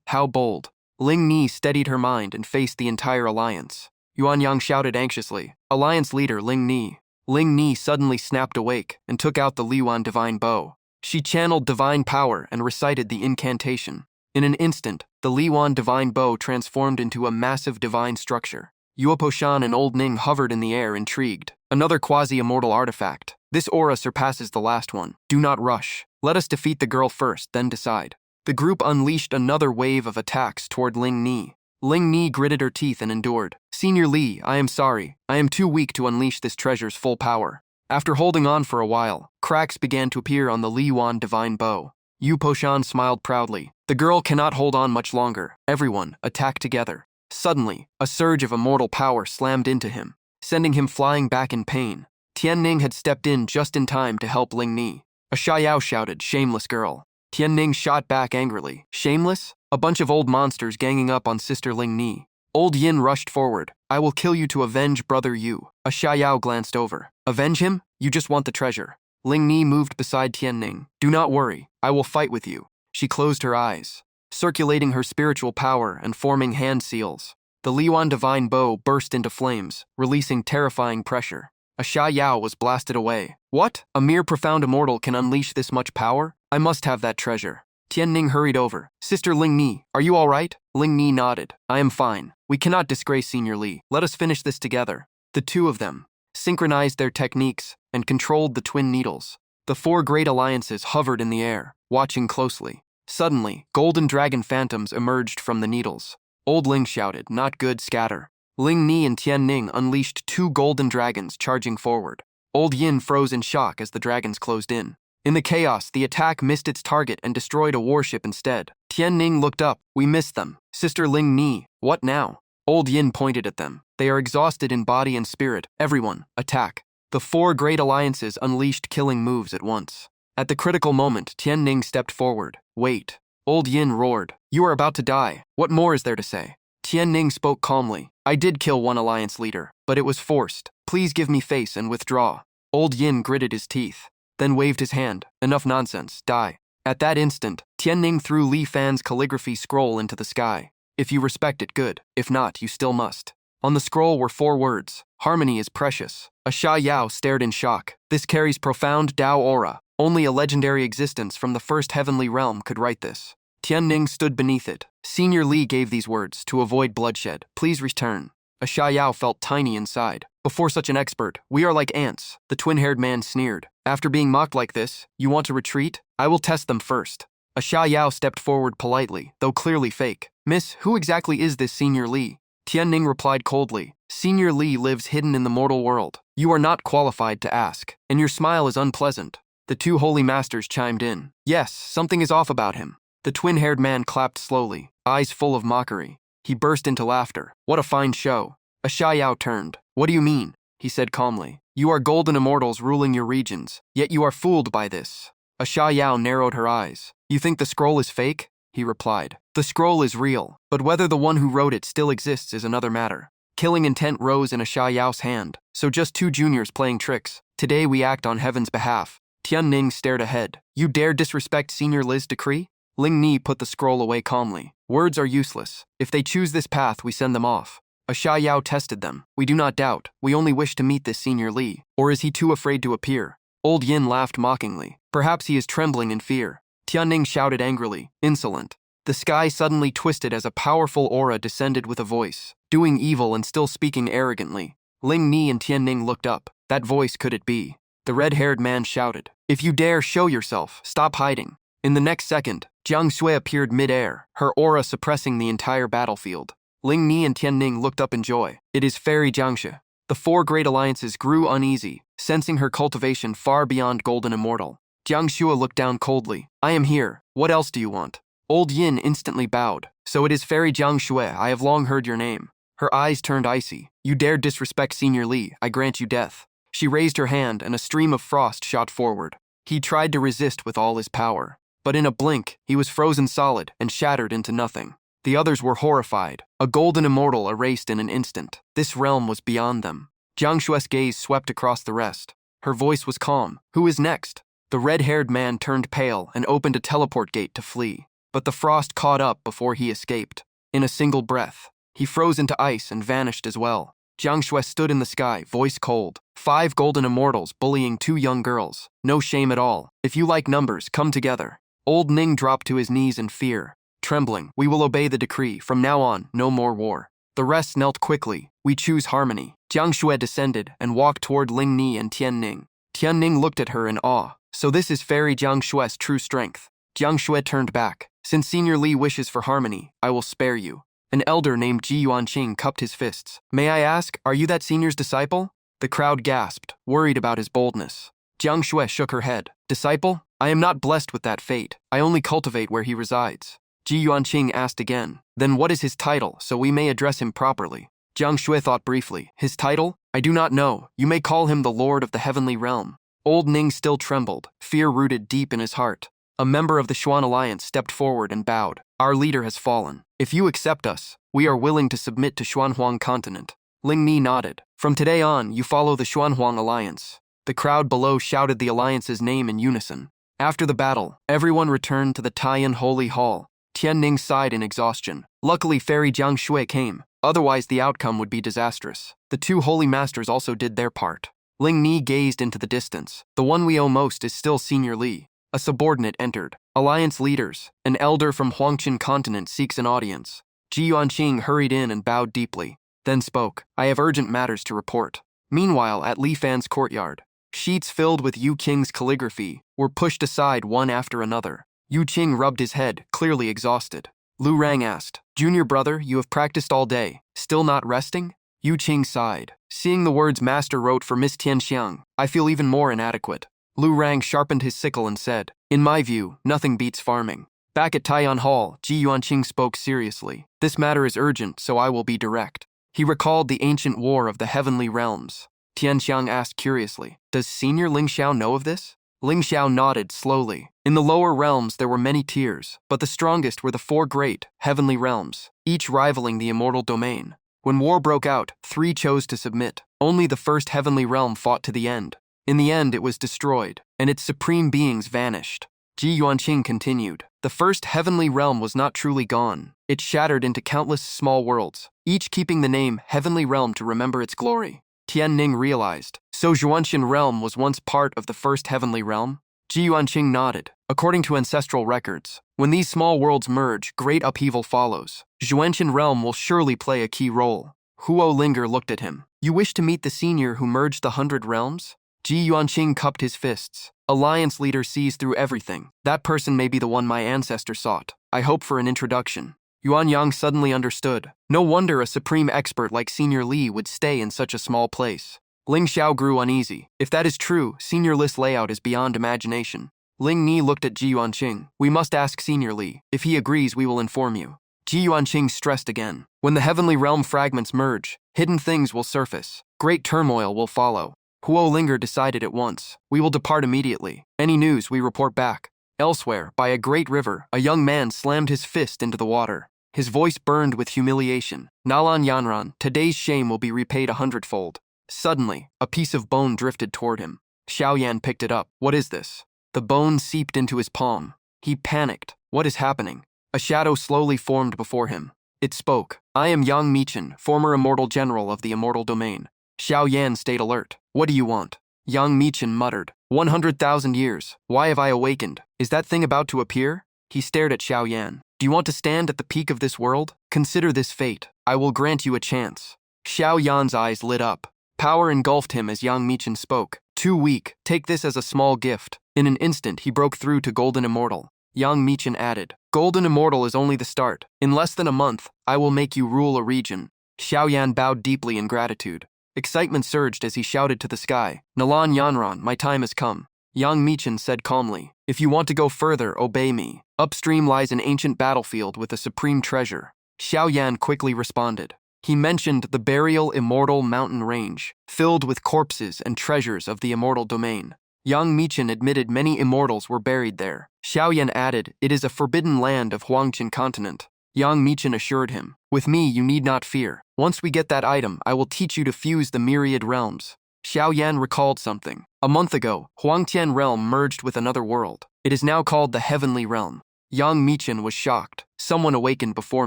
Speaker 1: How bold. Ling Ni steadied her mind and faced the entire alliance. Yuan Yang shouted anxiously, "Alliance leader Ling Ni." Ling Ni suddenly snapped awake and took out the Liyuan divine bow. She channeled divine power and recited the incantation. In an instant, the Liyuan divine bow transformed into a massive divine structure. Yuoposhan and Old Ning hovered in the air, intrigued. Another quasi-immortal artifact. This aura surpasses the last one. Do not rush. Let us defeat the girl first, then decide. The group unleashed another wave of attacks toward Ling Ni. Ling Ni gritted her teeth and endured. "Senior Li, I am sorry. I am too weak to unleash this treasure's full power." After holding on for a while, cracks began to appear on the Liyuan divine bow. Yuoposhan smiled proudly. The girl cannot hold on much longer. Everyone, attack together. Suddenly, a surge of immortal power slammed into him, sending him flying back in pain. Tianning had stepped in just in time to help Ling Ni. A Xiao shouted, "Shameless girl." Tianning shot back angrily. "Shameless? A bunch of old monsters ganging up on Sister Ling Ni." Old Yin rushed forward. "I will kill you to avenge Brother Yu." A Xiao glanced over. "Avenge him? You just want the treasure." Ling Ni moved beside Tianning. "Do not worry. I will fight with you." She closed her eyes, circulating her spiritual power and forming hand seals. The Liyuan divine bow burst into flames, releasing terrifying pressure. A Xiao was blasted away. "What? A mere profound immortal can unleash this much power? I must have that treasure." Tianning hurried over. "Sister Ling Ni, are you all right?" Ling Ni nodded. "I am fine. We cannot disgrace Senior Li. Let us finish this together." The two of them synchronized their techniques and controlled the twin needles. The four great alliances hovered in the air, watching closely. Suddenly, golden dragon phantoms emerged from the needles. Old Ling shouted, "Not good, scatter." Ling Ni and Tianning unleashed two golden dragons charging forward. Old Yin froze in shock as the dragons closed in. In the chaos, the attack missed its target and destroyed a warship instead. Tianning looked up. "We missed them. Sister Ling Ni, what now?" Old Yin pointed at them. "They are exhausted in body and spirit. Everyone, attack." The four great alliances unleashed killing moves at once. At the critical moment, Tianning stepped forward. "Wait." Old Yin roared. "You are about to die. What more is there to say?" Tianning spoke calmly. "I did kill one alliance leader, but it was forced. Please give me face and withdraw." Old Yin gritted his teeth, then waved his hand. "Enough nonsense. Die." At that instant, Tianning threw Li Fan's calligraphy scroll into the sky. "If you respect it, good. If not, you still must." On the scroll were 4 words. "Harmony is precious." A Xiao stared in shock. "This carries profound Dao aura. Only a legendary existence from the first heavenly realm could write this." Tianning stood beneath it. Senior Li gave these words, "To avoid bloodshed, please return." A Xiao felt tiny inside. "Before such an expert, we are like ants," the twin-haired man sneered. "After being mocked like this, you want to retreat? I will test them first." A Xiao stepped forward politely, though clearly fake. "Miss, who exactly is this Senior Li?" Tianning replied coldly, "Senior Li lives hidden in the mortal world. You are not qualified to ask, and your smile is unpleasant." The two holy masters chimed in. "Yes, something is off about him." The twin-haired man clapped slowly, eyes full of mockery. He burst into laughter. "What a fine show." A Xiao turned. "What do you mean?" he said calmly. "You are golden immortals ruling your regions, yet you are fooled by this." A Xiao narrowed her eyes. "You think the scroll is fake?" he replied. "The scroll is real, but whether the one who wrote it still exists is another matter." Killing intent rose in a Xiao's hand. "So just 2 juniors playing tricks. Today we act on heaven's behalf." Tianning stared ahead. "You dare disrespect Senior Li's decree?" Ling Ni put the scroll away calmly. "Words are useless. If they choose this path, we send them off." A Xiao tested them. "We do not doubt. We only wish to meet this Senior Li. Or is he too afraid to appear?" Old Yin laughed mockingly. "Perhaps he is trembling in fear." Tianning shouted angrily, "Insolent." The sky suddenly twisted as a powerful aura descended with a voice, doing evil and still speaking arrogantly. Ling Ni and Tianning looked up. That voice, could it be? The red-haired man shouted, "If you dare show yourself, stop hiding." In the next second, Jiang Shui appeared mid-air, her aura suppressing the entire battlefield. Ling Ni and Tianning looked up in joy. "It is Fairy Jiangshi." The 4 great alliances grew uneasy, sensing her cultivation far beyond golden immortal. Jiang Shui looked down coldly. "I am here. What else do you want?" Old Yin instantly bowed. "So it is Fairy Jiang Shui. I have long heard your name." Her eyes turned icy. "You dare disrespect Senior Li, I grant you death." She raised her hand and a stream of frost shot forward. He tried to resist with all his power, but in a blink, he was frozen solid and shattered into nothing. The others were horrified. A golden immortal erased in an instant. This realm was beyond them. Jiang Shui's gaze swept across the rest. Her voice was calm. "Who is next?" The red-haired man turned pale and opened a teleport gate to flee, but the frost caught up before he escaped. In a single breath, he froze into ice and vanished as well. Jiang Shui stood in the sky, voice cold. 5 golden immortals bullying 2 young girls. No shame at all. If you like numbers, come together. Old Ning dropped to his knees in fear. Trembling, we will obey the decree. From now on, no more war. The rest knelt quickly. We choose harmony. Jiang Shui descended and walked toward Ling Ni and Tian Ning. Tian Ning looked at her in awe. So this is Fairy Jiang Shui's true strength. Jiang Shui turned back. Since Senior Li wishes for harmony, I will spare you. An elder named Ji Yuanqing cupped his fists. May I ask, are you that senior's disciple? The crowd gasped, worried about his boldness. Jiang Shui shook her head. Disciple? I am not blessed with that fate. I only cultivate where he resides. Ji Yuanqing asked again. Then what is his title, so we may address him properly? Jiang Shui thought briefly. His title? I do not know. You may call him the Lord of the Heavenly Realm. Old Ning still trembled, fear rooted deep in his heart. A member of the Xuan Alliance stepped forward and bowed. Our leader has fallen. If you accept us, we are willing to submit to Xuanhuang continent. Ling Ni nodded. From today on, you follow the Xuanhuang Alliance. The crowd below shouted the alliance's name in unison. After the battle, everyone returned to the Taiyan Holy Hall. Tian Ning sighed in exhaustion. Luckily, Fairy Jiang Shui came. Otherwise, the outcome would be disastrous. The 2 holy masters also did their part. Ling Ni gazed into the distance. The one we owe most is still Senior Li. A subordinate entered. Alliance leaders, an elder from Huangqin continent seeks an audience. Ji Yuanqing hurried in and bowed deeply, then spoke. I have urgent matters to report. Meanwhile, at Li Fan's courtyard, sheets filled with Yu Qing's calligraphy were pushed aside one after another. Yu Qing rubbed his head, clearly exhausted. Lu Rang asked, Junior brother, you have practiced all day, still not resting? Yu Qing sighed. Seeing the words Master wrote for Miss Tianxiang, I feel even more inadequate. Lu Rang sharpened his sickle and said, In my view, nothing beats farming. Back at Taiyan Hall, Ji Yuanqing spoke seriously. This matter is urgent, so I will be direct. He recalled the ancient war of the heavenly realms. Tianxiang asked curiously, Does Senior Ling Xiao know of this? Ling Xiao nodded slowly. In the lower realms there were many tiers, but the strongest were the 4 great, heavenly realms, each rivaling the immortal domain. When war broke out, 3 chose to submit. Only the first heavenly realm fought to the end. In the end, it was destroyed, and its supreme beings vanished. Ji Yuanqing continued. The first heavenly realm was not truly gone. It shattered into countless small worlds, each keeping the name Heavenly Realm to remember its glory. Tian Ning realized. So Zhuanqian Realm was once part of the first heavenly realm? Ji Yuanqing nodded. According to ancestral records, when these small worlds merge, great upheaval follows. Zhuanqian Realm will surely play a key role. Huo Linger looked at him. You wish to meet the senior who merged the 100 realms? Ji Yuanqing cupped his fists. Alliance leader sees through everything. That person may be the one my ancestor sought. I hope for an introduction. Yuan Yang suddenly understood. No wonder a supreme expert like Senior Li would stay in such a small place. Ling Xiao grew uneasy. If that is true, Senior Li's layout is beyond imagination. Ling Ni looked at Ji Yuanqing. We must ask Senior Li. If he agrees, we will inform you. Ji Yuanqing stressed again. When the heavenly realm fragments merge, hidden things will surface. Great turmoil will follow. Huo Linger decided at once. We will depart immediately. Any news, we report back. Elsewhere, by a great river, a young man slammed his fist into the water. His voice burned with humiliation. Nalan Yanran, today's shame will be repaid 100-fold. Suddenly, a piece of bone drifted toward him. Xiaoyan picked it up. What is this? The bone seeped into his palm. He panicked. What is happening? A shadow slowly formed before him. It spoke. I am Yang Michin, former immortal general of the immortal domain. Xiaoyan stayed alert. What do you want? Yang Michin muttered. 100,000 years. Why have I awakened? Is that thing about to appear? He stared at Xiaoyan. Do you want to stand at the peak of this world? Consider this fate. I will grant you a chance. Xiaoyan's eyes lit up. Power engulfed him as Yang Michin spoke. Too weak. Take this as a small gift. In an instant, he broke through to Golden Immortal. Yang Michin added, Golden Immortal is only the start. In less than a month, I will make you rule a region. Xiaoyan bowed deeply in gratitude. Excitement surged as he shouted to the sky, Nalan Yanran, my time has come. Yang Michin said calmly, If you want to go further, obey me. Upstream lies an ancient battlefield with a supreme treasure. Xiaoyan quickly responded. He mentioned the burial immortal mountain range, filled with corpses and treasures of the immortal domain. Yang Michin admitted many immortals were buried there. Xiaoyan added, It is a forbidden land of Huangqin continent. Yang Michin assured him, With me you need not fear. Once we get that item, I will teach you to fuse the myriad realms. Xiaoyan recalled something. A month ago, Huangtian realm merged with another world. It is now called the Heavenly Realm. Yang Michin was shocked. Someone awakened before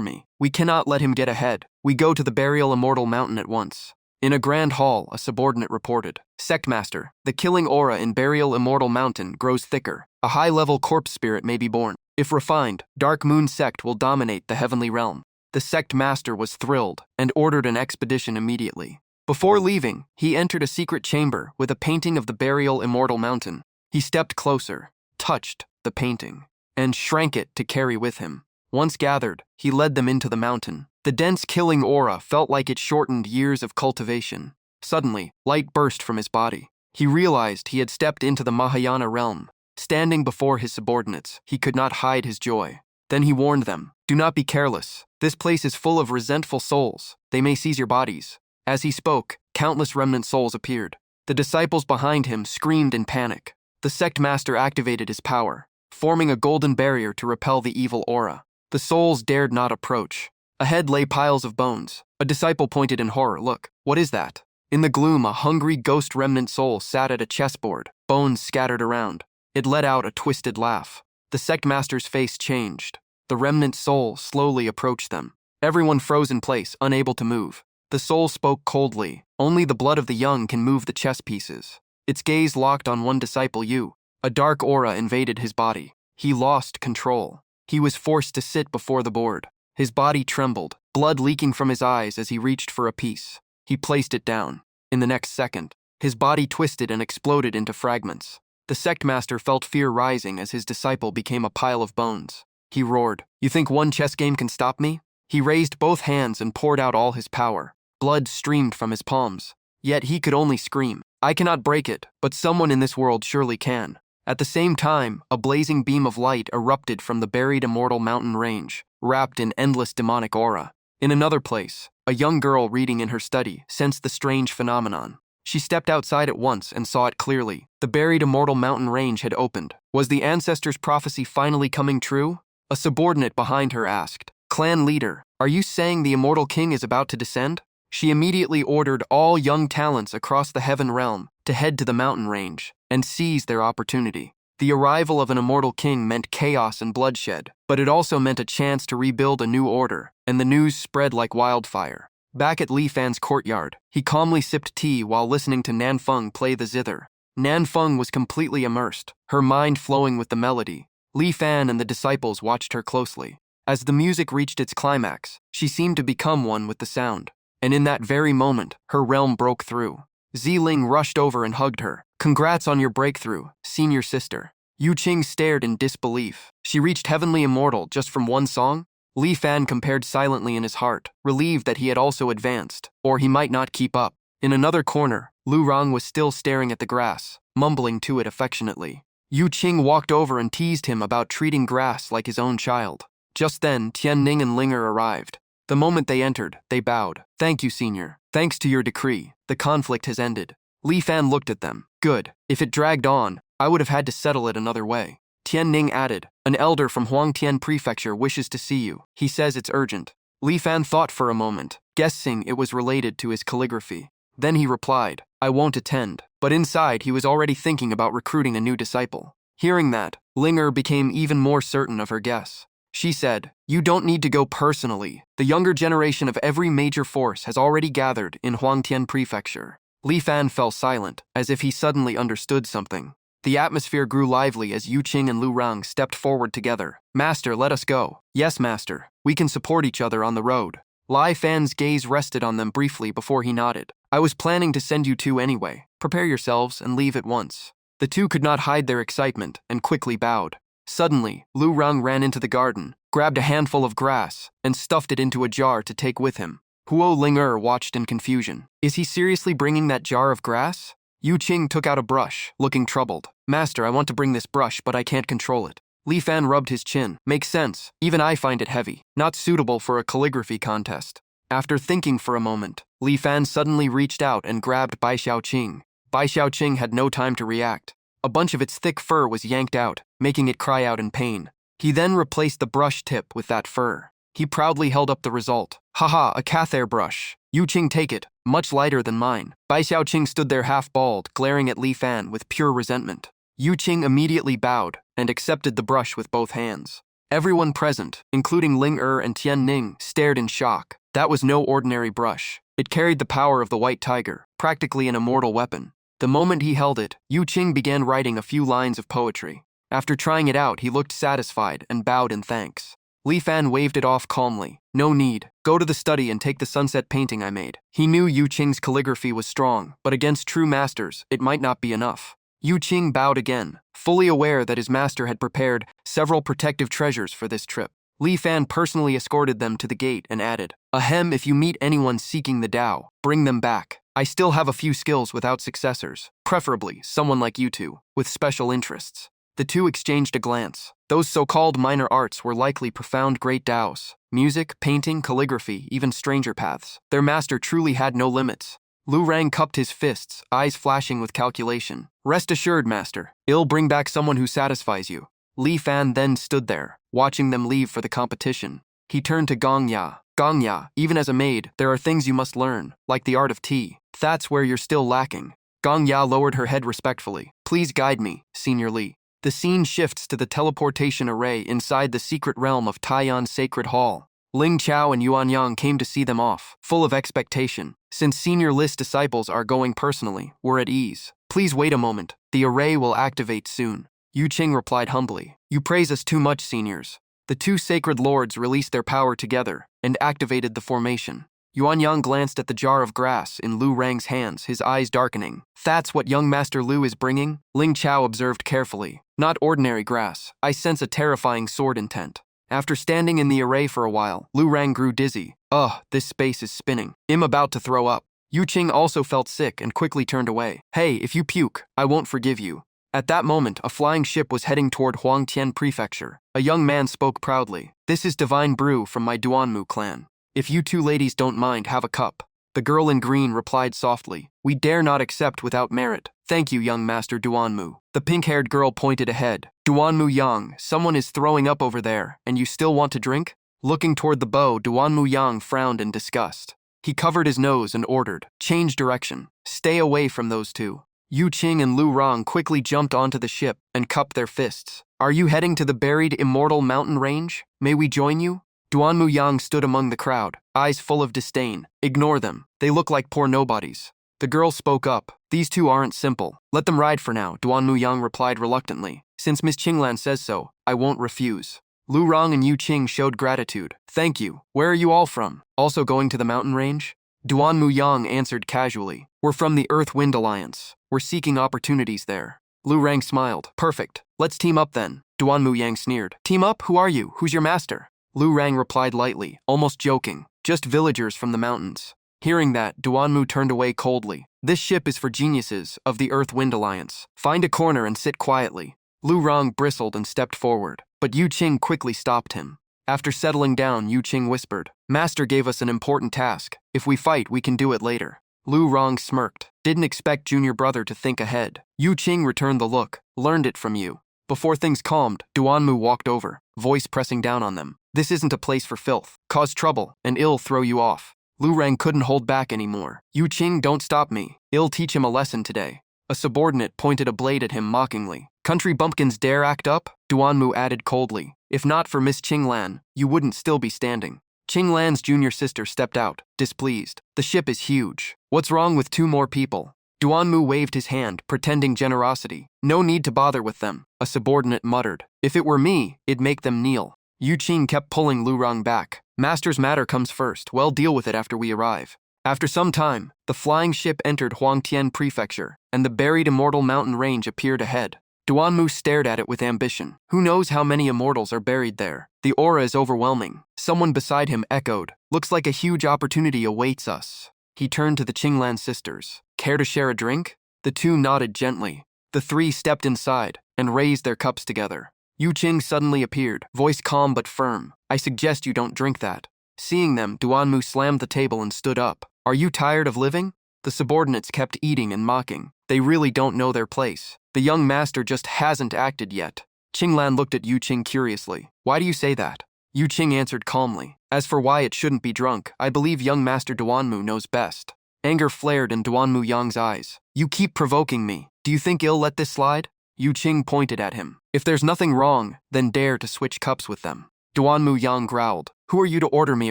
Speaker 1: me. We cannot let him get ahead. We go to the burial immortal mountain at once. In a grand hall, a subordinate reported. Sectmaster, the killing aura in burial immortal mountain grows thicker. A high-level corpse spirit may be born. If refined, Dark Moon sect will dominate the heavenly realm. The sect master was thrilled and ordered an expedition immediately. Before leaving, he entered a secret chamber with a painting of the burial immortal mountain. He stepped closer, touched the painting, and shrank it to carry with him. Once gathered, he led them into the mountain. The dense killing aura felt like it shortened years of cultivation. Suddenly, light burst from his body. He realized he had stepped into the Mahayana realm. Standing before his subordinates, he could not hide his joy. Then he warned them, "Do not be careless. This place is full of resentful souls. They may seize your bodies." As he spoke, countless remnant souls appeared. The disciples behind him screamed in panic. The sect master activated his power, forming a golden barrier to repel the evil aura. The souls dared not approach. Ahead lay piles of bones. A disciple pointed in horror. "Look, what is that?" In the gloom, a hungry ghost remnant soul sat at a chessboard, bones scattered around. It let out a twisted laugh. The sect master's face changed. The remnant soul slowly approached them. Everyone froze in place, unable to move. The soul spoke coldly. "Only the blood of the young can move the chess pieces." Its gaze locked on one disciple, Yu. A dark aura invaded his body. He lost control. He was forced to sit before the board. His body trembled, blood leaking from his eyes as he reached for a piece. He placed it down. In the next second, his body twisted and exploded into fragments. The sect master felt fear rising as his disciple became a pile of bones. He roared, "You think one chess game can stop me?" He raised both hands and poured out all his power. Blood streamed from his palms. Yet he could only scream, "I cannot break it, but someone in this world surely can." At the same time, a blazing beam of light erupted from the buried immortal mountain range, wrapped in endless demonic aura. In another place, a young girl reading in her study sensed the strange phenomenon. She stepped outside at once and saw it clearly. The buried immortal mountain range had opened. Was the ancestors' prophecy finally coming true? A subordinate behind her asked, "Clan leader, are you saying the immortal king is about to descend?" She immediately ordered all young talents across the heaven realm to head to the mountain range and seize their opportunity. The arrival of an immortal king meant chaos and bloodshed, but it also meant a chance to rebuild a new order, and the news spread like wildfire. Back at Li Fan's courtyard, he calmly sipped tea while listening to Nan Feng play the zither. Nan Feng was completely immersed, her mind flowing with the melody. Li Fan and the disciples watched her closely. As the music reached its climax, she seemed to become one with the sound. And in that very moment, her realm broke through. Ziling rushed over and hugged her. "Congrats on your breakthrough, senior sister." Yu Qing stared in disbelief. She reached heavenly immortal just from one song? Li Fan compared silently in his heart, relieved that he had also advanced, or he might not keep up. In another corner, Lu Rang was still staring at the grass, mumbling to it affectionately. Yu Qing walked over and teased him about treating grass like his own child. Just then, Tian Ning and Linger arrived. The moment they entered, they bowed. "Thank you, senior. Thanks to your decree, the conflict has ended." Li Fan looked at them. "Good. If it dragged on, I would have had to settle it another way." Tian Ning added, "An elder from Huangtian Prefecture wishes to see you. He says it's urgent." Li Fan thought for a moment, guessing it was related to his calligraphy. Then he replied, "I won't attend." But inside, he was already thinking about recruiting a new disciple. Hearing that, Linger became even more certain of her guess. She said, "You don't need to go personally. The younger generation of every major force has already gathered in Huangtian Prefecture." Li Fan fell silent, as if he suddenly understood something. The atmosphere grew lively as Yu Qing and Lu Rang stepped forward together. "Master, let us go." "Yes, master. We can support each other on the road." Li Fan's gaze rested on them briefly before he nodded. "I was planning to send you two anyway. Prepare yourselves and leave at once." The two could not hide their excitement and quickly bowed. Suddenly, Lu Rang ran into the garden, grabbed a handful of grass, and stuffed it into a jar to take with him. Huo Linger watched in confusion. "Is he seriously bringing that jar of grass?" Yu Qing took out a brush, looking troubled. "Master, I want to bring this brush, but I can't control it." Li Fan rubbed his chin. "Makes sense. Even I find it heavy. Not suitable for a calligraphy contest." After thinking for a moment, Li Fan suddenly reached out and grabbed Bai Xiaoqing. Bai Xiaoqing had no time to react. A bunch of its thick fur was yanked out, making it cry out in pain. He then replaced the brush tip with that fur. He proudly held up the result. "Haha, a Cathair brush. Yu Qing, take it. Much lighter than mine." Bai Xiaoqing stood there half-bald, glaring at Li Fan with pure resentment. Yu Qing immediately bowed and accepted the brush with both hands. Everyone present, including Ling Er and Tian Ning, stared in shock. That was no ordinary brush. It carried the power of the white tiger, practically an immortal weapon. The moment he held it, Yu Qing began writing a few lines of poetry. After trying it out, he looked satisfied and bowed in thanks. Li Fan waved it off calmly. No need. Go to the study and take the sunset painting I made. He knew Yu Qing's calligraphy was strong, but against true masters, it might not be enough. Yu Qing bowed again, fully aware that his master had prepared several protective treasures for this trip. Li Fan personally escorted them to the gate and added, "Ahem, if you meet anyone seeking the Tao, bring them back. I still have a few skills without successors, preferably someone like you two, with special interests." The two exchanged a glance. Those so-called minor arts were likely profound great Taos. Music, painting, calligraphy, even stranger paths. Their master truly had no limits. Lu Rang cupped his fists, eyes flashing with calculation. "Rest assured, master. I'll bring back someone who satisfies you." Li Fan then stood there, watching them leave for the competition. He turned to Gong Ya. "Gong Ya, even as a maid, there are things you must learn, like the art of tea. That's where you're still lacking." Gong Ya lowered her head respectfully. "Please guide me, Senior Li." The scene shifts to the teleportation array inside the secret realm of Taiyan's Sacred Hall. Ling Chao and Yuan Yang came to see them off, full of expectation. Since Senior Li's disciples are going personally, we're at ease. "Please wait a moment. The array will activate soon." Yu Qing replied humbly. "You praise us too much, seniors." The two sacred lords released their power together and activated the formation. Yuan Yang glanced at the jar of grass in Lu Rang's hands, his eyes darkening. "That's what young Master Lu is bringing?" Ling Chao observed carefully. "Not ordinary grass. I sense a terrifying sword intent." After standing in the array for a while, Lu Rang grew dizzy. "Ugh, this space is spinning. I'm about to throw up." Yu Qing also felt sick and quickly turned away. "Hey, if you puke, I won't forgive you." At that moment, a flying ship was heading toward Huangtian Prefecture. A young man spoke proudly. "This is divine brew from my Duanmu clan. If you two ladies don't mind, have a cup." The girl in green replied softly, "We dare not accept without merit. Thank you, young Master Duanmu." The pink-haired girl pointed ahead. "Duanmu Yang, someone is throwing up over there, and you still want to drink?" Looking toward the bow, Duanmu Yang frowned in disgust. He covered his nose and ordered, "Change direction. Stay away from those two." Yu Qing and Lu Rang quickly jumped onto the ship and cupped their fists. "Are you heading to the buried immortal mountain range? May we join you?" Duanmu Yang stood among the crowd, eyes full of disdain. "Ignore them. They look like poor nobodies." The girl spoke up. "These two aren't simple. Let them ride for now," Duanmu Yang replied reluctantly. "Since Miss Qinglan says so, I won't refuse." Lu Rang and Yu Qing showed gratitude. "Thank you. Where are you all from? Also going to the mountain range?" Duanmu Yang answered casually. "We're from the Earth-Wind Alliance. We're seeking opportunities there." Lu Rang smiled. "Perfect. Let's team up then." Duanmu Yang sneered. "Team up? Who are you? Who's your master?" Lu Rang replied lightly, almost joking. "Just villagers from the mountains." Hearing that, Duanmu turned away coldly. "This ship is for geniuses of the Earth-Wind Alliance. Find a corner and sit quietly." Lu Rang bristled and stepped forward, but Yu Qing quickly stopped him. After settling down, Yu Qing whispered, "Master gave us an important task. If we fight, we can do it later." Lu Rang smirked. "Didn't expect junior brother to think ahead." Yu Qing returned the look. "Learned it from you." Before things calmed, Duanmu walked over, voice pressing down on them. "This isn't a place for filth. Cause trouble, and I'll throw you off." Lu Rang couldn't hold back anymore. "Yu Qing, don't stop me. I'll teach him a lesson today." A subordinate pointed a blade at him mockingly. "Country bumpkins dare act up?" Duanmu added coldly. "If not for Miss Qinglan, you wouldn't still be standing." Qinglan's junior sister stepped out, displeased. "The ship is huge. What's wrong with two more people?" Duanmu waved his hand, pretending generosity. "No need to bother with them," a subordinate muttered. "If it were me, it'd make them kneel." Yu Qing kept pulling Lu Rang back. "Master's matter comes first. We'll deal with it after we arrive." After some time, the flying ship entered Huangtian Prefecture, and the buried immortal mountain range appeared ahead. Duanmu stared at it with ambition. Who knows how many immortals are buried there? The aura is overwhelming. Someone beside him echoed, "Looks like a huge opportunity awaits us." He turned to the Qinglan sisters. "Care to share a drink?" The two nodded gently. The three stepped inside and raised their cups together. Yu Qing suddenly appeared, voice calm but firm. "I suggest you don't drink that." Seeing them, Duanmu slammed the table and stood up. "Are you tired of living?" The subordinates kept eating and mocking. They really don't know their place. The young master just hasn't acted yet. Qinglan looked at Yu Qing curiously. "Why do you say that?" Yu Qing answered calmly. "As for why it shouldn't be drunk, I believe young Master Duanmu knows best." Anger flared in Duanmu Yang's eyes. "You keep provoking me. Do you think I'll let this slide?" Yu Qing pointed at him. If there's nothing wrong, then dare to switch cups with them. Duanmu Yang growled. Who are you to order me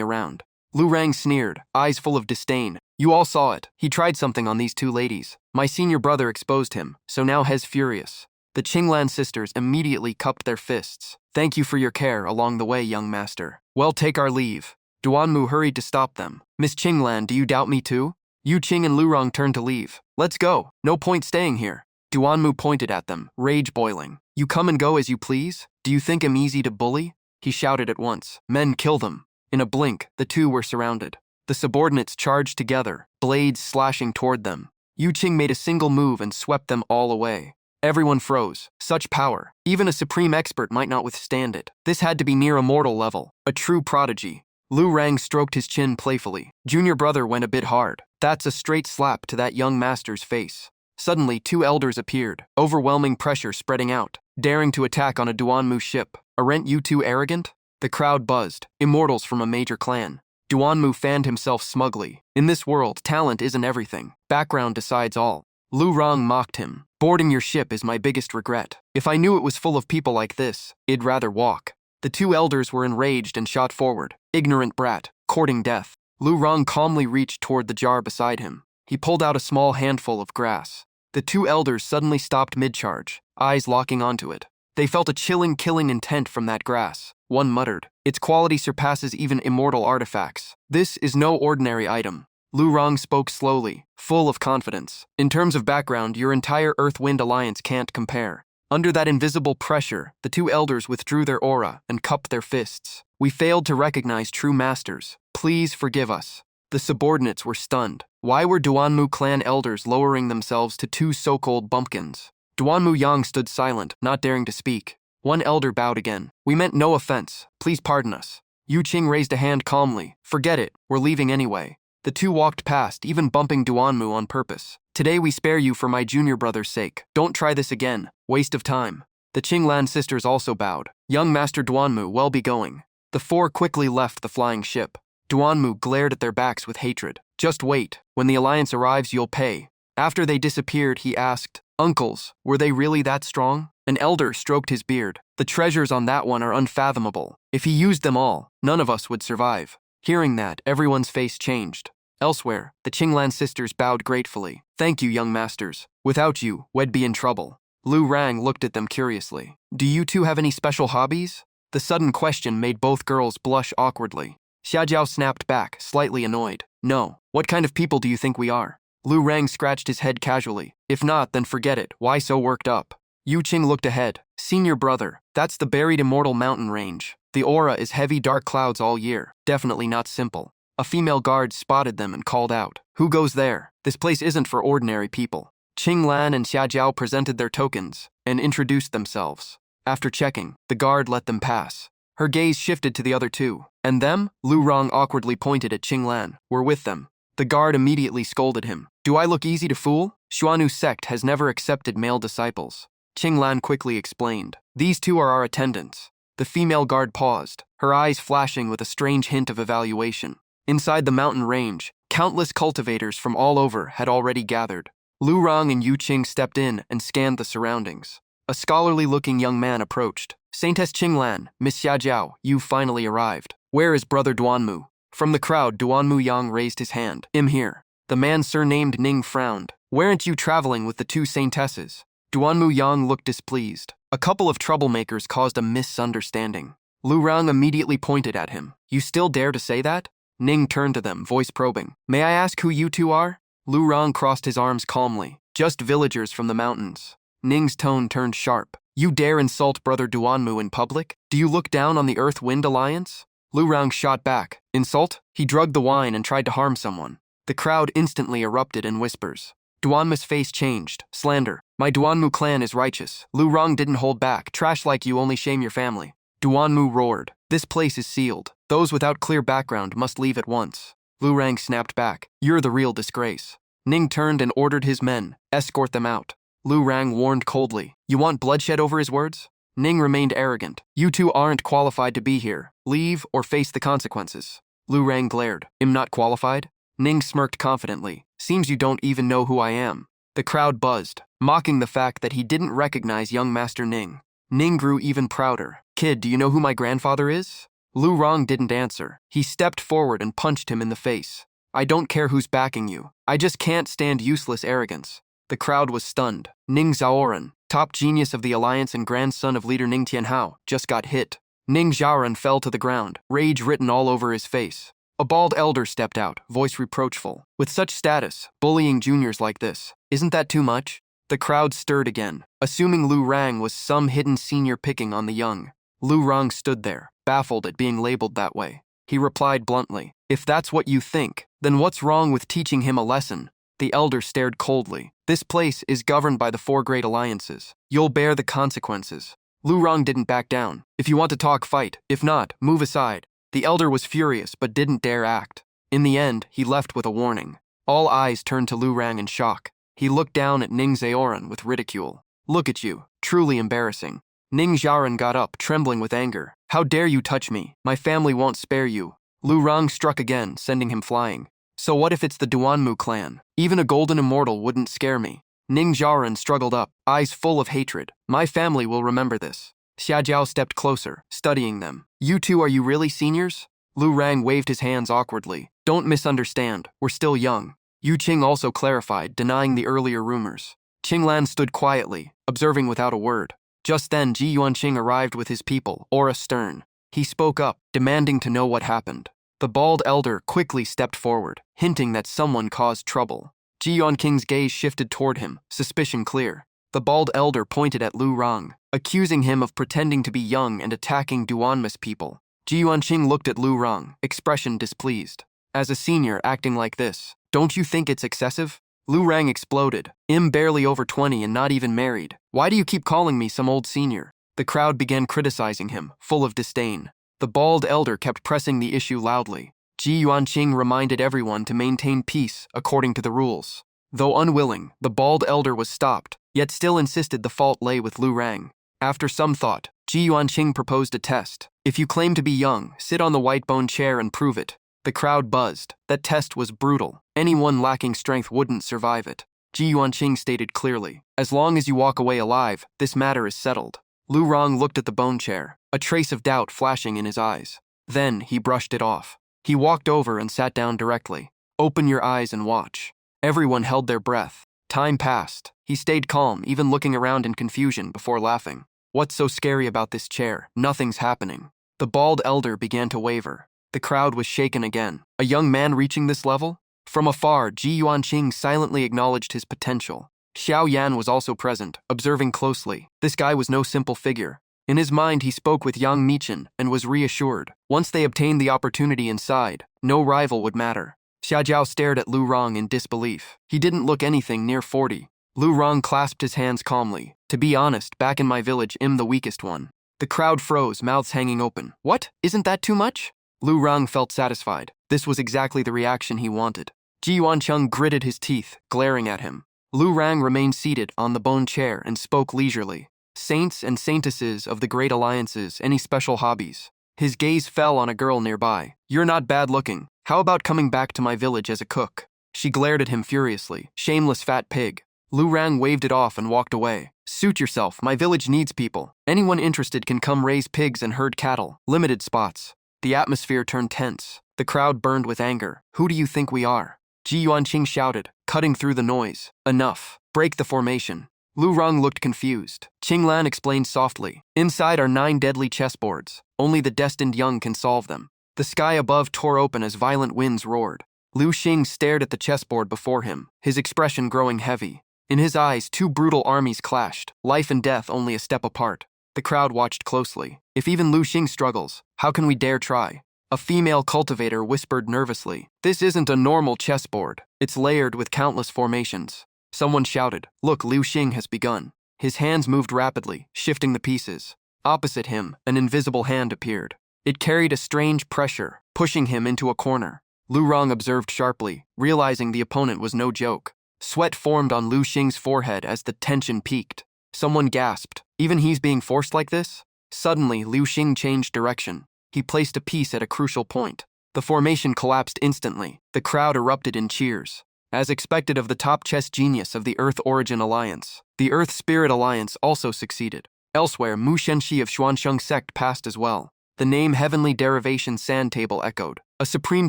Speaker 1: around? Lu Rang sneered, eyes full of disdain. You all saw it. He tried something on these two ladies. My senior brother exposed him, so now He's furious. The Qinglan sisters immediately cupped their fists. Thank you for your care along the way, young master. Well, take our leave. Duanmu hurried to stop them. Miss Qinglan, do you doubt me too? Yu Qing and Lu Rong turned to leave. Let's go. No point staying here. Duanmu pointed at them, rage boiling. You come and go as you please? Do you think I'm easy to bully? He shouted at once. Men, kill them. In a blink, the two were surrounded. The subordinates charged together, blades slashing toward them. Yu Qing made a single move and swept them all away. Everyone froze. Such power. Even a supreme expert might not withstand it. This had to be near immortal level. A true prodigy. Lu Rang stroked his chin playfully. Junior brother went a bit hard. That's a straight slap to that young master's face. Suddenly, two elders appeared, overwhelming pressure spreading out, daring to attack on a Duanmu ship. Aren't you two arrogant? The crowd buzzed. Immortals from a major clan. Duanmu fanned himself smugly. In this world, talent isn't everything. Background decides all. Lu Rong mocked him. Boarding your ship is my biggest regret. If I knew it was full of people like this, I'd rather walk. The two elders were enraged and shot forward. Ignorant brat, courting death. Lu Rong calmly reached toward the jar beside him. He pulled out a small handful of grass. The two elders suddenly stopped mid-charge, eyes locking onto it. They felt a chilling, killing intent from that grass. One muttered, its quality surpasses even immortal artifacts. This is no ordinary item. Lu Rong spoke slowly, full of confidence. In terms of background, your entire Earth-Wind alliance can't compare. Under that invisible pressure, the two elders withdrew their aura and cupped their fists. We failed to recognize true masters. Please forgive us. The subordinates were stunned. Why were Duanmu clan elders lowering themselves to two so-called bumpkins? Duanmu Yang stood silent, not daring to speak. One elder bowed again. We meant no offense. Please pardon us. Yu Qing raised a hand calmly. Forget it. We're leaving anyway. The two walked past, even bumping Duanmu on purpose. Today we spare you for my junior brother's sake. Don't try this again. Waste of time. The Qinglan sisters also bowed. Young Master Duanmu, well be going. The four quickly left the flying ship. Duanmu glared at their backs with hatred. Just wait. When the alliance arrives, you'll pay. After they disappeared, he asked, Uncles, were they really that strong? An elder stroked his beard. The treasures on that one are unfathomable. If he used them all, none of us would survive. Hearing that, everyone's face changed. Elsewhere, the Qinglan sisters bowed gratefully. Thank you, young masters. Without you, we'd be in trouble. Lu Rang looked at them curiously. Do you two have any special hobbies? The sudden question made both girls blush awkwardly. Xiaojiao snapped back, slightly annoyed. No. What kind of people do you think we are? Lu Rang scratched his head casually. If not, then forget it. Why so worked up? Yu Qing looked ahead. Senior brother, that's the buried immortal mountain range. The aura is heavy dark clouds all year. Definitely not simple. A female guard spotted them and called out. Who goes there? This place isn't for ordinary people. Qinglan and Xiaojiao presented their tokens and introduced themselves. After checking, the guard let them pass. Her gaze shifted to the other two. And them? Lu Rong awkwardly pointed at Qinglan. We're with them. The guard immediately scolded him. Do I look easy to fool? Xuanu sect has never accepted male disciples. Qinglan quickly explained. These two are our attendants. The female guard paused, her eyes flashing with a strange hint of evaluation. Inside the mountain range, countless cultivators from all over had already gathered. Lu Rong and Yu Qing stepped in and scanned the surroundings. A scholarly-looking young man approached. Saintess Qinglan, Miss Xiaojiao, you finally arrived. Where is Brother Duanmu? From the crowd, Duanmu Yang raised his hand. I'm here. The man surnamed Ning frowned. Weren't you traveling with the two saintesses? Duanmu Yang looked displeased. A couple of troublemakers caused a misunderstanding. Lu Rong immediately pointed at him. You still dare to say that? Ning turned to them, voice probing. May I ask who you two are? Lu Rong crossed his arms calmly. Just villagers from the mountains. Ning's tone turned sharp. You dare insult Brother Duanmu in public? Do you look down on the Earth-Wind Alliance? Lu Rong shot back. Insult? He drugged the wine and tried to harm someone. The crowd instantly erupted in whispers. Duanmu's face changed. Slander. My Duanmu clan is righteous. Lu Rong didn't hold back. Trash like you only shame your family. Duanmu roared. This place is sealed. Those without clear background must leave at once. Lu Rang snapped back. You're the real disgrace. Ning turned and ordered his men. Escort them out. Lu Rang warned coldly. You want bloodshed over his words? Ning remained arrogant. You two aren't qualified to be here. Leave or face the consequences. Lu Rang glared. I'm not qualified? Ning smirked confidently. Seems you don't even know who I am. The crowd buzzed. mocking the fact that he didn't recognize young Master Ning. Ning grew even prouder. "Kid, do you know who my grandfather is?" Lu Rong didn't answer. He stepped forward and punched him in the face. "I don't care who's backing you. I just can't stand useless arrogance." The crowd was stunned. Ning Zhaoran, top genius of the alliance and grandson of leader Ning Tianhao, just got hit. Ning Zhaoran fell to the ground, rage written all over his face. A bald elder stepped out, voice reproachful. "With such status, bullying juniors like this, isn't that too much?" The crowd stirred again, assuming Lu Rang was some hidden senior picking on the young. Lu Rang stood there, baffled at being labeled that way. He replied bluntly, "If that's what you think, then what's wrong with teaching him a lesson?" The elder stared coldly. "This place is governed by the 4 great alliances. You'll bear the consequences." Lu Rang didn't back down. "If you want to talk, fight. If not, move aside." The elder was furious but didn't dare act. In the end, he left with a warning. All eyes turned to Lu Rang in shock. He looked down at Ning Zhaoran with ridicule. "Look at you. Truly embarrassing." Ning Zhaoran got up, trembling with anger. "How dare you touch me? My family won't spare you." Lu Rang struck again, sending him flying. "So what if it's the Duanmu clan? Even a golden immortal wouldn't scare me." Ning Zhaoran struggled up, eyes full of hatred. "My family will remember this." Xia Jiao stepped closer, studying them. "You two, are you really seniors?" Lu Rang waved his hands awkwardly. "Don't misunderstand. We're still young." Yu Qing also clarified, denying the earlier rumors. Qinglan stood quietly, observing without a word. Just then, Ji Yuanqing arrived with his people, aura stern. He spoke up, demanding to know what happened. The bald elder quickly stepped forward, hinting that someone caused trouble. Ji Yuanqing's gaze shifted toward him, suspicion clear. The bald elder pointed at Lu Rang, accusing him of pretending to be young and attacking Duanmus people. Ji Yuanqing looked at Lu Rang, expression displeased. "As a senior acting like this, don't you think it's excessive?" Lu Rang exploded. "I'm barely over 20 and not even married. Why do you keep calling me some old senior?" The crowd began criticizing him, full of disdain. The bald elder kept pressing the issue loudly. Ji Yuanqing reminded everyone to maintain peace according to the rules. Though unwilling, the bald elder was stopped, yet still insisted the fault lay with Lu Rang. After some thought, Ji Yuanqing proposed a test. "If you claim to be young, sit on the white bone chair and prove it." The crowd buzzed. That test was brutal. Anyone lacking strength wouldn't survive it. Ji Yuanqing stated clearly, "As long as you walk away alive, this matter is settled." Lu Rang looked at the bone chair, a trace of doubt flashing in his eyes. Then he brushed it off. He walked over and sat down directly. "Open your eyes and watch." Everyone held their breath. Time passed. He stayed calm, even looking around in confusion before laughing. "What's so scary about this chair? Nothing's happening." The bald elder began to waver. The crowd was shaken again. A young man reaching this level? From afar, Ji Yuanqing silently acknowledged his potential. Xiao Yan was also present, observing closely. This guy was no simple figure. In his mind, he spoke with Yang Michin and was reassured. Once they obtained the opportunity inside, no rival would matter. Xia Jiao stared at Lu Rang in disbelief. He didn't look anything near 40. Lu Rang clasped his hands calmly. "To be honest, back in my village, I'm the weakest one." The crowd froze, mouths hanging open. "What? Isn't that too much?" Lu Rang felt satisfied. This was exactly the reaction he wanted. Ji Yuanqing gritted his teeth, glaring at him. Lu Rang remained seated on the bone chair and spoke leisurely. "Saints and saintesses of the great alliances, any special hobbies?" His gaze fell on a girl nearby. "You're not bad looking. How about coming back to my village as a cook?" She glared at him furiously. "Shameless fat pig." Lu Rang waved it off and walked away. "Suit yourself, my village needs people. Anyone interested can come raise pigs and herd cattle. Limited spots." The atmosphere turned tense. The crowd burned with anger. "Who do you think we are?" Ji Yuanqing shouted, cutting through the noise. "Enough. Break the formation." Lu Rang looked confused. Qinglan explained softly. "Inside are 9 deadly chessboards. Only the destined young can solve them." The sky above tore open as violent winds roared. Lu Xing stared at the chessboard before him, his expression growing heavy. In his eyes, 2 brutal armies clashed, life and death only a step apart. The crowd watched closely. "If even Lu Xing struggles, how can we dare try?" A female cultivator whispered nervously. "This isn't a normal chessboard. It's layered with countless formations." Someone shouted, "Look, Lu Xing has begun." His hands moved rapidly, shifting the pieces. Opposite him, an invisible hand appeared. It carried a strange pressure, pushing him into a corner. Lu Rang observed sharply, realizing the opponent was no joke. Sweat formed on Lu Xing's forehead as the tension peaked. Someone gasped. "Even he's being forced like this?" Suddenly, Lu Xing changed direction. He placed a piece at a crucial point. The formation collapsed instantly. The crowd erupted in cheers. as expected of the top chess genius of the Earth Origin Alliance. The Earth Spirit Alliance also succeeded. Elsewhere, Mu Shenxi of Xuansheng sect passed as well. The name Heavenly Derivation Sand Table echoed, a supreme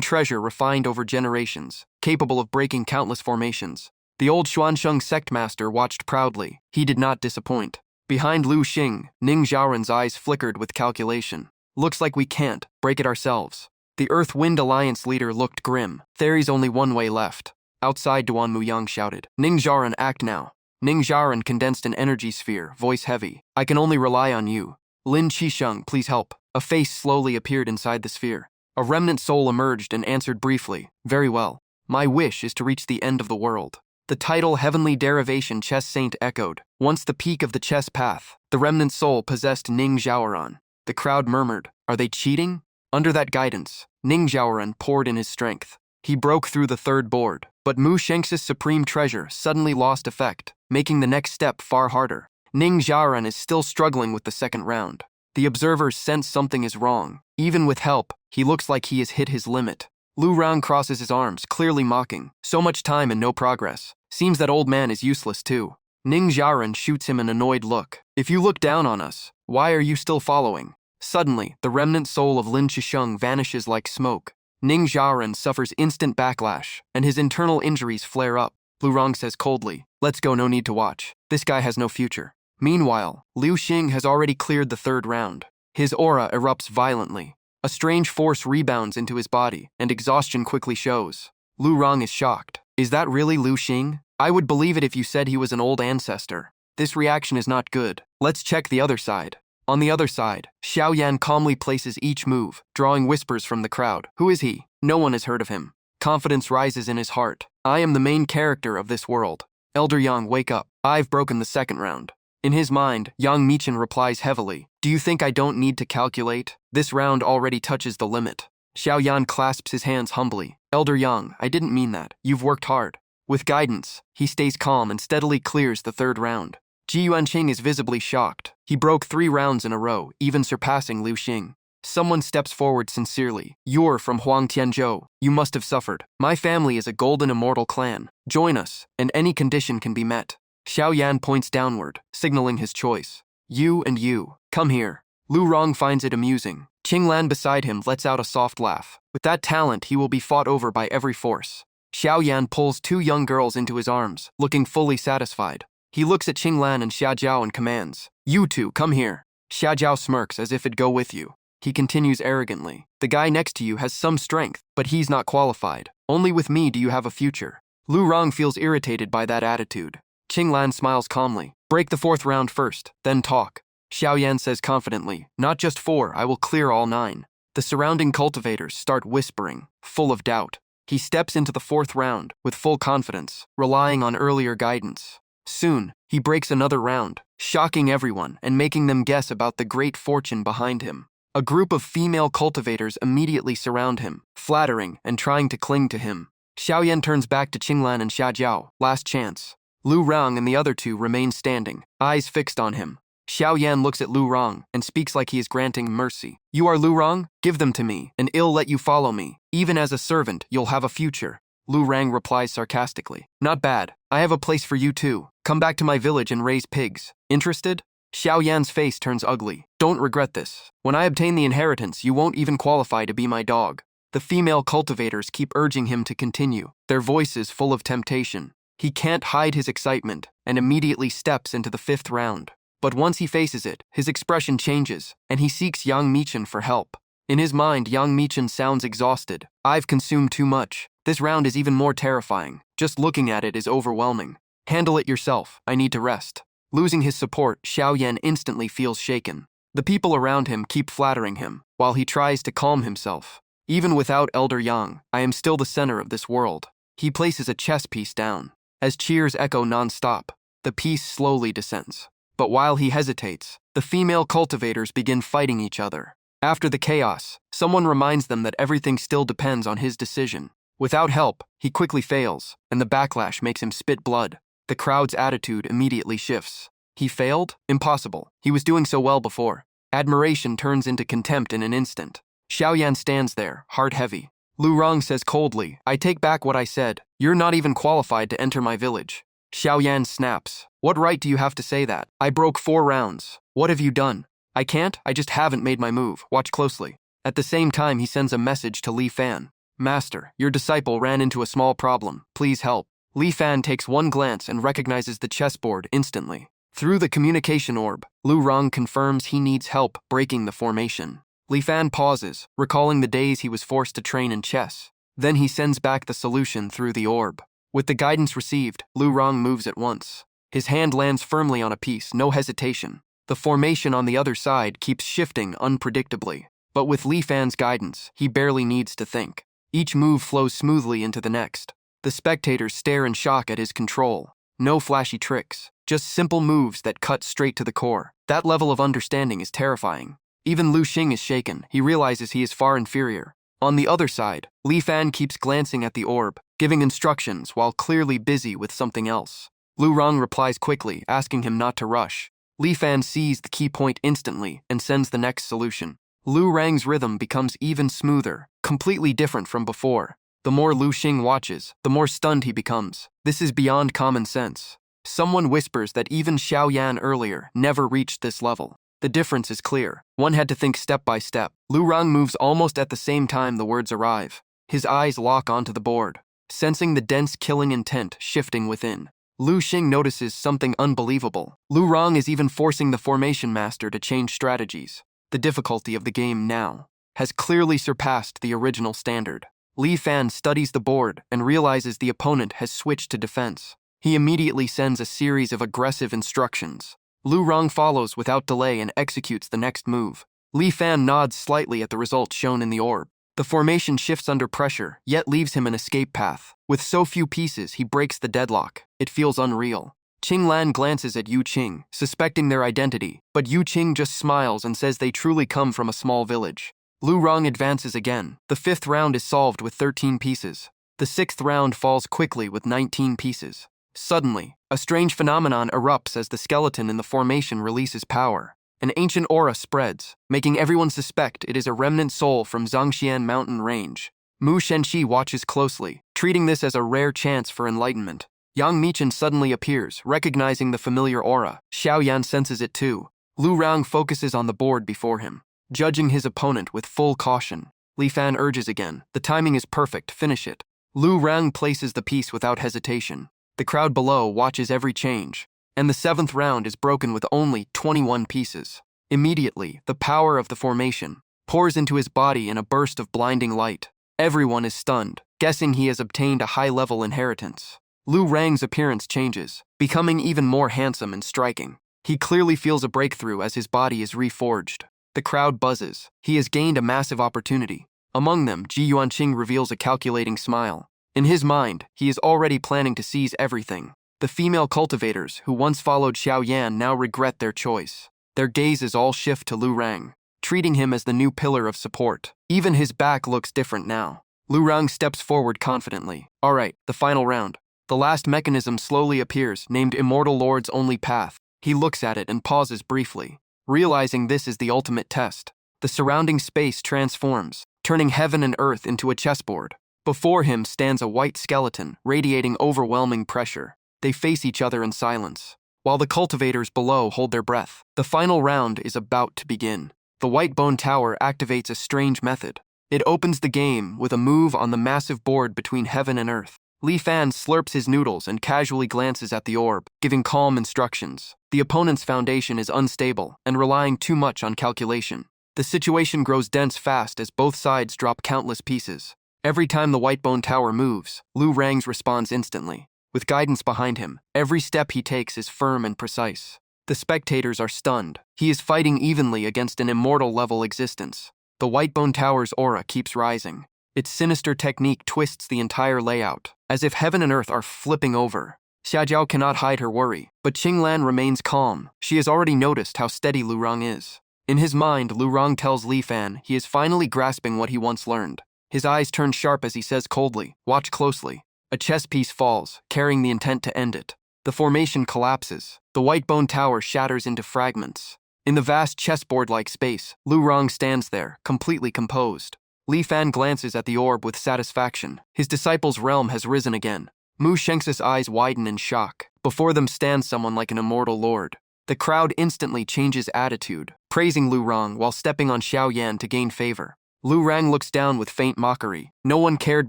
Speaker 1: treasure refined over generations, capable of breaking countless formations. The old Xuansheng sect master watched proudly. He did not disappoint. Behind Lu Xing, Ning Zhaoran's eyes flickered with calculation. Looks like we can't break it ourselves. The Earth-Wind Alliance leader looked grim. There's only one way left. Outside, Duan Muyang shouted, Ning Zhaoran, act now. Ning Zhaoran condensed an energy sphere, voice heavy. I can only rely on you. Lin Qisheng, please help. A face slowly appeared inside the sphere. A remnant soul emerged and answered briefly, very well. My wish is to reach the end of the world. The title Heavenly Derivation Chess Saint echoed. Once the peak of the chess path, the remnant soul possessed Ning Zhaoran. The crowd murmured, are they cheating? Under that guidance, Ning Zhaoran poured in his strength. He broke through the third board, but Mu Shengxi's supreme treasure suddenly lost effect, making the next step far harder. Ning Zhaoran is still struggling with the second round. The observers sense something is wrong. Even with help, he looks like he has hit his limit. Lu Rang crosses his arms, clearly mocking. So much time and no progress. Seems that old man is useless too. Ning Zhaoran shoots him an annoyed look. If you look down on us, why are you still following? Suddenly, the remnant soul of Lin Qisheng vanishes like smoke. Ning Zhaoran suffers instant backlash, and his internal injuries flare up. Lu Rang says coldly, let's go, no need to watch. This guy has no future. Meanwhile, Liu Xing has already cleared the third round. His aura erupts violently. A strange force rebounds into his body, and exhaustion quickly shows. Lu Rang is shocked. Is that really Liu Xing? I would believe it if you said he was an old ancestor. This reaction is not good. Let's check the other side. On the other side, Xiaoyan calmly places each move, drawing whispers from the crowd. Who is he? No one has heard of him. Confidence rises in his heart. I am the main character of this world. Elder Yang, wake up. I've broken the second round. In his mind, Yang Michin replies heavily, do you think I don't need to calculate? This round already touches the limit. Xiaoyan clasps his hands humbly. Elder Yang, I didn't mean that. You've worked hard. With guidance, he stays calm and steadily clears the third round. Ji Yuanqing is visibly shocked. He broke 3 rounds in a row, even surpassing Liu Xing. Someone steps forward sincerely. You're from Huang Tianzhou. You must have suffered. My family is a golden immortal clan. Join us, and any condition can be met. Xiaoyan points downward, signaling his choice. You and you, come here. Lu Rang finds it amusing. Qinglan beside him lets out a soft laugh. With that talent, he will be fought over by every force. Xiaoyan pulls 2 young girls into his arms, looking fully satisfied. He looks at Qinglan and Xiaojiao and commands, you two, come here. Xiaojiao smirks as if it'd go with you. He continues arrogantly, the guy next to you has some strength, but he's not qualified. Only with me do you have a future. Lu Rang feels irritated by that attitude. Qinglan smiles calmly. Break the 4th round first, then talk. Xiaoyan says confidently, not just 4, I will clear all 9. The surrounding cultivators start whispering, full of doubt. He steps into the 4th round with full confidence, relying on earlier guidance. Soon, he breaks another round, shocking everyone and making them guess about the great fortune behind him. A group of female cultivators immediately surround him, flattering and trying to cling to him. Xiaoyan turns back to Qinglan and Xiaojiao, last chance. Lu Rang and the other 2 remain standing, eyes fixed on him. Xiaoyan looks at Lu Rang and speaks like he is granting mercy. You are Lu Rang? Give them to me, and I'll let you follow me. Even as a servant, you'll have a future. Lu Rang replies sarcastically. Not bad. I have a place for you too. Come back to my village and raise pigs. Interested? Xiaoyan's face turns ugly. Don't regret this. When I obtain the inheritance, you won't even qualify to be my dog. The female cultivators keep urging him to continue, their voices full of temptation. He can't hide his excitement and immediately steps into the 5th round. But once he faces it, his expression changes, and he seeks Yang Michin for help. In his mind, Yang Michin sounds exhausted. I've consumed too much. This round is even more terrifying. Just looking at it is overwhelming. Handle it yourself. I need to rest. Losing his support, Xiaoyan instantly feels shaken. The people around him keep flattering him, while he tries to calm himself. Even without Elder Yang, I am still the center of this world. He places a chess piece down. As cheers echo non-stop, the piece slowly descends. But while he hesitates, the female cultivators begin fighting each other. After the chaos, someone reminds them that everything still depends on his decision. Without help, he quickly fails, and the backlash makes him spit blood. The crowd's attitude immediately shifts. He failed? Impossible. He was doing so well before. Admiration turns into contempt in an instant. Xiaoyan stands there, heart heavy. Lu Rang says coldly, I take back what I said. You're not even qualified to enter my village. Xiaoyan snaps. What right do you have to say that? I broke 4 rounds. What have you done? I can't, I just haven't made my move. Watch closely. At the same time, he sends a message to Li Fan. Master, your disciple ran into a small problem. Please help. Li Fan takes one glance and recognizes the chessboard instantly. Through the communication orb, Lu Rong confirms he needs help breaking the formation. Li Fan pauses, recalling the days he was forced to train in chess. Then he sends back the solution through the orb. With the guidance received, Lu Rong moves at once. His hand lands firmly on a piece, no hesitation. The formation on the other side keeps shifting unpredictably. But with Li Fan's guidance, he barely needs to think. Each move flows smoothly into the next. The spectators stare in shock at his control. No flashy tricks, just simple moves that cut straight to the core. That level of understanding is terrifying. Even Lu Xing is shaken. He realizes he is far inferior. On the other side, Li Fan keeps glancing at the orb, giving instructions while clearly busy with something else. Lu Rong replies quickly, asking him not to rush. Li Fan sees the key point instantly and sends the next solution. Lu Rang's rhythm becomes even smoother, completely different from before. The more Lu Xing watches, the more stunned he becomes. This is beyond common sense. Someone whispers that even Xiaoyan earlier never reached this level. The difference is clear. One had to think step by step. Lu Rong moves almost at the same time the words arrive. His eyes lock onto the board, sensing the dense killing intent shifting within. Lu Xing notices something unbelievable. Lu Rong is even forcing the formation master to change strategies. The difficulty of the game now has clearly surpassed the original standard. Li Fan studies the board and realizes the opponent has switched to defense. He immediately sends a series of aggressive instructions. Lu Rong follows without delay and executes the next move. Li Fan nods slightly at the result shown in the orb. The formation shifts under pressure, yet leaves him an escape path. With so few pieces, he breaks the deadlock. It feels unreal. Qing Lan glances at Yu Qing, suspecting their identity, but Yu Qing just smiles and says they truly come from a small village. Lu Rong advances again. The 5th round is solved with 13 pieces. The 6th round falls quickly with 19 pieces. Suddenly, a strange phenomenon erupts as the skeleton in the formation releases power. An ancient aura spreads, making everyone suspect it is a remnant soul from Zhangxian mountain range. Mu Shenqi watches closely, treating this as a rare chance for enlightenment. Yang Michin suddenly appears, recognizing the familiar aura. Xiaoyan senses it too. Lu Rong focuses on the board before him, judging his opponent with full caution. Li Fan urges again. The timing is perfect, finish it. Lu Rong places the piece without hesitation. The crowd below watches every change, and the 7th round is broken with only 21 pieces. Immediately, the power of the formation pours into his body in a burst of blinding light. Everyone is stunned, guessing he has obtained a high-level inheritance. Lu Rang's appearance changes, becoming even more handsome and striking. He clearly feels a breakthrough as his body is reforged. The crowd buzzes. He has gained a massive opportunity. Among them, Ji Yuanqing reveals a calculating smile. In his mind, he is already planning to seize everything. The female cultivators who once followed Xiaoyan now regret their choice. Their gazes all shift to Lu Rang, treating him as the new pillar of support. Even his back looks different now. Lu Rang steps forward confidently. All right, the final round. The last mechanism slowly appears, named Immortal Lord's Only Path. He looks at it and pauses briefly, realizing this is the ultimate test. The surrounding space transforms, turning heaven and earth into a chessboard. Before him stands a white skeleton, radiating overwhelming pressure. They face each other in silence, while the cultivators below hold their breath. The final round is about to begin. The White Bone Tower activates a strange method. It opens the game with a move on the massive board between heaven and earth. Li Fan slurps his noodles and casually glances at the orb, giving calm instructions. The opponent's foundation is unstable and relying too much on calculation. The situation grows dense fast as both sides drop countless pieces. Every time the White Bone Tower moves, Lu Rang's responds instantly. With guidance behind him, every step he takes is firm and precise. The spectators are stunned. He is fighting evenly against an immortal-level existence. The White Bone Tower's aura keeps rising. Its sinister technique twists the entire layout, as if heaven and earth are flipping over. Xiaojiao cannot hide her worry, but Qing Lan remains calm. She has already noticed how steady Lu Rong is. In his mind, Lu Rong tells Li Fan he is finally grasping what he once learned. His eyes turn sharp as he says coldly, "Watch closely." A chess piece falls, carrying the intent to end it. The formation collapses. The White Bone Tower shatters into fragments. In the vast chessboard-like space, Lu Rong stands there, completely composed. Li Fan glances at the orb with satisfaction. His disciple's realm has risen again. Mu Sheng's eyes widen in shock. Before them stands someone like an immortal lord. The crowd instantly changes attitude, praising Lu Rang while stepping on Xiao Yan to gain favor. Lu Rang looks down with faint mockery. No one cared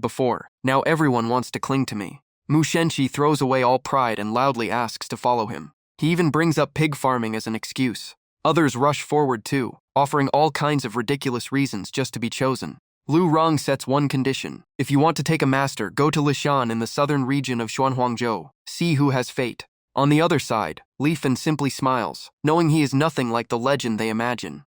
Speaker 1: before. Now everyone wants to cling to me. Mu Shenqi throws away all pride and loudly asks to follow him. He even brings up pig farming as an excuse. Others rush forward too, offering all kinds of ridiculous reasons just to be chosen. Lu Rang sets one condition. If you want to take a master, go to Lishan in the southern region of Xuanhuangzhou. See who has fate. On the other side, Li Fan simply smiles, knowing he is nothing like the legend they imagine.